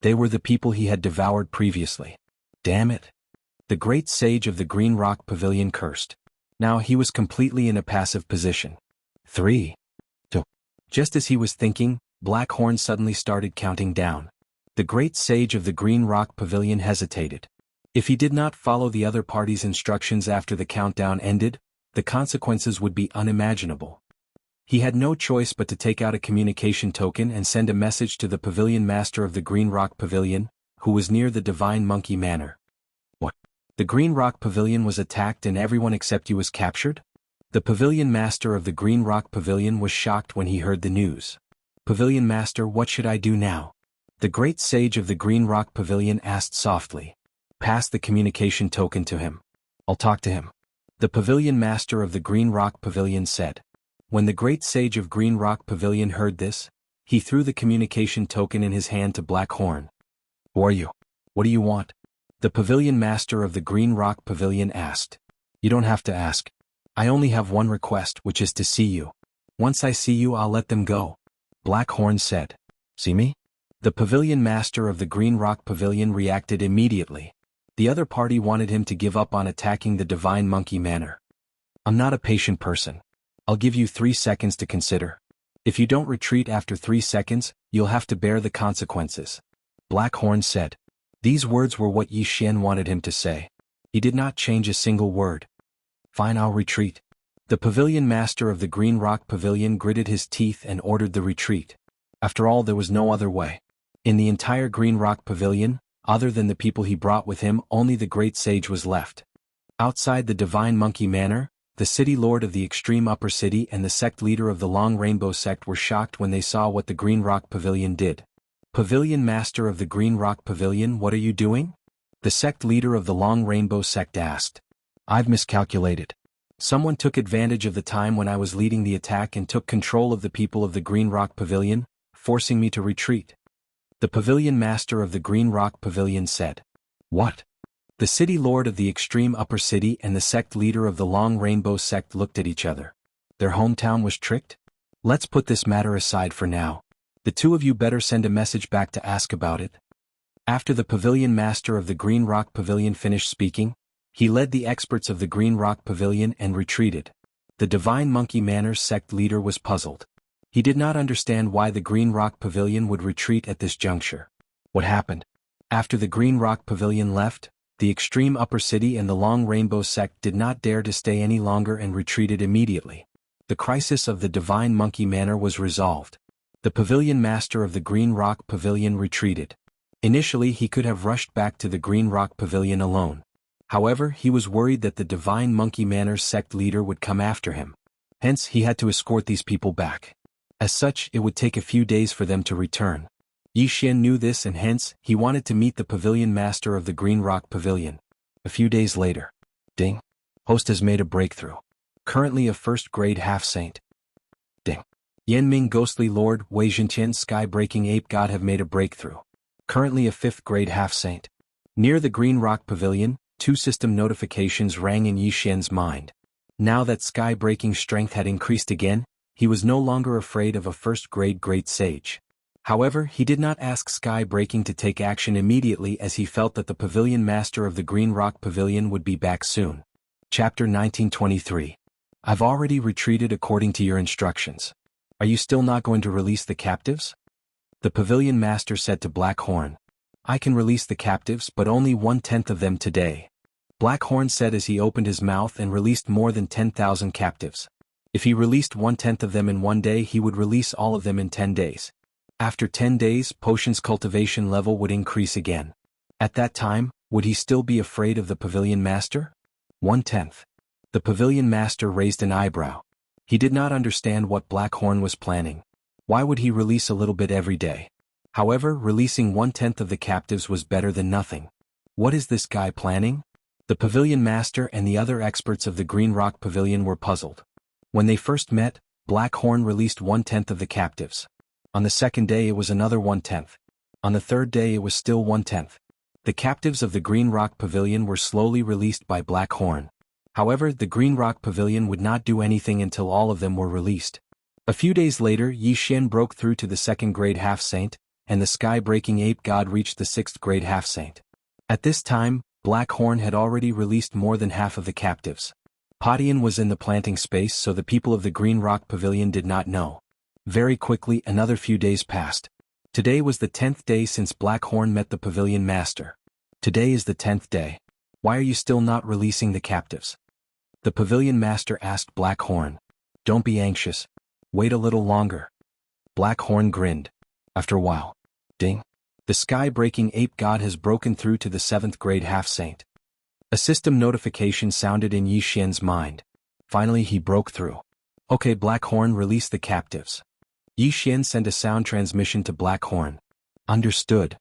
They were the people he had devoured previously. Damn it. The great sage of the Green Rock Pavilion cursed. Now he was completely in a passive position. 3, 2. Just as he was thinking, Black Horn suddenly started counting down. The great sage of the Green Rock Pavilion hesitated. If he did not follow the other party's instructions after the countdown ended, the consequences would be unimaginable. He had no choice but to take out a communication token and send a message to the Pavilion Master of the Green Rock Pavilion, who was near the Divine Monkey Manor. What? The Green Rock Pavilion was attacked and everyone except you was captured? The Pavilion Master of the Green Rock Pavilion was shocked when he heard the news. Pavilion Master, what should I do now? The great sage of the Green Rock Pavilion asked softly. Pass the communication token to him. I'll talk to him. The Pavilion Master of the Green Rock Pavilion said. When the great sage of Green Rock Pavilion heard this, he threw the communication token in his hand to Black Horn. Who are you? What do you want? The Pavilion Master of the Green Rock Pavilion asked. You don't have to ask. I only have one request, which is to see you. Once I see you, I'll let them go. Black Horn said. See me? The Pavilion Master of the Green Rock Pavilion reacted immediately. The other party wanted him to give up on attacking the Divine Monkey Manor. I'm not a patient person. I'll give you 3 seconds to consider. If you don't retreat after 3 seconds, you'll have to bear the consequences. Black Horn said. These words were what Yi Xian wanted him to say. He did not change a single word. Fine, I'll retreat. The Pavilion Master of the Green Rock Pavilion gritted his teeth and ordered the retreat. After all, there was no other way. In the entire Green Rock Pavilion, other than the people he brought with him, only the great sage was left. Outside the Divine Monkey Manor, the city lord of the extreme upper city and the sect leader of the Long Rainbow sect were shocked when they saw what the Green Rock Pavilion did. Pavilion Master of the Green Rock Pavilion, what are you doing? The sect leader of the Long Rainbow sect asked. I've miscalculated. Someone took advantage of the time when I was leading the attack and took control of the people of the Green Rock Pavilion, forcing me to retreat. The Pavilion Master of the Green Rock Pavilion said. What? The city lord of the extreme upper city and the sect leader of the Long Rainbow sect looked at each other. Their hometown was tricked? Let's put this matter aside for now. The two of you better send a message back to ask about it. After the Pavilion Master of the Green Rock Pavilion finished speaking, he led the experts of the Green Rock Pavilion and retreated. The Divine Monkey Manor's sect leader was puzzled. He did not understand why the Green Rock Pavilion would retreat at this juncture. What happened? After the Green Rock Pavilion left, the extreme upper city and the Long Rainbow sect did not dare to stay any longer and retreated immediately. The crisis of the Divine Monkey Manor was resolved. The Pavilion Master of the Green Rock Pavilion retreated. Initially he could have rushed back to the Green Rock Pavilion alone. However, he was worried that the Divine Monkey Manor's sect leader would come after him. Hence, he had to escort these people back. As such, it would take a few days for them to return. Yi Xian knew this and hence, he wanted to meet the Pavilion Master of the Green Rock Pavilion. A few days later. Ding. Host has made a breakthrough. Currently a first-grade half-saint. Ding. Yanming Ghostly Lord, Wei Zhentian Sky-Breaking Ape God have made a breakthrough. Currently a 5th-grade half-saint. Near the Green Rock Pavilion, 2 system notifications rang in Yi Xian's mind. Now that sky-breaking strength had increased again, he was no longer afraid of a first-grade great sage. However, he did not ask sky-breaking to take action immediately as he felt that the Pavilion Master of the Green Rock Pavilion would be back soon. Chapter 1923. I've already retreated according to your instructions. Are you still not going to release the captives? The Pavilion Master said to Black Horn. I can release the captives but only 1/10 of them today. Black Horn said as he opened his mouth and released more than 10,000 captives. If he released 1/10 of them in one day, he would release all of them in 10 days. After 10 days, Potion's cultivation level would increase again. At that time, would he still be afraid of the Pavilion Master? 1/10. The Pavilion Master raised an eyebrow. He did not understand what Black Horn was planning. Why would he release a little bit every day? However, releasing 1/10 of the captives was better than nothing. What is this guy planning? The Pavilion Master and the other experts of the Green Rock Pavilion were puzzled. When they first met, Black Horn released 1/10 of the captives. On the second day it was another 1/10. On the third day it was still 1/10. The captives of the Green Rock Pavilion were slowly released by Black Horn. However, the Green Rock Pavilion would not do anything until all of them were released. A few days later, Yi Xian broke through to the 2nd grade half-saint, and the sky-breaking ape god reached the 6th grade half-saint. At this time, Black Horn had already released more than half of the captives. Padian was in the planting space, so the people of the Green Rock Pavilion did not know. Very quickly, another few days passed. Today was the 10th day since Black Horn met the Pavilion Master. Today is the 10th day. Why are you still not releasing the captives? The Pavilion Master asked Black Horn. Don't be anxious. Wait a little longer. Black Horn grinned. After a while. Ding. The sky-breaking ape god has broken through to the 7th grade half-saint. A system notification sounded in Yi Xian's mind. Finally he broke through. Okay, Black Horn, release the captives. Yi Xian sent a sound transmission to Black Horn. Understood.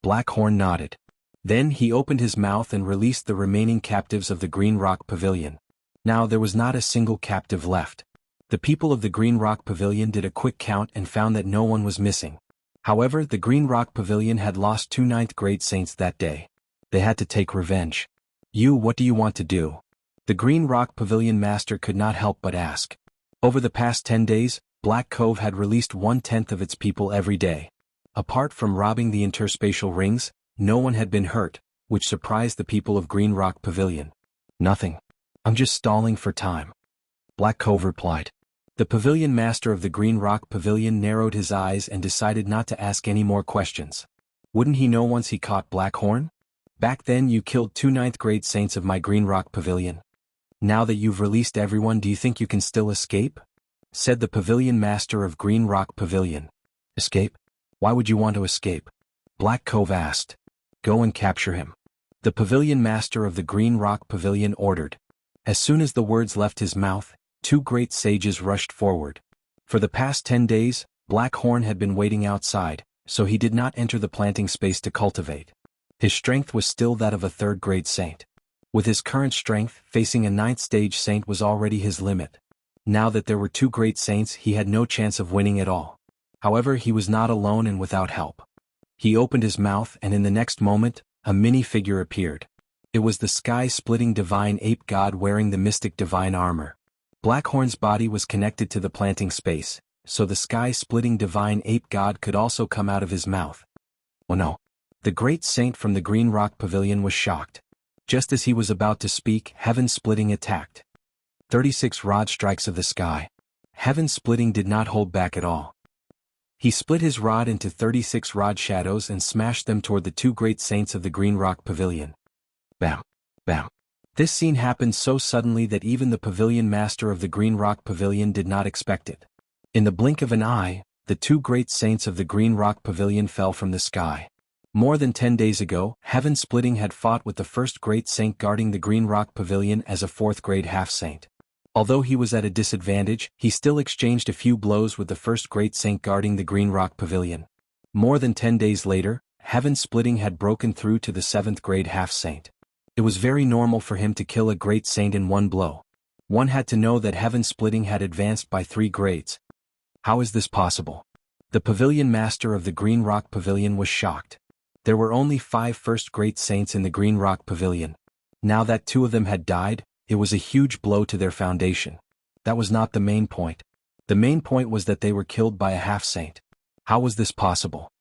Black Horn nodded. Then he opened his mouth and released the remaining captives of the Green Rock Pavilion. Now there was not a single captive left. The people of the Green Rock Pavilion did a quick count and found that no one was missing. However, the Green Rock Pavilion had lost 2 9th grade saints that day. They had to take revenge. What do you want to do? The Green Rock Pavilion Master could not help but ask. Over the past 10 days, Black Cove had released 1/10 of its people every day. Apart from robbing the interspatial rings, no one had been hurt, which surprised the people of Green Rock Pavilion. Nothing. I'm just stalling for time. Black Cove replied. The Pavilion Master of the Green Rock Pavilion narrowed his eyes and decided not to ask any more questions. Wouldn't he know once he caught Black Horn? Back then you killed 2 9th grade saints of my Green Rock Pavilion. Now that you've released everyone, do you think you can still escape? Said the Pavilion Master of Green Rock Pavilion. Escape? Why would you want to escape? Black Cove asked. Go and capture him. The Pavilion Master of the Green Rock Pavilion ordered. As soon as the words left his mouth, 2 great sages rushed forward. For the past 10 days, Black Horn had been waiting outside, so he did not enter the planting space to cultivate. His strength was still that of a 3rd grade saint. With his current strength, facing a 9th stage saint was already his limit. Now that there were 2 great saints, he had no chance of winning at all. However, he was not alone and without help. He opened his mouth and in the next moment, a mini-figure appeared. It was the sky-splitting divine ape god wearing the mystic divine armor. Blackhorn's body was connected to the planting space, so the sky-splitting divine ape god could also come out of his mouth. Oh no. The great saint from the Green Rock Pavilion was shocked. Just as he was about to speak, Heaven-Splitting attacked. 36 rod strikes of the sky. Heaven-Splitting did not hold back at all. He split his rod into 36 rod shadows and smashed them toward the 2 great saints of the Green Rock Pavilion. Bam! Bam! This scene happened so suddenly that even the Pavilion Master of the Green Rock Pavilion did not expect it. In the blink of an eye, the 2 great saints of the Green Rock Pavilion fell from the sky. More than 10 days ago, Heaven-Splitting had fought with the 1st great saint guarding the Green Rock Pavilion as a 4th grade half-saint. Although he was at a disadvantage, he still exchanged a few blows with the 1st great saint guarding the Green Rock Pavilion. More than 10 days later, Heaven-Splitting had broken through to the 7th grade half-saint. It was very normal for him to kill a great saint in one blow. One had to know that Heaven-Splitting had advanced by 3 grades. How is this possible? The Pavilion Master of the Green Rock Pavilion was shocked. There were only 5 first great saints in the Green Rock Pavilion. Now that 2 of them had died, it was a huge blow to their foundation. That was not the main point. The main point was that they were killed by a half-saint. How was this possible?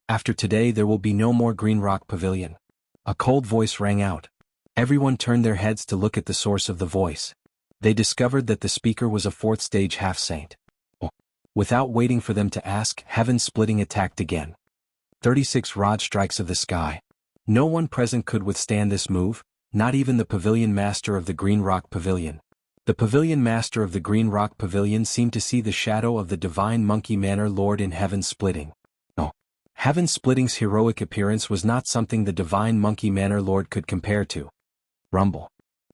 After today there will be no more Green Rock Pavilion. A cold voice rang out. Everyone turned their heads to look at the source of the voice. They discovered that the speaker was a 4th stage half-saint. Without waiting for them to ask, Heaven-Splitting attacked again. 36 rod strikes of the sky. No one present could withstand this move, not even the pavilion master of the Green Rock Pavilion. The pavilion master of the Green Rock Pavilion seemed to see the shadow of the divine Monkey Manor Lord in Heaven Splitting. Oh. Heaven Splitting's heroic appearance was not something the divine Monkey Manor Lord could compare to. Rumble.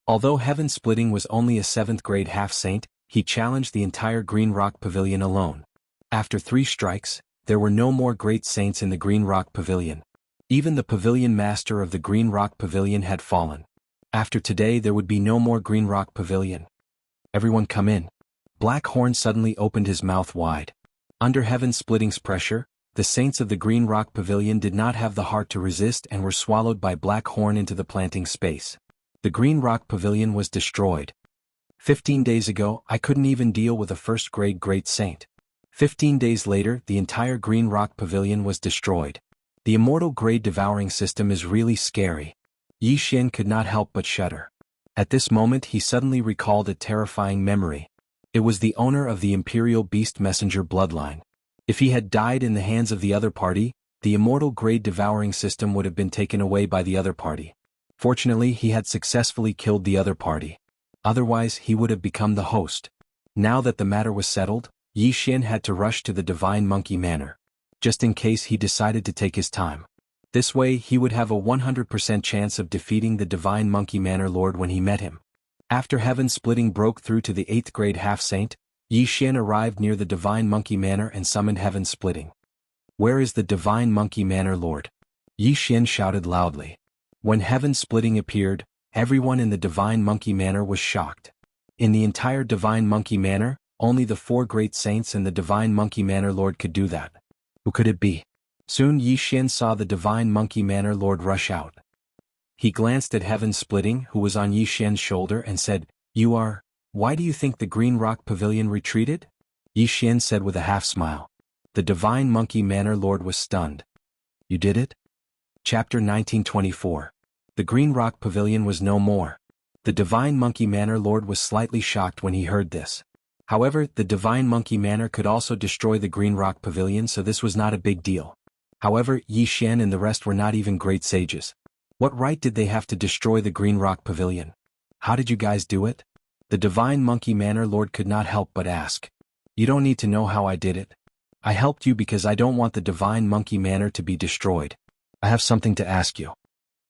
Although Heaven Splitting was only a 7th grade half-saint, he challenged the entire Green Rock Pavilion alone. After 3 strikes, there were no more great saints in the Green Rock Pavilion. Even the pavilion master of the Green Rock Pavilion had fallen. After today there would be no more Green Rock Pavilion. Everyone come in. Black Horn suddenly opened his mouth wide. Under Heaven Splitting's pressure, the saints of the Green Rock Pavilion did not have the heart to resist and were swallowed by Black Horn into the planting space. The Green Rock Pavilion was destroyed. 15 days ago, I couldn't even deal with a 1st grade great saint. 15 days later, the entire Green Rock Pavilion was destroyed. The immortal grade devouring system is really scary. Yi Xian could not help but shudder. At this moment he suddenly recalled a terrifying memory. It was the owner of the Imperial Beast Messenger bloodline. If he had died in the hands of the other party, the immortal grade devouring system would have been taken away by the other party. Fortunately he had successfully killed the other party. Otherwise he would have become the host. Now that the matter was settled, Yi Xian had to rush to the Divine Monkey Manor. Just in case he decided to take his time. This way he would have a 100% chance of defeating the Divine Monkey Manor Lord when he met him. After Heaven Splitting broke through to the 8th grade half-saint, Yi Xian arrived near the Divine Monkey Manor and summoned Heaven Splitting. Where is the Divine Monkey Manor Lord? Yi Xian shouted loudly. When Heaven Splitting appeared, everyone in the Divine Monkey Manor was shocked. In the entire Divine Monkey Manor, only the 4 great saints and the Divine Monkey Manor Lord could do that. Who could it be? Soon Yi Xian saw the Divine Monkey Manor Lord rush out. He glanced at Heaven Splitting, who was on Yi Xian's shoulder, and said, "You are... Why do you think the Green Rock Pavilion retreated?" Yi Xian said with a half-smile. The Divine Monkey Manor Lord was stunned. "You did it?" Chapter 1924. The Green Rock Pavilion was no more. The Divine Monkey Manor Lord was slightly shocked when he heard this. However, the Divine Monkey Manor could also destroy the Green Rock Pavilion, so this was not a big deal. However, Yi Xian and the rest were not even great sages. What right did they have to destroy the Green Rock Pavilion? How did you guys do it? The Divine Monkey Manor Lord could not help but ask. You don't need to know how I did it. I helped you because I don't want the Divine Monkey Manor to be destroyed. I have something to ask you.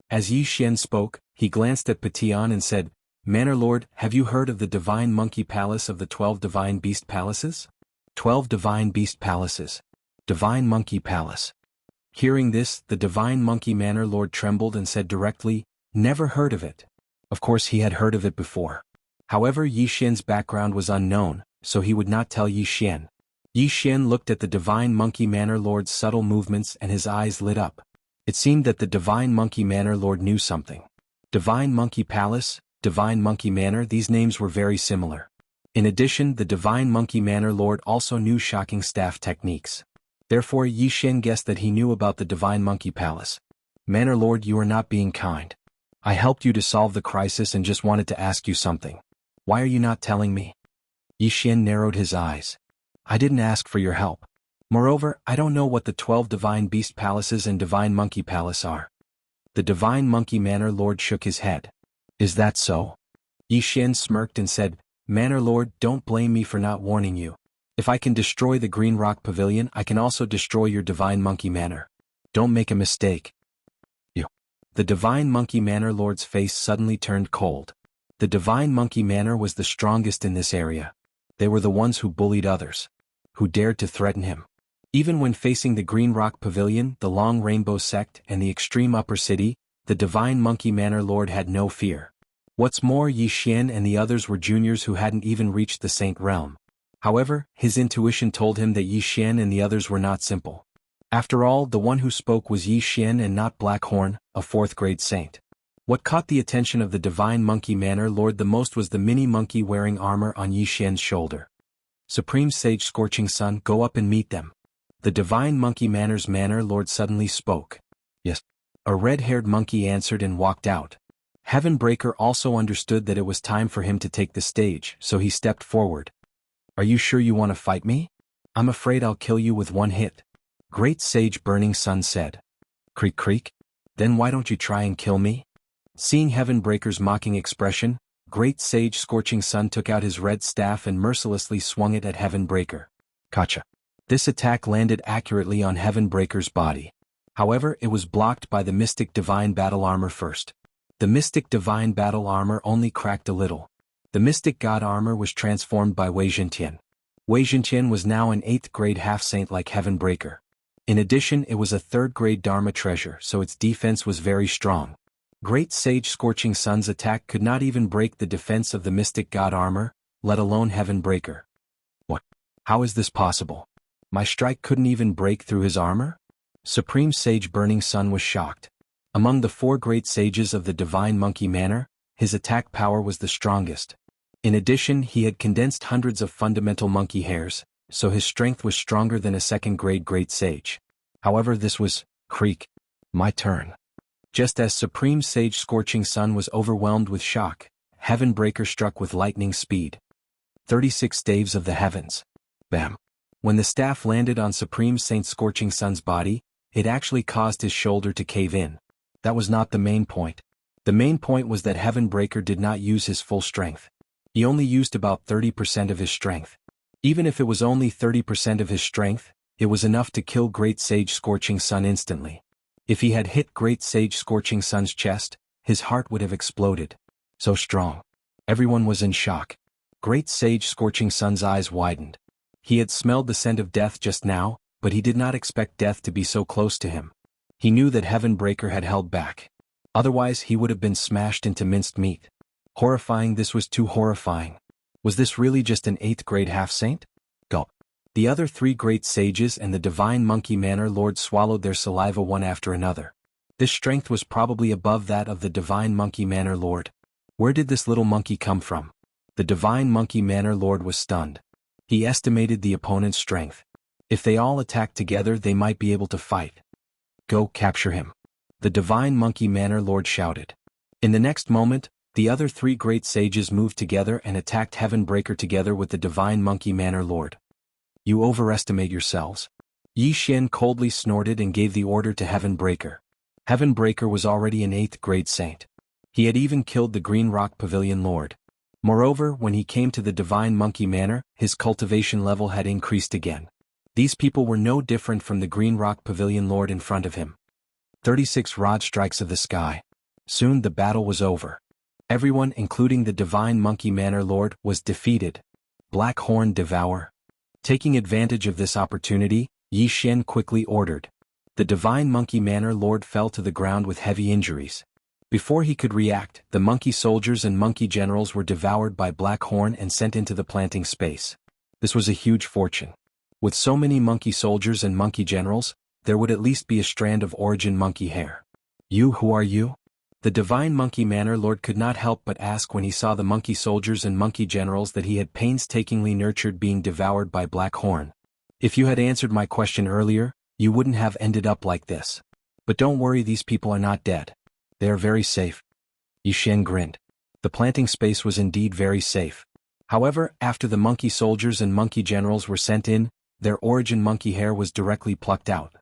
As Yi Xian spoke, he glanced at Patian and said, Manor Lord, have you heard of the Divine Monkey Palace of the 12 Divine Beast Palaces? 12 Divine Beast Palaces. Divine Monkey Palace. Hearing this, the Divine Monkey Manor Lord trembled and said directly, Never heard of it. Of course he had heard of it before. However, Yi Xian's background was unknown, so he would not tell Yi Xian. Yi Xian looked at the Divine Monkey Manor Lord's subtle movements and his eyes lit up. It seemed that the Divine Monkey Manor Lord knew something. Divine Monkey Palace, Divine Monkey Manor, these names were very similar. In addition, the Divine Monkey Manor Lord also knew shocking staff techniques. Therefore, Yi Xian guessed that he knew about the Divine Monkey Palace. Manor Lord, you are not being kind. I helped you to solve the crisis and just wanted to ask you something. Why are you not telling me? Yi Xian narrowed his eyes. I didn't ask for your help. Moreover, I don't know what the 12 Divine Beast Palaces and Divine Monkey Palace are. The Divine Monkey Manor Lord shook his head. Is that so? Yi Xian smirked and said, Manor Lord, don't blame me for not warning you. If I can destroy the Green Rock Pavilion, I can also destroy your Divine Monkey Manor. Don't make a mistake. You. The Divine Monkey Manor Lord's face suddenly turned cold. The Divine Monkey Manor was the strongest in this area. They were the ones who bullied others, who dared to threaten him. Even when facing the Green Rock Pavilion, the Long Rainbow Sect, and the Extreme Upper City, the Divine Monkey Manor Lord had no fear. What's more, Yi Xian and the others were juniors who hadn't even reached the Saint Realm. However, his intuition told him that Yi Xian and the others were not simple. After all, the one who spoke was Yi Xian and not Blackhorn, a 4th grade saint. What caught the attention of the Divine Monkey Manor Lord the most was the mini monkey wearing armor on Yi Xian's shoulder. Supreme Sage Scorching Sun, go up and meet them. The Divine Monkey Manor's Manor Lord suddenly spoke. Yes. A red-haired monkey answered and walked out. Heavenbreaker also understood that it was time for him to take the stage, so he stepped forward. Are you sure you want to fight me? I'm afraid I'll kill you with one hit. Great Sage Burning Sun said. Creak creak? Then why don't you try and kill me? Seeing Heavenbreaker's mocking expression, Great Sage Scorching Sun took out his red staff and mercilessly swung it at Heavenbreaker. Gotcha. This attack landed accurately on Heavenbreaker's body. However, it was blocked by the Mystic Divine Battle Armor first. The Mystic Divine Battle Armor only cracked a little. The Mystic God Armor was transformed by Wei Zhentian. Wei Zhentian was now an 8th grade half-saint like Heavenbreaker. In addition, it was a 3rd grade Dharma treasure, so its defense was very strong. Great Sage Scorching Sun's attack could not even break the defense of the Mystic God Armor, let alone Heavenbreaker. What? How is this possible? My strike couldn't even break through his armor? Supreme Sage Burning Sun was shocked. Among the 4 great sages of the Divine Monkey Manor, his attack power was the strongest. In addition, he had condensed hundreds of fundamental monkey hairs, so his strength was stronger than a 2nd grade Great Sage. However, this was, creak, my turn. Just as Supreme Sage Scorching Sun was overwhelmed with shock, Heavenbreaker struck with lightning speed. 36 Staves of the Heavens. Bam. When the staff landed on Supreme Saint Scorching Sun's body, it actually caused his shoulder to cave in. That was not the main point. The main point was that Heavenbreaker did not use his full strength. He only used about 30% of his strength. Even if it was only 30% of his strength, it was enough to kill Great Sage Scorching Sun instantly. If he had hit Great Sage Scorching Sun's chest, his heart would have exploded. So strong. Everyone was in shock. Great Sage Scorching Sun's eyes widened. He had smelled the scent of death just now, but he did not expect death to be so close to him. He knew that Heavenbreaker had held back. Otherwise he would have been smashed into minced meat. Horrifying, this was too horrifying. Was this really just an 8th grade half-saint? Gulp. The other 3 great sages and the Divine Monkey Manor Lord swallowed their saliva one after another. This strength was probably above that of the Divine Monkey Manor Lord. Where did this little monkey come from? The Divine Monkey Manor Lord was stunned. He estimated the opponent's strength. If they all attacked together, they might be able to fight. Go capture him. The Divine Monkey Manor Lord shouted. In the next moment, the other 3 great sages moved together and attacked Heavenbreaker together with the Divine Monkey Manor Lord. You overestimate yourselves. Yi Xian coldly snorted and gave the order to Heavenbreaker. Heavenbreaker was already an 8th grade saint. He had even killed the Green Rock Pavilion Lord. Moreover, when he came to the Divine Monkey Manor, his cultivation level had increased again. These people were no different from the Green Rock Pavilion Lord in front of him. 36 rod strikes of the sky. Soon the battle was over. Everyone, including the Divine Monkey Manor Lord, was defeated. Black Horn Devour. Taking advantage of this opportunity, Yi Xian quickly ordered. The Divine Monkey Manor Lord fell to the ground with heavy injuries. Before he could react, the monkey soldiers and monkey generals were devoured by Black Horn and sent into the planting space. This was a huge fortune. With so many monkey soldiers and monkey generals, there would at least be a strand of origin monkey hair. Who are you? The Divine Monkey Manor Lord could not help but ask when he saw the monkey soldiers and monkey generals that he had painstakingly nurtured being devoured by Black Horn. If you had answered my question earlier, you wouldn't have ended up like this. But don't worry, these people are not dead. They are very safe. Yi Xian grinned. The planting space was indeed very safe. However, after the monkey soldiers and monkey generals were sent in, their origin monkey hair was directly plucked out.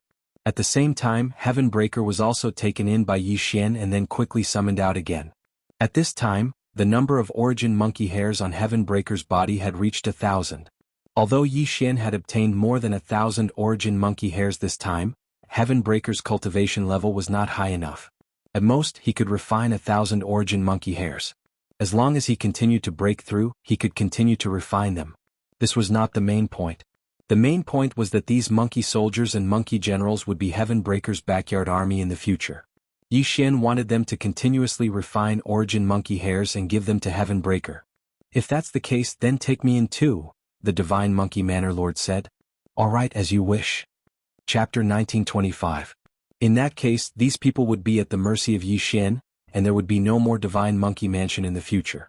At the same time, Heavenbreaker was also taken in by Yi Xian and then quickly summoned out again. At this time, the number of origin monkey hairs on Heavenbreaker's body had reached 1,000. Although Yi Xian had obtained more than 1,000 origin monkey hairs this time, Heavenbreaker's cultivation level was not high enough. At most, he could refine 1,000 origin monkey hairs. As long as he continued to break through, he could continue to refine them. This was not the main point. The main point was that these monkey soldiers and monkey generals would be Heavenbreaker's backyard army in the future. Yi Xian wanted them to continuously refine origin monkey hairs and give them to Heavenbreaker. If that's the case, then take me in too, the Divine Monkey Manor Lord said. All right, as you wish. Chapter 1925. In that case, these people would be at the mercy of Yi Xian, and there would be no more Divine Monkey Mansion in the future.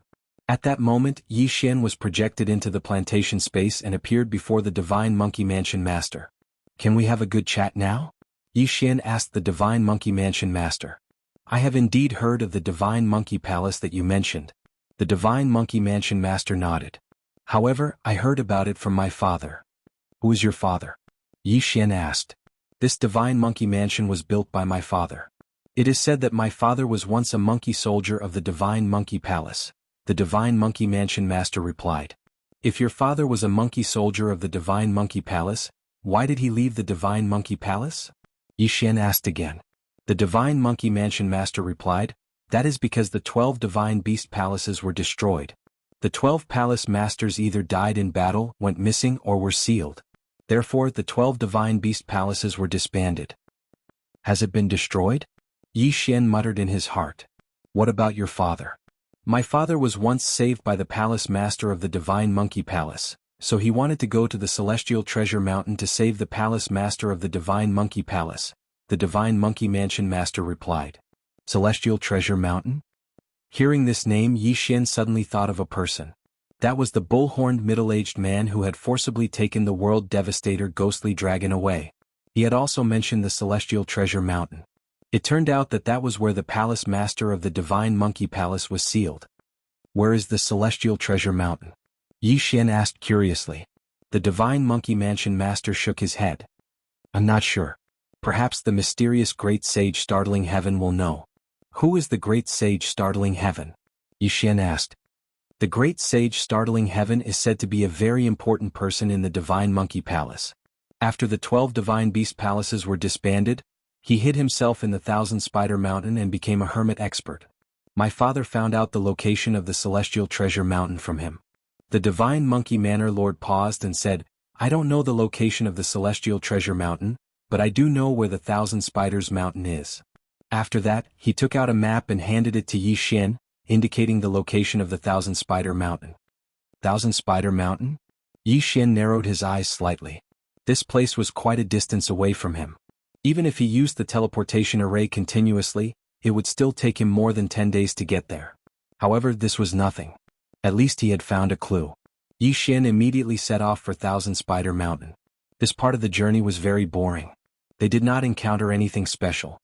At that moment, Yi Xian was projected into the plantation space and appeared before the Divine Monkey Mansion Master. Can we have a good chat now? Yi Xian asked the Divine Monkey Mansion Master. I have indeed heard of the Divine Monkey Palace that you mentioned. The Divine Monkey Mansion Master nodded. However, I heard about it from my father. Who is your father? Yi Xian asked. This Divine Monkey Mansion was built by my father. It is said that my father was once a monkey soldier of the Divine Monkey Palace. The Divine Monkey Mansion Master replied. If your father was a monkey soldier of the Divine Monkey Palace, why did he leave the Divine Monkey Palace? Yi Xian asked again. The Divine Monkey Mansion Master replied, that is because the 12 Divine Beast Palaces were destroyed. The 12 Palace Masters either died in battle, went missing, or were sealed. Therefore, the 12 Divine Beast Palaces were disbanded. Has it been destroyed? Yi Xian muttered in his heart. What about your father? My father was once saved by the Palace Master of the Divine Monkey Palace, so he wanted to go to the Celestial Treasure Mountain to save the Palace Master of the Divine Monkey Palace. The Divine Monkey Mansion Master replied. Celestial Treasure Mountain? Hearing this name, Yi Xian suddenly thought of a person. That was the bull-horned middle-aged man who had forcibly taken the world devastator ghostly dragon away. He had also mentioned the Celestial Treasure Mountain. It turned out that that was where the Palace Master of the Divine Monkey Palace was sealed. Where is the Celestial Treasure Mountain? Yi Xian asked curiously. The Divine Monkey Mansion Master shook his head. I'm not sure. Perhaps the mysterious Great Sage Startling Heaven will know. Who is the Great Sage Startling Heaven? Yi Xian asked. The Great Sage Startling Heaven is said to be a very important person in the Divine Monkey Palace. After the 12 Divine Beast Palaces were disbanded, he hid himself in the Thousand Spider Mountain and became a hermit expert. My father found out the location of the Celestial Treasure Mountain from him. The Divine Monkey Manor Lord paused and said, I don't know the location of the Celestial Treasure Mountain, but I do know where the Thousand Spiders Mountain is. After that, he took out a map and handed it to Yi Xian, indicating the location of the Thousand Spider Mountain. Thousand Spider Mountain? Yi Xian narrowed his eyes slightly. This place was quite a distance away from him. Even if he used the teleportation array continuously, it would still take him more than 10 days to get there. However, this was nothing. At least he had found a clue. Yi Xian immediately set off for Thousand Spider Mountain. This part of the journey was very boring. They did not encounter anything special.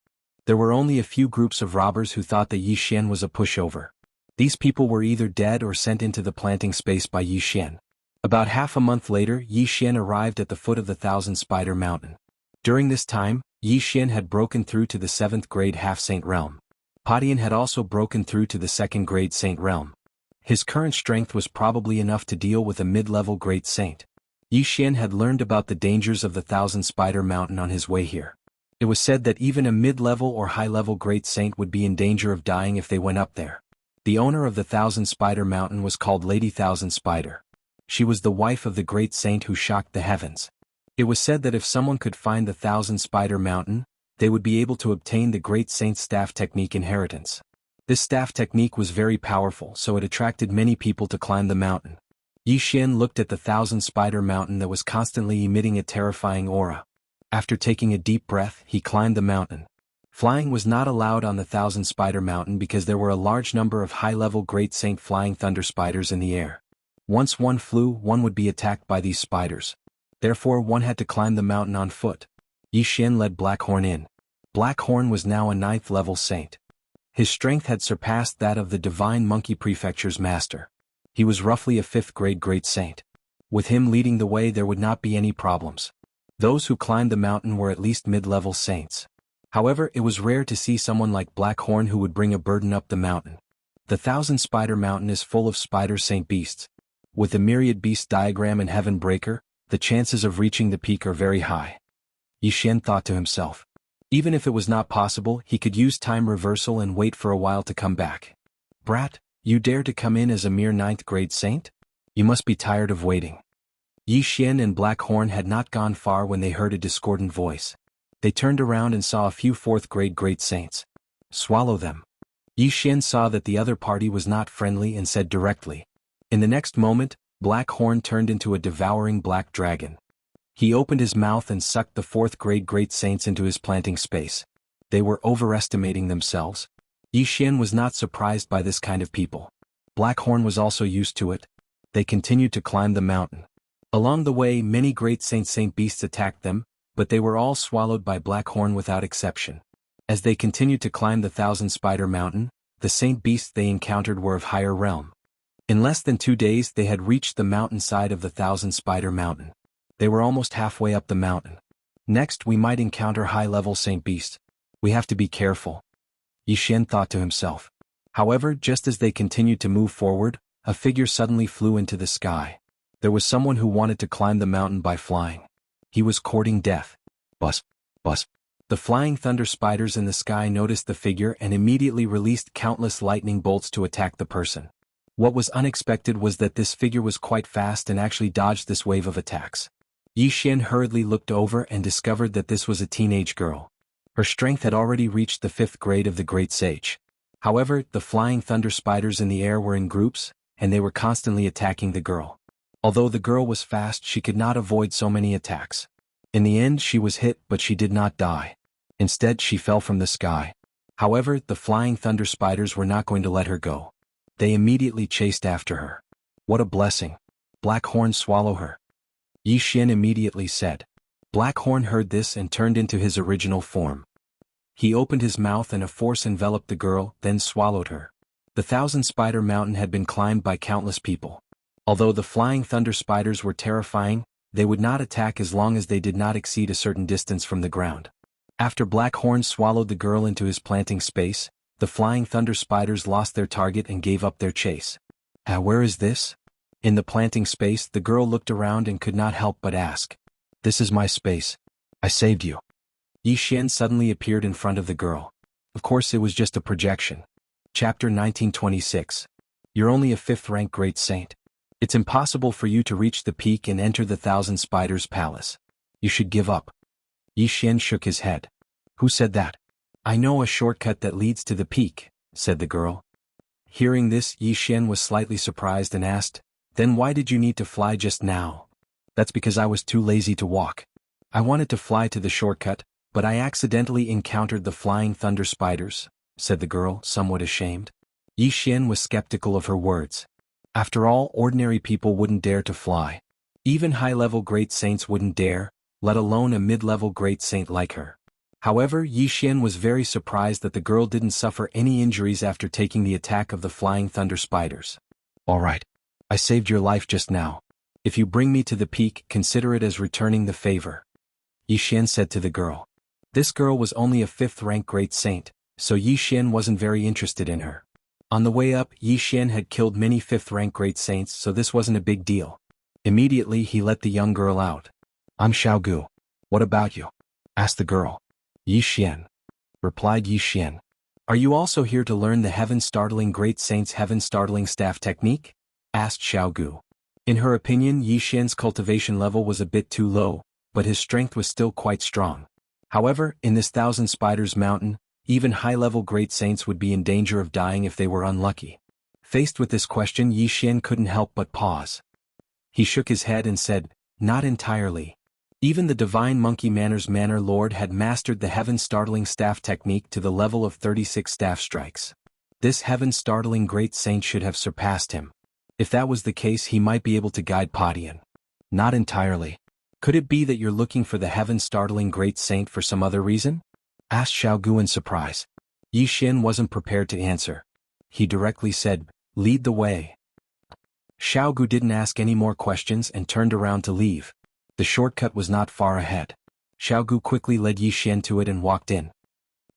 There were only a few groups of robbers who thought that Yi Xian was a pushover. These people were either dead or sent into the planting space by Yi Xian. About half a month later, Yi Xian arrived at the foot of the Thousand Spider Mountain. During this time, Yi Xian had broken through to the 7th grade half-saint realm. Padian had also broken through to the 2nd grade saint realm. His current strength was probably enough to deal with a mid-level great saint. Yi Xian had learned about the dangers of the Thousand Spider Mountain on his way here. It was said that even a mid-level or high-level great saint would be in danger of dying if they went up there. The owner of the Thousand Spider Mountain was called Lady Thousand Spider. She was the wife of the great saint who shocked the heavens. It was said that if someone could find the Thousand Spider Mountain, they would be able to obtain the great saint's staff technique inheritance. This staff technique was very powerful, so it attracted many people to climb the mountain. Yi Xian looked at the Thousand Spider Mountain that was constantly emitting a terrifying aura. After taking a deep breath, he climbed the mountain. Flying was not allowed on the Thousand Spider Mountain because there were a large number of high-level Great Saint Flying Thunder Spiders in the air. Once one flew, one would be attacked by these spiders. Therefore, one had to climb the mountain on foot. Yi Xian led Blackhorn in. Blackhorn was now a 9th-level saint. His strength had surpassed that of the Divine Monkey Prefecture's master. He was roughly a 5th-grade great saint. With him leading the way, there would not be any problems. Those who climbed the mountain were at least mid-level saints. However, it was rare to see someone like Blackhorn who would bring a burden up the mountain. The Thousand Spider Mountain is full of spider saint beasts. With the Myriad Beast diagram and Heaven Breaker, the chances of reaching the peak are very high. Yi Xian thought to himself. Even if it was not possible, he could use time reversal and wait for a while to come back. Brat, you dare to come in as a mere 9th-grade saint? You must be tired of waiting. Yi Xian and Blackhorn had not gone far when they heard a discordant voice. They turned around and saw a few 4th-grade great saints. Swallow them. Yi Xian saw that the other party was not friendly and said directly. In the next moment, Blackhorn turned into a devouring black dragon. He opened his mouth and sucked the 4th-grade great saints into his planting space. They were overestimating themselves. Yi Xian was not surprised by this kind of people. Blackhorn was also used to it. They continued to climb the mountain. Along the way, many great saint beasts attacked them, but they were all swallowed by Blackhorn without exception. As they continued to climb the Thousand Spider Mountain, the saint beasts they encountered were of higher realm. In less than 2 days they had reached the mountainside of the Thousand Spider Mountain. They were almost halfway up the mountain. Next we might encounter high-level saint beasts. We have to be careful. Yixian thought to himself. However, just as they continued to move forward, a figure suddenly flew into the sky. There was someone who wanted to climb the mountain by flying. He was courting death. Buzz, buzz. The flying thunder spiders in the sky noticed the figure and immediately released countless lightning bolts to attack the person. What was unexpected was that this figure was quite fast and actually dodged this wave of attacks. Yixian hurriedly looked over and discovered that this was a teenage girl. Her strength had already reached the 5th grade of the Great Sage. However, the flying thunder spiders in the air were in groups, and they were constantly attacking the girl. Although the girl was fast, she could not avoid so many attacks. In the end, she was hit, but she did not die. Instead, she fell from the sky. However, the flying thunder spiders were not going to let her go. They immediately chased after her. What a blessing! Blackhorn swallow her. Yixian immediately said. Blackhorn heard this and turned into his original form. He opened his mouth and a force enveloped the girl, then swallowed her. The 1,000-spider mountain had been climbed by countless people. Although the flying thunder spiders were terrifying, they would not attack as long as they did not exceed a certain distance from the ground. After Blackhorn swallowed the girl into his planting space, the flying thunder spiders lost their target and gave up their chase. Where is this? In the planting space, the girl looked around and could not help but ask. This is my space. I saved you. Yixian suddenly appeared in front of the girl. Of course, it was just a projection. Chapter 1926. You're only a 5th-rank Great Saint. It's impossible for you to reach the peak and enter the 1,000 Spiders Palace. You should give up. Yixian shook his head. Who said that? I know a shortcut that leads to the peak, said the girl. Hearing this, Yixian was slightly surprised and asked, Then why did you need to fly just now? That's because I was too lazy to walk. I wanted to fly to the shortcut, but I accidentally encountered the flying thunder spiders, said the girl, somewhat ashamed. Yixian was skeptical of her words. After all, ordinary people wouldn't dare to fly. Even high-level great saints wouldn't dare, let alone a mid-level great saint like her. However, Yixian was very surprised that the girl didn't suffer any injuries after taking the attack of the flying thunder spiders. All right. I saved your life just now. If you bring me to the peak, consider it as returning the favor. Yixian said to the girl. This girl was only a 5th-rank great saint, so Yixian wasn't very interested in her. On the way up, Yixian had killed many 5th-rank great saints, so this wasn't a big deal. Immediately, he let the young girl out. I'm Xiaogu. What about you? Asked the girl. Yixian, replied Yixian. Are you also here to learn the heaven-startling great saint's heaven-startling staff technique? Asked Xiaogu. In her opinion, Yixian's cultivation level was a bit too low, but his strength was still quite strong. However, in this 1,000 Spiders Mountain, even high-level great saints would be in danger of dying if they were unlucky. Faced with this question, Yixian couldn't help but pause. He shook his head and said, Not entirely. Even the divine monkey Manor Lord had mastered the heaven-startling staff technique to the level of 36 staff strikes. This heaven-startling great saint should have surpassed him. If that was the case, he might be able to guide Padian. Not entirely. Could it be that you're looking for the heaven-startling great saint for some other reason? Asked Xiaogu in surprise. Yixian wasn't prepared to answer. He directly said, Lead the way. Xiaogu didn't ask any more questions and turned around to leave. The shortcut was not far ahead. Xiaogu quickly led Yixian to it and walked in.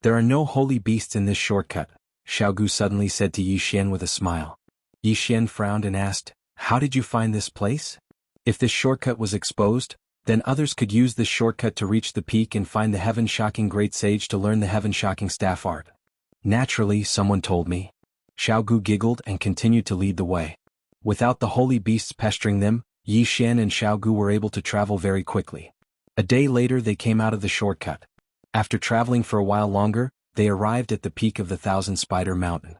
There are no holy beasts in this shortcut, Xiaogu suddenly said to Yixian with a smile. Yixian frowned and asked, How did you find this place? If this shortcut was exposed, then others could use this shortcut to reach the peak and find the heaven-shocking great sage to learn the heaven-shocking staff art. Naturally, someone told me. Xiaogu giggled and continued to lead the way. Without the holy beasts pestering them, Yixian and Xiaogu were able to travel very quickly. A day later they came out of the shortcut. After traveling for a while longer, they arrived at the peak of the 1,000-Spider Mountain.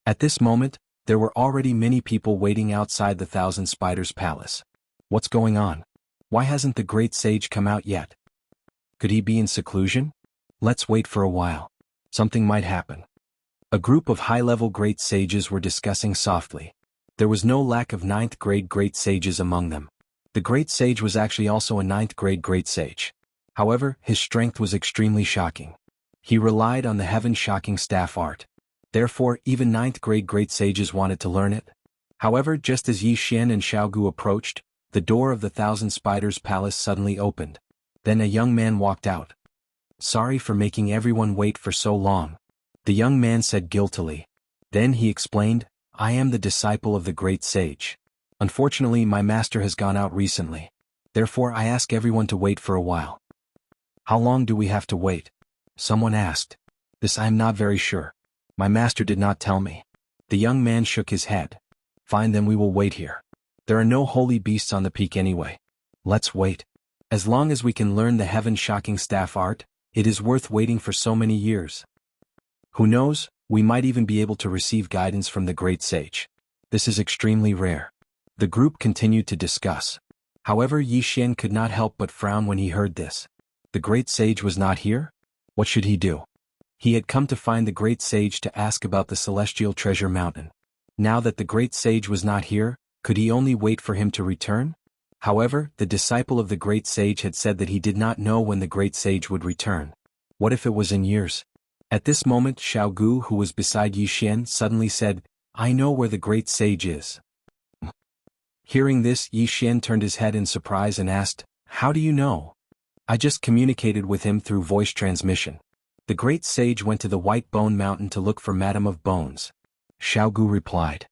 At this moment, there were already many people waiting outside the 1,000 Spiders Palace. What's going on? Why hasn't the great sage come out yet? Could he be in seclusion? Let's wait for a while. Something might happen. A group of high-level great sages were discussing softly. There was no lack of 9th-grade great sages among them. The great sage was actually also a 9th-grade great sage. However, his strength was extremely shocking. He relied on the heaven-shocking staff art. Therefore, even 9th-grade great sages wanted to learn it. However, just as Yixian and Xiaogu approached, the door of the 1,000 Spiders Palace suddenly opened. Then a young man walked out. Sorry for making everyone wait for so long. The young man said guiltily. Then he explained, I am the disciple of the great sage. Unfortunately, my master has gone out recently. Therefore I ask everyone to wait for a while. How long do we have to wait? Someone asked. This I am not very sure. My master did not tell me. The young man shook his head. Fine, then we will wait here. There are no holy beasts on the peak anyway. Let's wait. As long as we can learn the heaven-shocking staff art, it is worth waiting for so many years. Who knows, we might even be able to receive guidance from the great sage. This is extremely rare. The group continued to discuss. However, Yi Xian could not help but frown when he heard this. The great sage was not here? What should he do? He had come to find the great sage to ask about the celestial treasure mountain. Now that the great sage was not here, could he only wait for him to return? However, the disciple of the great sage had said that he did not know when the great sage would return. What if it was in years? At this moment, Xiaogu, who was beside Yi Xian, suddenly said, I know where the great sage is. Hearing this, Yi Xian turned his head in surprise and asked, How do you know? I just communicated with him through voice transmission. The great sage went to the White Bone Mountain to look for Madame of Bones. Xiaogu replied.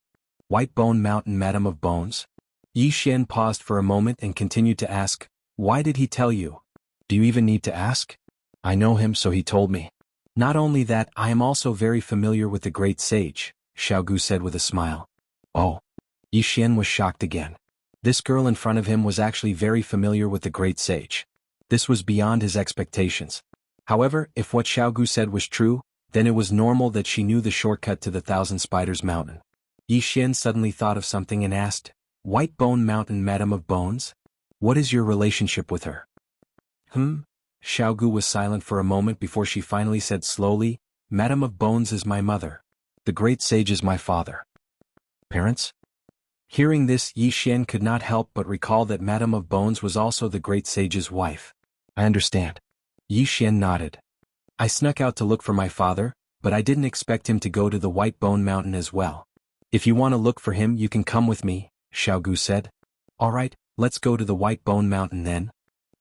White Bone Mountain, Madame of Bones? Yi Xian paused for a moment and continued to ask, Why did he tell you? Do you even need to ask? I know him, so he told me. Not only that, I am also very familiar with the great sage, Xiaogu said with a smile. Oh. Yi Xian was shocked again. This girl in front of him was actually very familiar with the great sage. This was beyond his expectations. However, if what Xiaogu said was true, then it was normal that she knew the shortcut to the Thousand Spiders Mountain. Yi Xian suddenly thought of something and asked, White Bone Mountain, Madame of Bones? What is your relationship with her? Xiaogu was silent for a moment before she finally said slowly, Madame of Bones is my mother. The great sage is my father. Parents? Hearing this, Yi Xian could not help but recall that Madame of Bones was also the great sage's wife. I understand. Yi Xian nodded. I snuck out to look for my father, but I didn't expect him to go to the White Bone Mountain as well. If you want to look for him, you can come with me, Xiaogu said. All right, let's go to the White Bone Mountain then.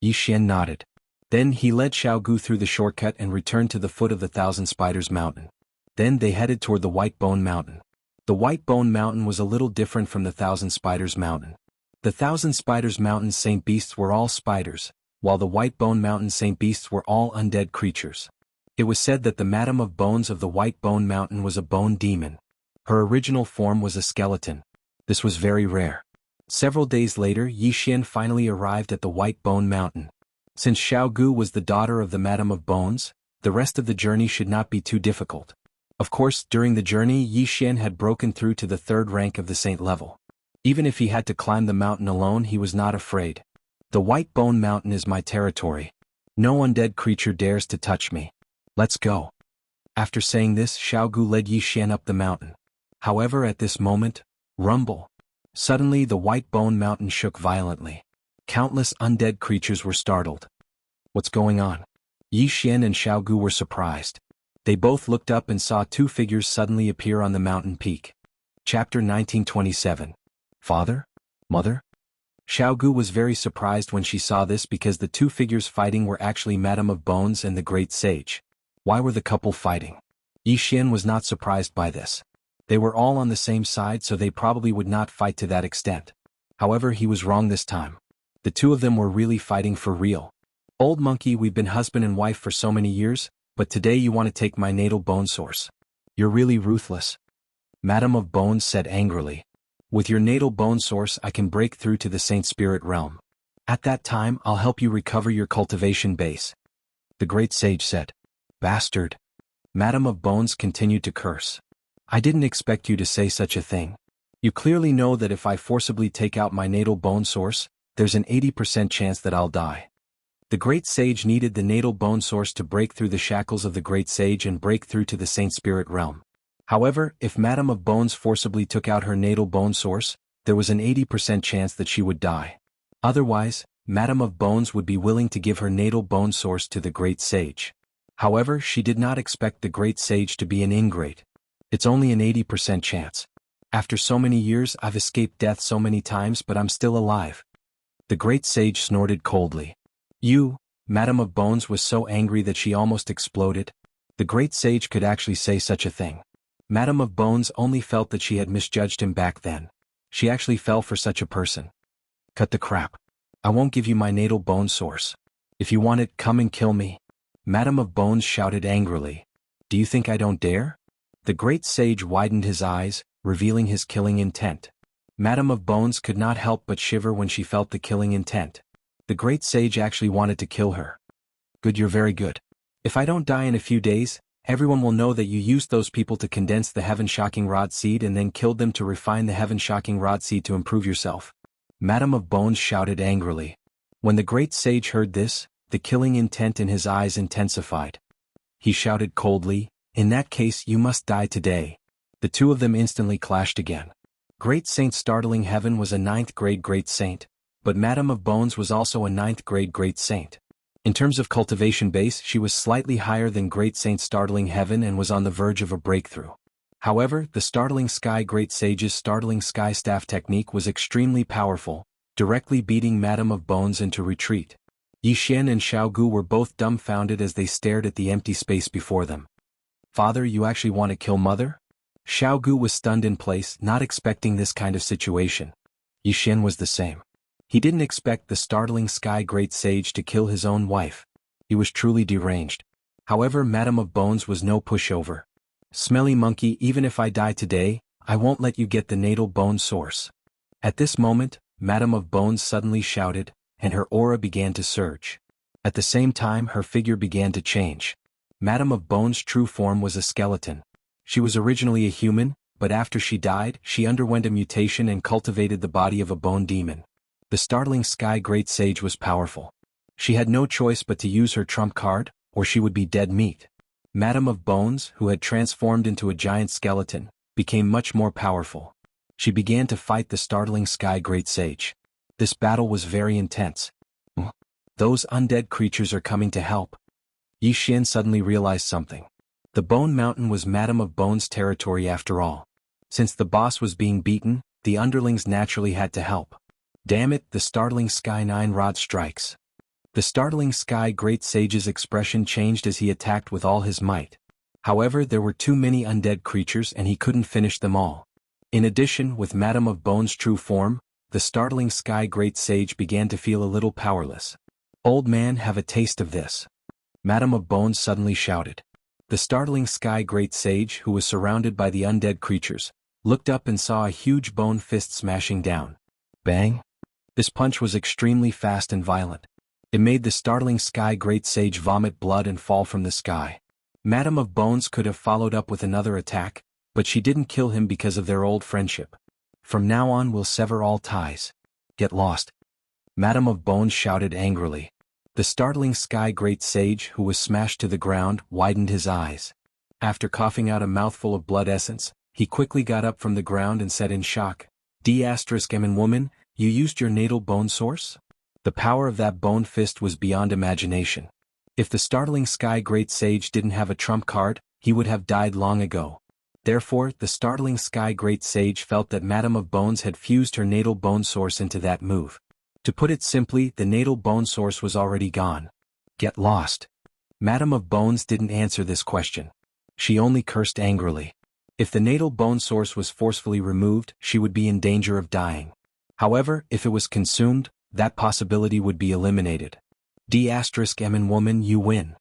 Yi Xian nodded. Then he led Xiaogu through the shortcut and returned to the foot of the Thousand Spiders Mountain. Then they headed toward the White Bone Mountain. The White Bone Mountain was a little different from the Thousand Spiders Mountain. The Thousand Spiders Mountain's Saint Beasts were all spiders, while the White Bone Mountain's Saint Beasts were all undead creatures. It was said that the Madame of Bones of the White Bone Mountain was a bone demon. Her original form was a skeleton. This was very rare. Several days later, Yi Xian finally arrived at the White Bone Mountain. Since Xiaogu was the daughter of the Madame of Bones, the rest of the journey should not be too difficult. Of course, during the journey, Yi Xian had broken through to the third rank of the saint level. Even if he had to climb the mountain alone, he was not afraid. The White Bone Mountain is my territory. No undead creature dares to touch me. Let's go. After saying this, Xiaogu led Yi Xian up the mountain. However, at this moment, rumble. Suddenly the White Bone Mountain shook violently. Countless undead creatures were startled. What's going on? Yi Xian and Xiaogu were surprised. They both looked up and saw two figures suddenly appear on the mountain peak. Chapter 1927. Father? Mother? Xiaogu was very surprised when she saw this because the two figures fighting were actually Madame of Bones and the Great Sage. Why were the couple fighting? Yi Xian was not surprised by this. They were all on the same side, so they probably would not fight to that extent. However, he was wrong this time. The two of them were really fighting for real. Old monkey, we've been husband and wife for so many years, but today you want to take my natal bone source. You're really ruthless. Madame of Bones said angrily. With your natal bone source I can break through to the Saint Spirit realm. At that time I'll help you recover your cultivation base. The Great Sage said. Bastard. Madame of Bones continued to curse. I didn't expect you to say such a thing. You clearly know that if I forcibly take out my natal bone source, there's an 80% chance that I'll die. The Great Sage needed the natal bone source to break through the shackles of the Great Sage and break through to the Saint Spirit realm. However, if Madame of Bones forcibly took out her natal bone source, there was an 80% chance that she would die. Otherwise, Madame of Bones would be willing to give her natal bone source to the Great Sage. However, she did not expect the Great Sage to be an ingrate. It's only an 80% chance. After so many years I've escaped death so many times, but I'm still alive. The Great Sage snorted coldly. You, Madame of Bones was so angry that she almost exploded. The great sage could actually say such a thing. Madame of Bones only felt that she had misjudged him back then. She actually fell for such a person. Cut the crap. I won't give you my natal bone source. If you want it, come and kill me. Madame of Bones shouted angrily. Do you think I don't dare? The great sage widened his eyes, revealing his killing intent. Madame of Bones could not help but shiver when she felt the killing intent. The great sage actually wanted to kill her. Good, you're very good. If I don't die in a few days, everyone will know that you used those people to condense the heaven-shocking rod seed and then killed them to refine the heaven-shocking rod seed to improve yourself. Madame of Bones shouted angrily. When the great sage heard this, the killing intent in his eyes intensified. He shouted coldly, in that case you must die today. The two of them instantly clashed again. Great Saint Startling Heaven was a 9th grade great saint, but Madame of Bones was also a 9th grade great saint. In terms of cultivation base, she was slightly higher than Great Saint Startling Heaven and was on the verge of a breakthrough. However, the Startling Sky Great Sage's Startling Sky Staff technique was extremely powerful, directly beating Madame of Bones into retreat. Yi Xian and Xiao Gu were both dumbfounded as they stared at the empty space before them. Father, you actually want to kill Mother? Xiao Gu was stunned in place, not expecting this kind of situation. Yi Xian was the same. He didn't expect the Startling Sky Great Sage to kill his own wife. He was truly deranged. However, Madame of Bones was no pushover. Smelly monkey, even if I die today, I won't let you get the natal bone source. At this moment, Madame of Bones suddenly shouted, and her aura began to surge. At the same time, her figure began to change. Madame of Bones' true form was a skeleton. She was originally a human, but after she died, she underwent a mutation and cultivated the body of a bone demon. The Startling Sky Great Sage was powerful. She had no choice but to use her trump card, or she would be dead meat. Madame of Bones, who had transformed into a giant skeleton, became much more powerful. She began to fight the Startling Sky Great Sage. This battle was very intense. Those undead creatures are coming to help. Yi Xian suddenly realized something. The Bone Mountain was Madame of Bones' territory after all. Since the boss was being beaten, the underlings naturally had to help. Damn it, the Startling Sky 9 Rod strikes. The Startling Sky Great Sage's expression changed as he attacked with all his might. However, there were too many undead creatures and he couldn't finish them all. In addition, with Madame of Bones' true form, the Startling Sky Great Sage began to feel a little powerless. Old man, have a taste of this. Madame of Bones suddenly shouted. The Startling Sky Great Sage, who was surrounded by the undead creatures, looked up and saw a huge bone fist smashing down. Bang! This punch was extremely fast and violent. It made the Startling Sky Great Sage vomit blood and fall from the sky. Madame of Bones could have followed up with another attack, but she didn't kill him because of their old friendship. From now on we'll sever all ties. Get lost. Madame of Bones shouted angrily. The Startling Sky Great Sage, who was smashed to the ground, widened his eyes. After coughing out a mouthful of blood essence, he quickly got up from the ground and said in shock, D***M woman, you used your natal bone source? The power of that bone fist was beyond imagination. If the Startling Sky Great Sage didn't have a trump card, he would have died long ago. Therefore, the Startling Sky Great Sage felt that Madame of Bones had fused her natal bone source into that move. To put it simply, the natal bone source was already gone. Get lost. Madame of Bones didn't answer this question. She only cursed angrily. If the natal bone source was forcefully removed, she would be in danger of dying. However, if it was consumed, that possibility would be eliminated. D***M woman, you win.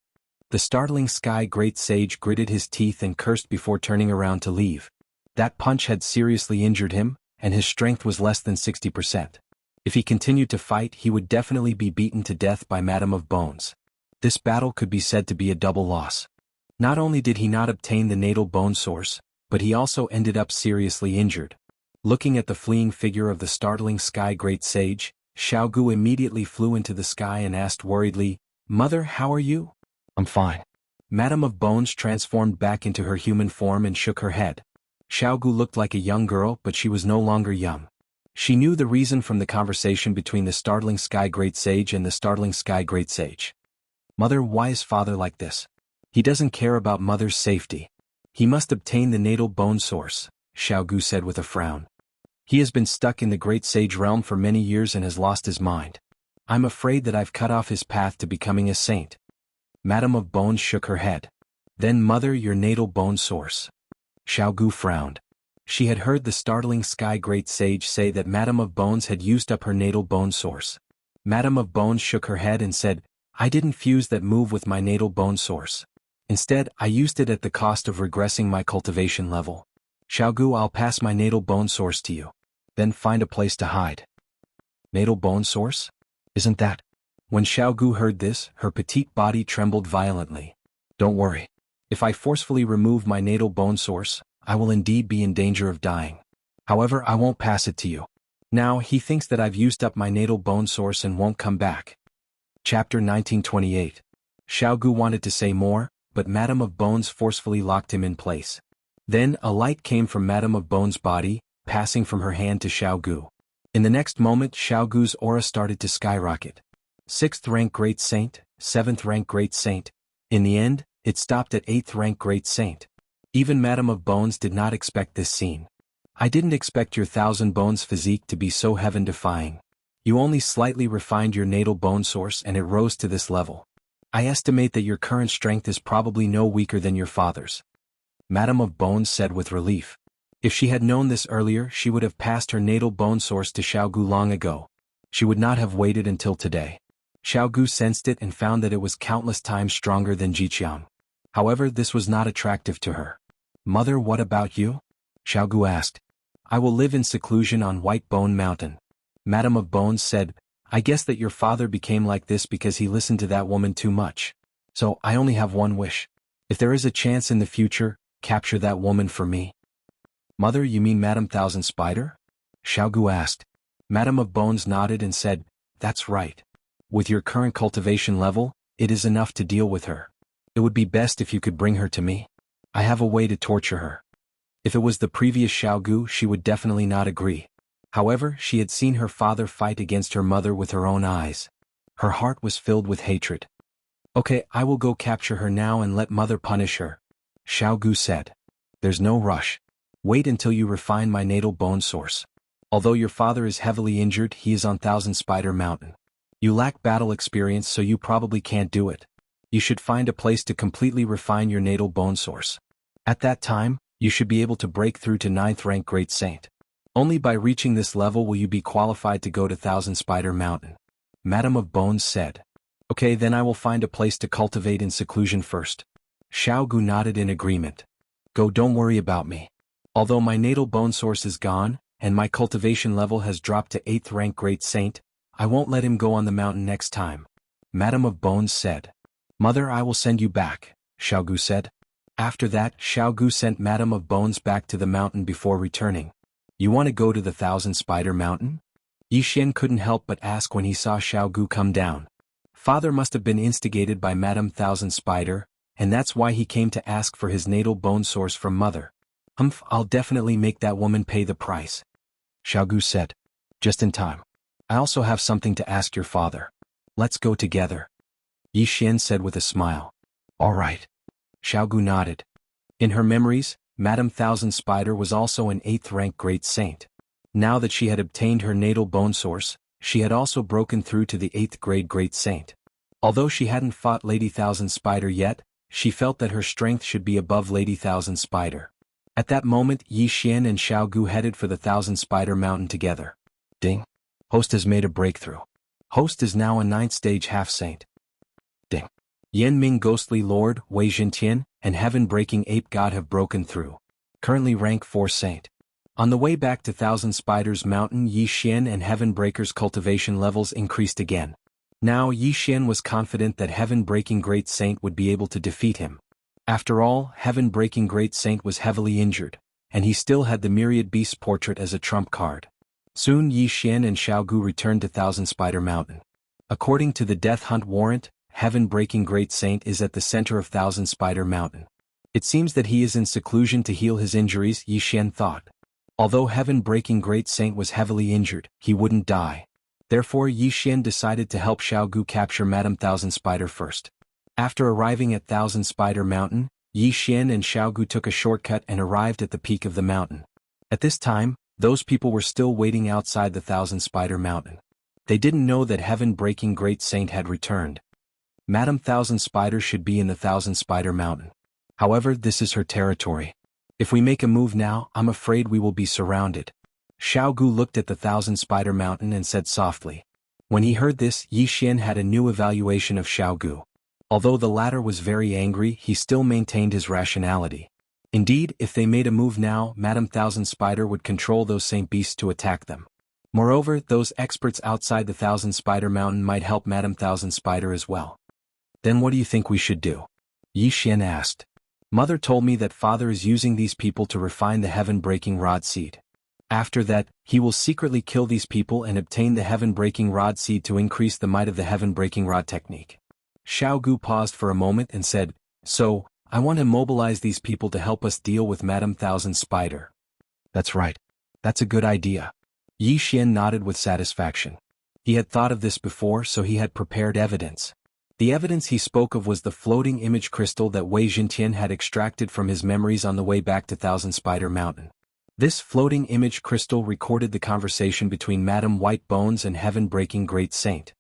The Startling Sky Great Sage gritted his teeth and cursed before turning around to leave. That punch had seriously injured him, and his strength was less than 60%. If he continued to fight, he would definitely be beaten to death by Madame of Bones. This battle could be said to be a double loss. Not only did he not obtain the natal bone source, but he also ended up seriously injured. Looking at the fleeing figure of the Startling Sky Great Sage, Xiao Gu immediately flew into the sky and asked worriedly, Mother, how are you? I'm fine. Madame of Bones transformed back into her human form and shook her head. Xiao Gu looked like a young girl, but she was no longer young. She knew the reason from the conversation between the Startling Sky Great Sage and the Startling Sky Great Sage. Mother, why is father like this? He doesn't care about mother's safety. He must obtain the natal bone source, Xiao Gu said with a frown. He has been stuck in the Great Sage realm for many years and has lost his mind. I'm afraid that I've cut off his path to becoming a saint. Madame of Bones shook her head. Then mother, your natal bone source. Xiaogu frowned. She had heard the startling Sky Great Sage say that Madame of Bones had used up her natal bone source. Madame of Bones shook her head and said, I didn't fuse that move with my natal bone source. Instead, I used it at the cost of regressing my cultivation level. Xiaogu, I'll pass my natal bone source to you. Then find a place to hide. Natal bone source? Isn't that? When Xiaogu heard this, her petite body trembled violently. Don't worry. If I forcefully remove my natal bone source, I will indeed be in danger of dying. However, I won't pass it to you. Now, he thinks that I've used up my natal bone source and won't come back. Chapter 1928. Xiaogu wanted to say more, but Madame of Bones forcefully locked him in place. Then, a light came from Madame of Bones' body, passing from her hand to Xiaogu. In the next moment, Xiaogu's aura started to skyrocket. 6th rank Great Saint, 7th rank Great Saint. In the end, it stopped at 8th rank Great Saint. Even Madame of Bones did not expect this scene. I didn't expect your 1,000 bones physique to be so heaven-defying. You only slightly refined your natal bone source and it rose to this level. I estimate that your current strength is probably no weaker than your father's. Madame of Bones said with relief. If she had known this earlier, she would have passed her natal bone source to Xiaogu long ago. She would not have waited until today. Xiaogu sensed it and found that it was countless times stronger than Jiqiang. However, this was not attractive to her. Mother, what about you? Xiaogu asked. I will live in seclusion on White Bone Mountain. Madame of Bones said, I guess that your father became like this because he listened to that woman too much. So, I only have one wish. If there is a chance in the future, capture that woman for me. Mother, you mean Madame Thousand Spider? Xiaogu asked. Madame of Bones nodded and said, That's right. With your current cultivation level, it is enough to deal with her. It would be best if you could bring her to me. I have a way to torture her. If it was the previous Xiaogu, she would definitely not agree. However, she had seen her father fight against her mother with her own eyes. Her heart was filled with hatred. Okay, I will go capture her now and let mother punish her. Xiaogu said. There's no rush. Wait until you refine my natal bone source. Although your father is heavily injured, he is on Thousand Spider Mountain. You lack battle experience, so you probably can't do it. You should find a place to completely refine your natal bone source. At that time, you should be able to break through to 9th rank Great Saint. Only by reaching this level will you be qualified to go to Thousand Spider Mountain. Madame of Bones said. Okay, then I will find a place to cultivate in seclusion first. Xiaogu nodded in agreement. Go, don't worry about me. Although my natal bone source is gone, and my cultivation level has dropped to 8th rank Great Saint, I won't let him go on the mountain next time. Madame of Bones said. Mother, I will send you back, Xiaogu said. After that, Xiaogu sent Madame of Bones back to the mountain before returning. You want to go to the Thousand Spider Mountain? Yixian couldn't help but ask when he saw Xiaogu come down. Father must have been instigated by Madame Thousand Spider, and that's why he came to ask for his natal bone source from mother. I'll definitely make that woman pay the price. Xiaogu said. Just in time. I also have something to ask your father. Let's go together. Yixian said with a smile. All right. Xiaogu nodded. In her memories, Madame Thousand Spider was also an 8th rank Great Saint. Now that she had obtained her natal bone source, she had also broken through to the 8th grade Great Saint. Although she hadn't fought Lady Thousand Spider yet, she felt that her strength should be above Lady Thousand Spider. At that moment, Yixian and Xiaogu headed for the Thousand Spider Mountain together. Ding. Host has made a breakthrough. Host is now a 9th stage half-saint. Ding. Yan Ming Ghostly Lord, Wei Jintian, and Heaven-Breaking Ape God have broken through. Currently rank 4 saint. On the way back to Thousand Spiders Mountain, Yixian and Heaven-Breaker's cultivation levels increased again. Now Yixian was confident that Heaven-Breaking Great Saint would be able to defeat him. After all, Heaven-Breaking Great Saint was heavily injured, and he still had the Myriad Beast portrait as a trump card. Soon Yixian and Xiaogu returned to Thousand Spider Mountain. According to the Death Hunt warrant, Heaven-Breaking Great Saint is at the center of Thousand Spider Mountain. It seems that he is in seclusion to heal his injuries, Yixian thought. Although Heaven-Breaking Great Saint was heavily injured, he wouldn't die. Therefore Yixian decided to help Xiaogu capture Madame Thousand Spider first. After arriving at Thousand Spider Mountain, Yixian and Xiaogu took a shortcut and arrived at the peak of the mountain. At this time, those people were still waiting outside the Thousand Spider Mountain. They didn't know that Heaven-Breaking Great Saint had returned. Madame Thousand Spider should be in the Thousand Spider Mountain. However, this is her territory. If we make a move now, I'm afraid we will be surrounded. Xiao Gu looked at the Thousand Spider Mountain and said softly. When he heard this, Yi Xian had a new evaluation of Xiao Gu. Although the latter was very angry, he still maintained his rationality. Indeed, if they made a move now, Madame Thousand Spider would control those same beasts to attack them. Moreover, those experts outside the Thousand Spider Mountain might help Madame Thousand Spider as well. Then what do you think we should do? Yi Xian asked. Mother told me that father is using these people to refine the heaven-breaking rod seed. After that, he will secretly kill these people and obtain the heaven-breaking rod seed to increase the might of the heaven-breaking rod technique. Xiao Gu paused for a moment and said, So, I want to mobilize these people to help us deal with Madame Thousand Spider. That's right. That's a good idea. Yi Xian nodded with satisfaction. He had thought of this before, so he had prepared evidence. The evidence he spoke of was the floating image crystal that Wei Jintian had extracted from his memories on the way back to Thousand Spider Mountain. This floating image crystal recorded the conversation between Madame White Bones and Heaven-Breaking Great Saint.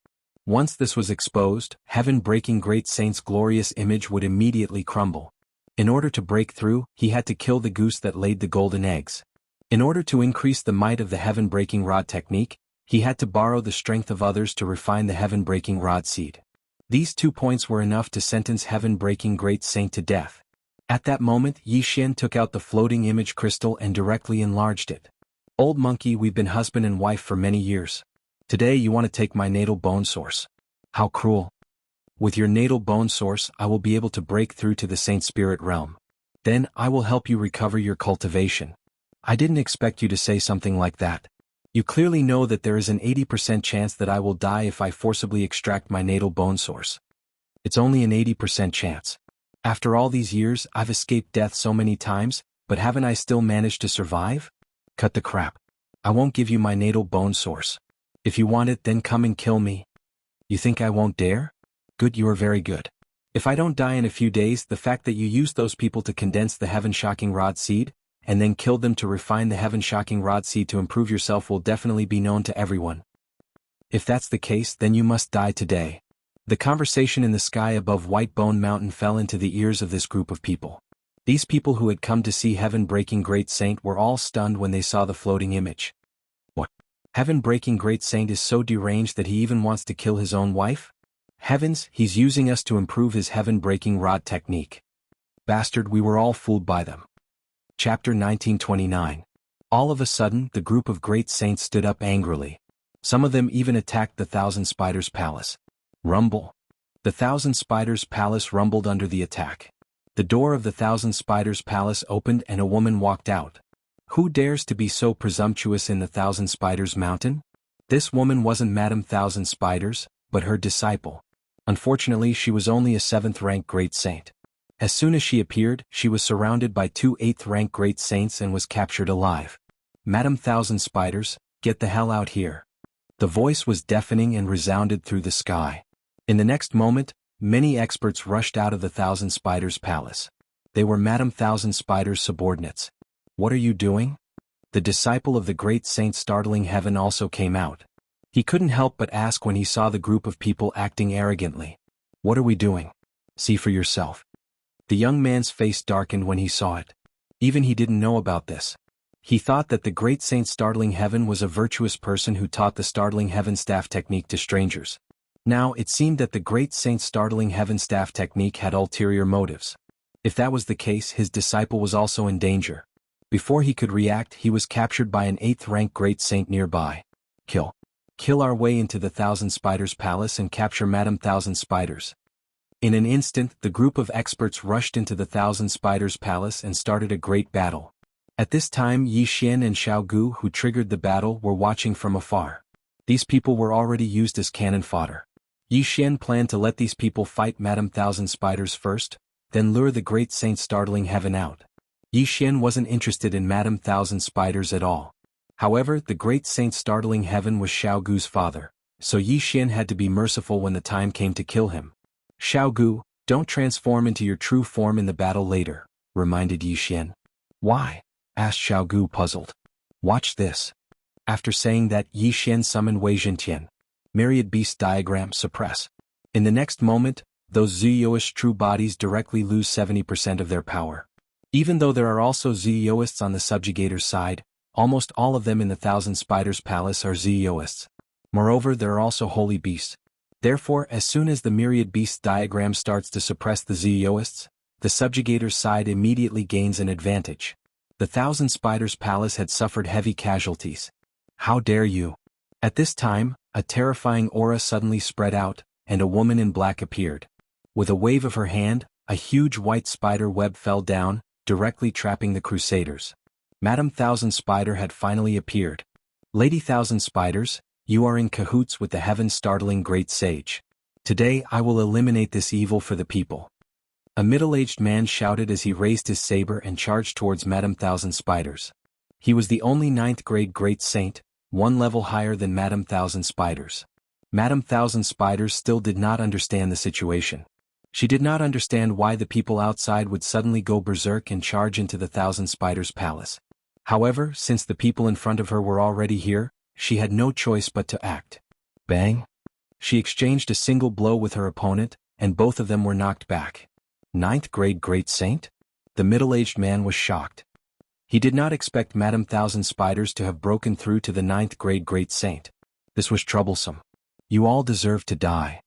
Once this was exposed, Heaven-Breaking Great Saint's glorious image would immediately crumble. In order to break through, he had to kill the goose that laid the golden eggs. In order to increase the might of the heaven-breaking rod technique, he had to borrow the strength of others to refine the heaven-breaking rod seed. These 2 points were enough to sentence Heaven-Breaking Great Saint to death. At that moment, Yi Xian took out the floating image crystal and directly enlarged it. Old monkey, we've been husband and wife for many years. Today you want to take my natal bone source. How cruel. With your natal bone source, I will be able to break through to the Saint Spirit realm. Then, I will help you recover your cultivation. I didn't expect you to say something like that. You clearly know that there is an 80% chance that I will die if I forcibly extract my natal bone source. It's only an 80% chance. After all these years, I've escaped death so many times, but haven't I still managed to survive? Cut the crap. I won't give you my natal bone source. If you want it, then come and kill me. You think I won't dare? Good, you are very good. If I don't die in a few days, the fact that you used those people to condense the heaven-shocking rod seed, and then killed them to refine the heaven-shocking rod seed to improve yourself will definitely be known to everyone. If that's the case, then you must die today. The conversation in the sky above White Bone Mountain fell into the ears of this group of people. These people who had come to see Heaven-Breaking Great Saint were all stunned when they saw the floating image. What? Heaven-Breaking Great Saint is so deranged that he even wants to kill his own wife? Heavens, he's using us to improve his heaven-breaking rod technique. Bastard, we were all fooled by them. Chapter 1929. All of a sudden, the group of great saints stood up angrily. Some of them even attacked the Thousand Spiders' palace. Rumble. The Thousand Spiders' palace rumbled under the attack. The door of the Thousand Spiders' palace opened and a woman walked out. Who dares to be so presumptuous in the Thousand Spiders' mountain? This woman wasn't Madame Thousand Spiders, but her disciple. Unfortunately, she was only a 7th-rank great saint. As soon as she appeared, she was surrounded by 2 8th-rank great saints and was captured alive. Madame Thousand Spiders, get the hell out here. The voice was deafening and resounded through the sky. In the next moment, many experts rushed out of the Thousand Spiders' palace. They were Madame Thousand Spiders' subordinates. What are you doing? The disciple of the great saint Startling Heaven also came out. He couldn't help but ask when he saw the group of people acting arrogantly. What are we doing? See for yourself. The young man's face darkened when he saw it. Even he didn't know about this. He thought that the great saint Startling Heaven was a virtuous person who taught the Startling Heaven staff technique to strangers. Now it seemed that the great saint Startling Heaven staff technique had ulterior motives. If that was the case, his disciple was also in danger. Before he could react, he was captured by an 8th-rank great saint nearby. Kill our way into the Thousand Spiders' palace and capture Madame Thousand Spiders. In an instant, the group of experts rushed into the Thousand Spiders' palace and started a great battle. At this time, Yi Xian and Xiao Gu, who triggered the battle, were watching from afar. These people were already used as cannon fodder. Yi Xian planned to let these people fight Madame Thousand Spiders first, then lure the great saint Startling Heaven out. Yi Xian wasn't interested in Madame Thousand Spiders at all. However, the great saint Startling Heaven was Xiao Gu's father, so Yi Xian had to be merciful when the time came to kill him. Xiao Gu, don't transform into your true form in the battle later, reminded Yi Xian. Why? Asked Xiao Gu, puzzled. Watch this. After saying that, Yi Xian summoned Wei Jintian. Myriad Beast Diagram suppress. In the next moment, those Zuyoist true bodies directly lose 70% of their power. Even though there are also Zuyoists on the subjugator's side, almost all of them in the Thousand Spiders Palace are Zuyoists. Moreover, there are also holy beasts. Therefore, as soon as the myriad beasts diagram starts to suppress the Zuyoists, the subjugator's side immediately gains an advantage. The Thousand Spiders Palace had suffered heavy casualties. How dare you? At this time, a terrifying aura suddenly spread out, and a woman in black appeared. With a wave of her hand, a huge white spider web fell down, directly trapping the Crusaders. Madame Thousand Spider had finally appeared. Lady Thousand Spiders, you are in cahoots with the heaven-startling great sage. Today I will eliminate this evil for the people. A middle-aged man shouted as he raised his saber and charged towards Madame Thousand Spiders. He was the only 9th grade great saint, one level higher than Madame Thousand Spiders. Madame Thousand Spiders still did not understand the situation. She did not understand why the people outside would suddenly go berserk and charge into the Thousand Spiders Palace. However, since the people in front of her were already here, she had no choice but to act. Bang! She exchanged a single blow with her opponent, and both of them were knocked back. 9th grade great saint? The middle-aged man was shocked. He did not expect Madame Thousand Spiders to have broken through to the 9th grade great saint. This was troublesome. You all deserve to die.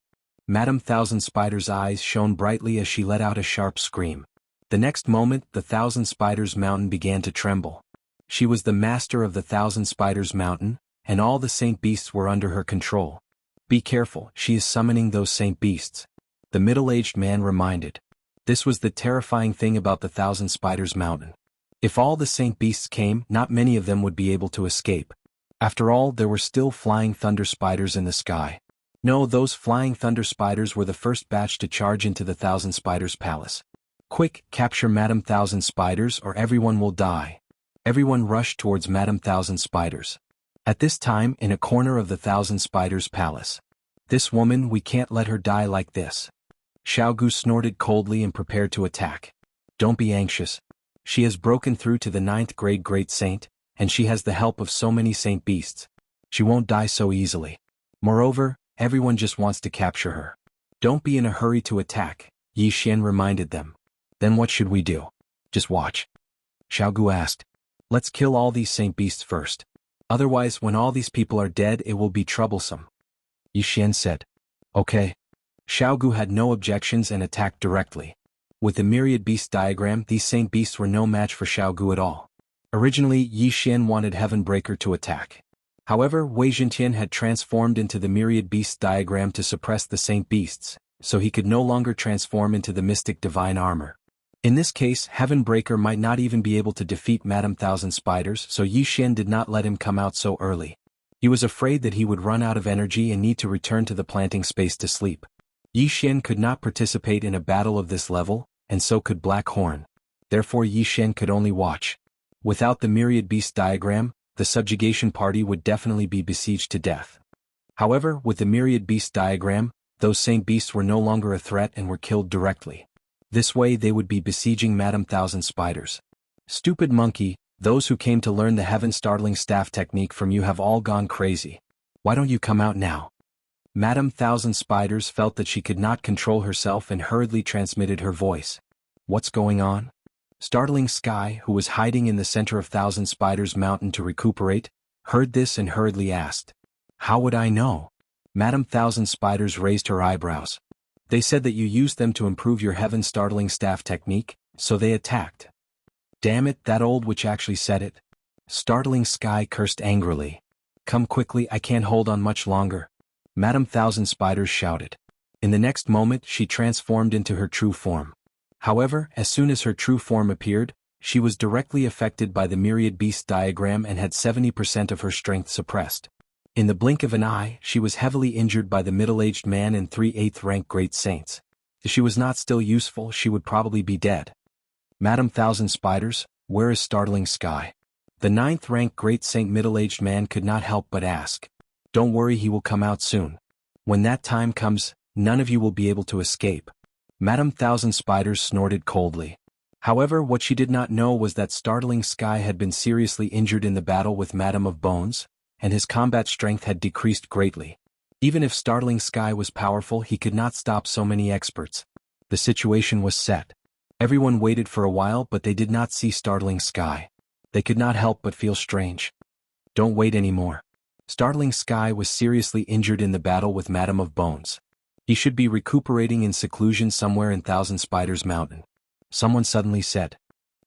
Madame Thousand Spiders' eyes shone brightly as she let out a sharp scream. The next moment, the Thousand Spiders Mountain began to tremble. She was the master of the Thousand Spiders Mountain, and all the saint beasts were under her control. Be careful, she is summoning those saint beasts. The middle-aged man reminded. This was the terrifying thing about the Thousand Spiders Mountain. If all the saint beasts came, not many of them would be able to escape. After all, there were still flying thunder spiders in the sky. No, those flying thunder spiders were the first batch to charge into the Thousand Spiders Palace. Quick, capture Madame Thousand Spiders or everyone will die. Everyone rushed towards Madame Thousand Spiders. At this time, in a corner of the Thousand Spiders Palace. This woman, we can't let her die like this. Xiaogu snorted coldly and prepared to attack. Don't be anxious. She has broken through to the 9th grade great saint, and she has the help of so many saint beasts. She won't die so easily. Moreover, everyone just wants to capture her. Don't be in a hurry to attack, Yi Xian reminded them. Then what should we do? Just watch. Xiaogu asked. Let's kill all these saint beasts first. Otherwise, when all these people are dead, it will be troublesome. Yi Xian said. Okay. Xiaogu had no objections and attacked directly. With the myriad beast diagram, these saint beasts were no match for Xiaogu at all. Originally, Yi Xian wanted Heavenbreaker to attack. However, Wei Zhentian had transformed into the myriad beast diagram to suppress the saint beasts, so he could no longer transform into the mystic divine armor. In this case, Heavenbreaker might not even be able to defeat Madame Thousand Spiders, so Yi Xian did not let him come out so early. He was afraid that he would run out of energy and need to return to the planting space to sleep. Yi Xian could not participate in a battle of this level, and so could Black Horn. Therefore Yi Xian could only watch. Without the myriad beast diagram, the subjugation party would definitely be besieged to death. However, with the myriad beast diagram, those saint beasts were no longer a threat and were killed directly. This way they would be besieging Madame Thousand Spiders. Stupid monkey, those who came to learn the heaven-startling staff technique from you have all gone crazy. Why don't you come out now? Madame Thousand Spiders felt that she could not control herself and hurriedly transmitted her voice. What's going on? Startling Sky, who was hiding in the center of Thousand Spiders Mountain to recuperate, heard this and hurriedly asked. How would I know? Madame Thousand Spiders raised her eyebrows. They said that you used them to improve your heaven-startling staff technique, so they attacked. Damn it, that old witch actually said it. Startling Sky cursed angrily. Come quickly, I can't hold on much longer. Madame Thousand Spiders shouted. In the next moment, she transformed into her true form. However, as soon as her true form appeared, she was directly affected by the myriad beast diagram and had 70% of her strength suppressed. In the blink of an eye, she was heavily injured by the middle-aged man and 3 8th rank great saints. If she was not still useful, she would probably be dead. Madame Thousand Spiders, where is Startling Sky? The 9th rank great saint middle-aged man could not help but ask. Don't worry, he will come out soon. When that time comes, none of you will be able to escape. Madame Thousand Spiders snorted coldly. However, what she did not know was that Startling Sky had been seriously injured in the battle with Madame of Bones, and his combat strength had decreased greatly. Even if Startling Sky was powerful, he could not stop so many experts. The situation was set. Everyone waited for a while, but they did not see Startling Sky. They could not help but feel strange. Don't wait anymore. Startling Sky was seriously injured in the battle with Madame of Bones. He should be recuperating in seclusion somewhere in Thousand Spiders Mountain. Someone suddenly said.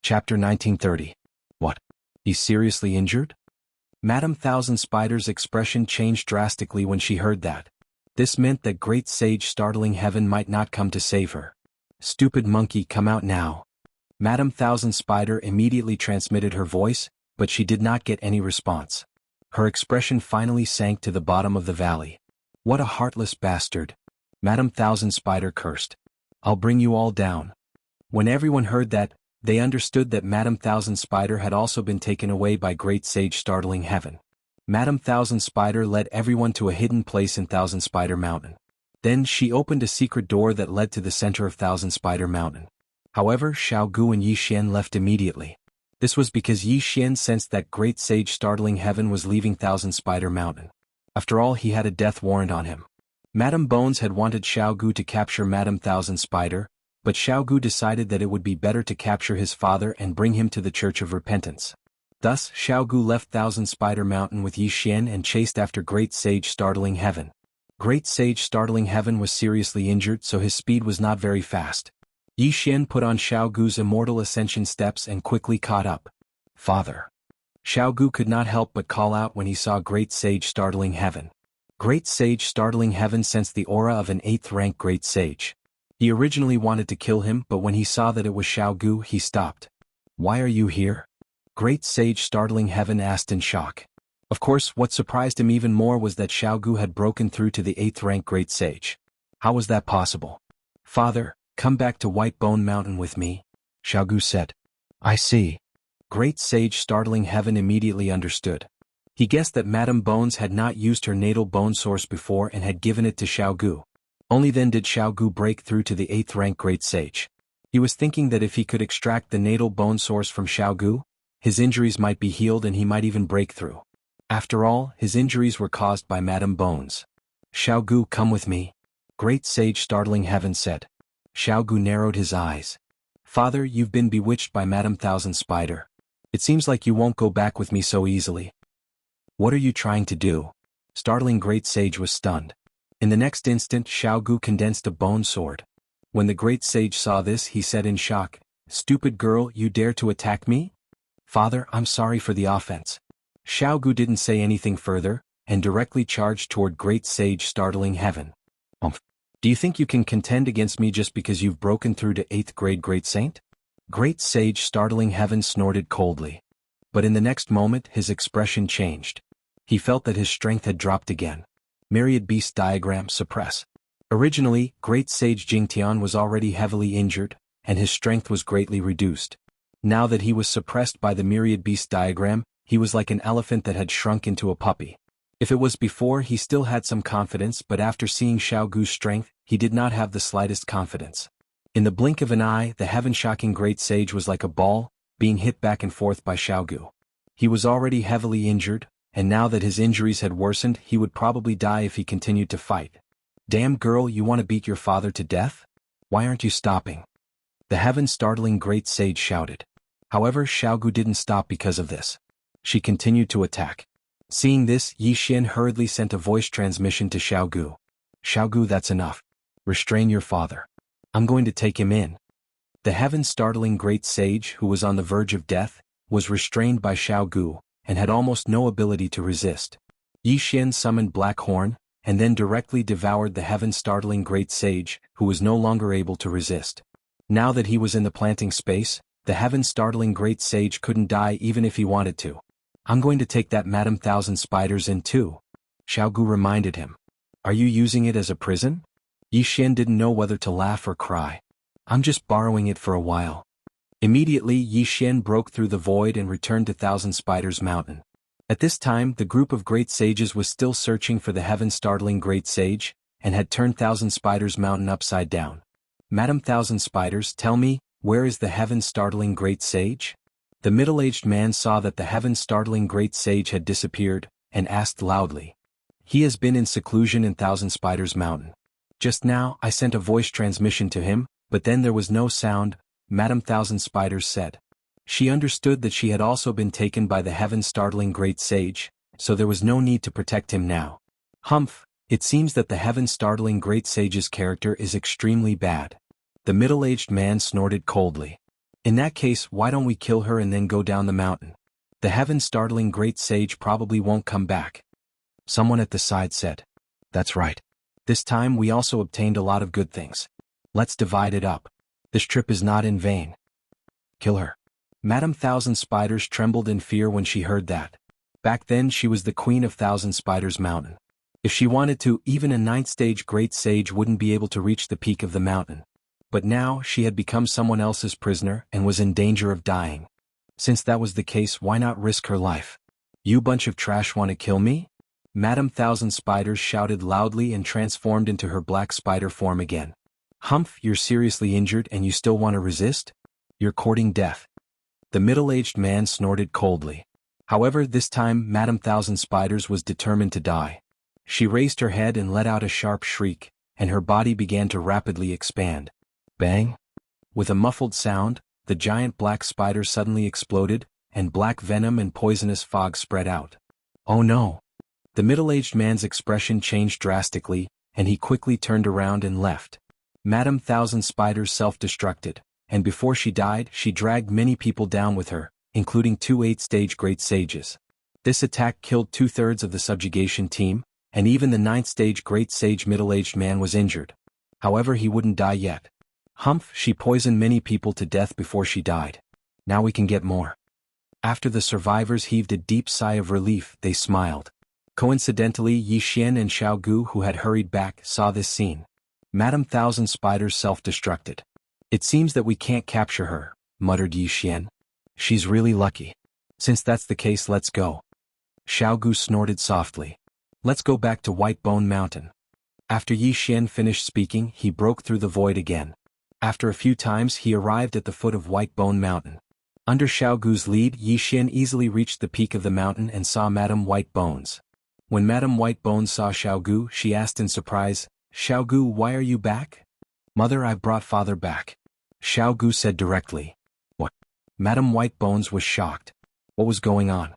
Chapter 1930. What? He's seriously injured? Madame Thousand Spiders' expression changed drastically when she heard that. This meant that Great Sage Startling Heaven might not come to save her. Stupid monkey, come out now. Madame Thousand Spider immediately transmitted her voice, but she did not get any response. Her expression finally sank to the bottom of the valley. What a heartless bastard. Madame Thousand Spider cursed. I'll bring you all down. When everyone heard that, they understood that Madame Thousand Spider had also been taken away by Great Sage Startling Heaven. Madame Thousand Spider led everyone to a hidden place in Thousand Spider Mountain. Then she opened a secret door that led to the center of Thousand Spider Mountain. However, Xiao Gu and Yi Xian left immediately. This was because Yi Xian sensed that Great Sage Startling Heaven was leaving Thousand Spider Mountain. After all, he had a death warrant on him. Madame Bones had wanted Xiao Gu to capture Madame Thousand Spider, but Xiao Gu decided that it would be better to capture his father and bring him to the Church of Repentance. Thus, Xiao Gu left Thousand Spider Mountain with Yi Xian and chased after Great Sage Startling Heaven. Great Sage Startling Heaven was seriously injured, so his speed was not very fast. Yi Xian put on Xiao Gu's immortal ascension steps and quickly caught up. Father. Xiao Gu could not help but call out when he saw Great Sage Startling Heaven. Great Sage Startling Heaven sensed the aura of an 8th-rank Great Sage. He originally wanted to kill him, but when he saw that it was Xiao Gu, he stopped. Why are you here? Great Sage Startling Heaven asked in shock. Of course, what surprised him even more was that Xiao Gu had broken through to the 8th-rank Great Sage. How was that possible? Father, come back to White Bone Mountain with me, Xiao Gu said. I see. Great Sage Startling Heaven immediately understood. He guessed that Madame Bones had not used her natal bone source before and had given it to Xiao Gu. Only then did Xiao Gu break through to the 8th-rank Great Sage. He was thinking that if he could extract the natal bone source from Xiao Gu, his injuries might be healed and he might even break through. After all, his injuries were caused by Madame Bones. Xiao Gu, come with me, Great Sage Startling Heaven said. Xiao Gu narrowed his eyes. Father, you've been bewitched by Madame Thousand Spider. It seems like you won't go back with me so easily. What are you trying to do? Startling Great Sage was stunned. In the next instant, Xiao Gu condensed a bone sword. When the Great Sage saw this, he said in shock, Stupid girl, you dare to attack me? Father, I'm sorry for the offense. Xiao Gu didn't say anything further, and directly charged toward Great Sage Startling Heaven. Do you think you can contend against me just because you've broken through to 8th grade Great Saint? Great Sage Startling Heaven snorted coldly. But in the next moment, his expression changed. He felt that his strength had dropped again. Myriad Beast Diagram suppress. Originally, Great Sage Jingtian was already heavily injured, and his strength was greatly reduced. Now that he was suppressed by the Myriad Beast Diagram, he was like an elephant that had shrunk into a puppy. If it was before, he still had some confidence, but after seeing Xiao Gu's strength, he did not have the slightest confidence. In the blink of an eye, the heaven-shocking Great Sage was like a ball, being hit back and forth by Xiao Gu. He was already heavily injured, and now that his injuries had worsened, he would probably die if he continued to fight. Damn girl, you want to beat your father to death? Why aren't you stopping? The heaven-startling Great Sage shouted. However, Xiao Gu didn't stop because of this. She continued to attack. Seeing this, Yi Xian hurriedly sent a voice transmission to Xiao Gu. Xiao Gu, that's enough. Restrain your father. I'm going to take him in. The heaven-startling Great Sage, who was on the verge of death, was restrained by Xiao Gu, and had almost no ability to resist. Yi Xian summoned Black Horn, and then directly devoured the heaven-startling Great Sage, who was no longer able to resist. Now that he was in the planting space, the heaven-startling Great Sage couldn't die even if he wanted to. I'm going to take that Madame Thousand Spiders in too, Xiao Gu reminded him. Are you using it as a prison? Yi Xian didn't know whether to laugh or cry. I'm just borrowing it for a while. Immediately, Yi Xian broke through the void and returned to Thousand Spiders Mountain. At this time, the group of Great Sages was still searching for the heaven-startling Great Sage, and had turned Thousand Spiders Mountain upside down. Madame Thousand Spiders, tell me, where is the heaven-startling Great Sage? The middle-aged man saw that the heaven-startling Great Sage had disappeared, and asked loudly. He has been in seclusion in Thousand Spiders Mountain. Just now, I sent a voice transmission to him, but then there was no sound, Madame Thousand Spiders said. She understood that she had also been taken by the heaven-startling great sage, so there was no need to protect him now. Humph, it seems that the heaven-startling great sage's character is extremely bad. The middle-aged man snorted coldly. In that case, why don't we kill her and then go down the mountain? The heaven-startling great sage probably won't come back. Someone at the side said. That's right. This time we also obtained a lot of good things. Let's divide it up. This trip is not in vain. Kill her. Madame Thousand Spiders trembled in fear when she heard that. Back then she was the queen of Thousand Spiders Mountain. If she wanted to, even a 9th stage great sage wouldn't be able to reach the peak of the mountain. But now she had become someone else's prisoner and was in danger of dying. Since that was the case, why not risk her life? You bunch of trash want to kill me? Madame Thousand Spiders shouted loudly and transformed into her black spider form again. Humph, you're seriously injured and you still want to resist? You're courting death. The middle-aged man snorted coldly. However, this time Madame Thousand Spiders was determined to die. She raised her head and let out a sharp shriek, and her body began to rapidly expand. Bang! With a muffled sound, the giant black spider suddenly exploded, and black venom and poisonous fog spread out. Oh no! The middle-aged man's expression changed drastically, and he quickly turned around and left. Madame Thousand Spiders self-destructed, and before she died, she dragged many people down with her, including 2 8th-stage great sages. This attack killed 2/3 of the subjugation team, and even the 9th-stage great sage middle-aged man was injured. However, he wouldn't die yet. Humph, she poisoned many people to death before she died. Now we can get more. After the survivors heaved a deep sigh of relief, they smiled. Coincidentally, Yi Xian and Xiao Gu, who had hurried back, saw this scene. Madame Thousand Spiders self-destructed. It seems that we can't capture her, muttered Yi Xian. She's really lucky. Since that's the case, let's go. Xiao Gu snorted softly. Let's go back to White Bone Mountain. After Yi Xian finished speaking, he broke through the void again. After a few times he arrived at the foot of White Bone Mountain. Under Xiao Gu's lead, Yi Xian easily reached the peak of the mountain and saw Madame White Bones. When Madame White Bones saw Xiao Gu, she asked in surprise, Xiao Gu, why are you back? Mother, I've brought father back. Xiao Gu said directly. What? Madame White Bones was shocked. What was going on?